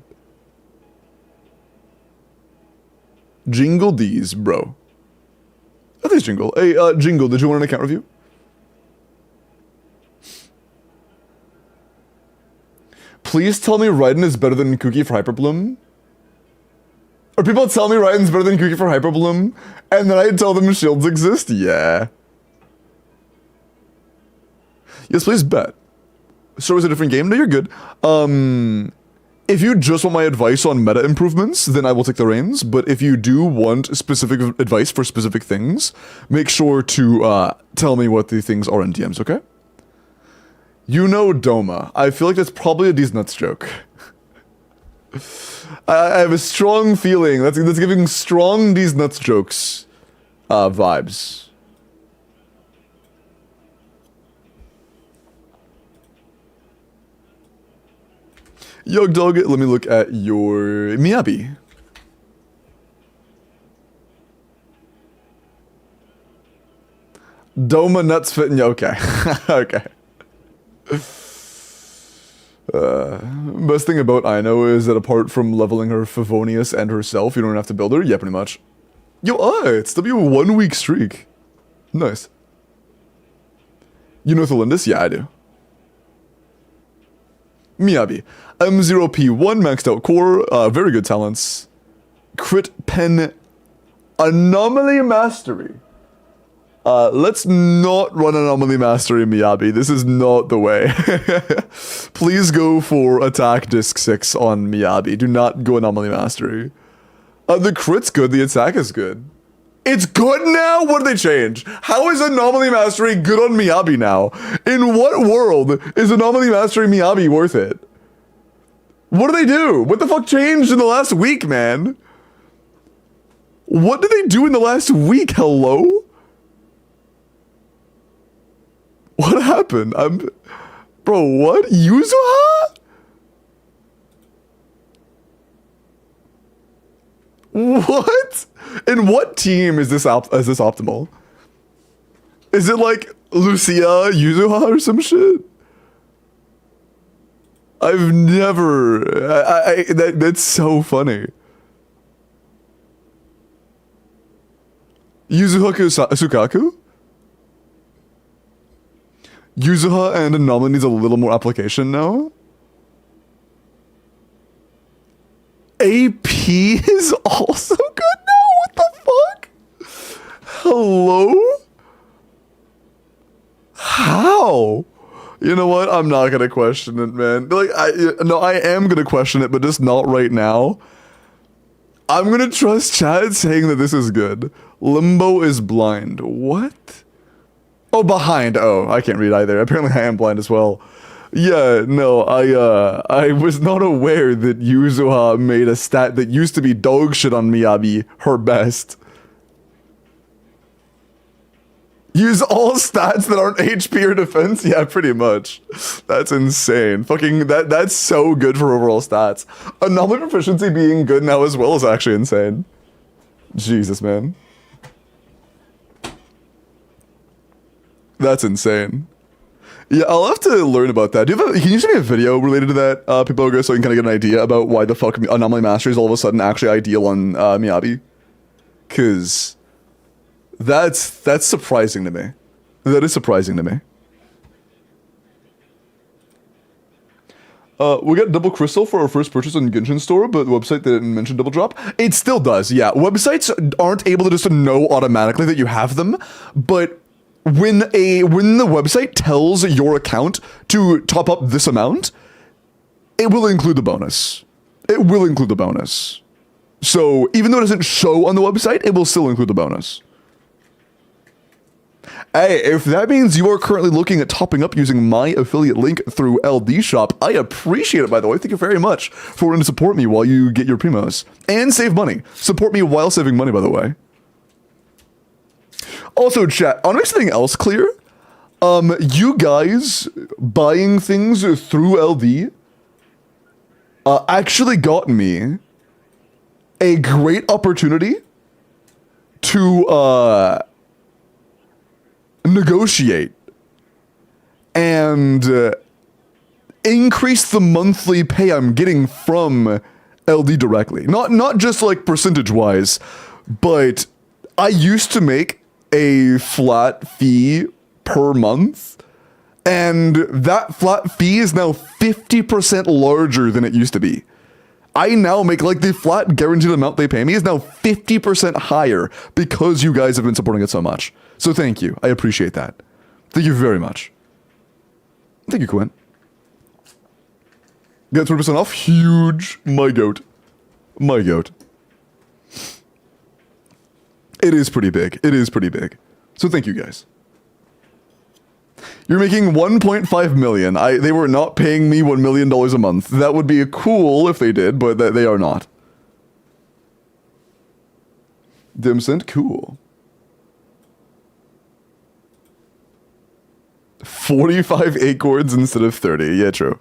Jingle D's, bro. At least Jingle. Hey, Jingle, did you want an account review? Please tell me Raiden is better than Kuki for Hyperbloom. Or people tell me Raiden's better than Kuki for Hyperbloom, and then I tell them shields exist? Yeah. Yes, please bet. So is a different game? No, you're good. If you just want my advice on meta improvements, then I will take the reins. But if you do want specific advice for specific things, make sure to tell me what the things are in DMs, okay? You know Doma. I feel like that's probably a D's Nuts joke. I have a strong feeling that's giving strong D's Nuts jokes vibes. Yog Dog, let me look at your Miyabi. Doma nuts fit in you. Okay. Okay. Best thing about Ino is that apart from leveling her Favonius and herself, you don't have to build her. Yeah, pretty much. Yo, it's W1 week streak. Nice. You know Thelindis? Yeah, I do. Miyabi. M0P1 maxed out core, very good talents. Crit pen anomaly mastery. Let's not run anomaly mastery Miyabi. This is not the way. Please go for attack disc 6 on Miyabi. Do not go anomaly mastery. The crit's good, the attack is good. It's good now? What did they change? How is anomaly mastery good on Miyabi now? In what world is anomaly mastery Miyabi worth it? What do they do? What the fuck changed in the last week, man? What did they do in the last week? Hello? What happened? Bro, what? Yuzuha? What? In what team is this optimal? Is it like Lucia Yuzuha or some shit? I've never... that's so funny. Yuzuha Sukaku? Yuzuha and Anomaly needs a little more application now? AP is also good now? What the fuck? Hello? How? You know what? I'm not gonna question it, man. Like, I am gonna question it, but just not right now. I'm gonna trust Chad saying that this is good. Limbo is blind. What? Oh, behind. Oh, I can't read either. Apparently I am blind as well. Yeah, no, I was not aware that Yuzuha made a stat that used to be dog shit on Miyabi her best. Use all stats that aren't HP or defense? Yeah, pretty much. That's insane. Fucking, that's so good for overall stats. Anomaly proficiency being good now as well is actually insane. Jesus, man. That's insane. Yeah, I'll have to learn about that. Can you send me a video related to that, people, so I can kind of get an idea about why the fuck Anomaly Mastery is all of a sudden actually ideal on Miyabi? Because that's surprising to me. That is surprising to me. We got double crystal for our first purchase on Genshin store, but the website didn't mention double drop. It still does, yeah. Websites aren't able to just know automatically that you have them, but when the website tells your account to top up this amount, it will include the bonus. It will include the bonus. So even though it doesn't show on the website, it will still include the bonus. Hey, if that means you are currently looking at topping up using my affiliate link through LD Shop, I appreciate it, by the way. Thank you very much for wanting to support me while you get your primos. And save money. Support me while saving money, by the way. Also, chat, I'll make something else clear. You guys buying things through LD actually got me a great opportunity to negotiate and increase the monthly pay I'm getting from LD directly. Not just like percentage wise, but I used to make a flat fee per month, and that flat fee is now 50% larger than it used to be. I now make, like, the flat guaranteed amount they pay me is now 50% higher because you guys have been supporting it so much. So thank you. I appreciate that. Thank you very much. Thank you, Quinn. Get 20% off. Huge. My goat. My goat. It is pretty big. It is pretty big. So thank you, guys. You're making 1.5 million. They were not paying me $1 million a month. That would be cool if they did, but they are not. Dim cent? Cool. 45 acorns instead of 30. Yeah, true.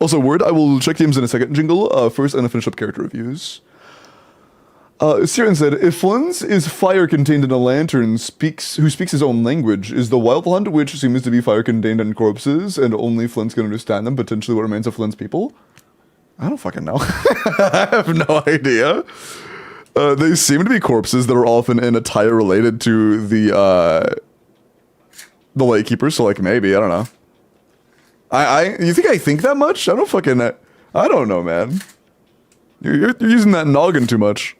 Also, word, I will check games in a second. Jingle, first, and finish up character reviews. Siren said, if Flins is fire contained in a lantern who speaks his own language, is the Wild Hunt, which seems to be fire contained in corpses, and only Flins can understand them, potentially what remains of Flins people? I don't fucking know. I have no idea. They seem to be corpses that are often in attire related to the Lightkeepers, so like maybe, I don't know. You think I think that much? I don't know, man. You're using that noggin too much.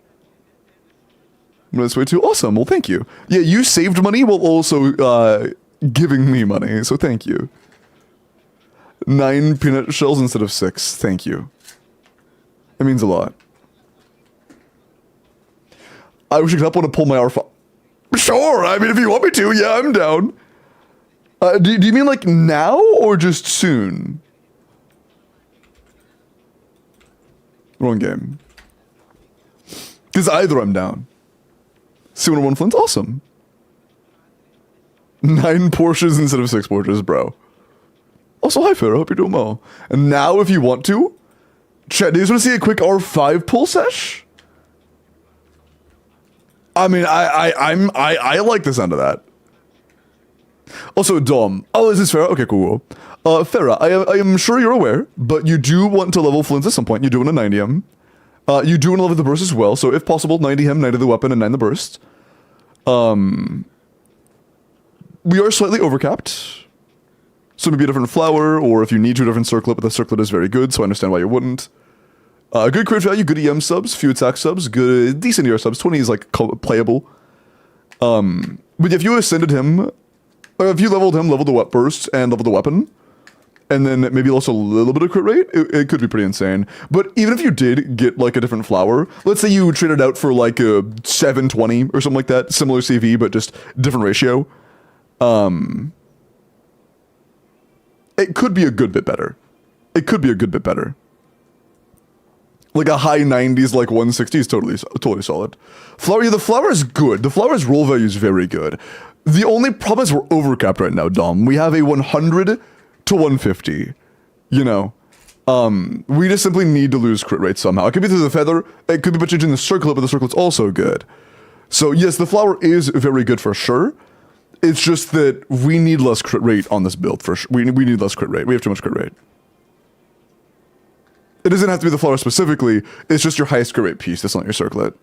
This way too. Awesome. Well, thank you. Yeah, you saved money while also giving me money, so thank you. 9 peanut shells instead of 6. Thank you. It means a lot. I wish I could want to pull my R5. Sure. I mean, if you want me to, yeah, I'm down. Do you mean like now or just soon? Wrong game. Because either I'm down. 201 Flints, awesome. 9 Porsches instead of 6 Porsches, bro. Also, hi, Pharaoh, hope you're doing well. And now, if you want to, chat, do you just want to see a quick R5 pull sesh? I mean, I like the sound of that. Also, Dom. Oh, is this Farah? Okay, cool. Farah, I am sure you're aware, but you do want to level Flints at some point. You do want to 90 him. You do want to level the burst as well, so if possible, 90 him, 90 the weapon, and 9 the burst. We are slightly overcapped. So maybe a different flower, or if you need to, a different circlet, but the circlet is very good, so I understand why you wouldn't. Good crit value, good EM subs, few attack subs, good, decent ER subs. 20 is like playable. But if you ascended him, or if you leveled him, leveled the wet burst, and leveled the weapon, and then maybe also a little bit of crit rate, it could be pretty insane. But even if you did get like a different flower, let's say you traded out for like a 720 or something like that, similar CV, but just different ratio. It could be a good bit better. It could be a good bit better. Like a high 90s, like 160 is totally solid. Flower, yeah, the flower is good. The flower's roll value is very good. The only problem is we're overcapped right now, Dom. We have a 100 to 150. You know, we just simply need to lose crit rate somehow. It could be through the feather. It could be by changing the circlet, but the circlet's also good. So yes, the flower is very good for sure. It's just that we need less crit rate on this build for sure. We need less crit rate. We have too much crit rate. It doesn't have to be the flower specifically. It's just your highest crit rate piece. That's not your circlet.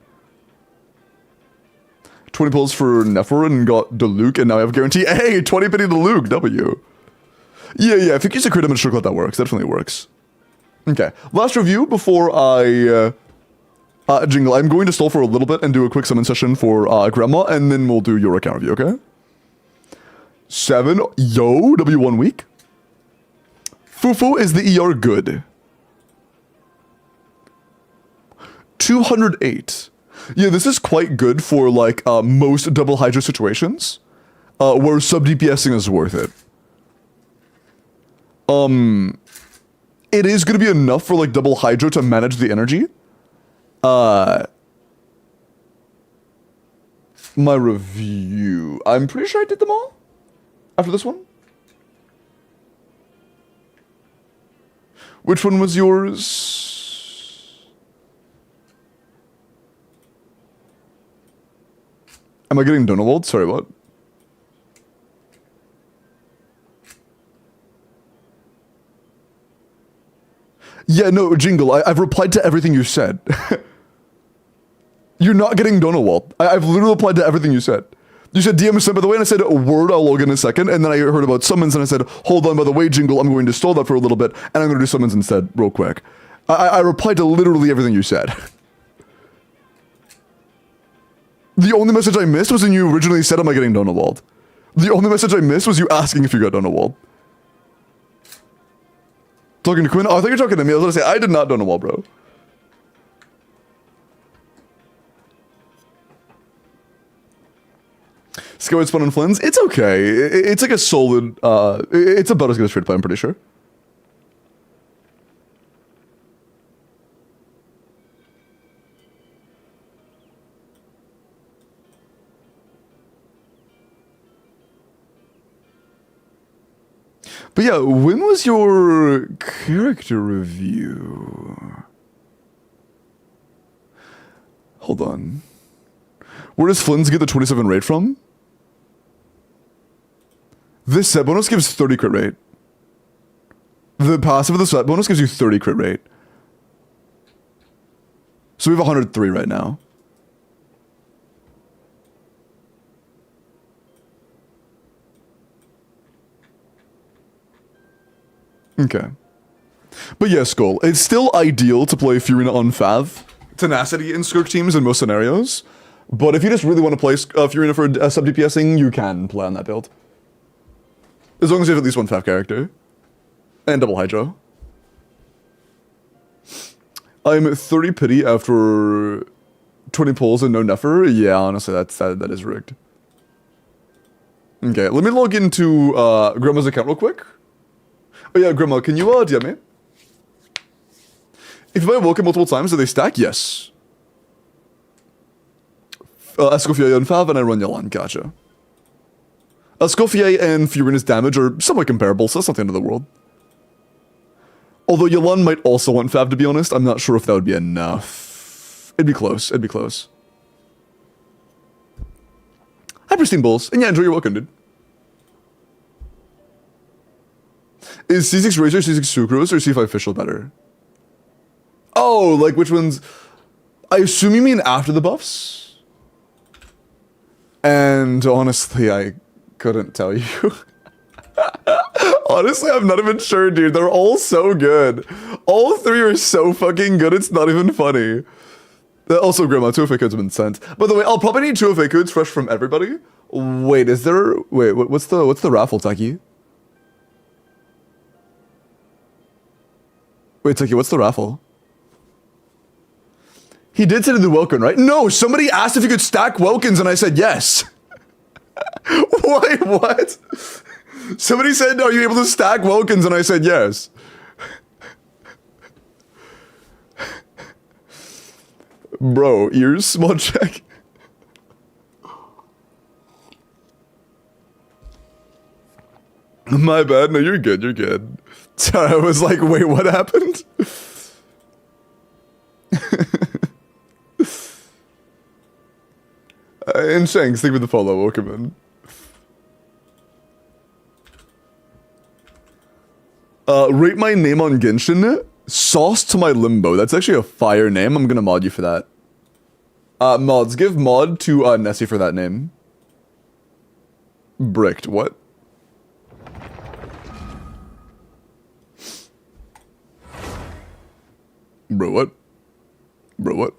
20 pulls for NEFER and got Diluc, and now I have guarantee. Hey, 20 penny Diluc, W. Yeah, if you use a crit damage circlet, that works. Definitely works. Okay, last review before I jingle. I'm going to stall for a little bit and do a quick summon session for Grandma, and then we'll do your account review, okay? 7, yo, W1 week. Fufu is the ER good. 208. Yeah, this is quite good for like most double Hydra situations. where sub DPSing is worth it. It is going to be enough for like double hydro to manage the energy. My review. I'm pretty sure I did them all after this one. Which one was yours? Am I getting Donald? Sorry, what? Yeah, no, Jingle, I've replied to everything you said. You're not getting Donald. I've literally replied to everything you said. You said DM is sent by the way, and I said a word, I'll log in a second, and then I heard about summons, and I said, hold on, by the way, Jingle, I'm going to stall that for a little bit, and I'm going to do summons instead, real quick. I replied to literally everything you said. The only message I missed was when you originally said, am I getting Donald? The only message I missed was you asking if you got Donald. Talking to Quinn? Oh, I thought you were talking to me. I was going to say, I did not Donald, bro. Skyward Spawn and Flins? It's okay. It's like a solid, it's about as good as free to play, I'm pretty sure. But yeah, when was your character review? Hold on. Where does Flins get the 27 rate from? This set bonus gives 30 crit rate. The passive of the set bonus gives you 30 crit rate. So we have 103 right now. Okay. But yeah, Skull, it's still ideal to play Furina on Fav. Tenacity in Skirk teams in most scenarios. But if you just really want to play Furina for sub DPSing, you can play on that build. As long as you have at least one Fav character. And double Hydro. I'm 30 pity after 20 pulls and no NEFER. Yeah, honestly, that is rigged. Okay, let me log into Grandma's account real quick. Oh yeah, Grandma, can you DM me? If you buy Welkin multiple times, do they stack? Yes. Escoffier and Fav, and I run Yalan, gotcha. Escoffier and Furina's damage are somewhat comparable, so that's not the end of the world. Although Yalan might also want Fav, to be honest, I'm not sure if that would be enough. It'd be close, it'd be close. Hi, Pristine Bulls, and yeah, enjoy your Welkin, dude. Is C6 Razor, C6 Sucrose, or C5 Fischl better? Oh, like which ones? I assume you mean after the buffs? And honestly, I couldn't tell you. Honestly, I'm not even sure, dude. They're all so good. All three are so fucking good, it's not even funny. Also, Grandma, 2FA codes have been sent. By the way, I'll probably need 2FA codes fresh from everybody. Wait, is there... Wait, what's the raffle, Taki? Wait, Taki, what's the raffle? He did say to do Welkin, right? No, somebody asked if you could stack Welkins and I said yes. Wait, what? Somebody said, are you able to stack Welkins? And I said yes. Bro, ears, small check. My bad. No, you're good. You're good. Sorry, I was like, wait, what happened? And Shanks, thank you for the follow. Welcome in. Rate my name on Genshin. Sauce to my limbo. That's actually a fire name. I'm gonna mod you for that. Mods, give mod to Nessie for that name. Bricked. What? Bro, what? Bro, what?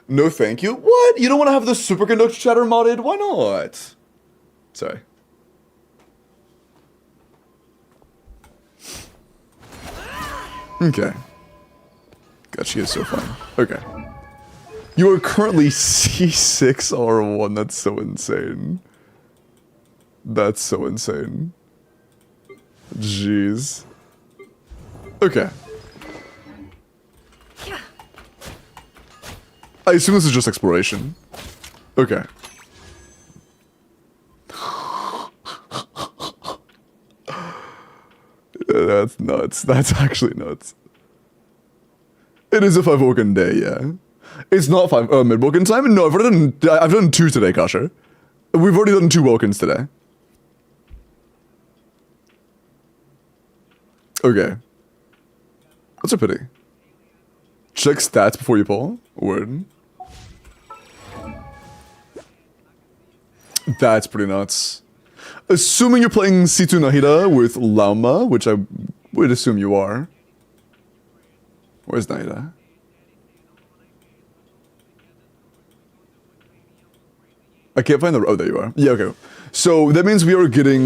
No, thank you. What? You don't want to have the superconductor chatter modded? Why not? Sorry. Okay. God, she is so fun. Okay. You are currently C6 R1. That's so insane. That's so insane. Jeez. Okay. I assume this is just exploration. Okay. That's nuts. That's actually nuts. It is a 5-Woken day, yeah. It's not mid-Woken time? No, I've done 2 today, Kasha. We've already done 2 Wokens today. Okay. That's a pity. Check stats before you pull. Word. That's pretty nuts. Assuming you're playing Situ Nahida with Lauma, which I would assume you are. Where's Nahida? I can't find the... Oh, there you are. Yeah, okay. So that means we are getting...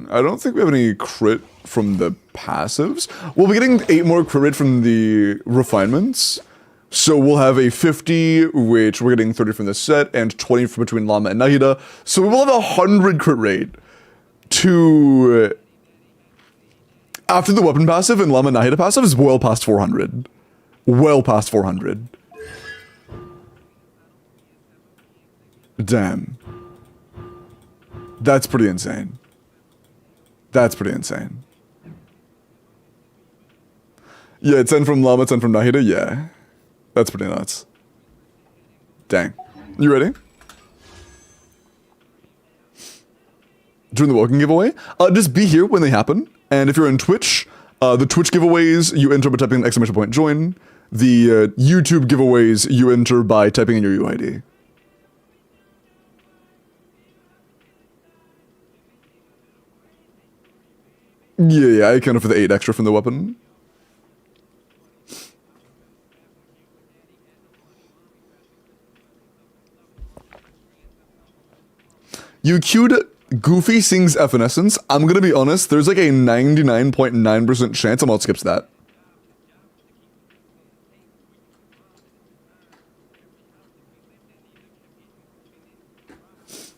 I don't think we have any crit from the passives. We'll be getting 8 more crit rate from the refinements. So we'll have a 50, which we're getting 30 from this set, and 20 from between Llama and Nahida. So we will have 100 crit rate to... After the weapon passive and Llama Nahida passive is well past 400. Well past 400. Damn. That's pretty insane. That's pretty insane. Yeah, 10 from Llama, 10 from Nahida, yeah. That's pretty nuts. Dang. You ready? During the Woken giveaway? Just be here when they happen. And if you're in Twitch, the Twitch giveaways, you enter by typing ! join. The YouTube giveaways, you enter by typing in your UID. Yeah, I accounted for the 8 extra from the weapon. You queued Goofy Sings Evanescence. I'm gonna be honest, there's like a 99.9% chance I'm out skips that.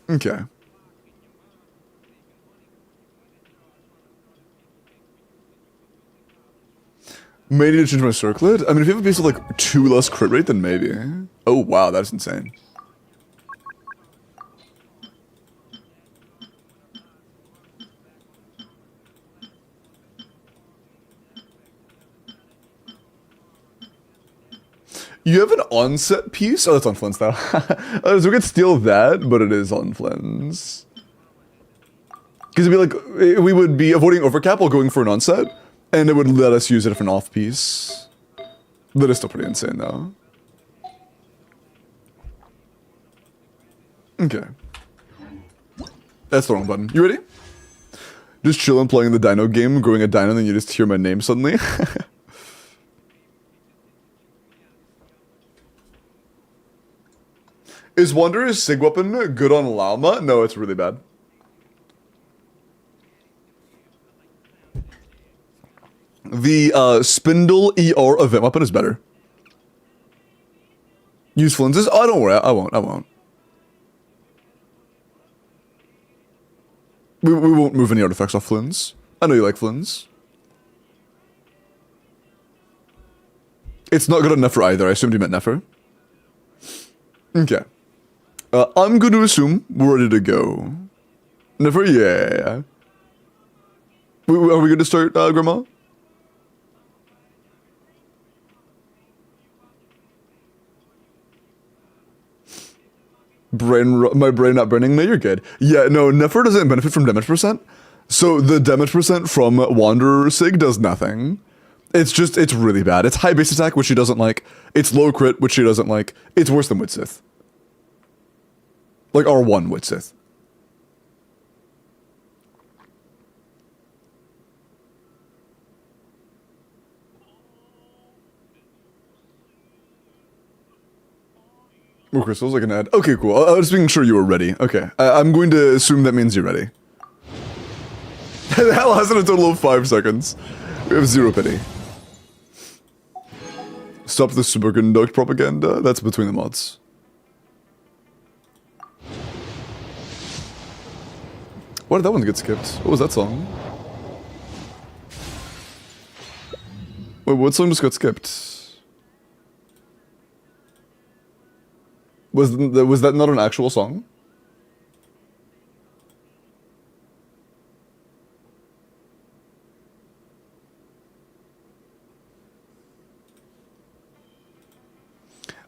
Okay. Maybe to change my circlet? I mean, if you have a piece of like 2 less crit rate, then maybe. Oh wow, that's insane. You have an onset piece? Oh, that's on Flynn's now. So we could steal that, but it is on Flynn's. Because it'd be like, we would be avoiding overcap while going for an onset, and it would let us use a different off piece. That is still pretty insane, though. Okay. That's the wrong button. You ready? Just chillin' playing the dino game, growing a dino, and then you just hear my name suddenly. Is Wanderer's Sig Weapon good on Llama? No, it's really bad. The Spindle ER event weapon is better. Use Flinses? Oh, don't worry, I won't. We won't move any artifacts off Flynn's. I know you like Flynn's. It's not good on NEFER either. I assumed you meant NEFER. Okay. I'm going to assume we're ready to go. NEFER? Yeah. Are we going to start, Grandma? My brain not burning? No, you're good. Yeah, no, NEFER doesn't benefit from damage percent. So the damage percent from Wanderer Sig does nothing. It's just, it's really bad. It's high base attack, which she doesn't like. It's low crit, which she doesn't like. It's worse than Witsith. Like R1 Witsith. More crystals I can add. Okay, cool. I was just making sure you were ready. Okay. I'm going to assume that means you're ready. That lasted a total of 5 seconds. We have 0 pity. Stop the superconduct propaganda. That's between the mods. Why did that one get skipped? What was that song? Wait, what song just got skipped? Was that not an actual song?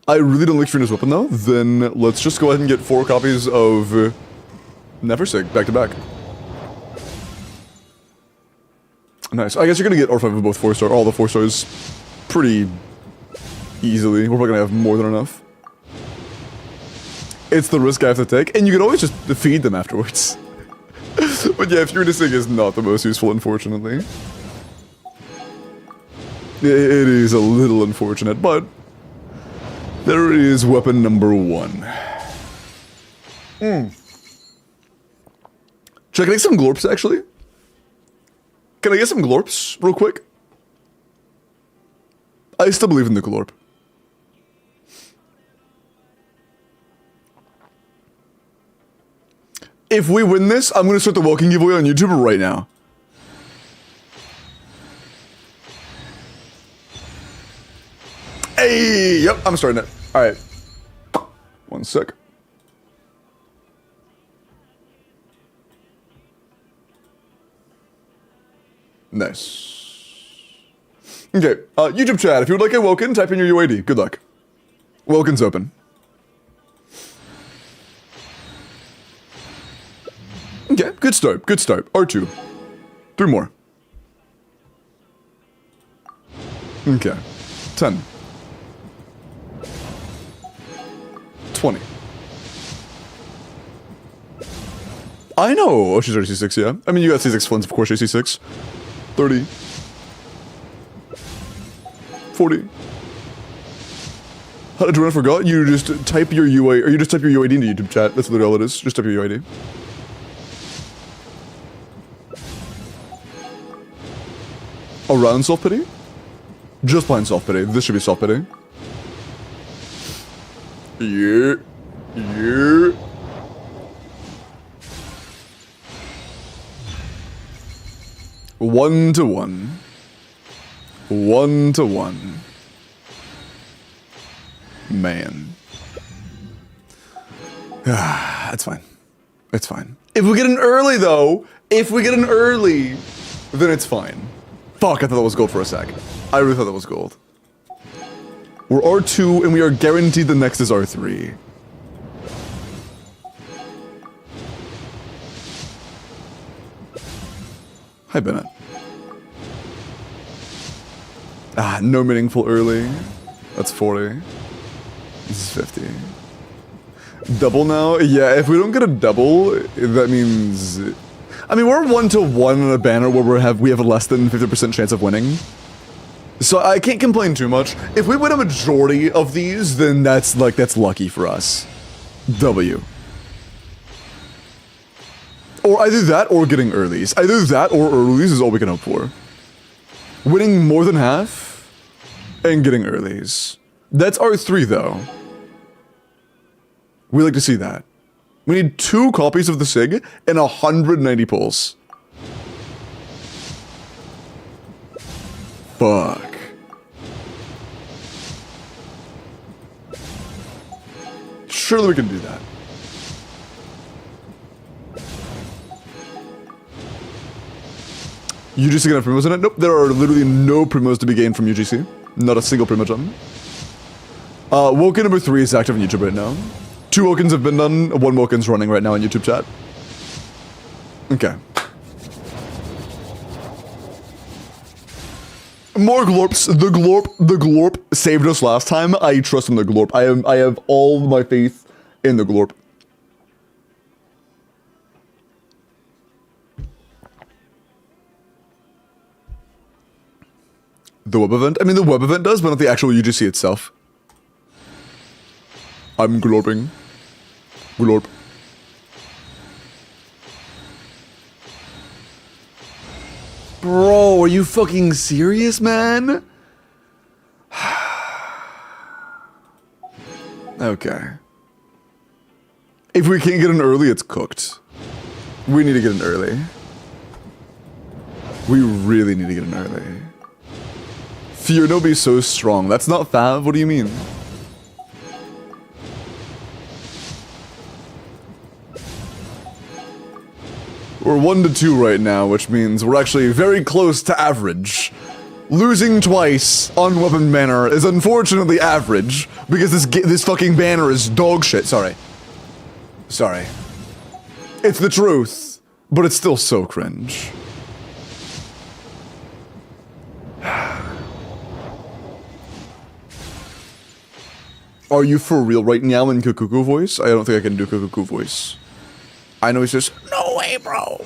I really don't like Trina's weapon though. Then let's just go ahead and get 4 copies of NEFER back to back. Nice. I guess you're gonna get R5 of both 4-star, all the 4 stars pretty easily. We're probably gonna have more than enough. It's the risk I have to take, and you can always just feed them afterwards. But yeah, fusing is not the most useful, unfortunately. It is a little unfortunate, but there is weapon number 1. Should I get some glorps, actually? Can I get some glorps, real quick? I still believe in the glorp. If we win this, I'm gonna start the Welkin giveaway on YouTube right now. Hey, yep, I'm starting it. All right. 1 sec. Nice. Okay, YouTube chat, if you would like a Welkin, type in your UID. Good luck. Welkin's open. Okay, good start, good start. R2. 3 more. Okay. 10. 20. I know! Oh, she's already C6, yeah. I mean, you got C6 Flins, of course, you're C6. 30. 40. How did you run? I forgot? You just type your UID, or you just type your UID into YouTube chat. That's literally all it is. Just type your UID. Around self-pity? Just behind self-pity. This should be self-pity. Yeah. Yeah. One to one. 1 to 1. Man. That's fine. It's fine. If we get an early, though, then it's fine. Fuck, I thought that was gold for a sec. I really thought that was gold. We're R2, and we are guaranteed the next is R3. Hi, Bennett. Ah, no meaningful early. That's 40. This is 50. Double now? Yeah, if we don't get a double, that means... I mean, we're 1 to 1 on a banner where we have a less than 50% chance of winning. So I can't complain too much. If we win a majority of these, then that's lucky for us. W. Or either that or getting earlies. Either that or earlies is all we can hope for. Winning more than half and getting earlies. That's R3 though. We like to see that. We need 2 copies of the SIG and 190 pulls. Fuck. Surely we can do that. UGC gonna have primos in it? Nope, there are literally no primos to be gained from UGC. Not a single primo gem. Welkin number 3 is active on YouTube right now. 2 Welkins have been done, 1 Welkin's running right now on YouTube chat. Okay. More glorps. The glorp saved us last time. I trust in the glorp. I have all my faith in the glorp. The web event? I mean, the web event does, but not the actual UGC itself. I'm glorping. Glorp. Bro, are you fucking serious, man? Okay. If we can't get an early, it's cooked. We need to get in early. We really need to get in early. Fear nobody's so strong. That's not Fav. What do you mean? We're 1 to 2 right now, which means we're actually very close to average. Losing twice on weapon banner is unfortunately average because this fucking banner is dog shit. Sorry. Sorry. It's the truth, but it's still so cringe. Are you for real right now in Kukuku voice? I don't think I can do Kukuku voice. I know he's just, no way, bro.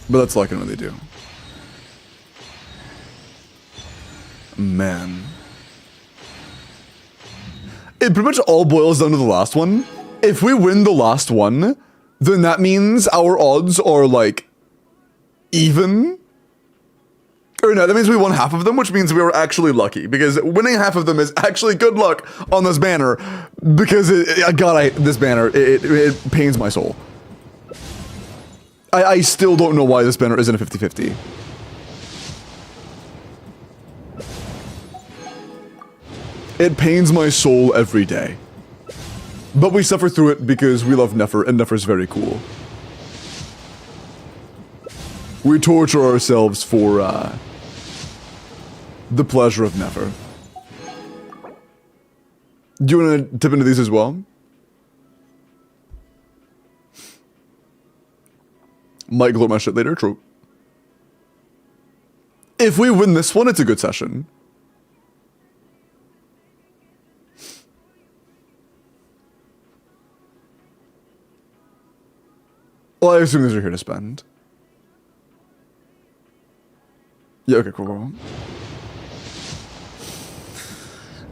But that's all I can really do. Man. It pretty much all boils down to the last one. If we win the last one, then that means our odds are like even. Or no, that means we won half of them, which means we were actually lucky because winning half of them is actually good luck on this banner because this banner, it pains my soul. I still don't know why this banner isn't a 50-50. It pains my soul every day. But we suffer through it because we love NEFER, and NEFER's very cool. We torture ourselves for, the pleasure of NEFER. Do you want to tip into these as well? Might gloat my shit later, true. If we win this one, it's a good session. Well, I assume these are here to spend. Yeah, okay, cool.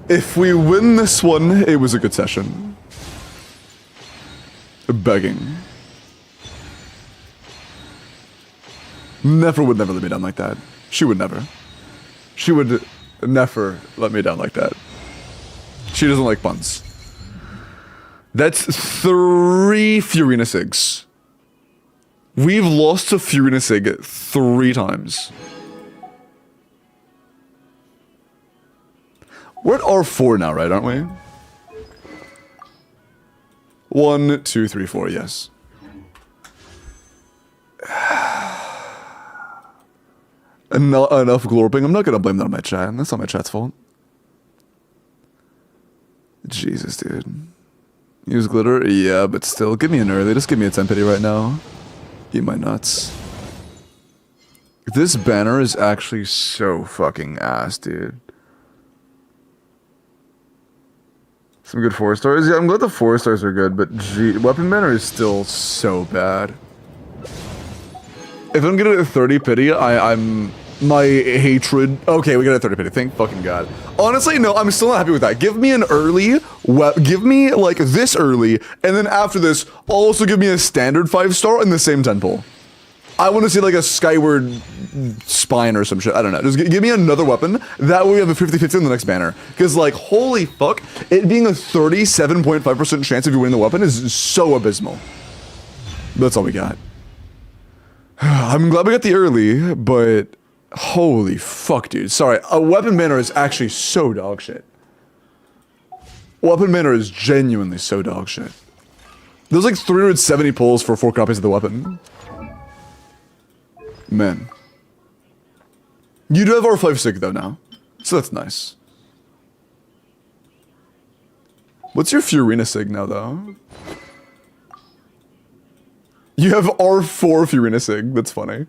If we win this one, it was a good session. Begging. NEFER would never let me down like that. She would never. She would never let me down like that. She doesn't like puns. That's 3 Furina Sigs. We've lost to Furina Sig 3 times. We're at R4 now, right, aren't we? 1, 2, 3, 4, yes. And not enough glorping. I'm not gonna blame that on my chat. That's not my chat's fault. Jesus, dude. Use glitter? Yeah, but still. Give me an early. Just give me a 10 pity right now. Eat my nuts. This banner is actually so fucking ass, dude. Some good 4 stars. Yeah, I'm glad the 4 stars are good, but gee, weapon banner is still so bad. If I'm gonna get a 30 pity, I'm my hatred. Okay, we got a 30 pity. Thank fucking God. Honestly, no, I'm still not happy with that. Give me an early, give me like this early, and then after this, also give me a standard 5-star in the same temple. I want to see like a skyward spine or some shit. I don't know. Just give me another weapon. That way we have a 50-50 in the next banner. Because like, holy fuck, it being a 37.5% chance of you winning the weapon is so abysmal. That's all we got. I'm glad we got the early, but holy fuck, dude. Sorry, a weapon banner is actually so dog shit. Weapon banner is genuinely so dog shit. There's like 370 pulls for 4 copies of the weapon. Man. You do have R5 Sig though now, so that's nice. What's your Furina Sig now though? You have R4 Furina Sig, that's funny.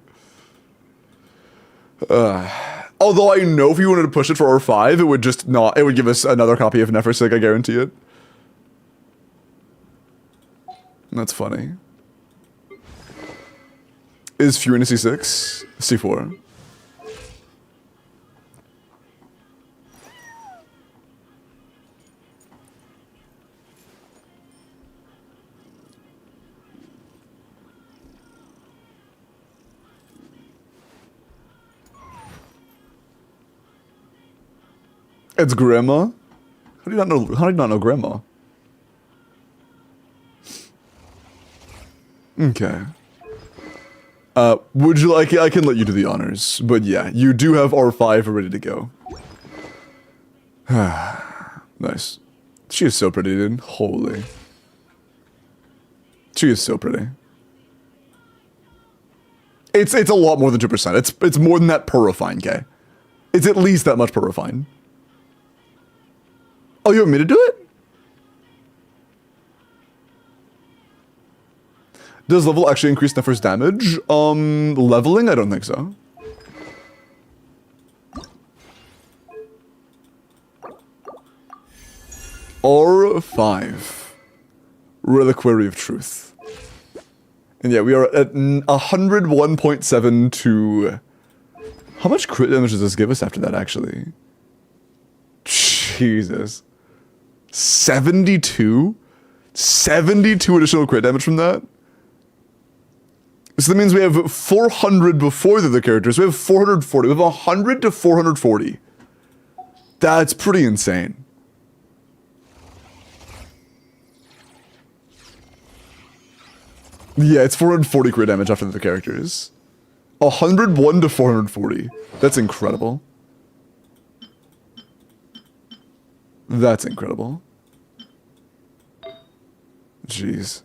Although I know if you wanted to push it for R5, it would just not, it would give us another copy of NEFER Sig, I guarantee it. That's funny. Is Furina C6? C4. It's Grandma? How do you not know Grandma? Okay. Would you like... I can let you do the honors. But yeah, you do have R5 ready to go. Nice. She is so pretty, dude. Holy. She is so pretty. It's a lot more than 2%. It's more than that per refine, okay? It's at least that much per refine. Oh, you want me to do it? Does level actually increase Nefer's damage? Leveling? I don't think so. R5. Reliquary of Truth. And yeah, we are at 101.7 to... How much crit damage does this give us after that, actually? Jesus. 72? 72 additional crit damage from that? So that means we have 400 before the other characters. We have 440. We have 100 to 440. That's pretty insane. Yeah, it's 440 crit damage after the characters. 101 to 440. That's incredible. That's incredible. Jeez.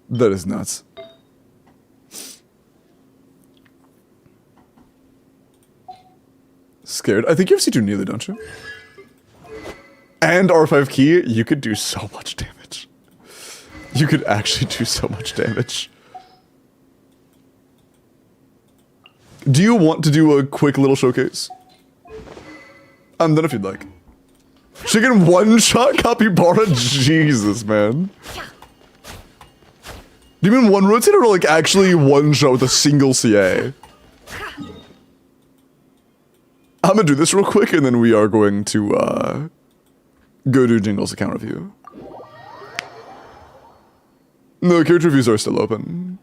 That is nuts. Scared. I think you have C2 nearly, don't you? And R5 key, you could do so much damage. You could actually do so much damage. Do you want to do a quick little showcase? I'm done if you'd like. Chicken one-shot capybara? Jesus, man. Do you mean one rotate or like actually one shot with a single CA? I'm gonna do this real quick and then we are going to go do Jingle's account review. No, character reviews are still open.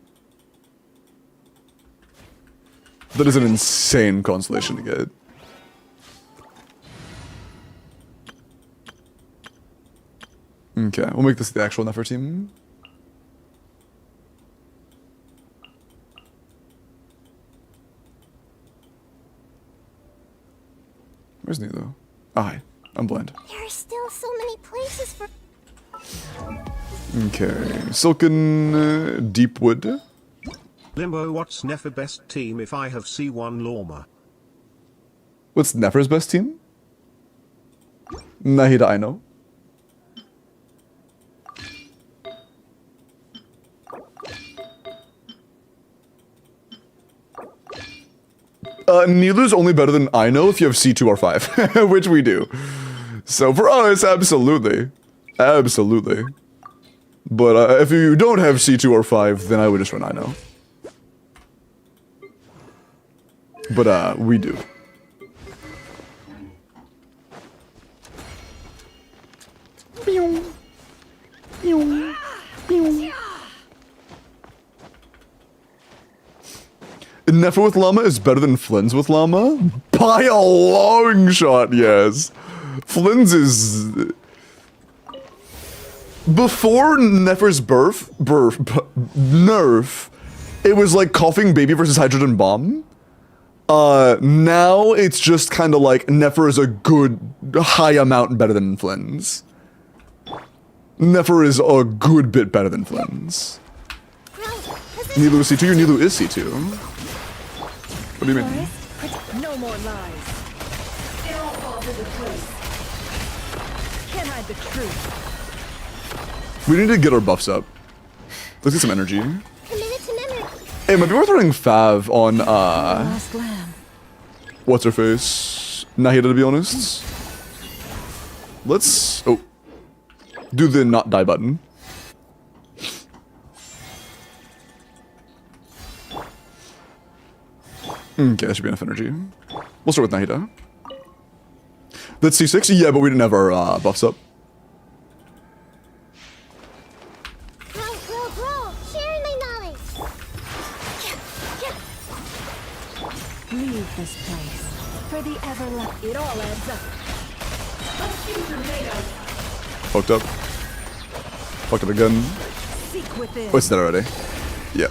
That is an insane constellation to get. Okay, we'll make this the actual NEFER team. Where's Nilo? Oh, hi. I'm blind. There are still so many places for... Okay. Silken Deepwood. Limbo, what's NEFER best team if I have C1 Lorma? What's NEFER's best team? Nahida, I know. Nilu's only better than I know if you have C2 or 5, which we do. So for us, absolutely. Absolutely. But if you don't have C2 or 5, then I would just run I know. But we do. NEFER with Llama is better than Flynn's with Llama? By a long shot, yes. Flynn's is... Before NEFER's nerf, it was like coughing baby versus hydrogen bomb. Now it's just kind of like NEFER is a good high amount better than Flynn's. NEFER is a good bit better than Flynn's. Nilu is C2, your Nilu is C2. What do you mean? No more lies. It all falls into place. Can't hide the truth. We need to get our buffs up. Let's get some energy. Committed to memory. Hey, it might be worth running Fav on, Last lamb. what's her face? Nahida, to be honest. Let's, oh. Do the not die button. Okay, that should be enough energy. We'll start with Nahida. That's C6? Yeah, but we didn't have our buffs up. Grow. Sharing my knowledge. Leave this place. For the it all adds up. Fucked up. Fucked up again. Seek within. Oh, it's dead already. Yeah.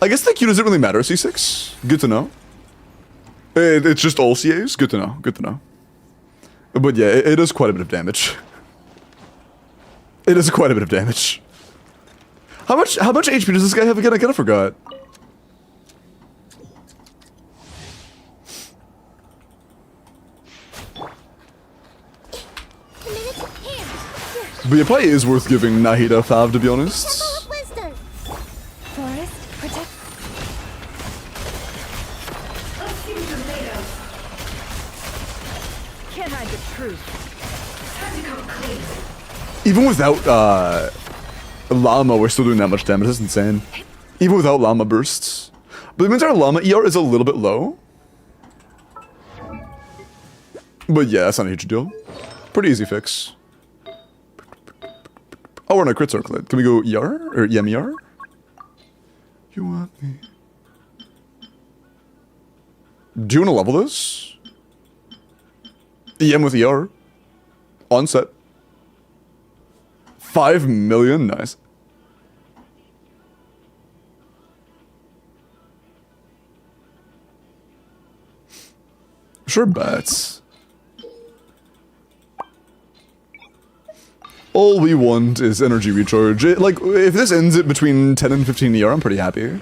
I guess the Q doesn't really matter, C6. Good to know. It's just all CAs? Good to know. Good to know. But yeah, it does quite a bit of damage. It does quite a bit of damage. How much HP does this guy have again? I kinda forgot. But it probably is worth giving Nahida Fav, to be honest. Forest, protect. Can't hide the truth. Even without Llama, we're still doing that much damage. That's insane. Even without Llama bursts. But it means our Llama ER is a little bit low. But yeah, that's not a huge deal. Pretty easy fix. Oh, we're in a crit circle. Can we go ER? Or EMER? You want me? Do you want to level this? EM with ER. On set. 5 million? Nice. Sure bets. All we want is energy recharge. Like, if this ends it between 10 and 15 ER, I'm pretty happy.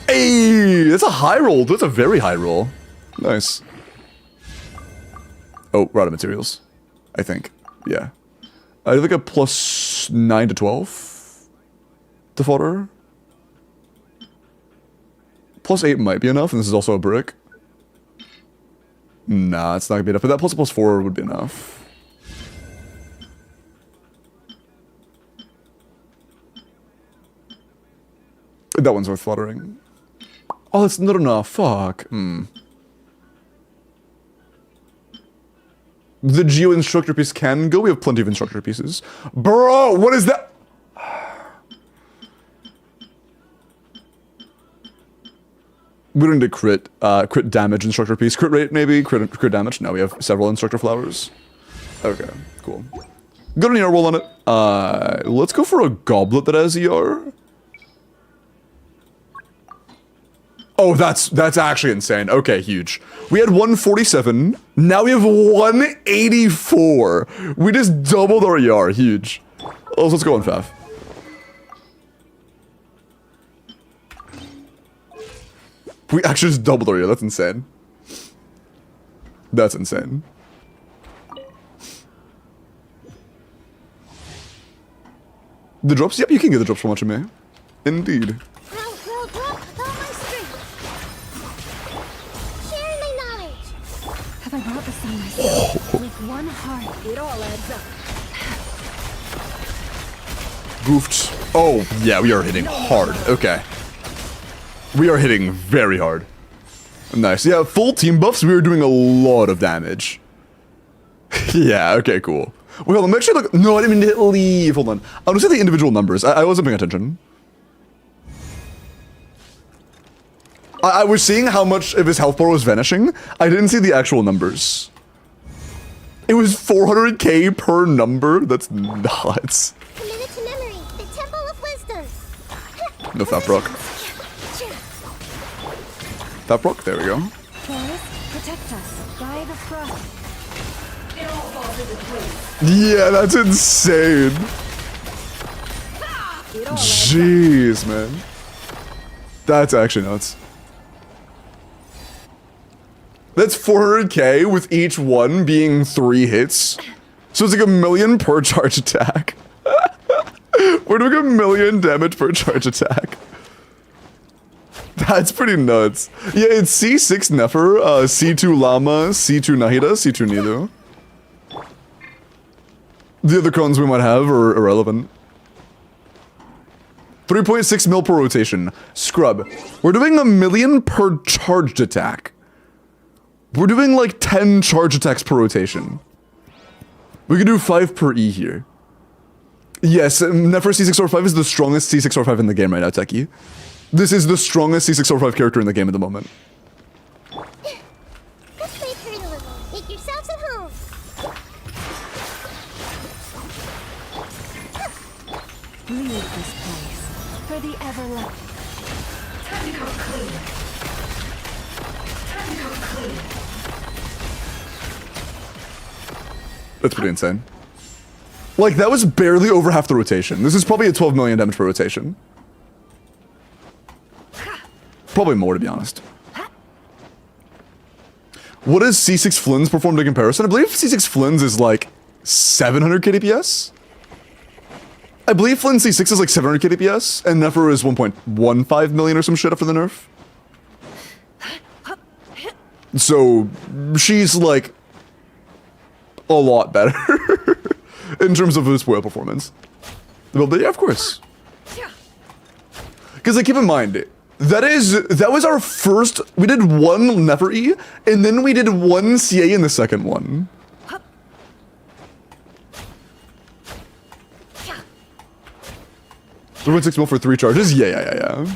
Hey, that's a high roll. That's a very high roll. Nice. Oh, we're out of materials. I think. Yeah. I have like a plus 9 to 12 to fodder. Plus 8 might be enough, and this is also a brick. Nah, it's not gonna be enough, but that plus 4 would be enough. That one's worth fluttering. Oh, that's not enough. Fuck. The Geo instructor piece can go. We have plenty of instructor pieces. Bro, what is that? We don't need a crit damage instructor piece. Crit rate, maybe? Crit damage? No, we have several instructor flowers. Okay, cool. Got an ER roll on it. Let's go for a goblet that has ER. Oh, that's actually insane. Okay, huge. We had 147. Now we have 184. We just doubled our ER. Huge. Oh, so let's go on Fav. We actually just doubled our ER. That's insane. That's insane. The drops? Yep, you can get the drops from watching me. Indeed. Have I brought the sun myself? With one heart, it all adds up. Goofed. Oh, yeah, we are hitting hard. Okay. We are hitting very hard. Nice. Yeah, full team buffs, we are doing a lot of damage. Yeah, okay, cool. Wait, hold on, make sure look. No, I didn't mean to hit leave. Hold on. I'll just say the individual numbers. I wasn't paying attention. I was seeing how much of his health bar was vanishing. I didn't see the actual numbers. It was 400k per number? That's nuts. Committed to memory, the Temple of Wisdom. No Fat Brock. Fat Brock, there we go. Forest, protect us. By the frost. It all falls into place. Yeah, that's insane. Jeez, man. That's actually nuts. That's 400k with each one being 3 hits. So it's like 1 million per charge attack. We're doing 1 million damage per charge attack. That's pretty nuts. Yeah, it's C6 NEFER, C2 Llama, C2 Nahida, C2 Nido. The other clones we might have are irrelevant. 3.6 mil per rotation. Scrub. We're doing 1 million per charged attack. We're doing like 10 charge attacks per rotation. We can do 5 per E here. Yes, NEFER C645 is the strongest C645 in the game right now, Techie. This is the strongest C645 character in the game at the moment. Let's play pretty little. Make yourselves at home. Leave this place for the everlasting. Time to go clean. Time to go clean. That's pretty insane. Like, that was barely over half the rotation. This is probably a 12 million damage per rotation. Probably more, to be honest. What does C6 Flynn's performed in comparison? I believe C6 Flynn's is like 700 KDPS? I believe Flynn C6 is like 700 KDPS, and NEFER is 1.15 million or some shit after the nerf. So, she's like a lot better in terms of her spoil performance. But yeah, of course. Because like, keep in mind, that was our first. We did one NEFER E, and then we did one CA in the second one. 3.6 mil for 3 charges? Yeah.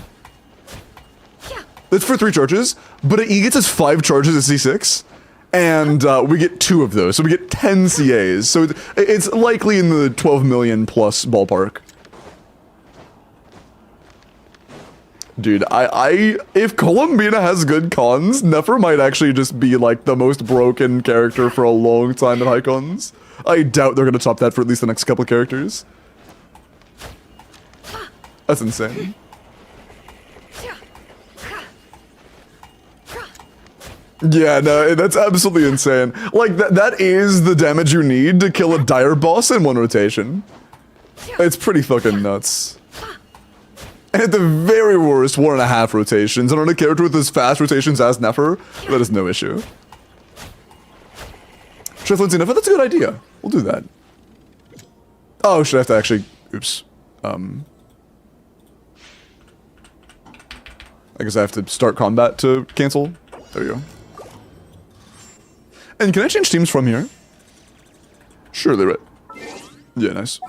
That's for 3 charges, but E gets us 5 charges at C6, and we get 2 of those, so we get 10 CAs. So it's likely in the 12 million plus ballpark. Dude, if Columbina has good cons, NEFER might actually just be like the most broken character for a long time at high cons. I doubt they're gonna top that for at least the next couple characters. That's insane. Yeah, no, that's absolutely insane. Like, that is the damage you need to kill a dire boss in one rotation. It's pretty fucking nuts. And at the very worst, 1.5 rotations, and on a character with as fast rotations as NEFER, that is no issue. Chef Lindsay NEFER, that's a good idea. We'll do that. Oh, should I have to actually... Oops. I guess I have to start combat to cancel. There you go. And can I change teams from here? Surely, right? Yeah, nice.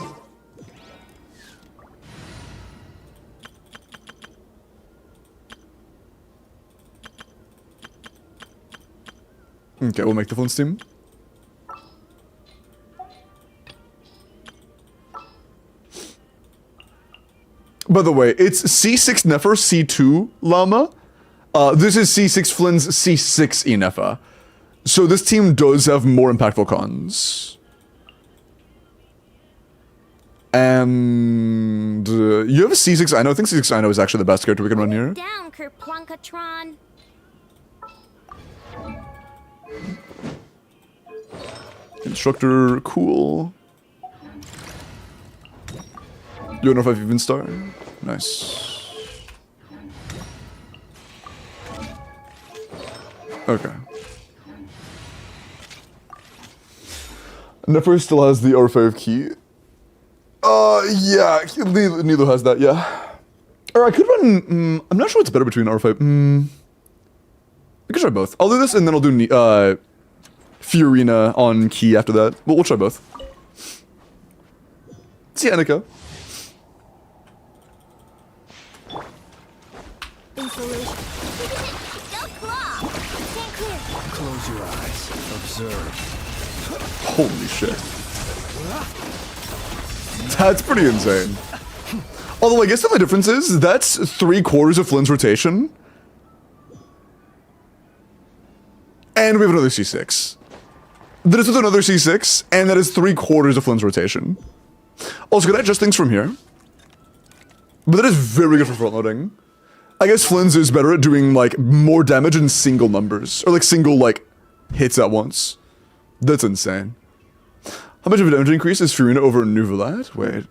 Okay, we'll make the Flynn's team. By the way, it's C6 NEFER, C2 Llama. This is C6 Flynn's C6 NEFER. So this team does have more impactful cons. And you have a C6 I think C6 I is actually the best character we can run here. Down, Kerplunkatron. Instructor, cool. You don't know if I've even started? Nice. Okay. NEFER still has the R5 key. Yeah, neither has that, yeah. Or I could run, I'm not sure what's better between R5. I could try both. I'll do this and then I'll do Fiorina on key after that. But we'll try both. See ya, Annika. Close your eyes. Observe. Holy shit. That's pretty insane. Although I guess the only difference is that's 3/4 of Flynn's rotation. And we have another C6. That is with another C6, and that is 3/4 of Flynn's rotation. Also, can I adjust things from here? But that is very good for front loading. I guess Flynn's is better at doing, like, more damage in single numbers. Or, like, single, like, hits at once. That's insane. How much of a damage increase is Fiorina over Nouvelat? Wait.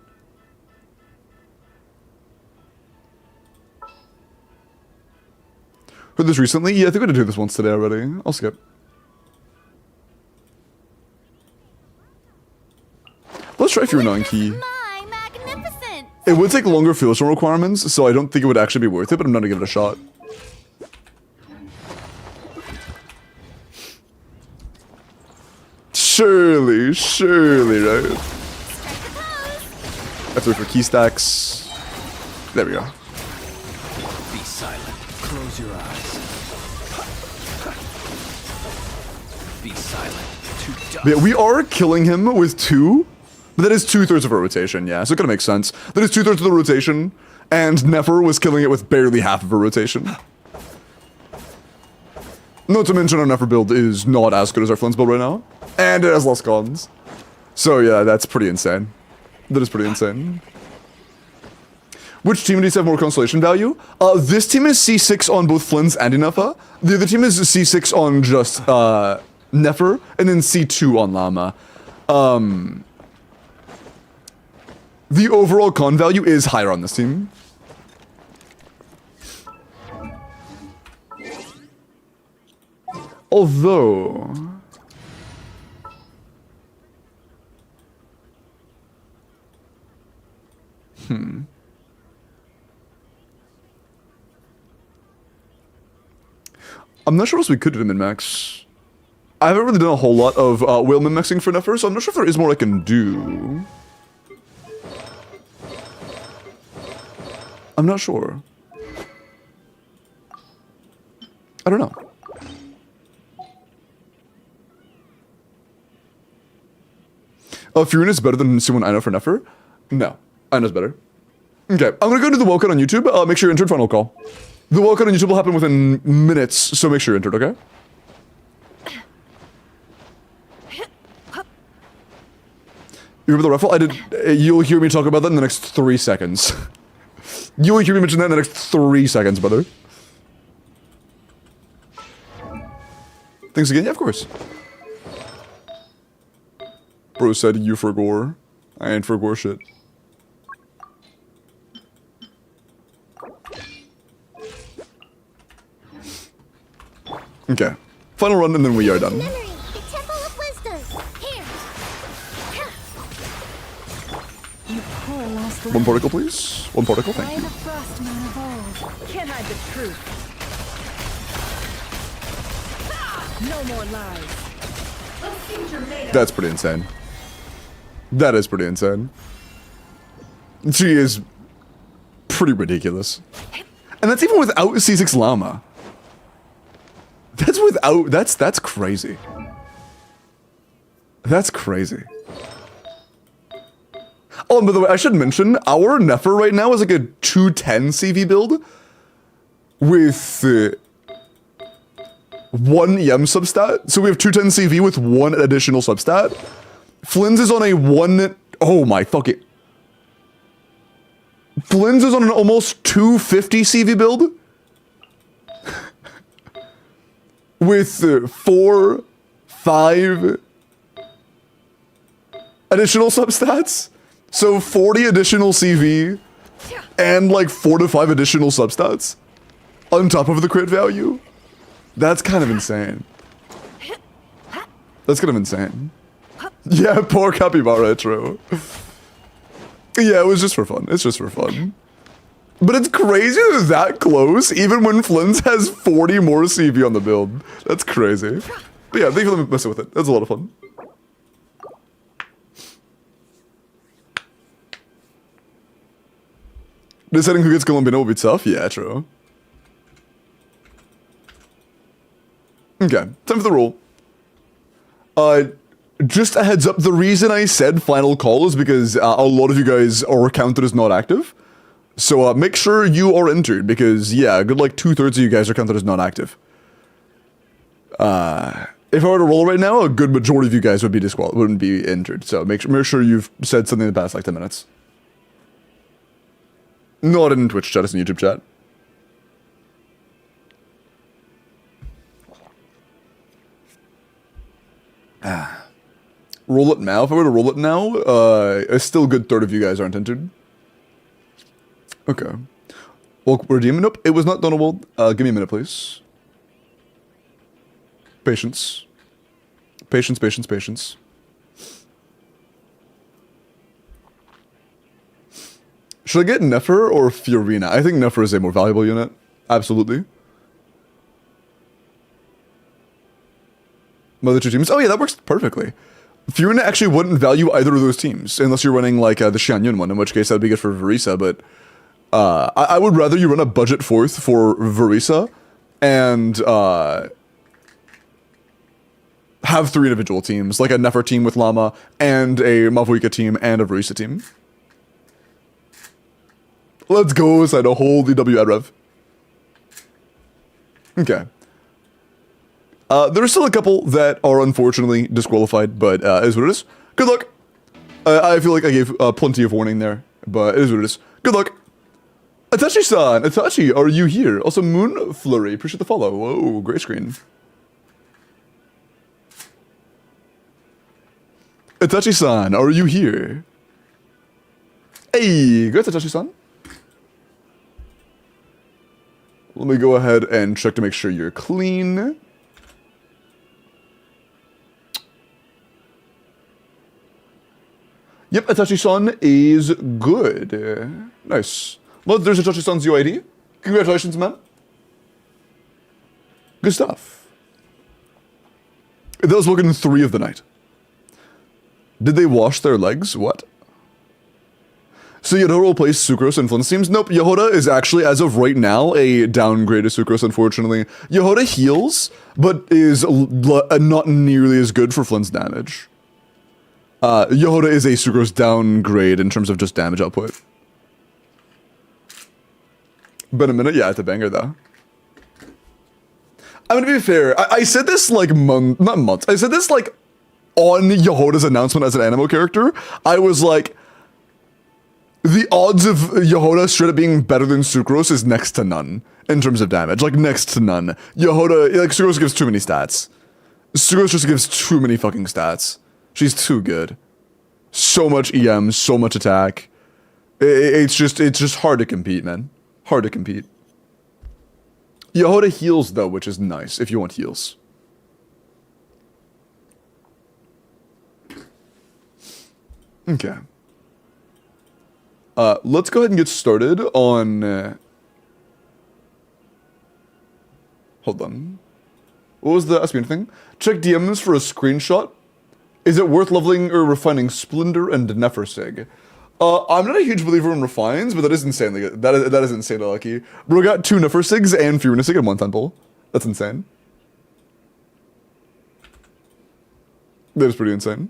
Heard this recently? Yeah, I think we did do this once today already. I'll skip. Let's try Fiorina on key. My magnificent! It would take longer field requirements, so I don't think it would actually be worth it, but I'm gonna give it a shot. Surely, right? F3 for key stacks. There we go. Be silent. Close your eyes. Be silent. To dust. Yeah, we are killing him with 2, but that is 2/3 of a rotation, yeah, so it kind of makes sense. That is 2/3 of the rotation, and NEFER was killing it with barely half of a rotation. Not to mention our NEFER build is not as good as our Flint's build right now, and it has less cons. So yeah, that's pretty insane. That is pretty insane. Which team does have more constellation value? This team is C6 on both Flins and NEFA. The other team is C6 on just NEFER, and then C2 on Llama. The overall con value is higher on this team. Although... I'm not sure what else we could do to min-max. I haven't really done a whole lot of whale min-maxing for NEFER, so I'm not sure if there is more I can do. I'm not sure. I don't know. Furion is better than someone I know for NEFER? No. I know's better. Okay, I'm gonna go to the welcome on YouTube. Make sure you're entered, final call. The welcome on YouTube will happen within minutes, so make sure you're entered, okay? You remember the raffle? I did. You'll hear me talk about that in the next 3 seconds. You'll hear me mention that in the next 3 seconds, brother. Thanks again? Yeah, of course. Bro said you for gore. I ain't for gore shit. Okay. Final run and then we are done. Memory, the Temple of Wisdom. Here. You poor lost One particle, please. One particle, thank I you. the first man of old. Can't hide the truth. No more lies. That's pretty insane. That is pretty insane. She is pretty ridiculous. And that's even without C6 Llama. That's without, that's crazy. That's crazy. Oh, and by the way, I should mention, our NEFER right now is like a 210 CV build with 1 EM substat. So we have 210 CV with 1 additional substat. Flynn's is on a 1, oh my fuck it. Flynn's is on an almost 250 CV build. With 4, 5 additional substats. So 40 additional CV and like 4 to 5 additional substats on top of the crit value. That's kind of insane. That's kind of insane. Yeah, poor capybara, true. Yeah, it was just for fun. It's just for fun. But it's crazy they're that close, even when Flynn's has 40 more CV on the build. That's crazy. But yeah, thank you for messing with it. That's a lot of fun. Deciding who gets Colombina will be tough? Yeah, true. Okay, time for the rule. Just a heads up, the reason I said final call is because a lot of you guys are counted as not active. So make sure you are entered, because yeah, a good like 2/3 of you guys are counted as not active. If I were to roll right now, a good majority of you guys would be wouldn't be entered. So make sure you've said something in the past like 10 minutes. Not in Twitch chat, it's in YouTube chat. Roll it now. If I were to roll it now, a still good 1/3 of you guys aren't entered. Okay. Well, redeeming. Nope, it was not Donald. Give me a minute, please. Patience. Patience, patience, patience. Should I get NEFER or Fiorina? I think NEFER is a more valuable unit. Absolutely. My other 2 teams. Oh yeah, that works perfectly. Fiona actually wouldn't value either of those teams unless you're running like the Xianyun one, in which case that would be good for Verisa, but I would rather you run a budget fourth for Verisa and have 3 individual teams, like a NEFER team with Llama and a Mavuika team and a Verisa team. Let's go, side a holy W Adrev. Okay. There are still a couple that are unfortunately disqualified, but is what it is. Good luck. I feel like I gave plenty of warning there, but it is what it is. Good luck. Itachi-san, Itachi, are you here? Also, Moon Flurry, appreciate the follow. Whoa, gray screen. Itachi-san, are you here? Hey, good, Itachi-san. Let me go ahead and check to make sure you're clean. Yep, Itachi-san is good. Nice. Well, there's Itachi-san's UID. Congratulations, man. Good stuff. That was looking 3 of the night. Did they wash their legs? What? So Yehoda will place Sucrose and Flint's teams? Nope, Yehoda is actually, as of right now, a downgraded Sucrose, unfortunately. Yehoda heals, but is not nearly as good for Flint's damage. Yehoda is a Sucrose downgrade in terms of just damage output. Been a minute? Yeah, it's a banger, though. I'm gonna be fair, I said this, like, not months. I said this, like, on Yehoda's announcement as an anime character. I was like, the odds of Yehoda straight up being better than Sucrose is next to none in terms of damage. Like, next to none. Yehoda, like, Sucrose gives too many stats. Sucrose just gives too many fucking stats. She's too good. So much EM, so much attack. It's just hard to compete, man. Hard to compete. Yehoda heals, though, which is nice, if you want heals. Okay. Let's go ahead and get started on... hold on. What was the Espion thing? Check DMs for a screenshot. Is it worth leveling or refining Splendor and NEFER Sig? I'm not a huge believer in refines, but that is insanely good. That is insanely lucky. Bro got 2 NEFER Sigs and Fiona Sig in 1 temple. That's insane. That is pretty insane.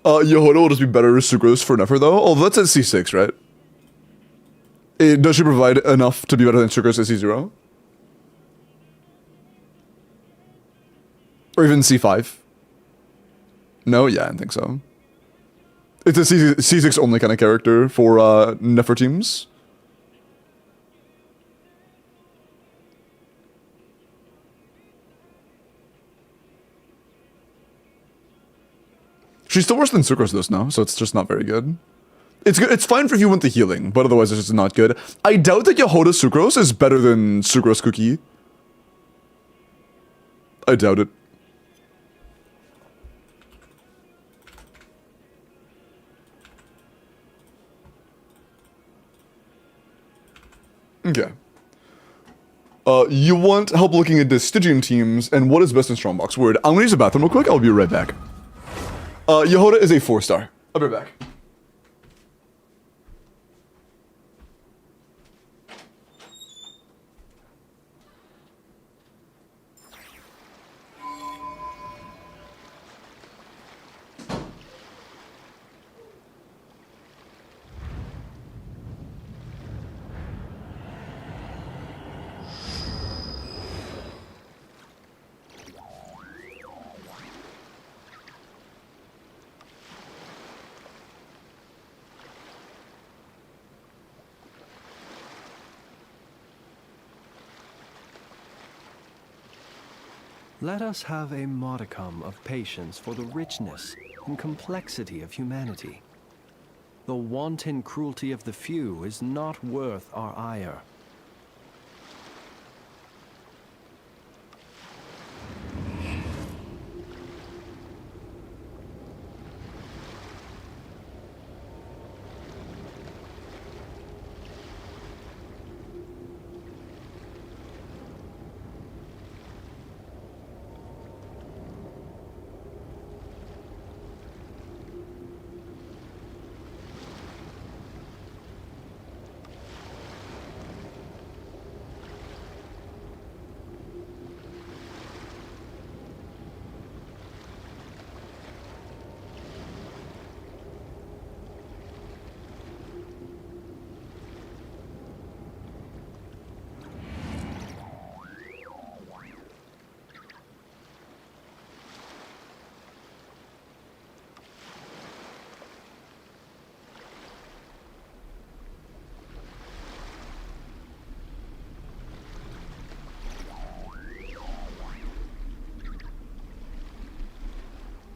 Yehoda will just be better as Sucrose for NEFER though. Oh, that's at C6, right? Does she provide enough to be better than Sucrose at C0? Or even C5? No? Yeah, I don't think so. It's a C6 only kind of character for NEFER teams. She's still worse than Sucrose though now, so it's just not very good. It's good. It's fine for if you want the healing, but otherwise it's just not good. I doubt that Yehoda Sucrose is better than Sucrose Cookie. I doubt it. Okay. You want help looking at the Stygian teams and what is best in Strongbox? Word. I'm gonna use the bathroom real quick. I'll be right back. Yehoda is a 4-star. I'll be right back. Let us have a modicum of patience for the richness and complexity of humanity. The wanton cruelty of the few is not worth our ire.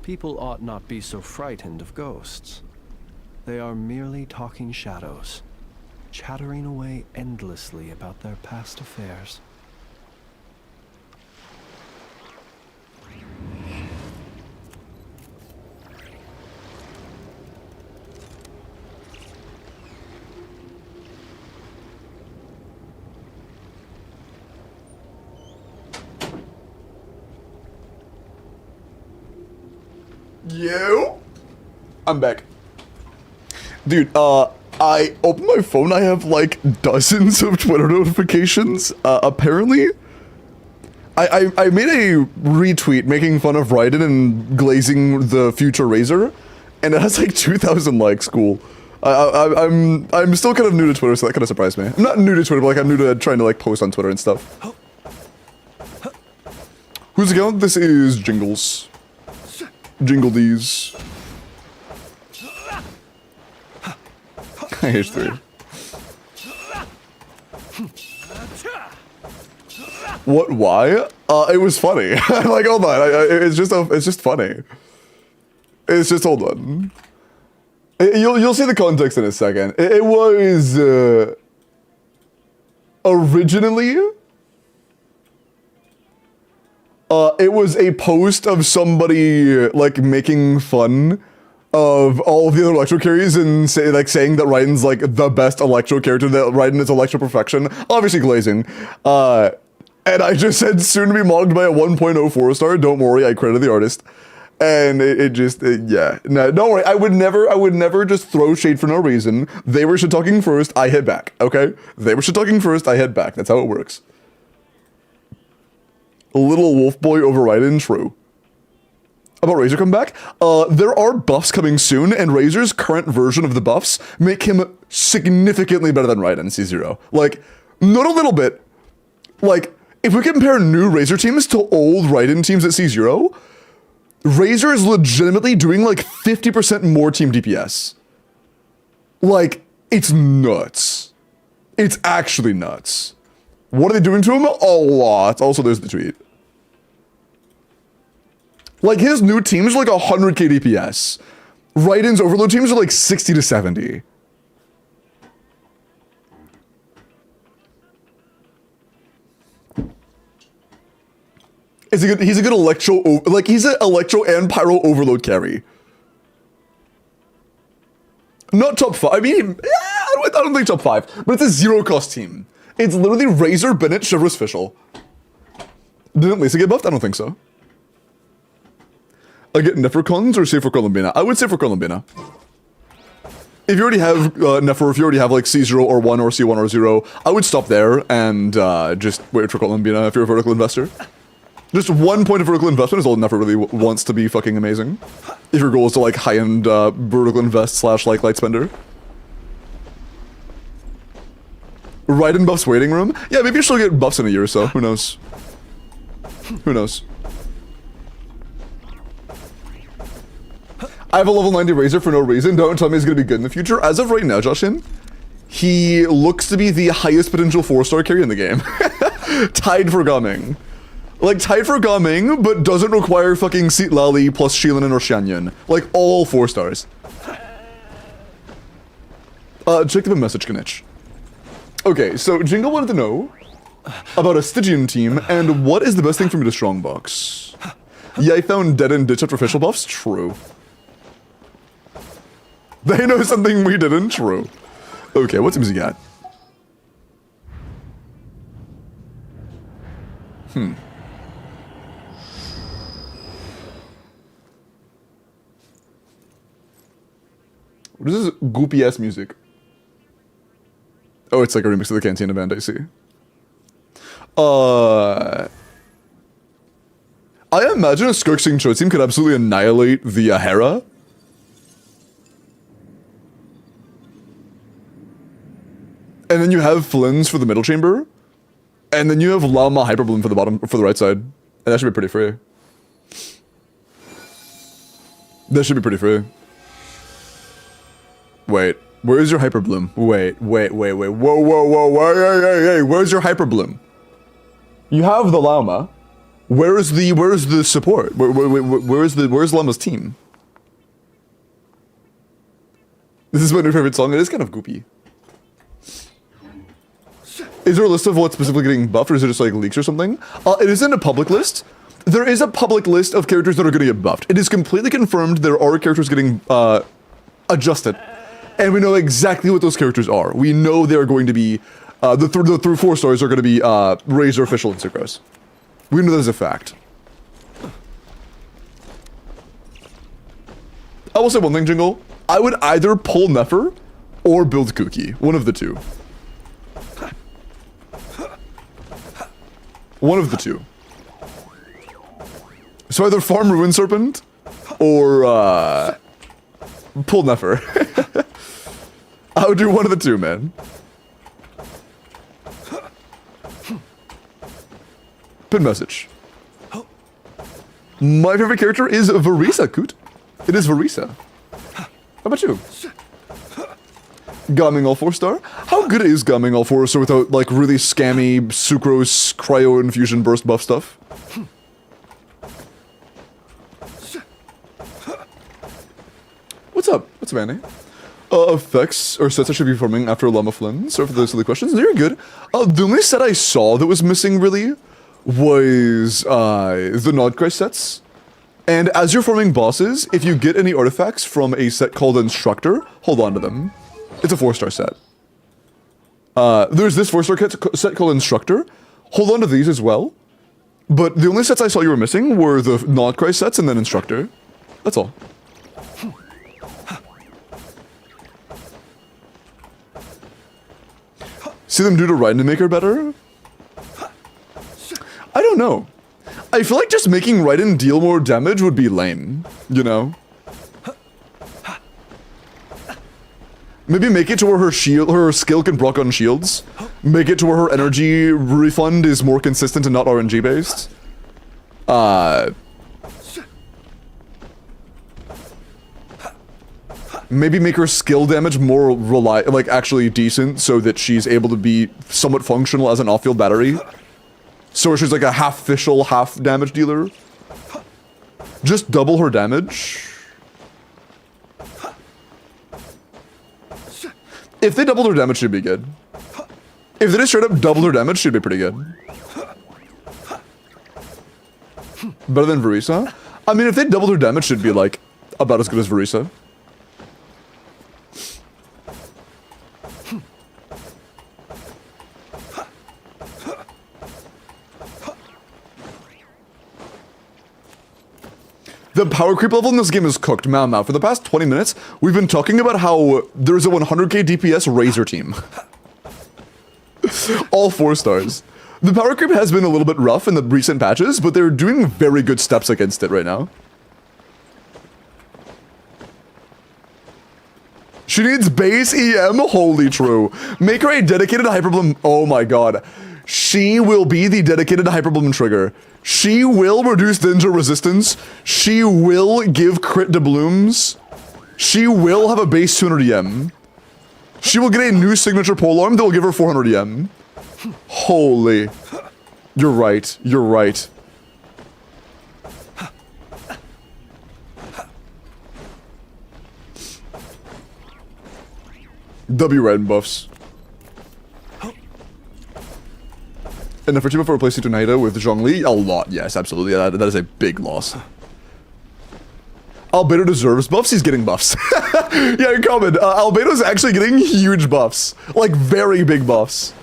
People ought not be so frightened of ghosts. They are merely talking shadows, chattering away endlessly about their past affairs. Yo, I'm back. Dude, I open my phone, I have like dozens of Twitter notifications. Apparently, I made a retweet making fun of Raiden and glazing the future Razor, and it has like 2,000 likes. Cool. I'm still kind of new to Twitter, so that kind of surprised me. I'm not new to Twitter, but like I'm new to trying to like post on Twitter and stuff. Whose account? This is Jingles. Jingle these. H3. What? Why? It was funny. Like, hold on. It's just funny. It's just, hold on. You'll see the context in a second. It was originally. It was a post of somebody like making fun of all of the other electro carries and saying that Raiden's like the best electro character, that Raiden is electro perfection, obviously glazing. And I just said soon to be mocked by a 1.0 4-star. Don't worry, I credit the artist. And yeah, no, don't worry. I would never just throw shade for no reason. They were shit talking first, I hit back. Okay, they were shit talking first, I hit back. That's how it works. Little wolf boy over Raiden, true. About Razor comeback, there are buffs coming soon, and Razor's current version of the buffs make him significantly better than Raiden C0. Like, not a little bit. Like, if we compare new Razor teams to old Raiden teams at C0, Razor is legitimately doing like 50% more team DPS. Like, it's nuts. It's actually nuts. What are they doing to him? A lot. Also, there's the tweet. Like, his new teams are like 100k DPS. Raiden's overload teams are like 60 to 70. He's a good electro, like he's an electro and pyro overload carry. Not top 5, I mean, I don't think top 5, but it's a zero cost team. It's literally Razor, Bennett, Chevrolet, Fischl. Didn't Lisa get buffed? I don't think so. I get NEFER cons or say for Columbina? I would say for Columbina. If you already have NEFER, if you already have like C0 or 1 or C1 or 0, I would stop there and just wait for Columbina if you're a vertical investor. Just 1 point of vertical investment is all NEFER really wants to be fucking amazing. If your goal is to like high-end vertical invest / like light spender. Raiden buffs waiting room? Yeah, maybe she'll get buffs in a year or so. Who knows? Who knows? I have a level 90 Razor for no reason. Don't tell me he's gonna be good in the future. As of right now, Joshin, he looks to be the highest potential 4-star carry in the game. Tied for Gaming. Like, tied for Gaming, but doesn't require fucking Seat Lali plus Shilin or Shanyan. Like, all 4 stars. Check the message, Kanich. Okay, so Jingle wanted to know about a Stygian team, and what is the best thing for me to strongbox? Yeah, I found dead and ditch after official buffs? True. They know something we didn't? True. Okay, what teams he got? What is this goopy ass music? Oh, it's like a remix of the Cantina band, I see. I imagine a Skirksing Cho team could absolutely annihilate the Hera. And then you have Flynn's for the middle chamber. And then you have Llama Hyperbloom for the bottom, for the right side. And that should be pretty free. That should be pretty free. Wait, where is your Hyperbloom? Wait. Whoa, hey, where's your Hyperbloom? You have the Llama. Where's the support? Where's Llama's team? This is my new favorite song. It is kind of goopy. Is there a list of what's specifically getting buffed, or is it just like leaks or something? It isn't a public list. There is a public list of characters that are going to get buffed. It is completely confirmed there are characters getting adjusted, and we know exactly what those characters are. We know they are going to be the through 4 stars are going to be Razor official in Sucrose. We know that is a fact. I will say one thing, Jingle. I would either pull NEFER or build Kuki. One of the two. One of the two. So either farm Ruin Serpent or pull NEFER. I would do one of the two, man. Pin message. My favorite character is Verisa, Coot. It is Verisa. How about you? Gaming all 4-star? How good is Gaming all 4-star without, like, really scammy sucrose cryo infusion burst buff stuff? What's up? What's up, Annie? Effects or sets I should be performing after Llama Flynn? Sorry for those silly questions. They're good. The only set I saw that was missing, really, was the Nodcry sets. And as you're forming bosses, if you get any artifacts from a set called Instructor, hold on to them. It's a 4-star set. There's this 4-star set called Instructor. Hold on to these as well. But the only sets I saw you were missing were the Nodcry sets and then Instructor. That's all. See them do to Raiden Maker better? I don't know. I feel like just making Raiden deal more damage would be lame, you know? Maybe make it to where her skill can proc on shields. Make it to where her energy refund is more consistent and not RNG based. Maybe make her skill damage more like actually decent so that she's able to be somewhat functional as an off-field battery. So she's like a half official, half damage dealer. Just double her damage. If they doubled her damage, she'd be good. If they just straight up doubled her damage, she'd be pretty good. Better than Verisa? I mean, if they doubled her damage, she'd be like about as good as Verisa. The power creep level in this game is cooked. Mau. For the past 20 minutes, we've been talking about how there's a 100k DPS Razor team. All 4 stars. The power creep has been a little bit rough in the recent patches, but they're doing very good steps against it right now. She needs base EM? Holy true. Make her a dedicated Hyperbloom. Oh my god. She will be the dedicated Hyperbloom trigger. She will reduce danger resistance. She will give crit doubloons. She will have a base 200 EM. She will get a new signature polearm that will give her 400 EM. Holy. You're right. You're right. W Raiden buffs. And for Chiba for replacing Tornado with Zhongli, a lot, yes, absolutely. That is a big loss. Albedo deserves buffs, he's getting buffs. Yeah, comment. Albedo's actually getting huge buffs. Like, very big buffs.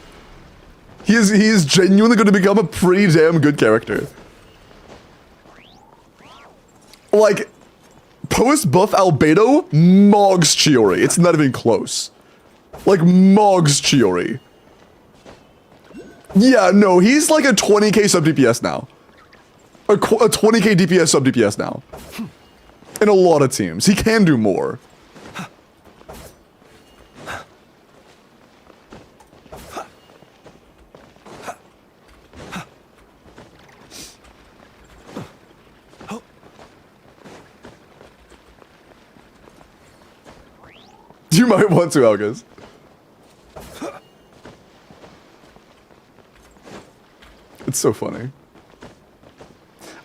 He is genuinely going to become a pretty damn good character. Like, post-buff Albedo, Mogs Chiori. It's not even close. Like, Mogs Chiori. Yeah, no, he's like a 20k sub DPS now. A 20k DPS sub DPS now. In a lot of teams. He can do more. You might want to, Algas. It's so funny.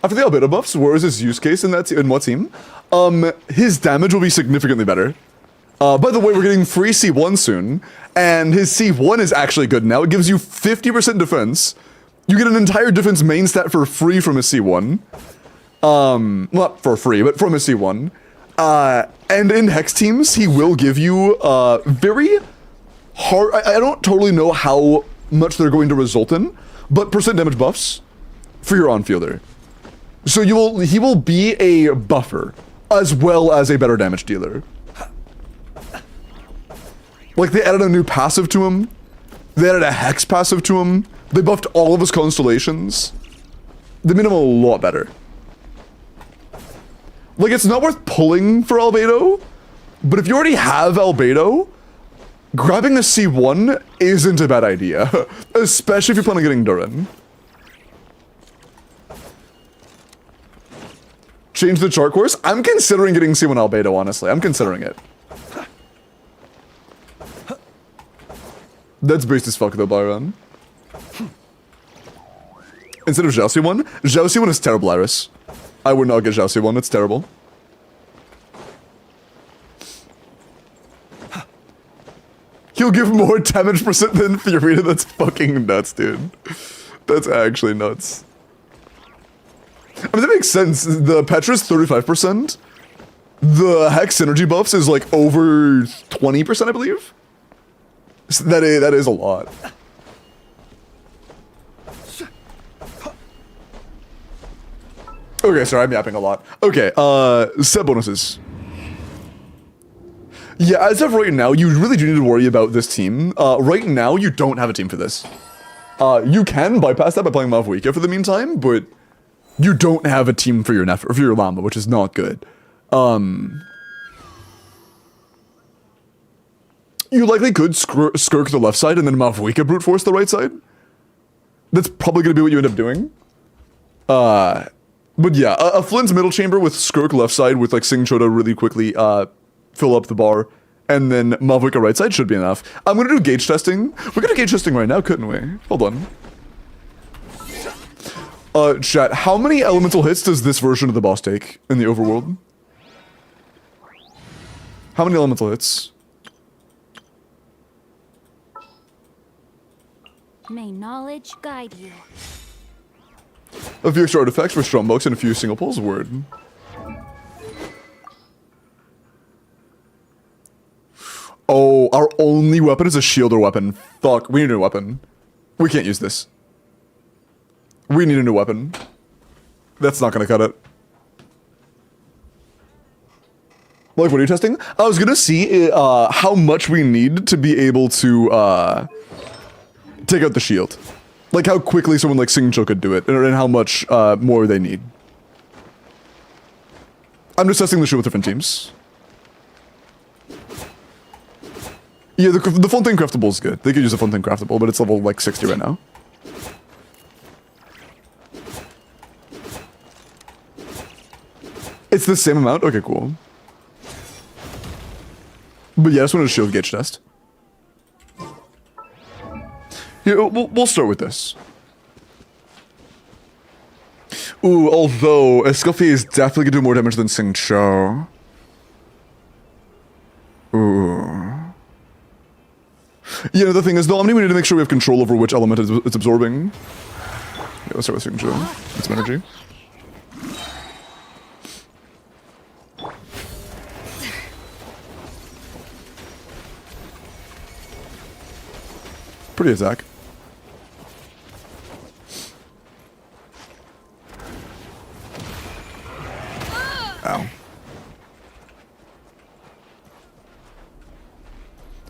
after the Albedo buffs, where is his use case in that in what team? His damage will be significantly better. By the way, we're getting free C1 soon, and his C1 is actually good now. It gives you 50% defense. You get an entire defense main stat for free from his C1. Not for free, but from his C1. And in Hex teams, he will give you very hard. I don't totally know how much they're going to result in, but percent damage buffs for your on-fielder. So he will be a buffer as well as a better damage dealer. Like, they added a new passive to him. They added a Hex passive to him. They buffed all of his constellations. They made him a lot better. Like, it's not worth pulling for Albedo, but if you already have Albedo, grabbing the C1 isn't a bad idea. Especially if you're planning on getting Durin. Change the chart course? I'm considering getting C1 Albedo, honestly. I'm considering it. That's based as fuck though, Byron. Instead of Zhao C1 is terrible, Iris. I would not get Zhao C1, it's terrible. He'll give more damage percent than Fiorina, that's fucking nuts, dude. That's actually nuts. I mean, that makes sense. The Petra's 35%. The Hex synergy buffs is like over 20%, I believe. So that is a lot. Okay, sorry, I'm yapping a lot. Okay, set bonuses. Yeah, as of right now, you really do need to worry about this team. Right now, you don't have a team for this. You can bypass that by playing Mavwika for the meantime, but you don't have a team for your NEFER, for your Llama, which is not good. You likely could skirk the left side and then Mavwika brute force the right side. That's probably going to be what you end up doing. But yeah, a Flynn's middle chamber with skirk left side with like Sing Chota really quickly fill up the bar, and then Mavwika right side should be enough. I'm going to do gauge testing. We could do gauge testing right now, couldn't we? Hold on. Chat, how many elemental hits does this version of the boss take in the overworld? How many elemental hits? May knowledge guide you. A few extra artifacts for strongbox and a few single pulls. Word. Oh, our only weapon is a shield or weapon. Fuck, we need a new weapon. We can't use this. We need a new weapon. That's not gonna cut it. Like, what are you testing? I was gonna see how much we need to be able to take out the shield. Like how quickly someone like Singcho could do it, and how much more they need. I'm just testing the shield with different teams. Yeah, the Fontaine Craftable is good. They could use a Fontaine Craftable, but it's level like 60 right now. It's the same amount? Okay, cool. But yeah, I just wanted to shield gauge test. Here, we'll start with this. Ooh, although Escoffier is definitely gonna do more damage than Sing Cho. Ooh. Yeah, the thing is, though, we need to make sure we have control over which element it's absorbing. Yeah, let's start with Sing Cho. Get some energy. Pretty attack. Ow.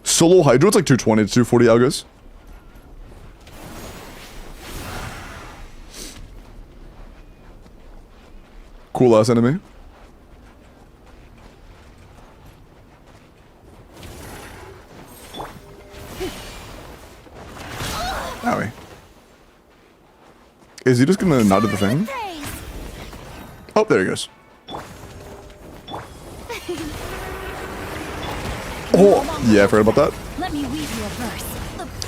Solo Hydro, it's like 220 to 240 Algos. Cool ass enemy. Owie. Is he just gonna nod at the thing? Oh, there he goes. Oh, yeah, I forgot about that. Let me weave you a verse.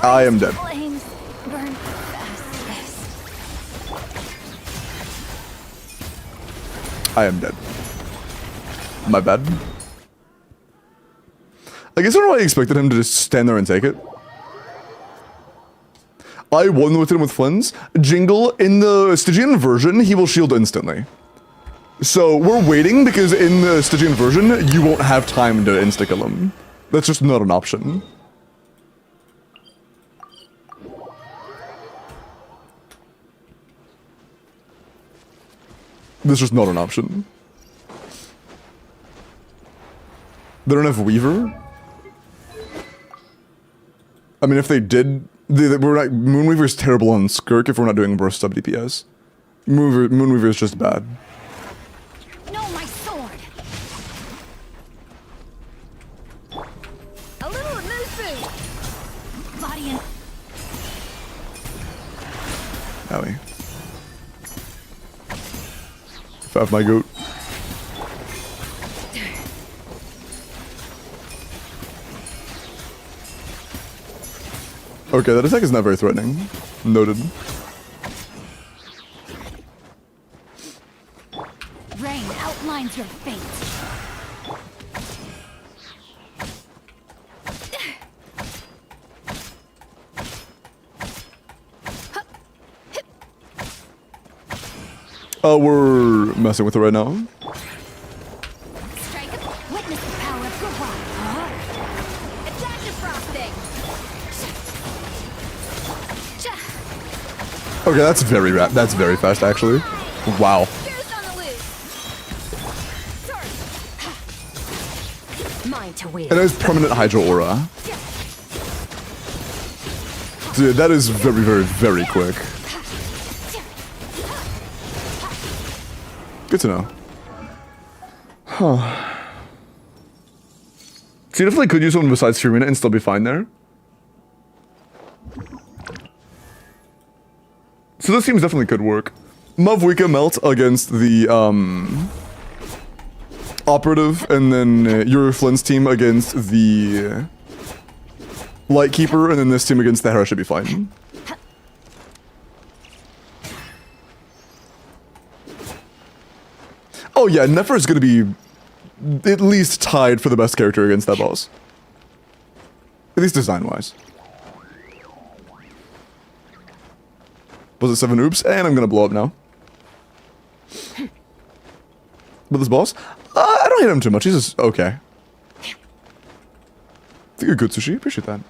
I am dead. Flames burn fastest. I am dead. My bad. I guess I don't know why I expected him to just stand there and take it. I won with him with Flynn's. Jingle, in the Stygian version, he will shield instantly. So we're waiting because in the Stygian version, you won't have time to insta-kill him. That's just not an option. That's just not an option. They don't have Weaver? I mean, if they did, Moonweaver is terrible on Skirk if we're not doing burst sub DPS. Moonweaver is just bad. No, my sword. A little moose food. Body and Owie. Fav my goat. Okay, that attack is not very threatening. Noted. rain outlines your fate. We're messing with it right now. Strike. Witness the power of your rock. Attack defrosting. Okay, that's very fast actually. Wow. Here's on the loose. Mine to win. And it has permanent Hydro Aura. Dude, that is very, very, very quick. Good to know. Huh. So you definitely could use someone besides Furina and still be fine there. So this seems definitely could work. 5xWELKIN melt against the operative, and then your Flynn's team against the Lightkeeper, and then this team against the Hera should be fine. Oh yeah, NEFER is going to be at least tied for the best character against that boss. At least design-wise. Was it 7 oops? And I'm going to blow up now. But this boss? I don't hate him too much, he's just okay. I think you're good, Sushi, appreciate that.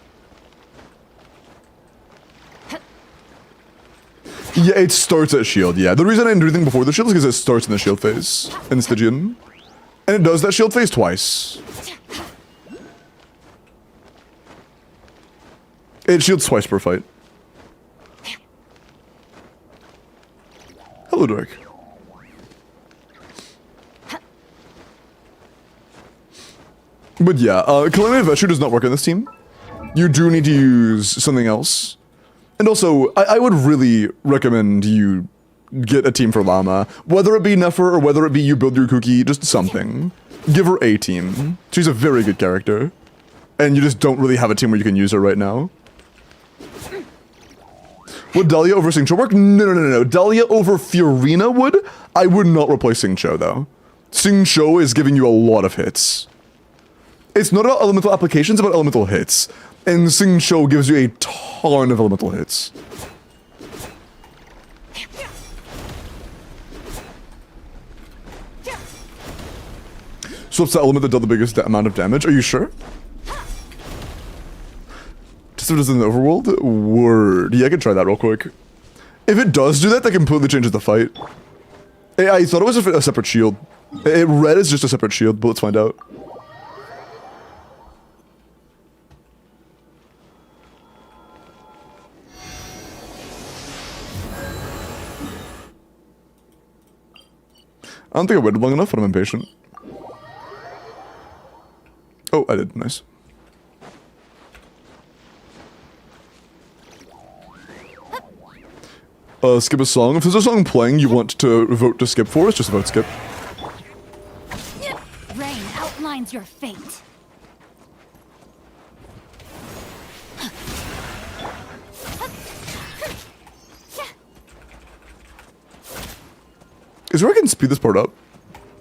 Yeah, it starts at shield, yeah. The reason I didn't do anything before the shield is because it starts in the shield phase in Stygian. And it does that shield phase twice. It shields twice per fight. Hello, Dark. But yeah, Calamity Vesture does not work on this team. You do need to use something else. And also, I would really recommend you get a team for Llama. Whether it be NEFER or whether it be you build your cookie, just something. Give her a team. She's a very good character. And you just don't really have a team where you can use her right now. Would Dahlia over Xingqiu work? No. Dahlia over Furina would? I would not replace Xingqiu though. Xingqiu is giving you a lot of hits. It's not about elemental applications, it's about elemental hits. And Xingqiu gives you a ton of elemental hits. So it's the element that dealt the biggest amount of damage, are you sure? Just if it does in the overworld? Word. Yeah, I can try that real quick. If it does do that, that completely changes the fight. I thought it was a separate shield. Red is just a separate shield, but let's find out. I don't think I waited long enough, but I'm impatient. Oh, I did. Nice. Skip a song. If there's a song playing you want to vote to skip for, it's just vote skip. Rain outlines your fate. Is there I can speed this part up?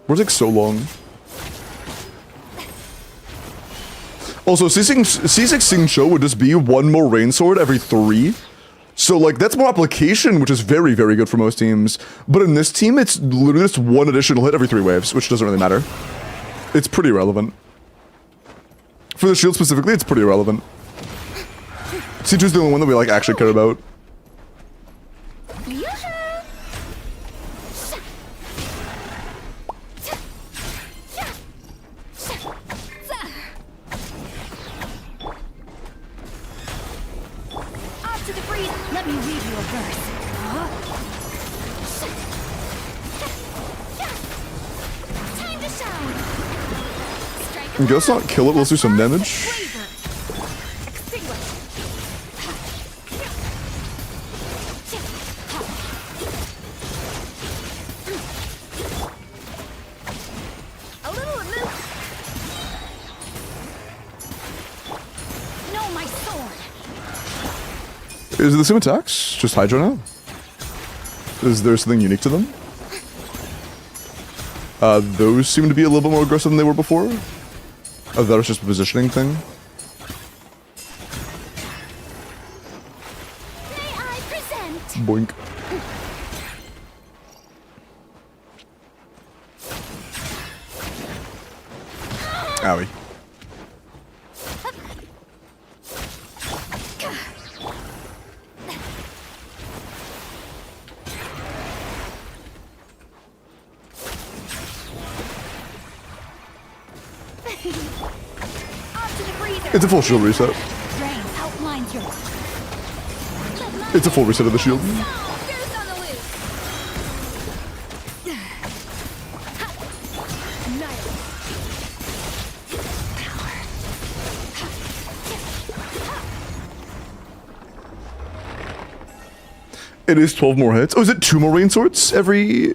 We're like so long. Also, C6 Sing Cho would just be one more Rain Sword every 3. So, like, that's more application, which is very, very good for most teams. But in this team, it's literally just one additional hit every 3 waves, which doesn't really matter. It's pretty irrelevant. For the shield specifically, it's pretty irrelevant. C2's the only one that we, like, actually care about. Let me read you a verse. Time to shine. Okay, let's not kill it, let's do some damage. No, my sword. Is it the same attacks? Just Hydra now? Is there something unique to them? Those seem to be a little bit more aggressive than they were before. Oh, that was just a positioning thing. May I present? Boink. Owie. It's a full shield reset. Rain outlines your... It's a full reset of the shield. Here's on the loose. It is 12 more hits. Oh, is it 2 more Rain Swords every...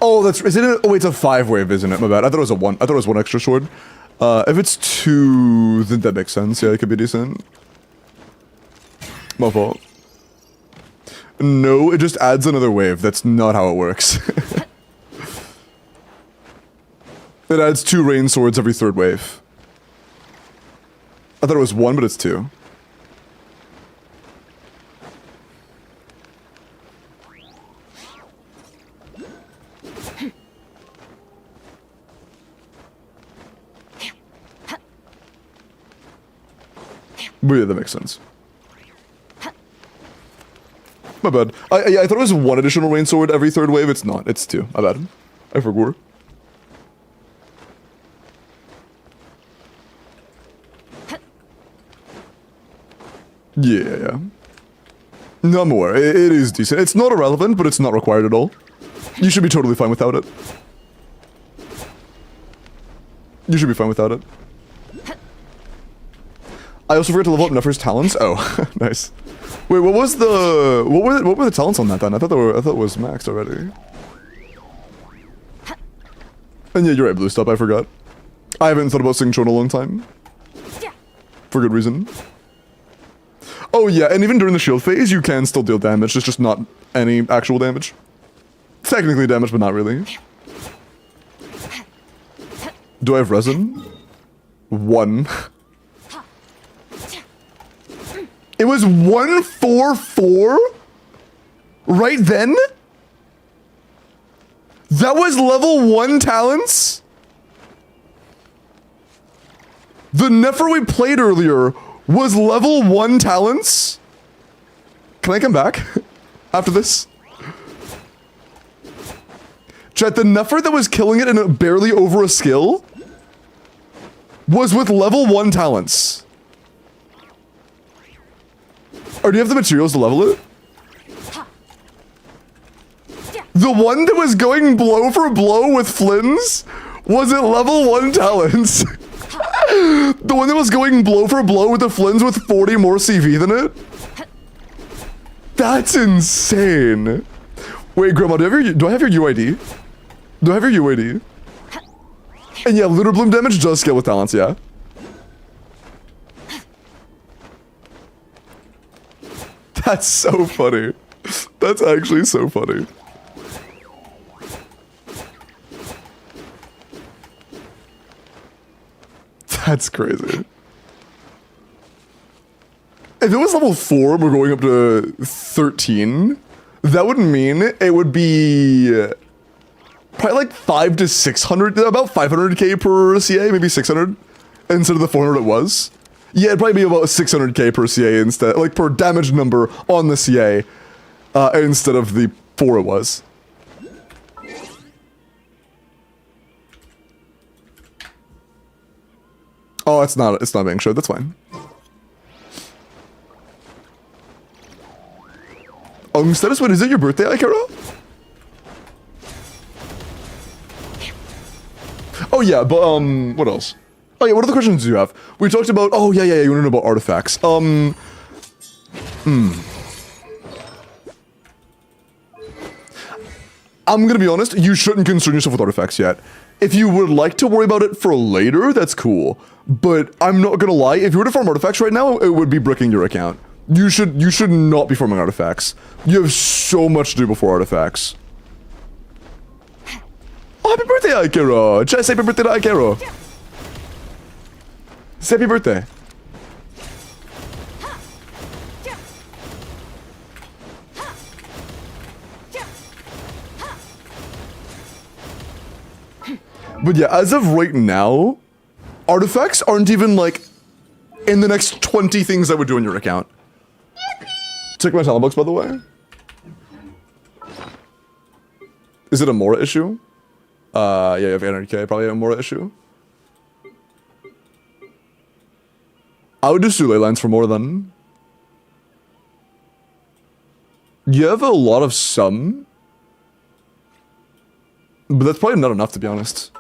Oh, that's... Is it a... Oh, it's a 5-wave, isn't it? My bad. I thought it was a 1. I thought it was 1 extra sword. If it's 2, then that makes sense. Yeah, it could be decent. My fault. No, it just adds another wave. That's not how it works. It adds 2 Rain Swords every 3rd wave. I thought it was 1, but it's 2. But yeah, that makes sense. My bad. I thought it was 1 additional Rain Sword every 3rd wave. It's not. It's 2. My bad. I forgot. Yeah. No, I'm aware. It is decent. It's not irrelevant, but it's not required at all. You should be totally fine without it. You should be fine without it. I also forgot to level up NEFER's talents. Oh, nice. Wait, what was the... What were the talents on that then? I thought it was maxed already. And yeah, you're right, Blue Stop, I forgot. I haven't thought about Sing Cho in a long time. For good reason. Oh yeah, and even during the shield phase, you can still deal damage. It's just not any actual damage. Technically damage, but not really. Do I have resin? 1. It was 144? Right then? That was level 1 talents? The NEFER we played earlier was level 1 talents? Can I come back after this? Chat, the NEFER that was killing it in barely over a skill was with level 1 talents. Or do you have the materials to level it? The one that was going blow for blow with Flynn's was at level 1 talents. The one that was going blow for blow with the Flynn's with 40 more CV than it? That's insane. Wait, Grandma, do I have your UID? Do I have your UID? And yeah, Lunar Bloom damage does scale with talents, yeah. That's so funny. That's actually so funny. That's crazy. If it was level 4, we're going up to 13, that would mean it would be probably like 5 to 600, about 500k per CA, maybe 600, instead of the 400 it was. Yeah, it'd probably be about 600k per CA instead, like per damage number on the CA, instead of the 4 it was. Oh, it's not being showed, that's fine. Status, what is it, your birthday, Ikaro? Oh yeah, but what else? Oh yeah, what other questions do you have? We talked about, oh yeah, you want to know about artifacts. I'm gonna be honest, you shouldn't concern yourself with artifacts yet. If you would like to worry about it for later, that's cool. But I'm not gonna lie, if you were to farm artifacts right now, it would be bricking your account. You should not be farming artifacts. You have so much to do before artifacts. Oh, happy birthday, Ikero! Just say happy birthday to Ikero. Say happy birthday. But yeah, as of right now, artifacts aren't even like in the next 20 things I would do on your account. Check my talent box, by the way. Is it a Mora issue? Yeah, you have 800k, probably a Mora issue. I would do Sule lines for more than. You have a lot of some, but that's probably not enough, to be honest.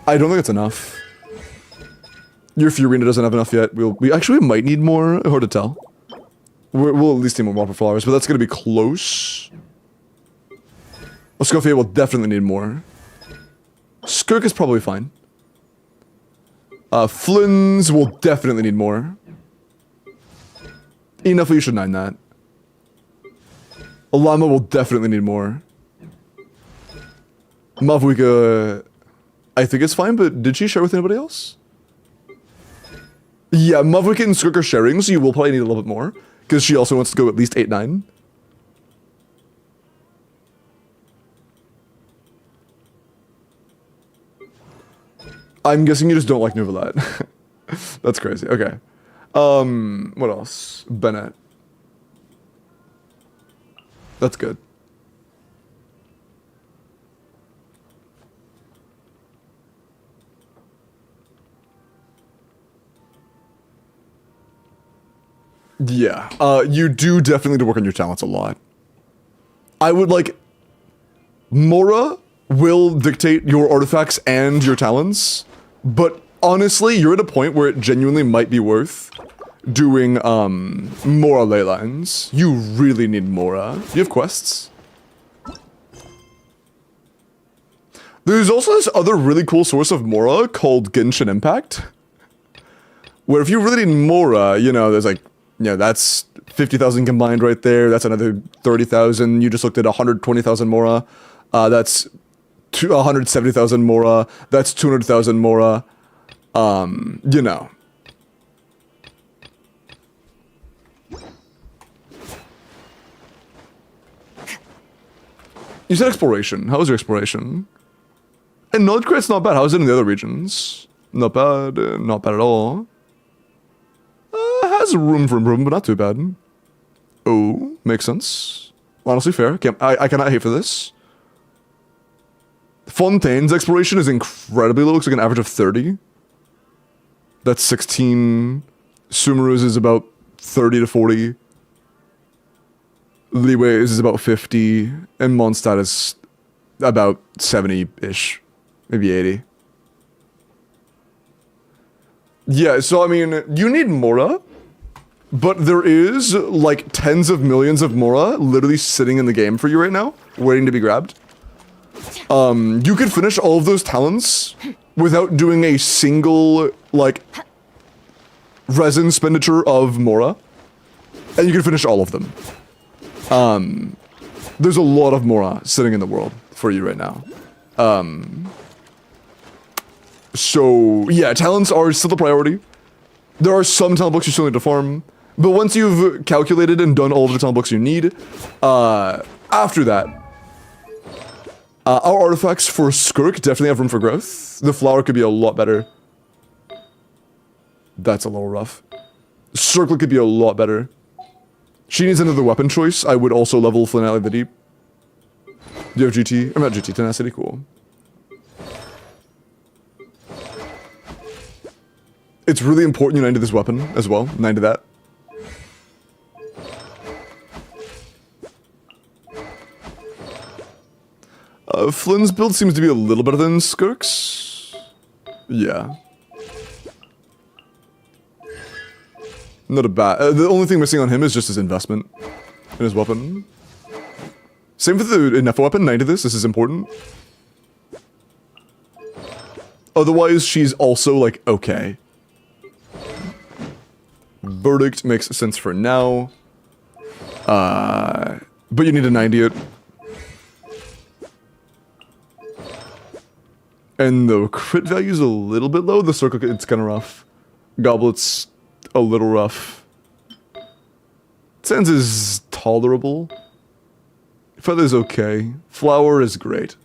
I don't think it's enough. Your Furina doesn't have enough yet. We actually might need more. Hard to tell. We'll at least need more Whopper Flowers, but that's gonna be close. Scoffia will definitely need more. Skirk is probably fine. Flynn's will definitely need more. Enough you should 9 that. Llama will definitely need more. Mavuika, I think it's fine, but did she share with anybody else? Yeah, Mavuika and Skirk are sharing, so you will probably need a little bit more. Because she also wants to go at least 8, 9. I'm guessing you just don't like Nuvalat. That's crazy. Okay. What else? Bennett. That's good. Yeah, you do definitely need to work on your talents a lot. I would like... Mora will dictate your artifacts and your talents, but honestly, you're at a point where it genuinely might be worth doing, Mora ley lines. You really need Mora. Do you have quests? There's also this other really cool source of Mora called Genshin Impact, where if you really need Mora, you know, there's like, yeah, that's 50,000 combined right there. That's another 30,000. You just looked at 120,000 Mora. That's 170,000 Mora. That's 200,000 Mora. You know. You said exploration. How was your exploration? And Knowledge Crate's not bad. How is it in the other regions? Not bad. Not bad at all. Has room for improvement, but not too bad. Oh, makes sense. Honestly, fair. I cannot hate for this. Fontaine's exploration is incredibly low. Looks like an average of 30. That's 16. Sumeru's is about 30 to 40. Liwei's is about 50. And Mondstadt is about 70-ish. Maybe 80. Yeah, so I mean, you need Mora. But there is, like, tens of millions of Mora literally sitting in the game for you right now, waiting to be grabbed. You could finish all of those talents without doing a single, like, resin expenditure of Mora. And you can finish all of them. There's a lot of Mora sitting in the world for you right now. So, yeah, talents are still the priority. There are some talent books you still need to farm, but once you've calculated and done all of the talent books you need, after that, our artifacts for Skirk definitely have room for growth. The flower could be a lot better. That's a little rough. Circlet could be a lot better. She needs another weapon choice. I would also level Flynn out of the Deep. Do you have GT? I'm not GT, Tenacity, cool. It's really important you 90 this weapon as well. 90 that. Flynn's build seems to be a little better than Skirk's. Yeah. Not a bad. The only thing missing on him is just his investment in his weapon. Same for the NEFER weapon. 90 this. This is important. Otherwise, she's also like okay. Verdict makes sense for now. But you need to 90 it. And the crit value is a little bit low. The circle, it's kind of rough. Goblet's a little rough. Sands is tolerable. Feather's okay. Flower is great.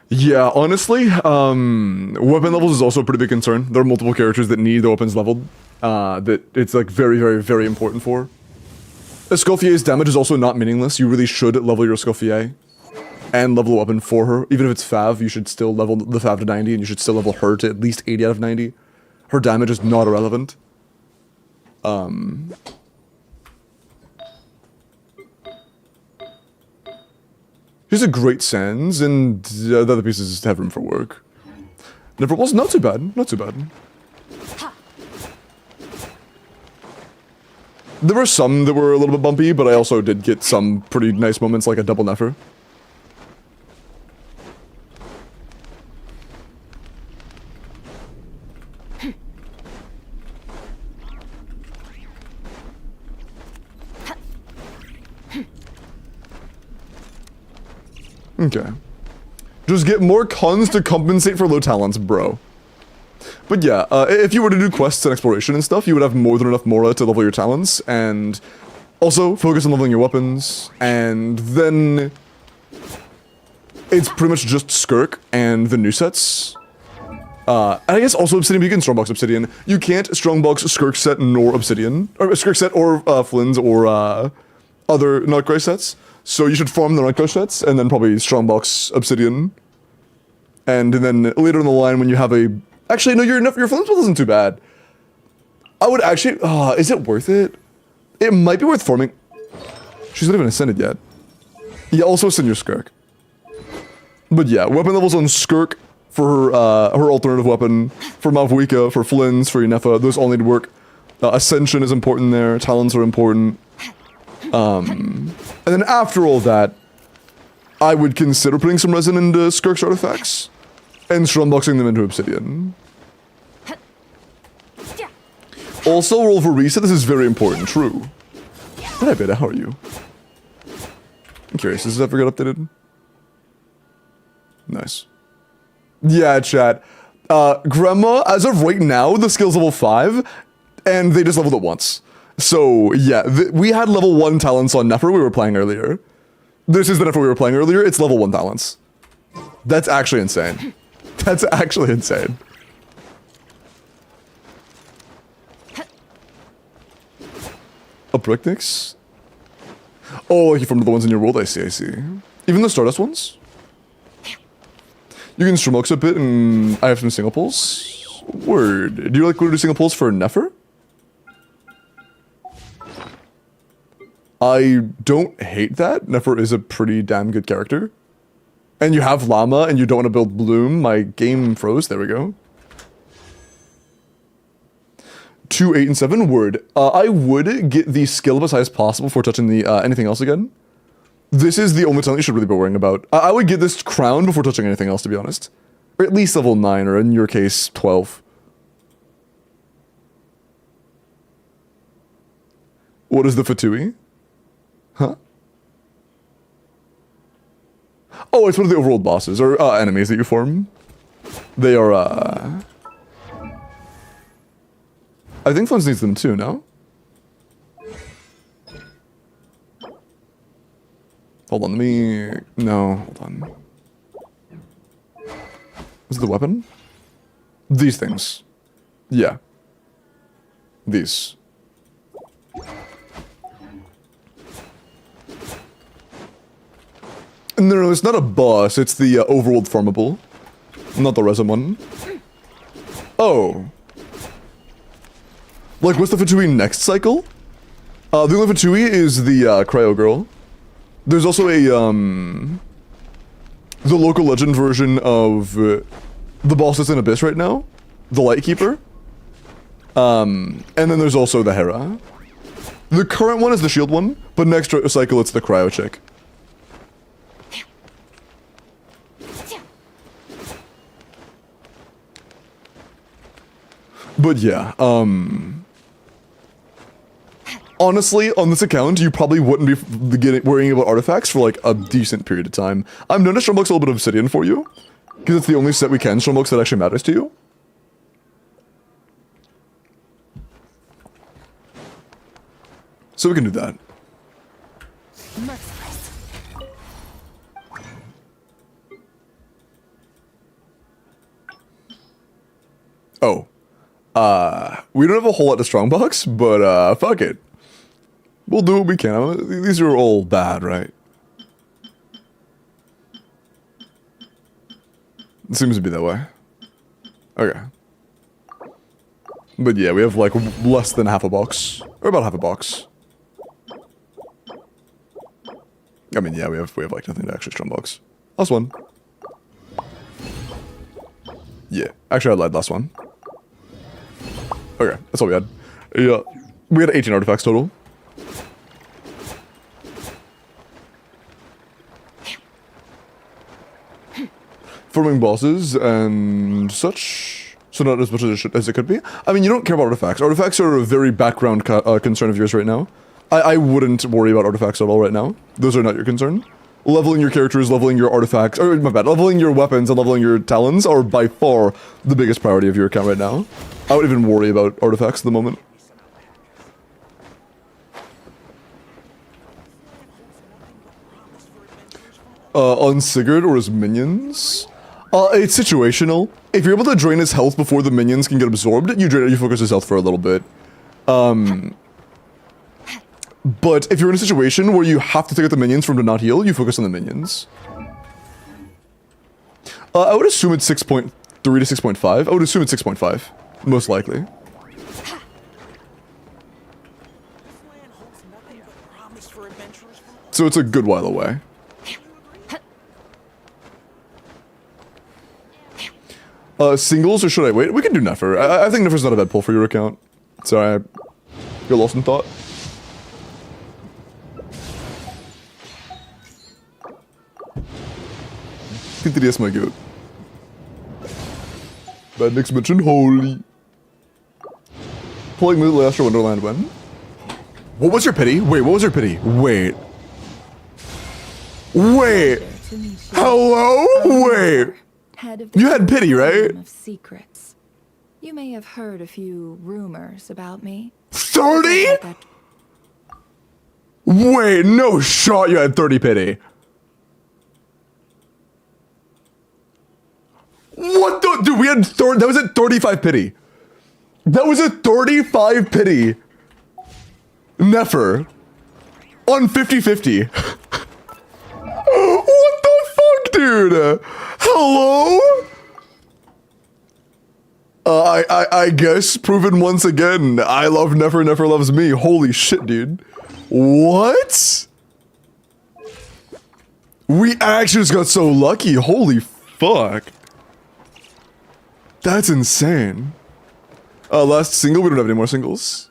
Yeah, honestly, weapon levels is also a pretty big concern. There are multiple characters that need the weapons leveled. That it's like very, very, very important for. Escoffier's damage is also not meaningless. You really should level your Escoffier and level a weapon for her. Even if it's Fav, you should still level the Fav to 90 and you should still level her to at least 80 out of 90. Her damage is not irrelevant. She's a great Sans, and the other pieces have room for work. Never was not too bad, not too bad. There were some that were a little bit bumpy, but I also did get some pretty nice moments like a double NEFER. Okay. Just get more cons to compensate for low talents, bro. But yeah, if you were to do quests and exploration and stuff, you would have more than enough Mora to level your talents, and also focus on leveling your weapons, and then it's pretty much just Skirk and the new sets. And I guess also Obsidian, but you can Strongbox Obsidian. You can't Strongbox Skirk set nor Obsidian, or Skirk set or Flynn's or other Nightcry sets. So you should farm the Nightcry sets, and then probably Strongbox Obsidian. And then later in the line when you have a... Actually, no, your Flynn's build isn't too bad. I would actually... is it worth it? It might be worth farming... She's not even ascended yet. Yeah, also ascend your Skirk. But yeah, weapon levels on Skirk for her alternative weapon, for Mavwika, for Flynn's, for your NEFER, those all need work. Ascension is important there, talents are important. And then after all that, I would consider putting some resin into Skirk's artifacts and strongboxing them into Obsidian. Also, roll for reset. This is very important. True. Hi, Beta. How are you? I'm curious. Does this ever get updated? Nice. Yeah, chat. Grandma, as of right now, the skill's level 5, and they just leveled it once. So, yeah, we had level 1 talents on NEFER we were playing earlier. This is the NEFER we were playing earlier, it's level 1 talents. That's actually insane. That's actually insane. A Bricknix? Oh, like you from the ones in your world, I see, I see. Even the Stardust ones? You can Stromux a bit, and I have some single pulls. Word. Do you like to do single pulls for NEFER? I don't hate that. NEFER is a pretty damn good character. And you have Llama, and you don't want to build Bloom. My game froze. There we go. 2, 8, and 7. Word. I would get the skill up as high as possible before touching the anything else again. This is the only talent you should really be worrying about. I would get this crown before touching anything else, to be honest. Or at least level 9, or in your case, 12. What is the Fatui? Huh? Oh, it's one of the overworld bosses, or enemies that you form. They are, I think Funds needs them too, no? Hold on, let me... No, hold on. Is it the weapon? These things. Yeah. These. No, it's not a boss, it's the overworld farmable. Not the resin one. Oh. Like, what's the Fatui next cycle? The only Fatui is the Cryo Girl. There's also a, the local legend version of the boss that's in Abyss right now. The Lightkeeper. And then there's also the Hera. The current one is the shield one, but next cycle it's the Cryo chick. But yeah, honestly, on this account, you probably wouldn't be worrying about artifacts for like a decent period of time. I'm known to Strombox a little bit of Obsidian for you, because it's the only set we can Strombox that actually matters to you. So we can do that. Merciless. Oh. We don't have a whole lot to Strongbox, but fuck it. We'll do what we can. These are all bad, right? It seems to be that way. Okay. But yeah, we have like less than half a box. Or about half a box. I mean, yeah, we have like nothing to actually Strongbox. Last one. Yeah, actually I lied, last one. Okay, that's all we had. Yeah, we had 18 artifacts total. Forming bosses and such, so not as much as it could be. I mean, you don't care about artifacts. Artifacts are a very background concern of yours right now. I wouldn't worry about artifacts at all right now. Those are not your concern. Leveling your characters, leveling your artifacts, or my bad, leveling your weapons and leveling your talents are by far the biggest priority of your account right now. I wouldn't even worry about artifacts at the moment. On Sigurd or his minions? It's situational. If you're able to drain his health before the minions can get absorbed, you focus his health for a little bit. But if you're in a situation where you have to take out the minions for him to not heal, you focus on the minions. I would assume it's 6.3 to 6.5. I would assume it's 6.5. Most likely. So it's a good while away. Singles or should I wait? We can do NEFER. I think NEFER's not a bad pull for your account. Sorry, I got lost in thought. Yes, my goat. Bad Nick's mentioned holy. Pulling Little Astro Wonderland when? What was your pity? Wait, what was your pity? Wait. Wait. Hello? Wait. You had pity, right? Of secrets. You may have heard a few rumors about me. 30? Wait, no shot you had 30 pity. What the? Dude, we had that was at 35 pity. That was a 35 pity. NEFER. On 50-50. What the fuck, dude? Hello? I guess proven once again. I love NEFER, NEFER loves me. Holy shit, dude. What? We actually just got so lucky. Holy fuck. That's insane. Last single, we don't have any more singles.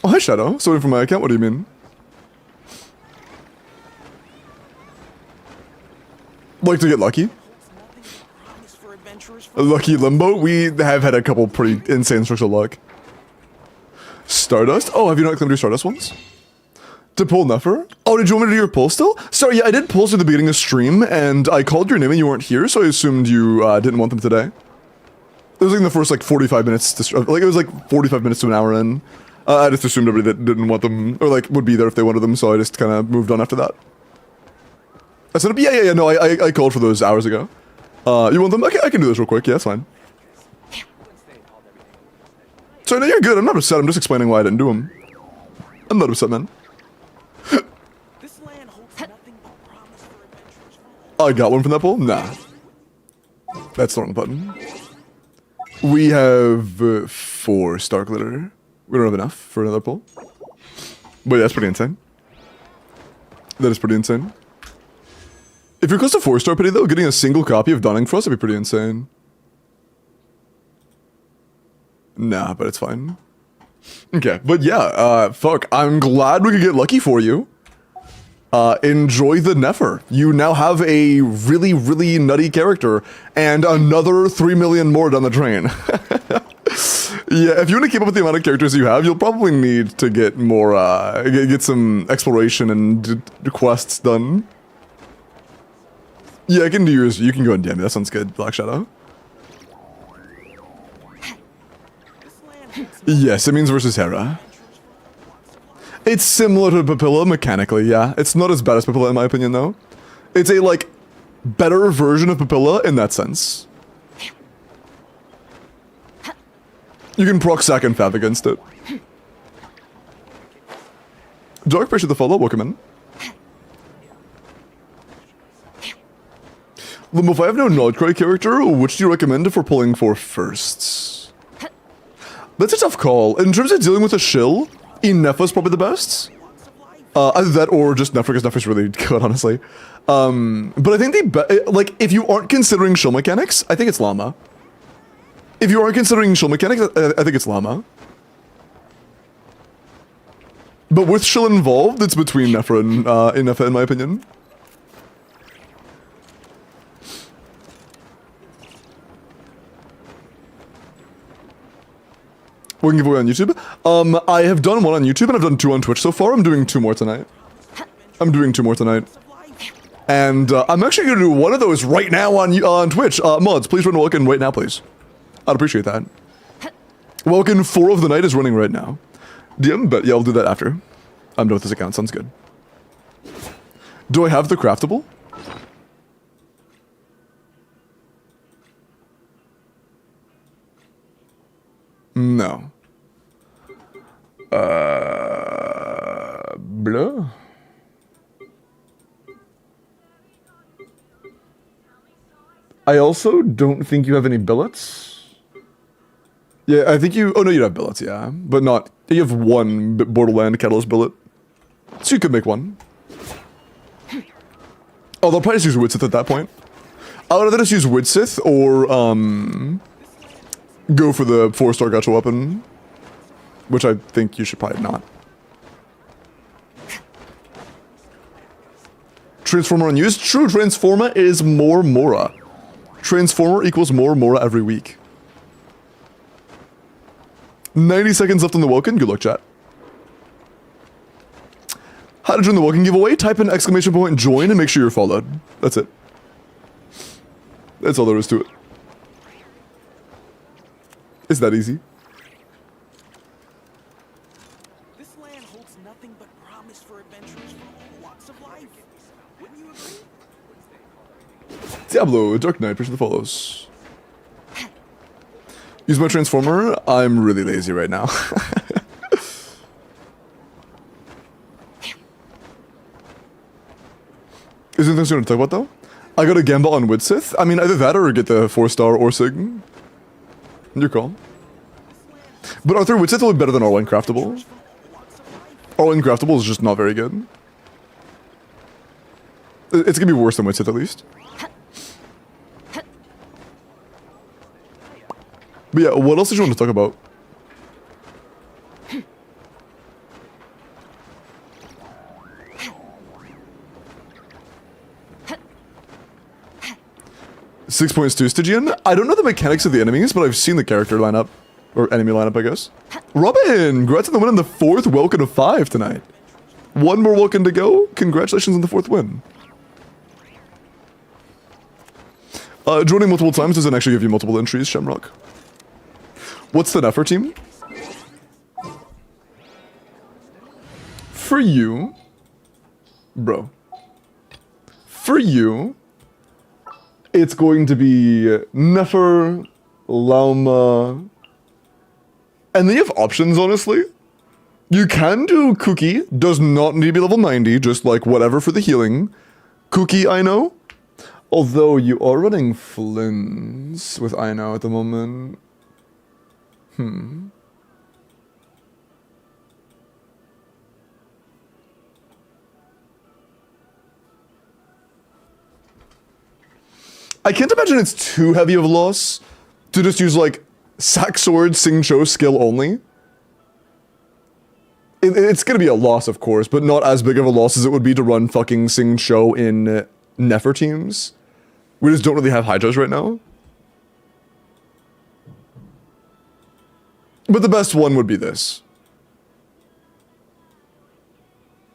Oh, hi Shadow. Sorry for my account, what do you mean? Like to get lucky? For adventurers Lucky Limbo. We have had a couple pretty insane strokes of luck. Stardust? Oh, have you not claimed your Stardust ones? To pull Nefer? Oh, did you want me to do your pull still? Sorry, yeah, I did pulls at the beginning of stream, and I called your name and you weren't here, so I assumed you didn't want them today. It was like in the first like 45 minutes, like it was like 45 minutes to an hour in. I just assumed everybody that didn't want them, or like would be there if they wanted them, so I just kind of moved on after that. I said, yeah, no, I called for those hours ago. You want them? Okay, I can do this real quick, yeah, that's fine. So no, you're good, I'm not upset, I'm just explaining why I didn't do them. I'm not upset, man. I got one from that poll? Nah. That's the wrong button. We have 4 star glitter. We don't have enough for another poll. But yeah, that's pretty insane. That is pretty insane. If you're close to 4-star pity though, getting a single copy of Dawning Frost would be pretty insane. Nah, but it's fine. Okay, but yeah, fuck, I'm glad we could get lucky for you. Enjoy the NEFER. You now have a really, really nutty character and another 3 million more down the drain. Yeah, if you want to keep up with the amount of characters you have, you'll probably need to get more, get some exploration and quests done. Yeah, I can do yours. You can go and DM me. That sounds good, Black Shadow. Yes, it means versus Hera. It's similar to Papilla mechanically, yeah. It's not as bad as Papilla in my opinion, though. It's a, like, better version of Papilla in that sense. You can proc sack and fav against it. Dark, appreciate the follow. Welcome in. Limbo, if I have no Nodcry character, which do you recommend for pulling for firsts? That's a tough call. In terms of dealing with a shill, NEFER's probably the best. Either that or just NEFER, because NEFER's really good, honestly. But I think like, if you aren't considering shill mechanics, I think it's Llama. If you aren't considering shill mechanics, I think it's Llama. But with shill involved, it's between NEFER and NEFER, in my opinion. We can give away on YouTube. I have done 1 on YouTube and I've done 2 on Twitch so far. I'm doing 2 more tonight. And I'm actually going to do one of those right now on Twitch. Mods, please run Welkin right now, please. I'd appreciate that. Welkin 4 of the night is running right now. DM, but yeah, I'll do that after. I'm done with this account. Sounds good. Do I have the craftable? No. Blah. I also don't think you have any billets. Yeah, I think you... Oh, no, you have billets, yeah. But not... You have 1 Borderland Catalyst billet. So you could make 1. Oh, they'll probably just use Widsith at that point. I would either just use Widsith or, go for the 4-star gacha weapon. Which I think you should probably not. Transformer unused? True, Transformer is more Mora. Transformer equals more Mora every week. 90 seconds left on the Welkin. Good luck, chat. How to join the Welkin giveaway? Type in !! join and make sure you're followed. That's it. That's all there is to it. It's that easy. This land holds nothing but promise for adventurers from all walks of life. Wouldn't you agree? Diablo, Dark Knight, appreciate the follows. Use my Transformer? I'm really lazy right now. Is there anything you want to talk about though? I got a gamble on Widsith. I mean, either that or get the 4-star or Sig. Your call. But Arthur, Widsith will be better than R1 Craftable. R1 Craftable is just not very good. It's gonna be worse than Widsith at least. But yeah, what else did you want to talk about? 6 points to Stygian. I don't know the mechanics of the enemies, but I've seen the character lineup. Or enemy lineup, I guess. Robin! Congrats on the win on the 4th Welkin of 5 tonight. One more Welkin to go. Congratulations on the 4th win. Joining multiple times doesn't actually give you multiple entries, Shamrock. What's the NEFER team? For you... Bro. For you... It's going to be NEFER, Lauma... And they have options, honestly. You can do Cookie, does not need to be level 90, just like whatever for the healing. Cookie, I know. Although you are running Flins with I know at the moment. I can't imagine it's too heavy of a loss to just use like Sack Sword, Sing Cho skill only. It's gonna be a loss, of course, but not as big of a loss as it would be to run fucking Sing Cho in NEFER teams. We just don't really have Hydras right now. But the best one would be this.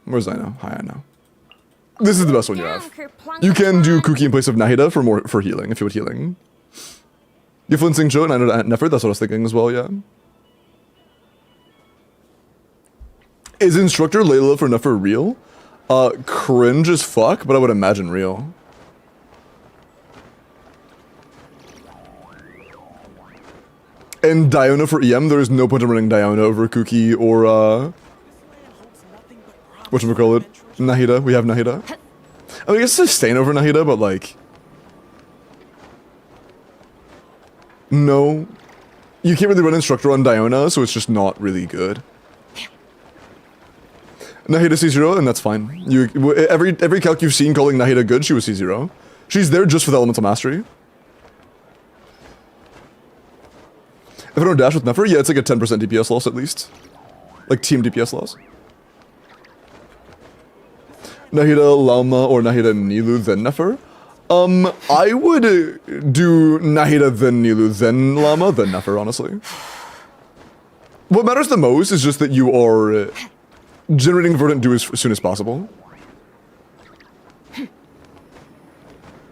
Where's I know? Hi, I know. This is the best one you have. You can do Cookie in place of Nahida for healing, if you would healing. You Flint Sing Cho and I know NEFER, that's what I was thinking as well, yeah. Is Instructor Layla for NEFER real? Cringe as fuck, but I would imagine real. And Diona for EM, there is no point in running Diona over Cookie or, whatchamacallit? Nahida, we have Nahida. I mean, I guess sustain over Nahida, but like... No. You can't really run Instructor on Diona, so it's just not really good. Nahida C0, and that's fine. Every calc you've seen calling Nahida good, she was C0. She's there just for the Elemental Mastery. If I don't dash with NEFER, yeah, it's like a 10% DPS loss at least. Like team DPS loss. Nahida, Lauma, or Nahida, Nilu, then NEFER. I would do Nahida, then Nilu, then Lauma, then NEFER, honestly. What matters the most is just that you are generating Verdant Dew as soon as possible.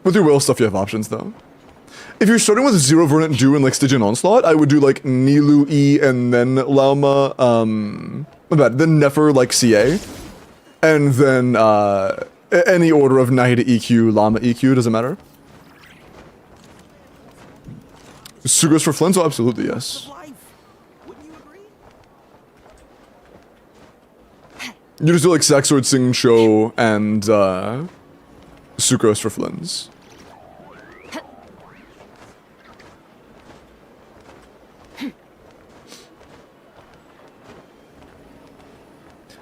With your will stuff, you have options, though. If you're starting with 0 Verdant Dew and like Stygian Onslaught, I would do like Nilu E and then Lauma, then NEFER like CA. And then any order of Nahida EQ, Lauma EQ, doesn't matter. Sugars for Flint? Oh, absolutely, yes. You just do like Sack Sword, Sing Cho, and Sucrose for Flins.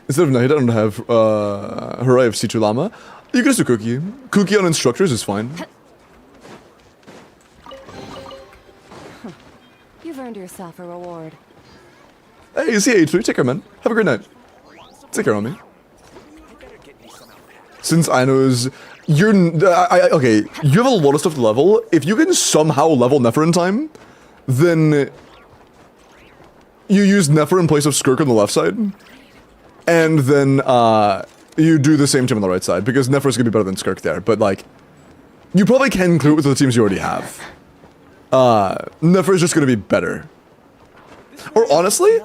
Instead of Nahida, I don't have her, I have C2 Llama. You can just do Cookie. Cookie on Instructors is fine. You've earned yourself a reward. Hey, CH3, take care, man. Have a great night. Take care, homie. Since I knows you're, okay, you have a lot of stuff to level. If you can somehow level NEFER in time, then you use NEFER in place of Skirk on the left side. And then, you do the same team on the right side, because NEFER is going to be better than Skirk there, but like, you probably can clear it with the teams you already have. NEFER is just going to be better. Or honestly,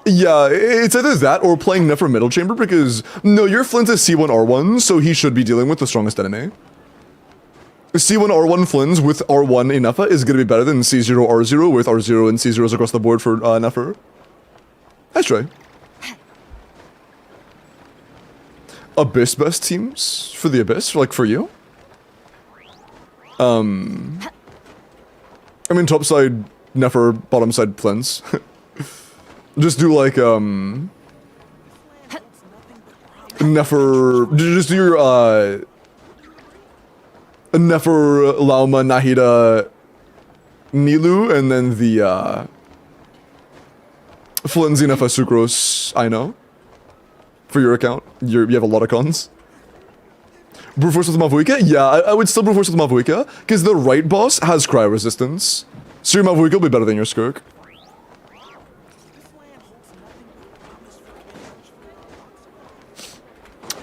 yeah, it's either that or playing NEFER Middle Chamber, because, no, your Flint is C1 R1, so he should be dealing with the strongest enemy. C1 R1 Flins with R1 in NEFA is going to be better than C0 R0 with R0 and C0s across the board for NEFER. Nice try. Abyss best teams for the Abyss, like for you? I mean, top side NEFER, bottom side Flins. Just do like NEFER. Just do your NEFER, Lauma, Nahida, Nilu, and then the Flins, NEFA, Sucrose, I know. For your account. You have a lot of cons. Brute Force with Mavuika? Yeah, I would still Brute Force with Mavuika, because the right boss has cryo resistance. So your Mavuika will be better than your Skirk.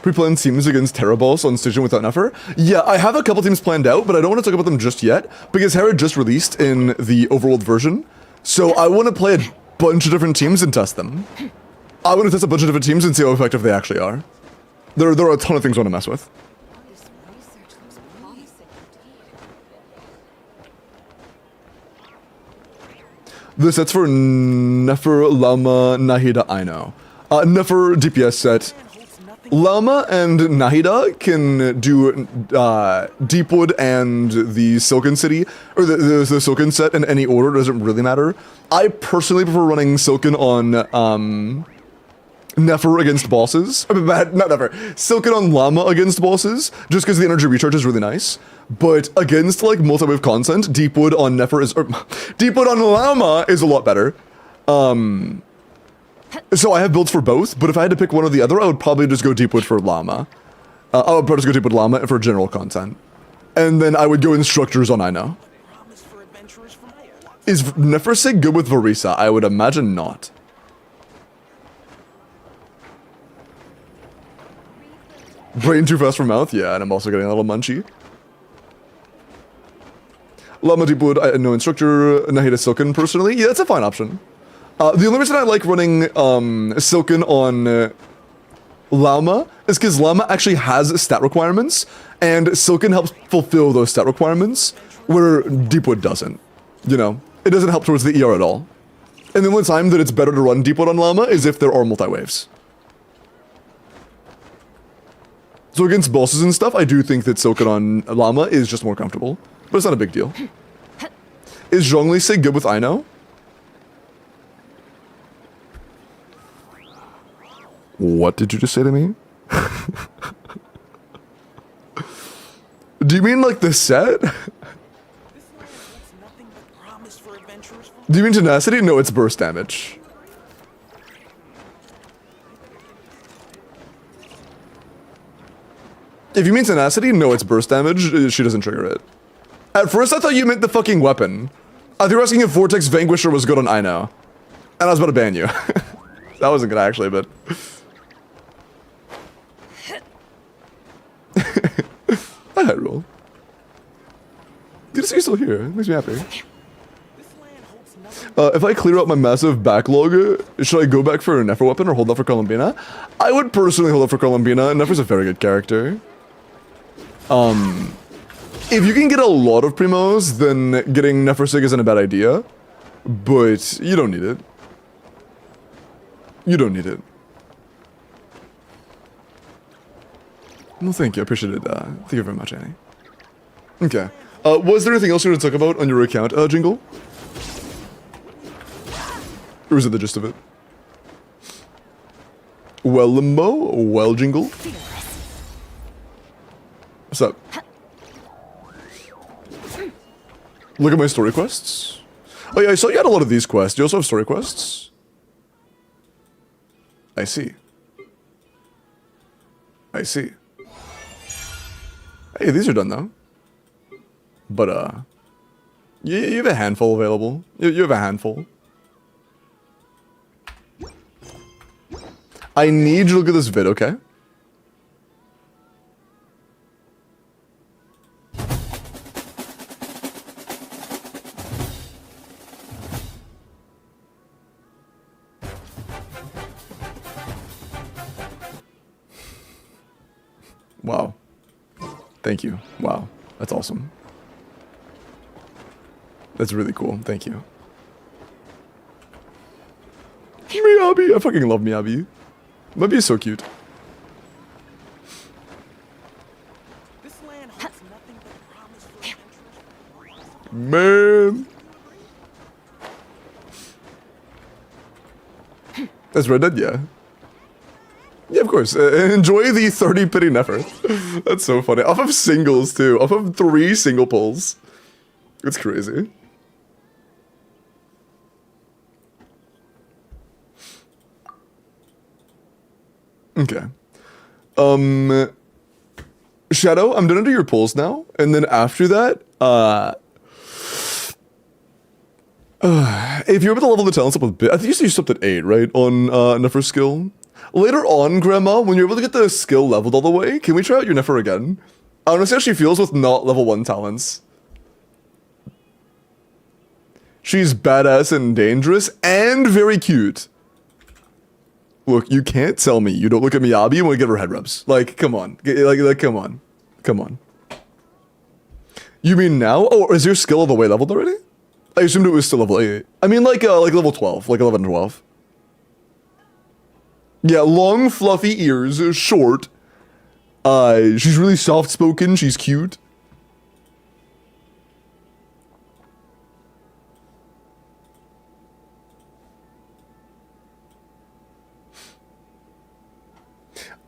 Pre-planned teams against Terra Boss on Station without NEFER? Yeah, I have a couple teams planned out, but I don't want to talk about them just yet, because Hera just released in the overworld version. So I want to play a bunch of different teams and test them. I want to test a bunch of different teams and see how effective they actually are. There are a ton of things I want to mess with. The sets for NEFER, Llama, Nahida, Aino. NEFER DPS set. Llama and Nahida can do Deepwood and the Silken City, or the Silken set in any order, doesn't really matter. I personally prefer running Silken on NEFER against bosses. Not NEFER. Silken on Llama against bosses, just because the energy recharge is really nice. But against like multi-wave content, Deepwood on NEFER is, Deepwood on Llama is a lot better. So I have builds for both, but if I had to pick one or the other, I would probably just go Deepwood for Llama. I would probably just go Deepwood Llama for general content. And then I would go Instructors on Aino. Is NEFER Sig good with Varisa? I would imagine not. Brain too fast for mouth? Yeah, and I'm also getting a little munchy. Llama Deepwood, no Instructor, Nahida Silken personally. Yeah, that's a fine option. The only reason I like running Silken on Llama is because Llama actually has stat requirements, and Silken helps fulfill those stat requirements, where Deepwood doesn't. You know, it doesn't help towards the ER at all. And the only time that it's better to run Deepwood on Llama is if there are multi-waves. So against bosses and stuff, I do think that Silken on Llama is just more comfortable, but it's not a big deal. Is Zhongli Sig good with Aino? What did you just say to me? Do you mean like the set? Do you mean tenacity? No, it's burst damage. If you mean tenacity, no, it's burst damage. She doesn't trigger it. At first, I thought you meant the fucking weapon. I thought you were asking if Vortex Vanquisher was good on Aino. And I was about to ban you. That wasn't good actually, but... Hi, Roll. Good to see you still here. It makes me happy. If I clear out my massive backlog, should I go back for a NEFER weapon or hold up for Columbina? I would personally hold up for Columbina. NEFER's a very good character. If you can get a lot of primos, then getting NEFER Sig isn't a bad idea. But you don't need it. You don't need it. Well, thank you. I appreciate it. Thank you very much, Annie. Okay. Was there anything else you want to talk about on your account, Jingle? Or is it the gist of it? Well, Limbo? Well, Jingle? What's up? Look at my story quests. Oh yeah, I saw you had a lot of these quests. Do you also have story quests? I see. I see. Hey, these are done though. But you have a handful available. You have a handful. I need you to look at this vid, okay? Wow. Thank you. Wow. That's awesome. That's really cool. Thank you. Miyabi! I fucking love Miyabi. Miyabi is so cute. This land holds nothing but promise for adventurers. Man. That's Red Dead, yeah. Yeah, of course. Enjoy the 30 pity NEFER. That's so funny. Off of singles, too. Off of 3 single pulls. It's crazy. Okay. Shadow, I'm done to your polls now, and then after that, if you're able to level the talents up a bit, I think you stopped at 8, right, on NEFER skill? Later on, Grandma, when you're able to get the skill leveled all the way, can we try out your NEFER again? I want to see how she feels with not level 1 talents. She's badass and dangerous, and very cute. Look, you can't tell me you don't look at Miyabi and want to give her head rubs. Like, come on. Like, come on. Come on. You mean now? Oh, is your skill all the way leveled already? I assumed it was still level 8. I mean, like level 12, like 11 and 12. Yeah, long, fluffy ears, short. She's really soft-spoken, she's cute.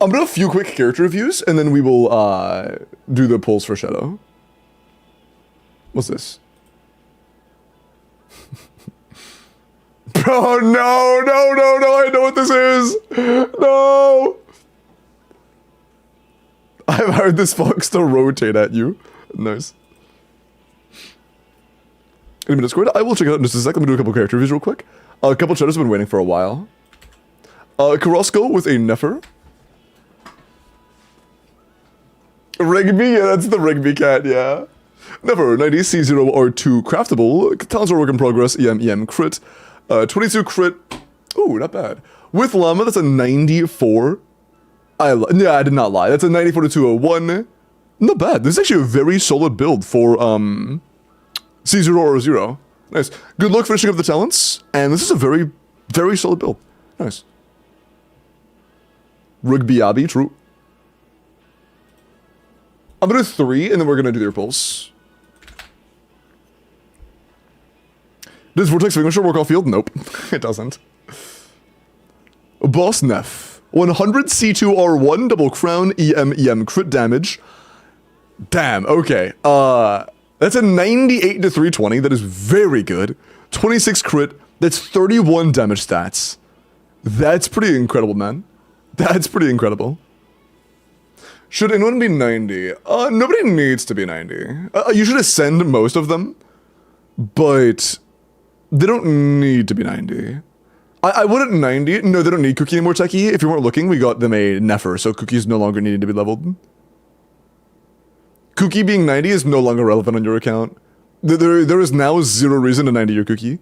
I'm gonna do a few quick character reviews, and then we will, do the polls for Shadow. What's this? Bro, no, I know what this is! No! I've hired this fox to rotate at you. Nice. In a minute, Discord, I will check it out in just a sec. Let me do a couple character reviews real quick. A couple Shadows have been waiting for a while. Carrasco with a NEFER. Rigby, yeah, that's the Rigby cat, yeah. NEFER, 90 C0R2 craftable, talents are work in progress, EM crit, 22 crit, ooh, not bad. With Llama, that's a 94. Yeah, I did not lie, that's a 94 to 201. Not bad, this is actually a very solid build for, C0R0. Nice. Good luck finishing up the talents, and this is a very, very solid build. Nice. Rigby Abbey, true. I'm gonna do 3, and then we're gonna do their pulse. Does Vortex Signature work off field? Nope, it doesn't. Boss Nef. 100 C2R1, double crown, EM crit damage. Damn, okay. That's a 98 to 320, that is very good. 26 crit, that's 31 damage stats. That's pretty incredible, man. That's pretty incredible. Should anyone be 90? Nobody needs to be 90. You should ascend most of them, but they don't need to be 90. I wouldn't 90. No, they don't need Cookie anymore, Techie. If you weren't looking, we got them a NEFER, so Cookie's no longer needed to be leveled. Cookie being 90 is no longer relevant on your account. There is now 0 reason to 90 your Cookie.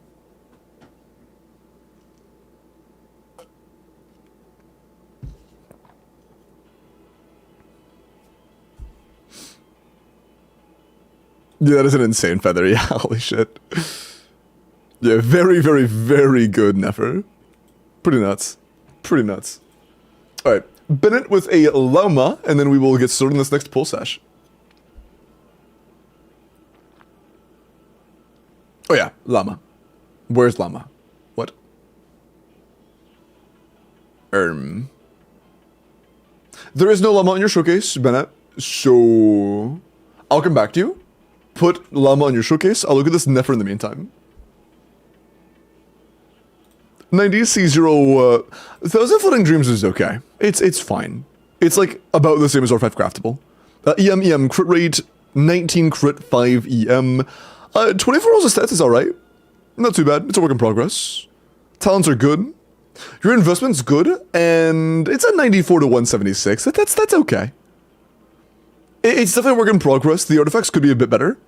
Yeah, that is an insane feather, yeah, holy shit. Yeah, very, very, very good NEFER. Pretty nuts. Pretty nuts. Alright, Bennett with a Llama, and then we will get started in this next pull sesh. Oh yeah, Llama. Where's Llama? What? There is no Llama on your showcase, Bennett, so I'll come back to you. Put Llama on your showcase. I'll look at this NEFER in the meantime. 90 C0, 1000 Floating Dreams is okay. It's fine. It's like about the same as R5 craftable. EM crit rate, 19 crit, 5 EM. 24 rolls of stats is alright. Not too bad. It's a work in progress. Talents are good. Your investment's good, and it's a 94 to 176. That's okay. It's definitely a work in progress. The artifacts could be a bit better.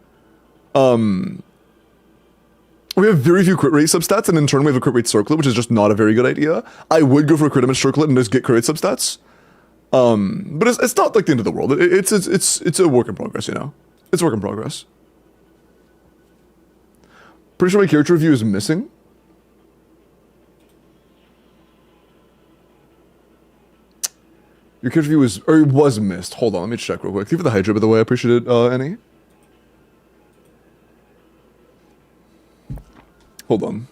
We have very few crit rate substats, and in turn we have a crit rate circlet, which is just not a very good idea. I would go for a crit damage circlet and just get crit rate substats. But it's not like the end of the world. It's a work in progress, you know? It's a work in progress. Pretty sure my character review is missing. Your character review was missed. Hold on, let me check real quick. Thank you for the Hydra, by the way. I appreciate it, Annie. Hold on.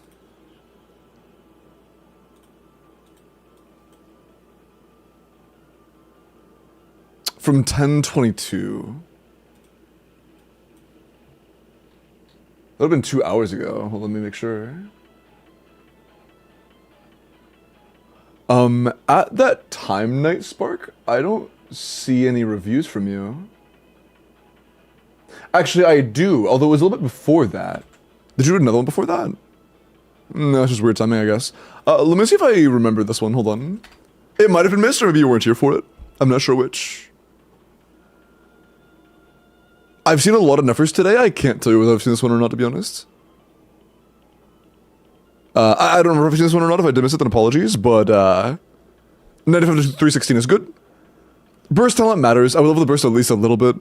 From 10:22. That would have been 2 hours ago. Hold on, let me make sure. At that time, Night Spark, I don't see any reviews from you. Actually, I do, although it was a little bit before that. Did you do another one before that? No, it's just weird timing, I guess. Let me see if I remember this one. Hold on. It might have been missed, or maybe you weren't here for it. I'm not sure which. I've seen a lot of Nefers today. I can't tell you whether I've seen this one or not, to be honest. I don't remember if I've seen this one or not. If I did miss it, then apologies. But 316 is good. Burst talent matters. I would love the burst at least a little bit.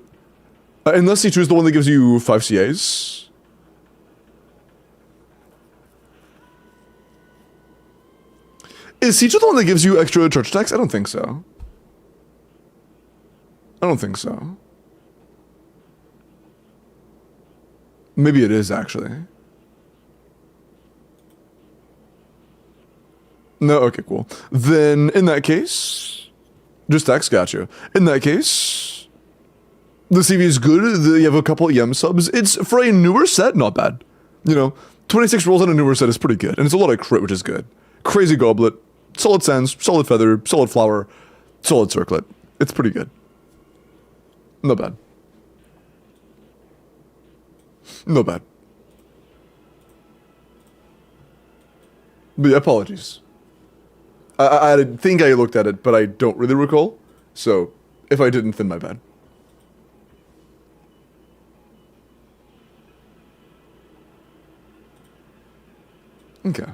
Unless you choose the one that gives you 5 CAs. Is Siege the one that gives you extra charge attacks? I don't think so. I don't think so. Maybe it is, actually. No, okay, cool. Then, in that case... Just X, gotcha. In that case... The CV is good, you have a couple EM subs. It's, for a newer set, not bad. You know, 26 rolls on a newer set is pretty good. And it's a lot of crit, which is good. Crazy Goblet, solid Sands, solid Feather, solid Flower, solid Circlet. It's pretty good. Not bad. Not bad. But yeah, apologies. I think I looked at it, but I don't really recall. So, if I didn't, then my bad. Okay.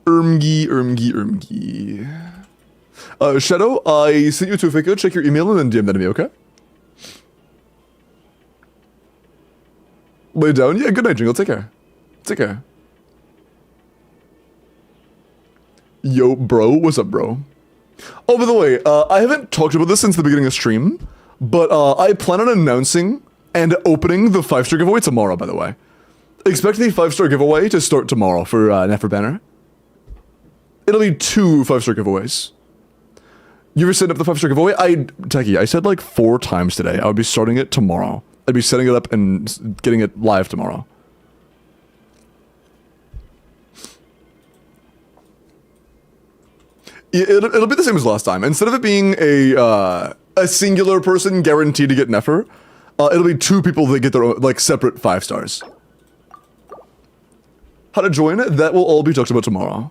Ermgy. Shadow, I sent you to a fake. Check your email and then DM that to me, okay? Lay down? Yeah, good night, Jingle. Take care. Take care. Yo, bro. What's up, bro? Oh, by the way, I haven't talked about this since the beginning of stream, but I plan on announcing and opening the 5-star giveaway tomorrow, by the way. Expect the 5-star giveaway to start tomorrow for NEFER banner. It'll be 2 5-star giveaways. You ever set up the 5-star giveaway? Techie, I said like 4 times today. I would be starting it tomorrow. I'd be setting it up and getting it live tomorrow. It'll be the same as last time. Instead of it being a singular person guaranteed to get NEFER, it'll be 2 people that get their own, like, separate 5 stars. How to join? That will all be talked about tomorrow.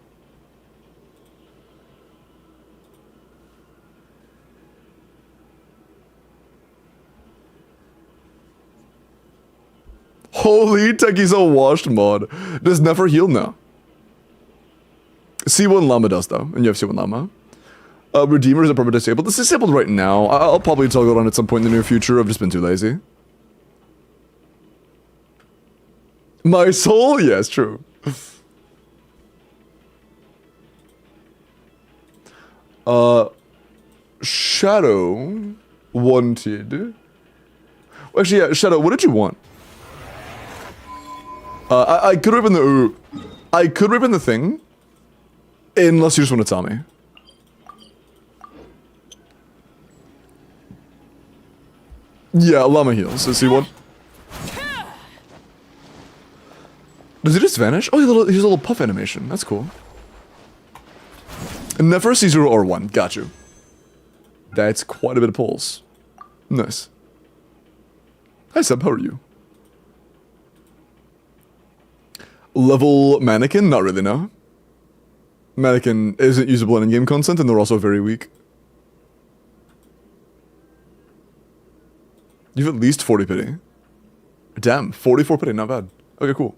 Holy, Techie's a washed mod. Does NEFER heal? No. C1 Llama does, though, and you have C1 Llama. Redeemer is a permanent disabled. It's disabled right now. I'll probably toggle it on at some point in the near future. I've just been too lazy. My soul? Yeah, it's true. Shadow wanted... Actually, yeah, Shadow, what did you want? I could rip in the... I could rip in the thing. Unless you just want to tell me. Yeah, Llama heals. Is he one? Does he just vanish? Oh, he's a little puff animation. That's cool. NEFER C0 or 1. Got you. That's quite a bit of pulls. Nice. Hi, Seb. How are you? Level Mannequin? Not really, no. Mannequin isn't usable in in-game content, and they're also very weak. You have at least 40 pity. Damn, 44 pity, not bad. Okay, cool.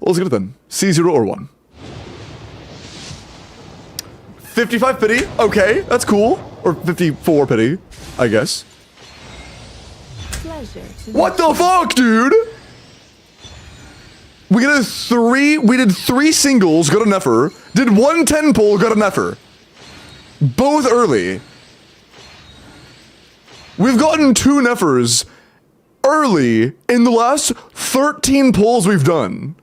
Well, let's get it then. C0 or 1. 55 pity? Okay, that's cool. Or 54 pity, I guess. Pleasure to What the fuck, dude? We did 3 singles, got a NEFER. Did 1 10 pull, got a NEFER. Both early. We've gotten 2 NEFERs early in the last 13 pulls we've done.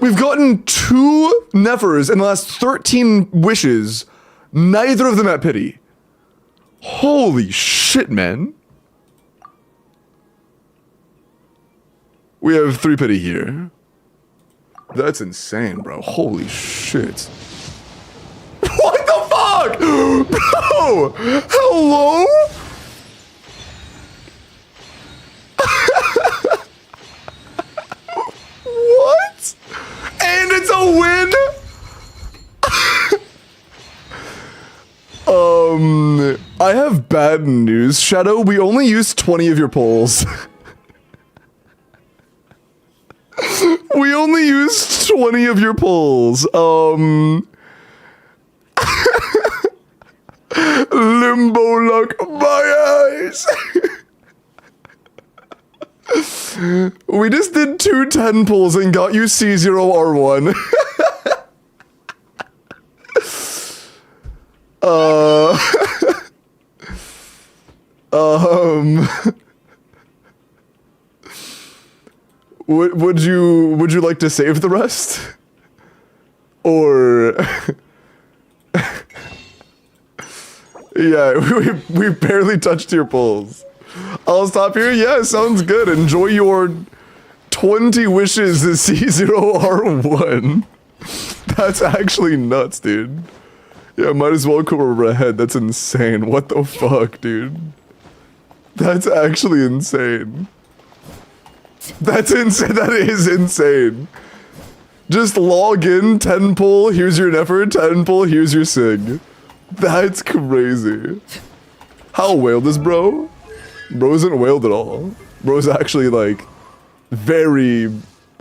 We've gotten 2 NEFERs in the last 13 wishes, neither of them at pity. Holy shit, man. We have 3 pity here. That's insane, bro. Holy shit. What the fuck? Bro! Hello? What? And it's a win? I have bad news, Shadow. We only used 20 of your pulls. We only used 20 of your pulls. Limbo luck, my eyes. We just did 2 10 pulls and got you C0R1. Would you like to save the rest? Or yeah, we barely touched your pulls. I'll stop here. Yeah, sounds good. Enjoy your 20 wishes to C0R1. That's actually nuts, dude. Yeah, might as well come over ahead. That's insane. What the fuck, dude? That's actually insane. That's insane. That is insane. Just log in, 10 pull, here's your NEFER, 10 pull, here's your SIG. That's crazy. How whaled is bro? Bro isn't whaled at all. Bro's actually like very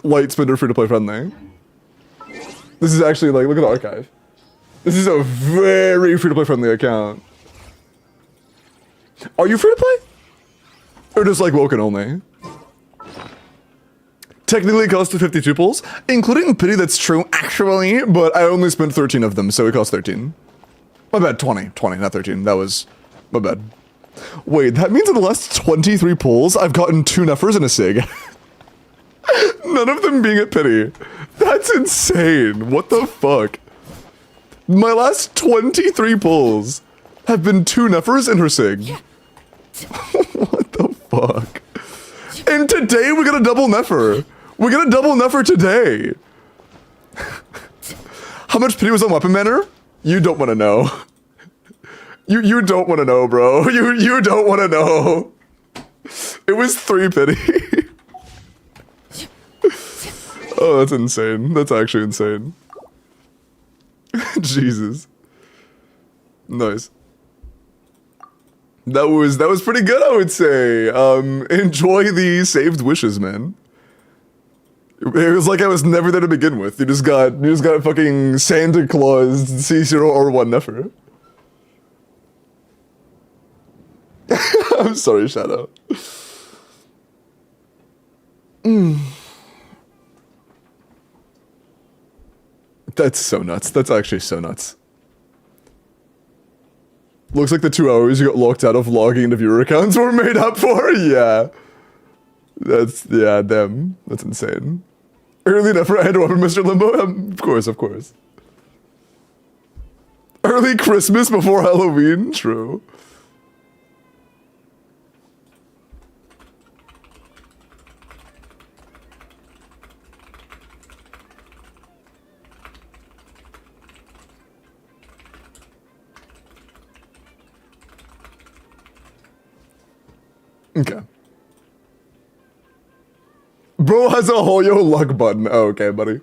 light spinner free to play friendly. This is actually like, look at the archive. This is a very free to play friendly account. Are you free to play? Or just like Woken only? Technically it costs 52 pulls, including pity. That's true actually, but I only spent 13 of them, so it costs 13. My bad, 20, not 13. That was my bad. Wait, that means in the last 23 pulls, I've gotten 2 NEFERs and a SIG. None of them being at pity. That's insane. What the fuck? My last 23 pulls have been 2 NEFERs and her SIG. What the fuck? And today we got a double NEFER. We got a double NEFER today. How much pity was on Weapon Manor? You don't want to know. You don't want to know, bro. You don't want to know. It was 3 pity. Oh, that's insane. That's actually insane. Jesus. Nice. That was pretty good, I would say. Enjoy the saved wishes, man. It was like I was never there to begin with. You just got fucking Santa Claus C0R1 NEFER. I'm sorry, Shadow. That's so nuts. That's actually so nuts. Looks like the 2 hours you got locked out of logging into viewer accounts were made up for. Yeah. Yeah, them. That's insane. Early NEFER, I had to open Mr. Limbo. Of course, of course. Early Christmas before Halloween? True. Okay. Bro has a Hoyo luck button. Oh, okay, buddy.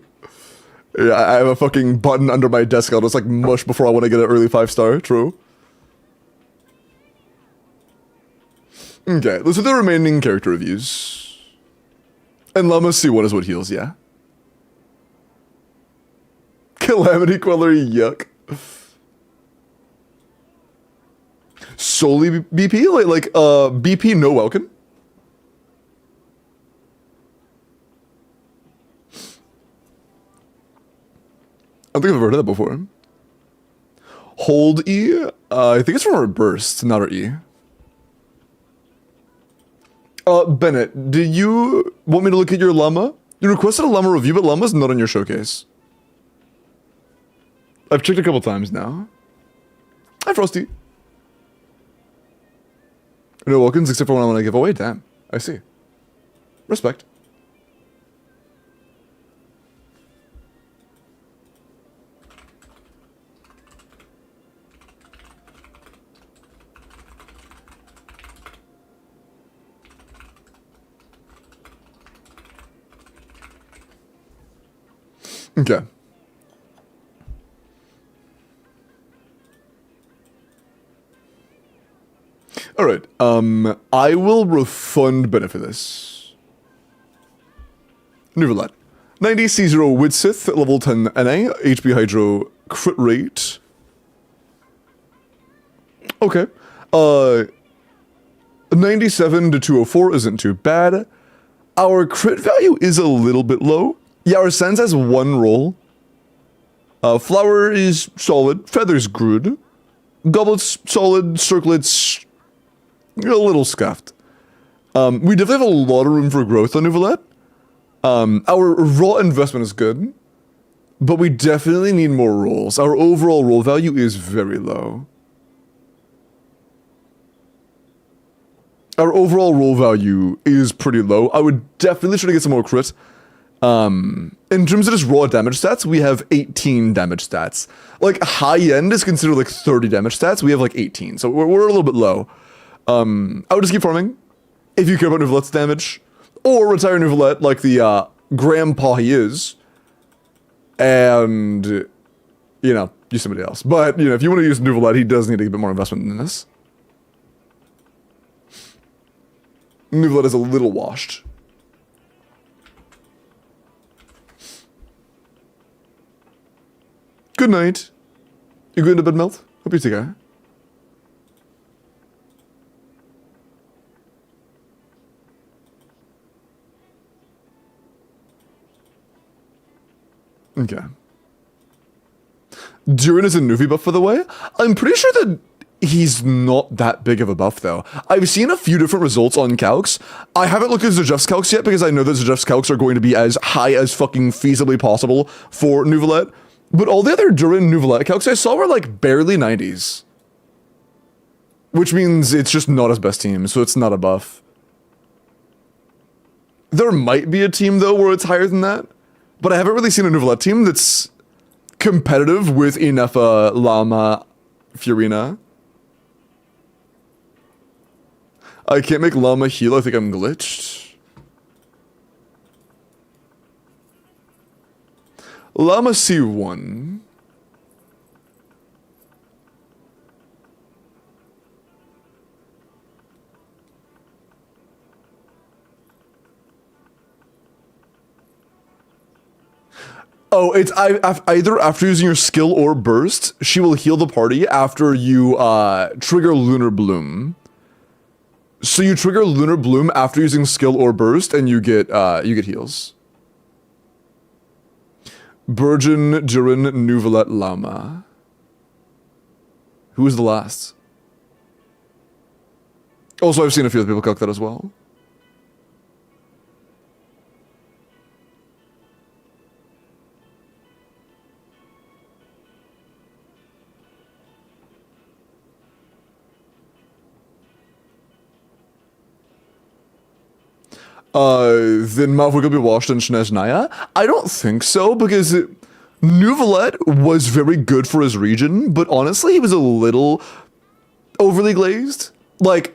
Yeah, I have a fucking button under my desk. I'll just like mush before I want to get an early 5-star. True. Okay, let's do the remaining character reviews. And Llama C1 is what heals, yeah. Calamity Queller, yuck. Solely BP? Like BP no Welkin? I don't think I've heard of that before. Hold E? I think it's from our burst, not our E. Bennett, do you want me to look at your llama? You requested a llama review, but llama's not on your showcase. I've checked a couple times now. Hi, Frosty. No Wilkins except for when I want to give away. Damn, I see. Respect. Okay. Alright, I will refund benefit this. Nuvalet. 90 C0 Widsith, level 10 NA, HP Hydro, crit rate. Okay. 97 to 204 isn't too bad. Our crit value is a little bit low. Yeah, our Sense has one roll. Flower is solid, Feather's good. Goblet's solid, Circlet's a little scuffed. We definitely have a lot of room for growth on Nuvalet. Our raw investment is good, but we definitely need more rolls. Our overall roll value is very low. Our overall roll value is pretty low. I would definitely try to get some more crit. In terms of just raw damage stats, we have 18 damage stats. Like, high end is considered like 30 damage stats. We have like 18, so we're a little bit low. I would just keep farming if you care about Nuvalet's damage. Or retire Nuvalet like the grandpa he is. And, you know, use somebody else. But, you know, if you want to use Nuvalet, he does need a bit more investment than this. Nuvalet is a little washed. Good night. You going to bed, Melt? Hope you take care. Okay. Durin is a Nuvi buff, for the way. I'm pretty sure that he's not that big of a buff, though. I've seen a few different results on calcs. I haven't looked at Zajeff's calcs yet, because I know that Zajeff's calcs are going to be as high as fucking feasibly possible for Nuvalet. But all the other Durin Nuvalet calcs I saw were, like, barely 90s. Which means it's just not his best team, so it's not a buff. There might be a team, though, where it's higher than that. But I haven't really seen a Nuvalet team that's competitive with NEFER, Llama, Furina. I can't make Llama heal, I think I'm glitched. Llama C1. Oh, it's either after using your skill or burst, she will heal the party after you trigger Lunar Bloom. So you trigger Lunar Bloom after using skill or burst, and you get heals. Burgeon, Durin, Nuvalet, Llama. Who was the last? Also, I've seen a few other people calc that as well. Then Mav will be washed in Sneznaya? I don't think so, because Nuvalet was very good for his region, but honestly, he was a little overly glazed. Like,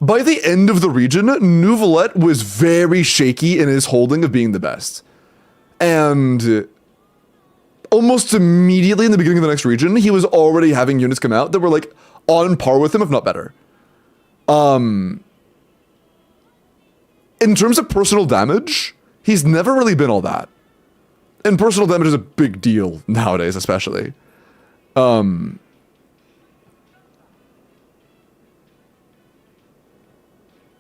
by the end of the region, Nuvalet was very shaky in his holding of being the best. And almost immediately in the beginning of the next region, he was already having units come out that were, like, on par with him, if not better. In terms of personal damage, he's never really been all that. And personal damage is a big deal nowadays, especially.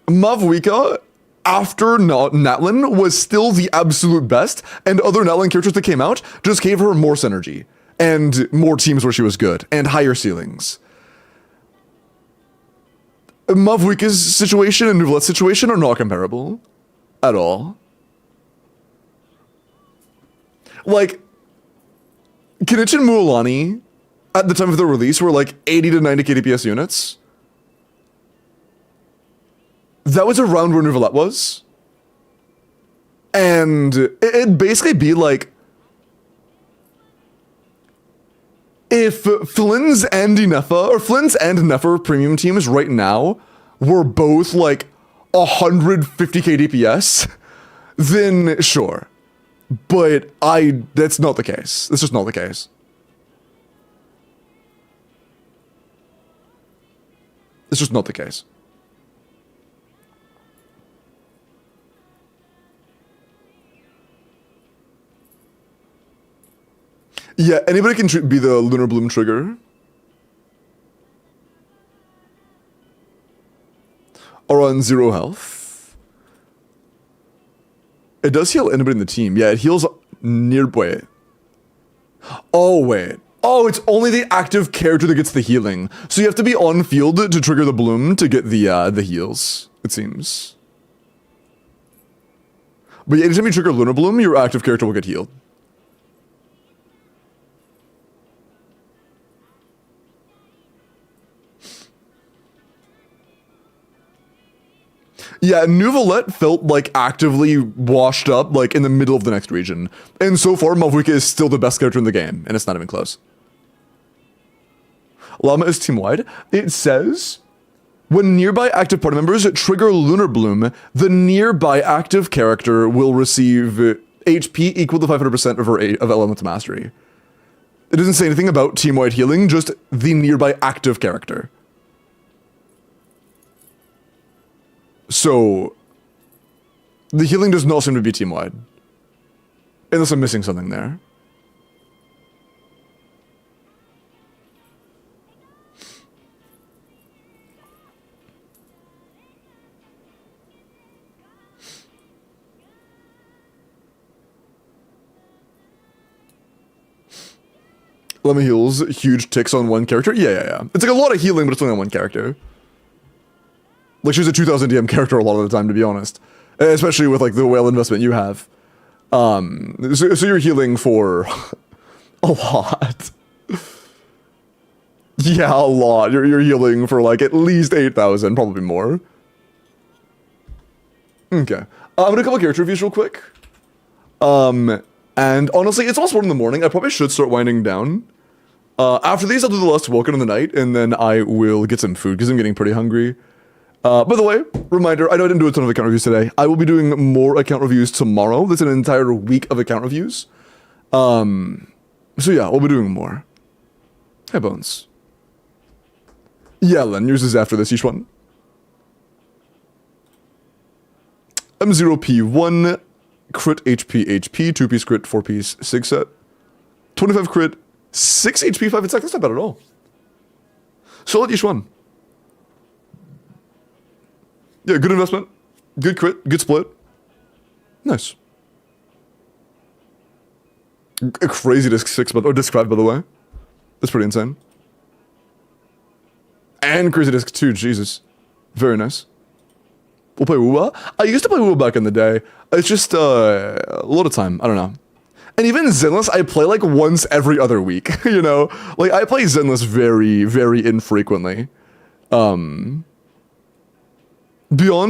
Mavwika, after Natlin, was still the absolute best, and other Natlin characters that came out just gave her more synergy, and more teams where she was good, and higher ceilings. Mavwika's situation and Nuvalet's situation are not comparable. At all. Like, Kenichi and Mualani, at the time of their release, were like 80 to 90 KDPS units. That was around where Nuvalet was. And it'd basically be like, if Flynn's and NEFER premium teams right now were both like 150k DPS, then sure. But that's not the case. That's just not the case. It's just not the case. Yeah, anybody can be the Lunar Bloom trigger. Or on 0 health. It does heal anybody in the team. Yeah, it heals wait. Oh, wait. Oh, it's only the active character that gets the healing. So you have to be on field to trigger the bloom to get the heals, it seems. But yeah, anytime you trigger Lunar Bloom, your active character will get healed. Yeah, Nouvelette felt like actively washed up like in the middle of the next region. And so far, Malvuika is still the best character in the game, and it's not even close. Llama is team-wide. It says, when nearby active party members trigger Lunar Bloom, the nearby active character will receive HP equal to 500% of Elemental Mastery. It doesn't say anything about team-wide healing, just the nearby active character. So, the healing does not seem to be team-wide. Unless I'm missing something there. Lemma heals huge ticks on one character? Yeah. It's like a lot of healing, but it's only on one character. Like, she's a 2000 DM character a lot of the time, to be honest. Especially with, like, the whale investment you have. So you're healing for a lot. Yeah, a lot. You're healing for, like, at least 8,000, probably more. Okay. I'm gonna do a couple character reviews real quick. And honestly, it's almost 1 in the morning. I probably should start winding down. After these, I'll do the last Welkin in the night, and then I will get some food, because I'm getting pretty hungry. By the way, reminder, I know I didn't do a ton of account reviews today. I will be doing more account reviews tomorrow. That's an entire week of account reviews. So yeah, we'll be doing more. Hey, Bones. Yeah, Len, yours is after this, each one. M0P1, crit HP, 2-piece crit, 4-piece, 6 set. 25 crit, 6 HP, 5 attack. That's not bad at all. Solid each one. Yeah, good investment. Good crit. Good split. Nice. A crazy disc 6, or disc 5, by the way. That's pretty insane. And crazy disc 2, Jesus. Very nice. We'll play Wuwa. I used to play Wuwa back in the day. It's just a lot of time. I don't know. And even Zenless, I play like once every other week, you know? Like, I play Zenless very, very infrequently. Beyond,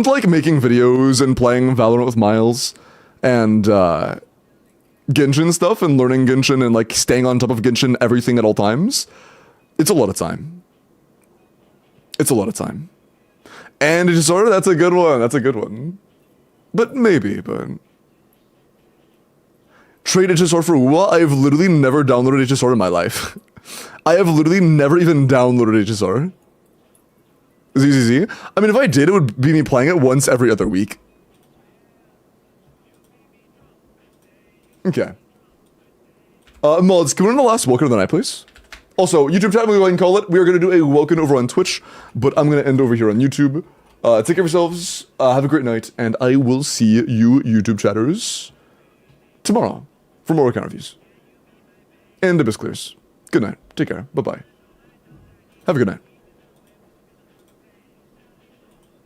like, making videos and playing Valorant with Miles and, Genshin stuff and learning Genshin and, like, staying on top of Genshin everything at all times, it's a lot of time. It's a lot of time. And Disorder, that's a good one. That's a good one. But maybe, but... Trade HSR for Wuwa? I have literally never downloaded HSR in my life. I have literally never even downloaded HSR. ZZZ. I mean, if I did, it would be me playing it once every other week. Okay. Mods, can we run the last Welkin of the night, please? Also, YouTube chat, we go ahead and call it. We are going to do a Welkin over on Twitch, but I'm going to end over here on YouTube. Take care of yourselves, have a great night, and I will see you, YouTube chatters, tomorrow for more account reviews. And Abyss Clears. Good night. Take care. Bye-bye. Have a good night.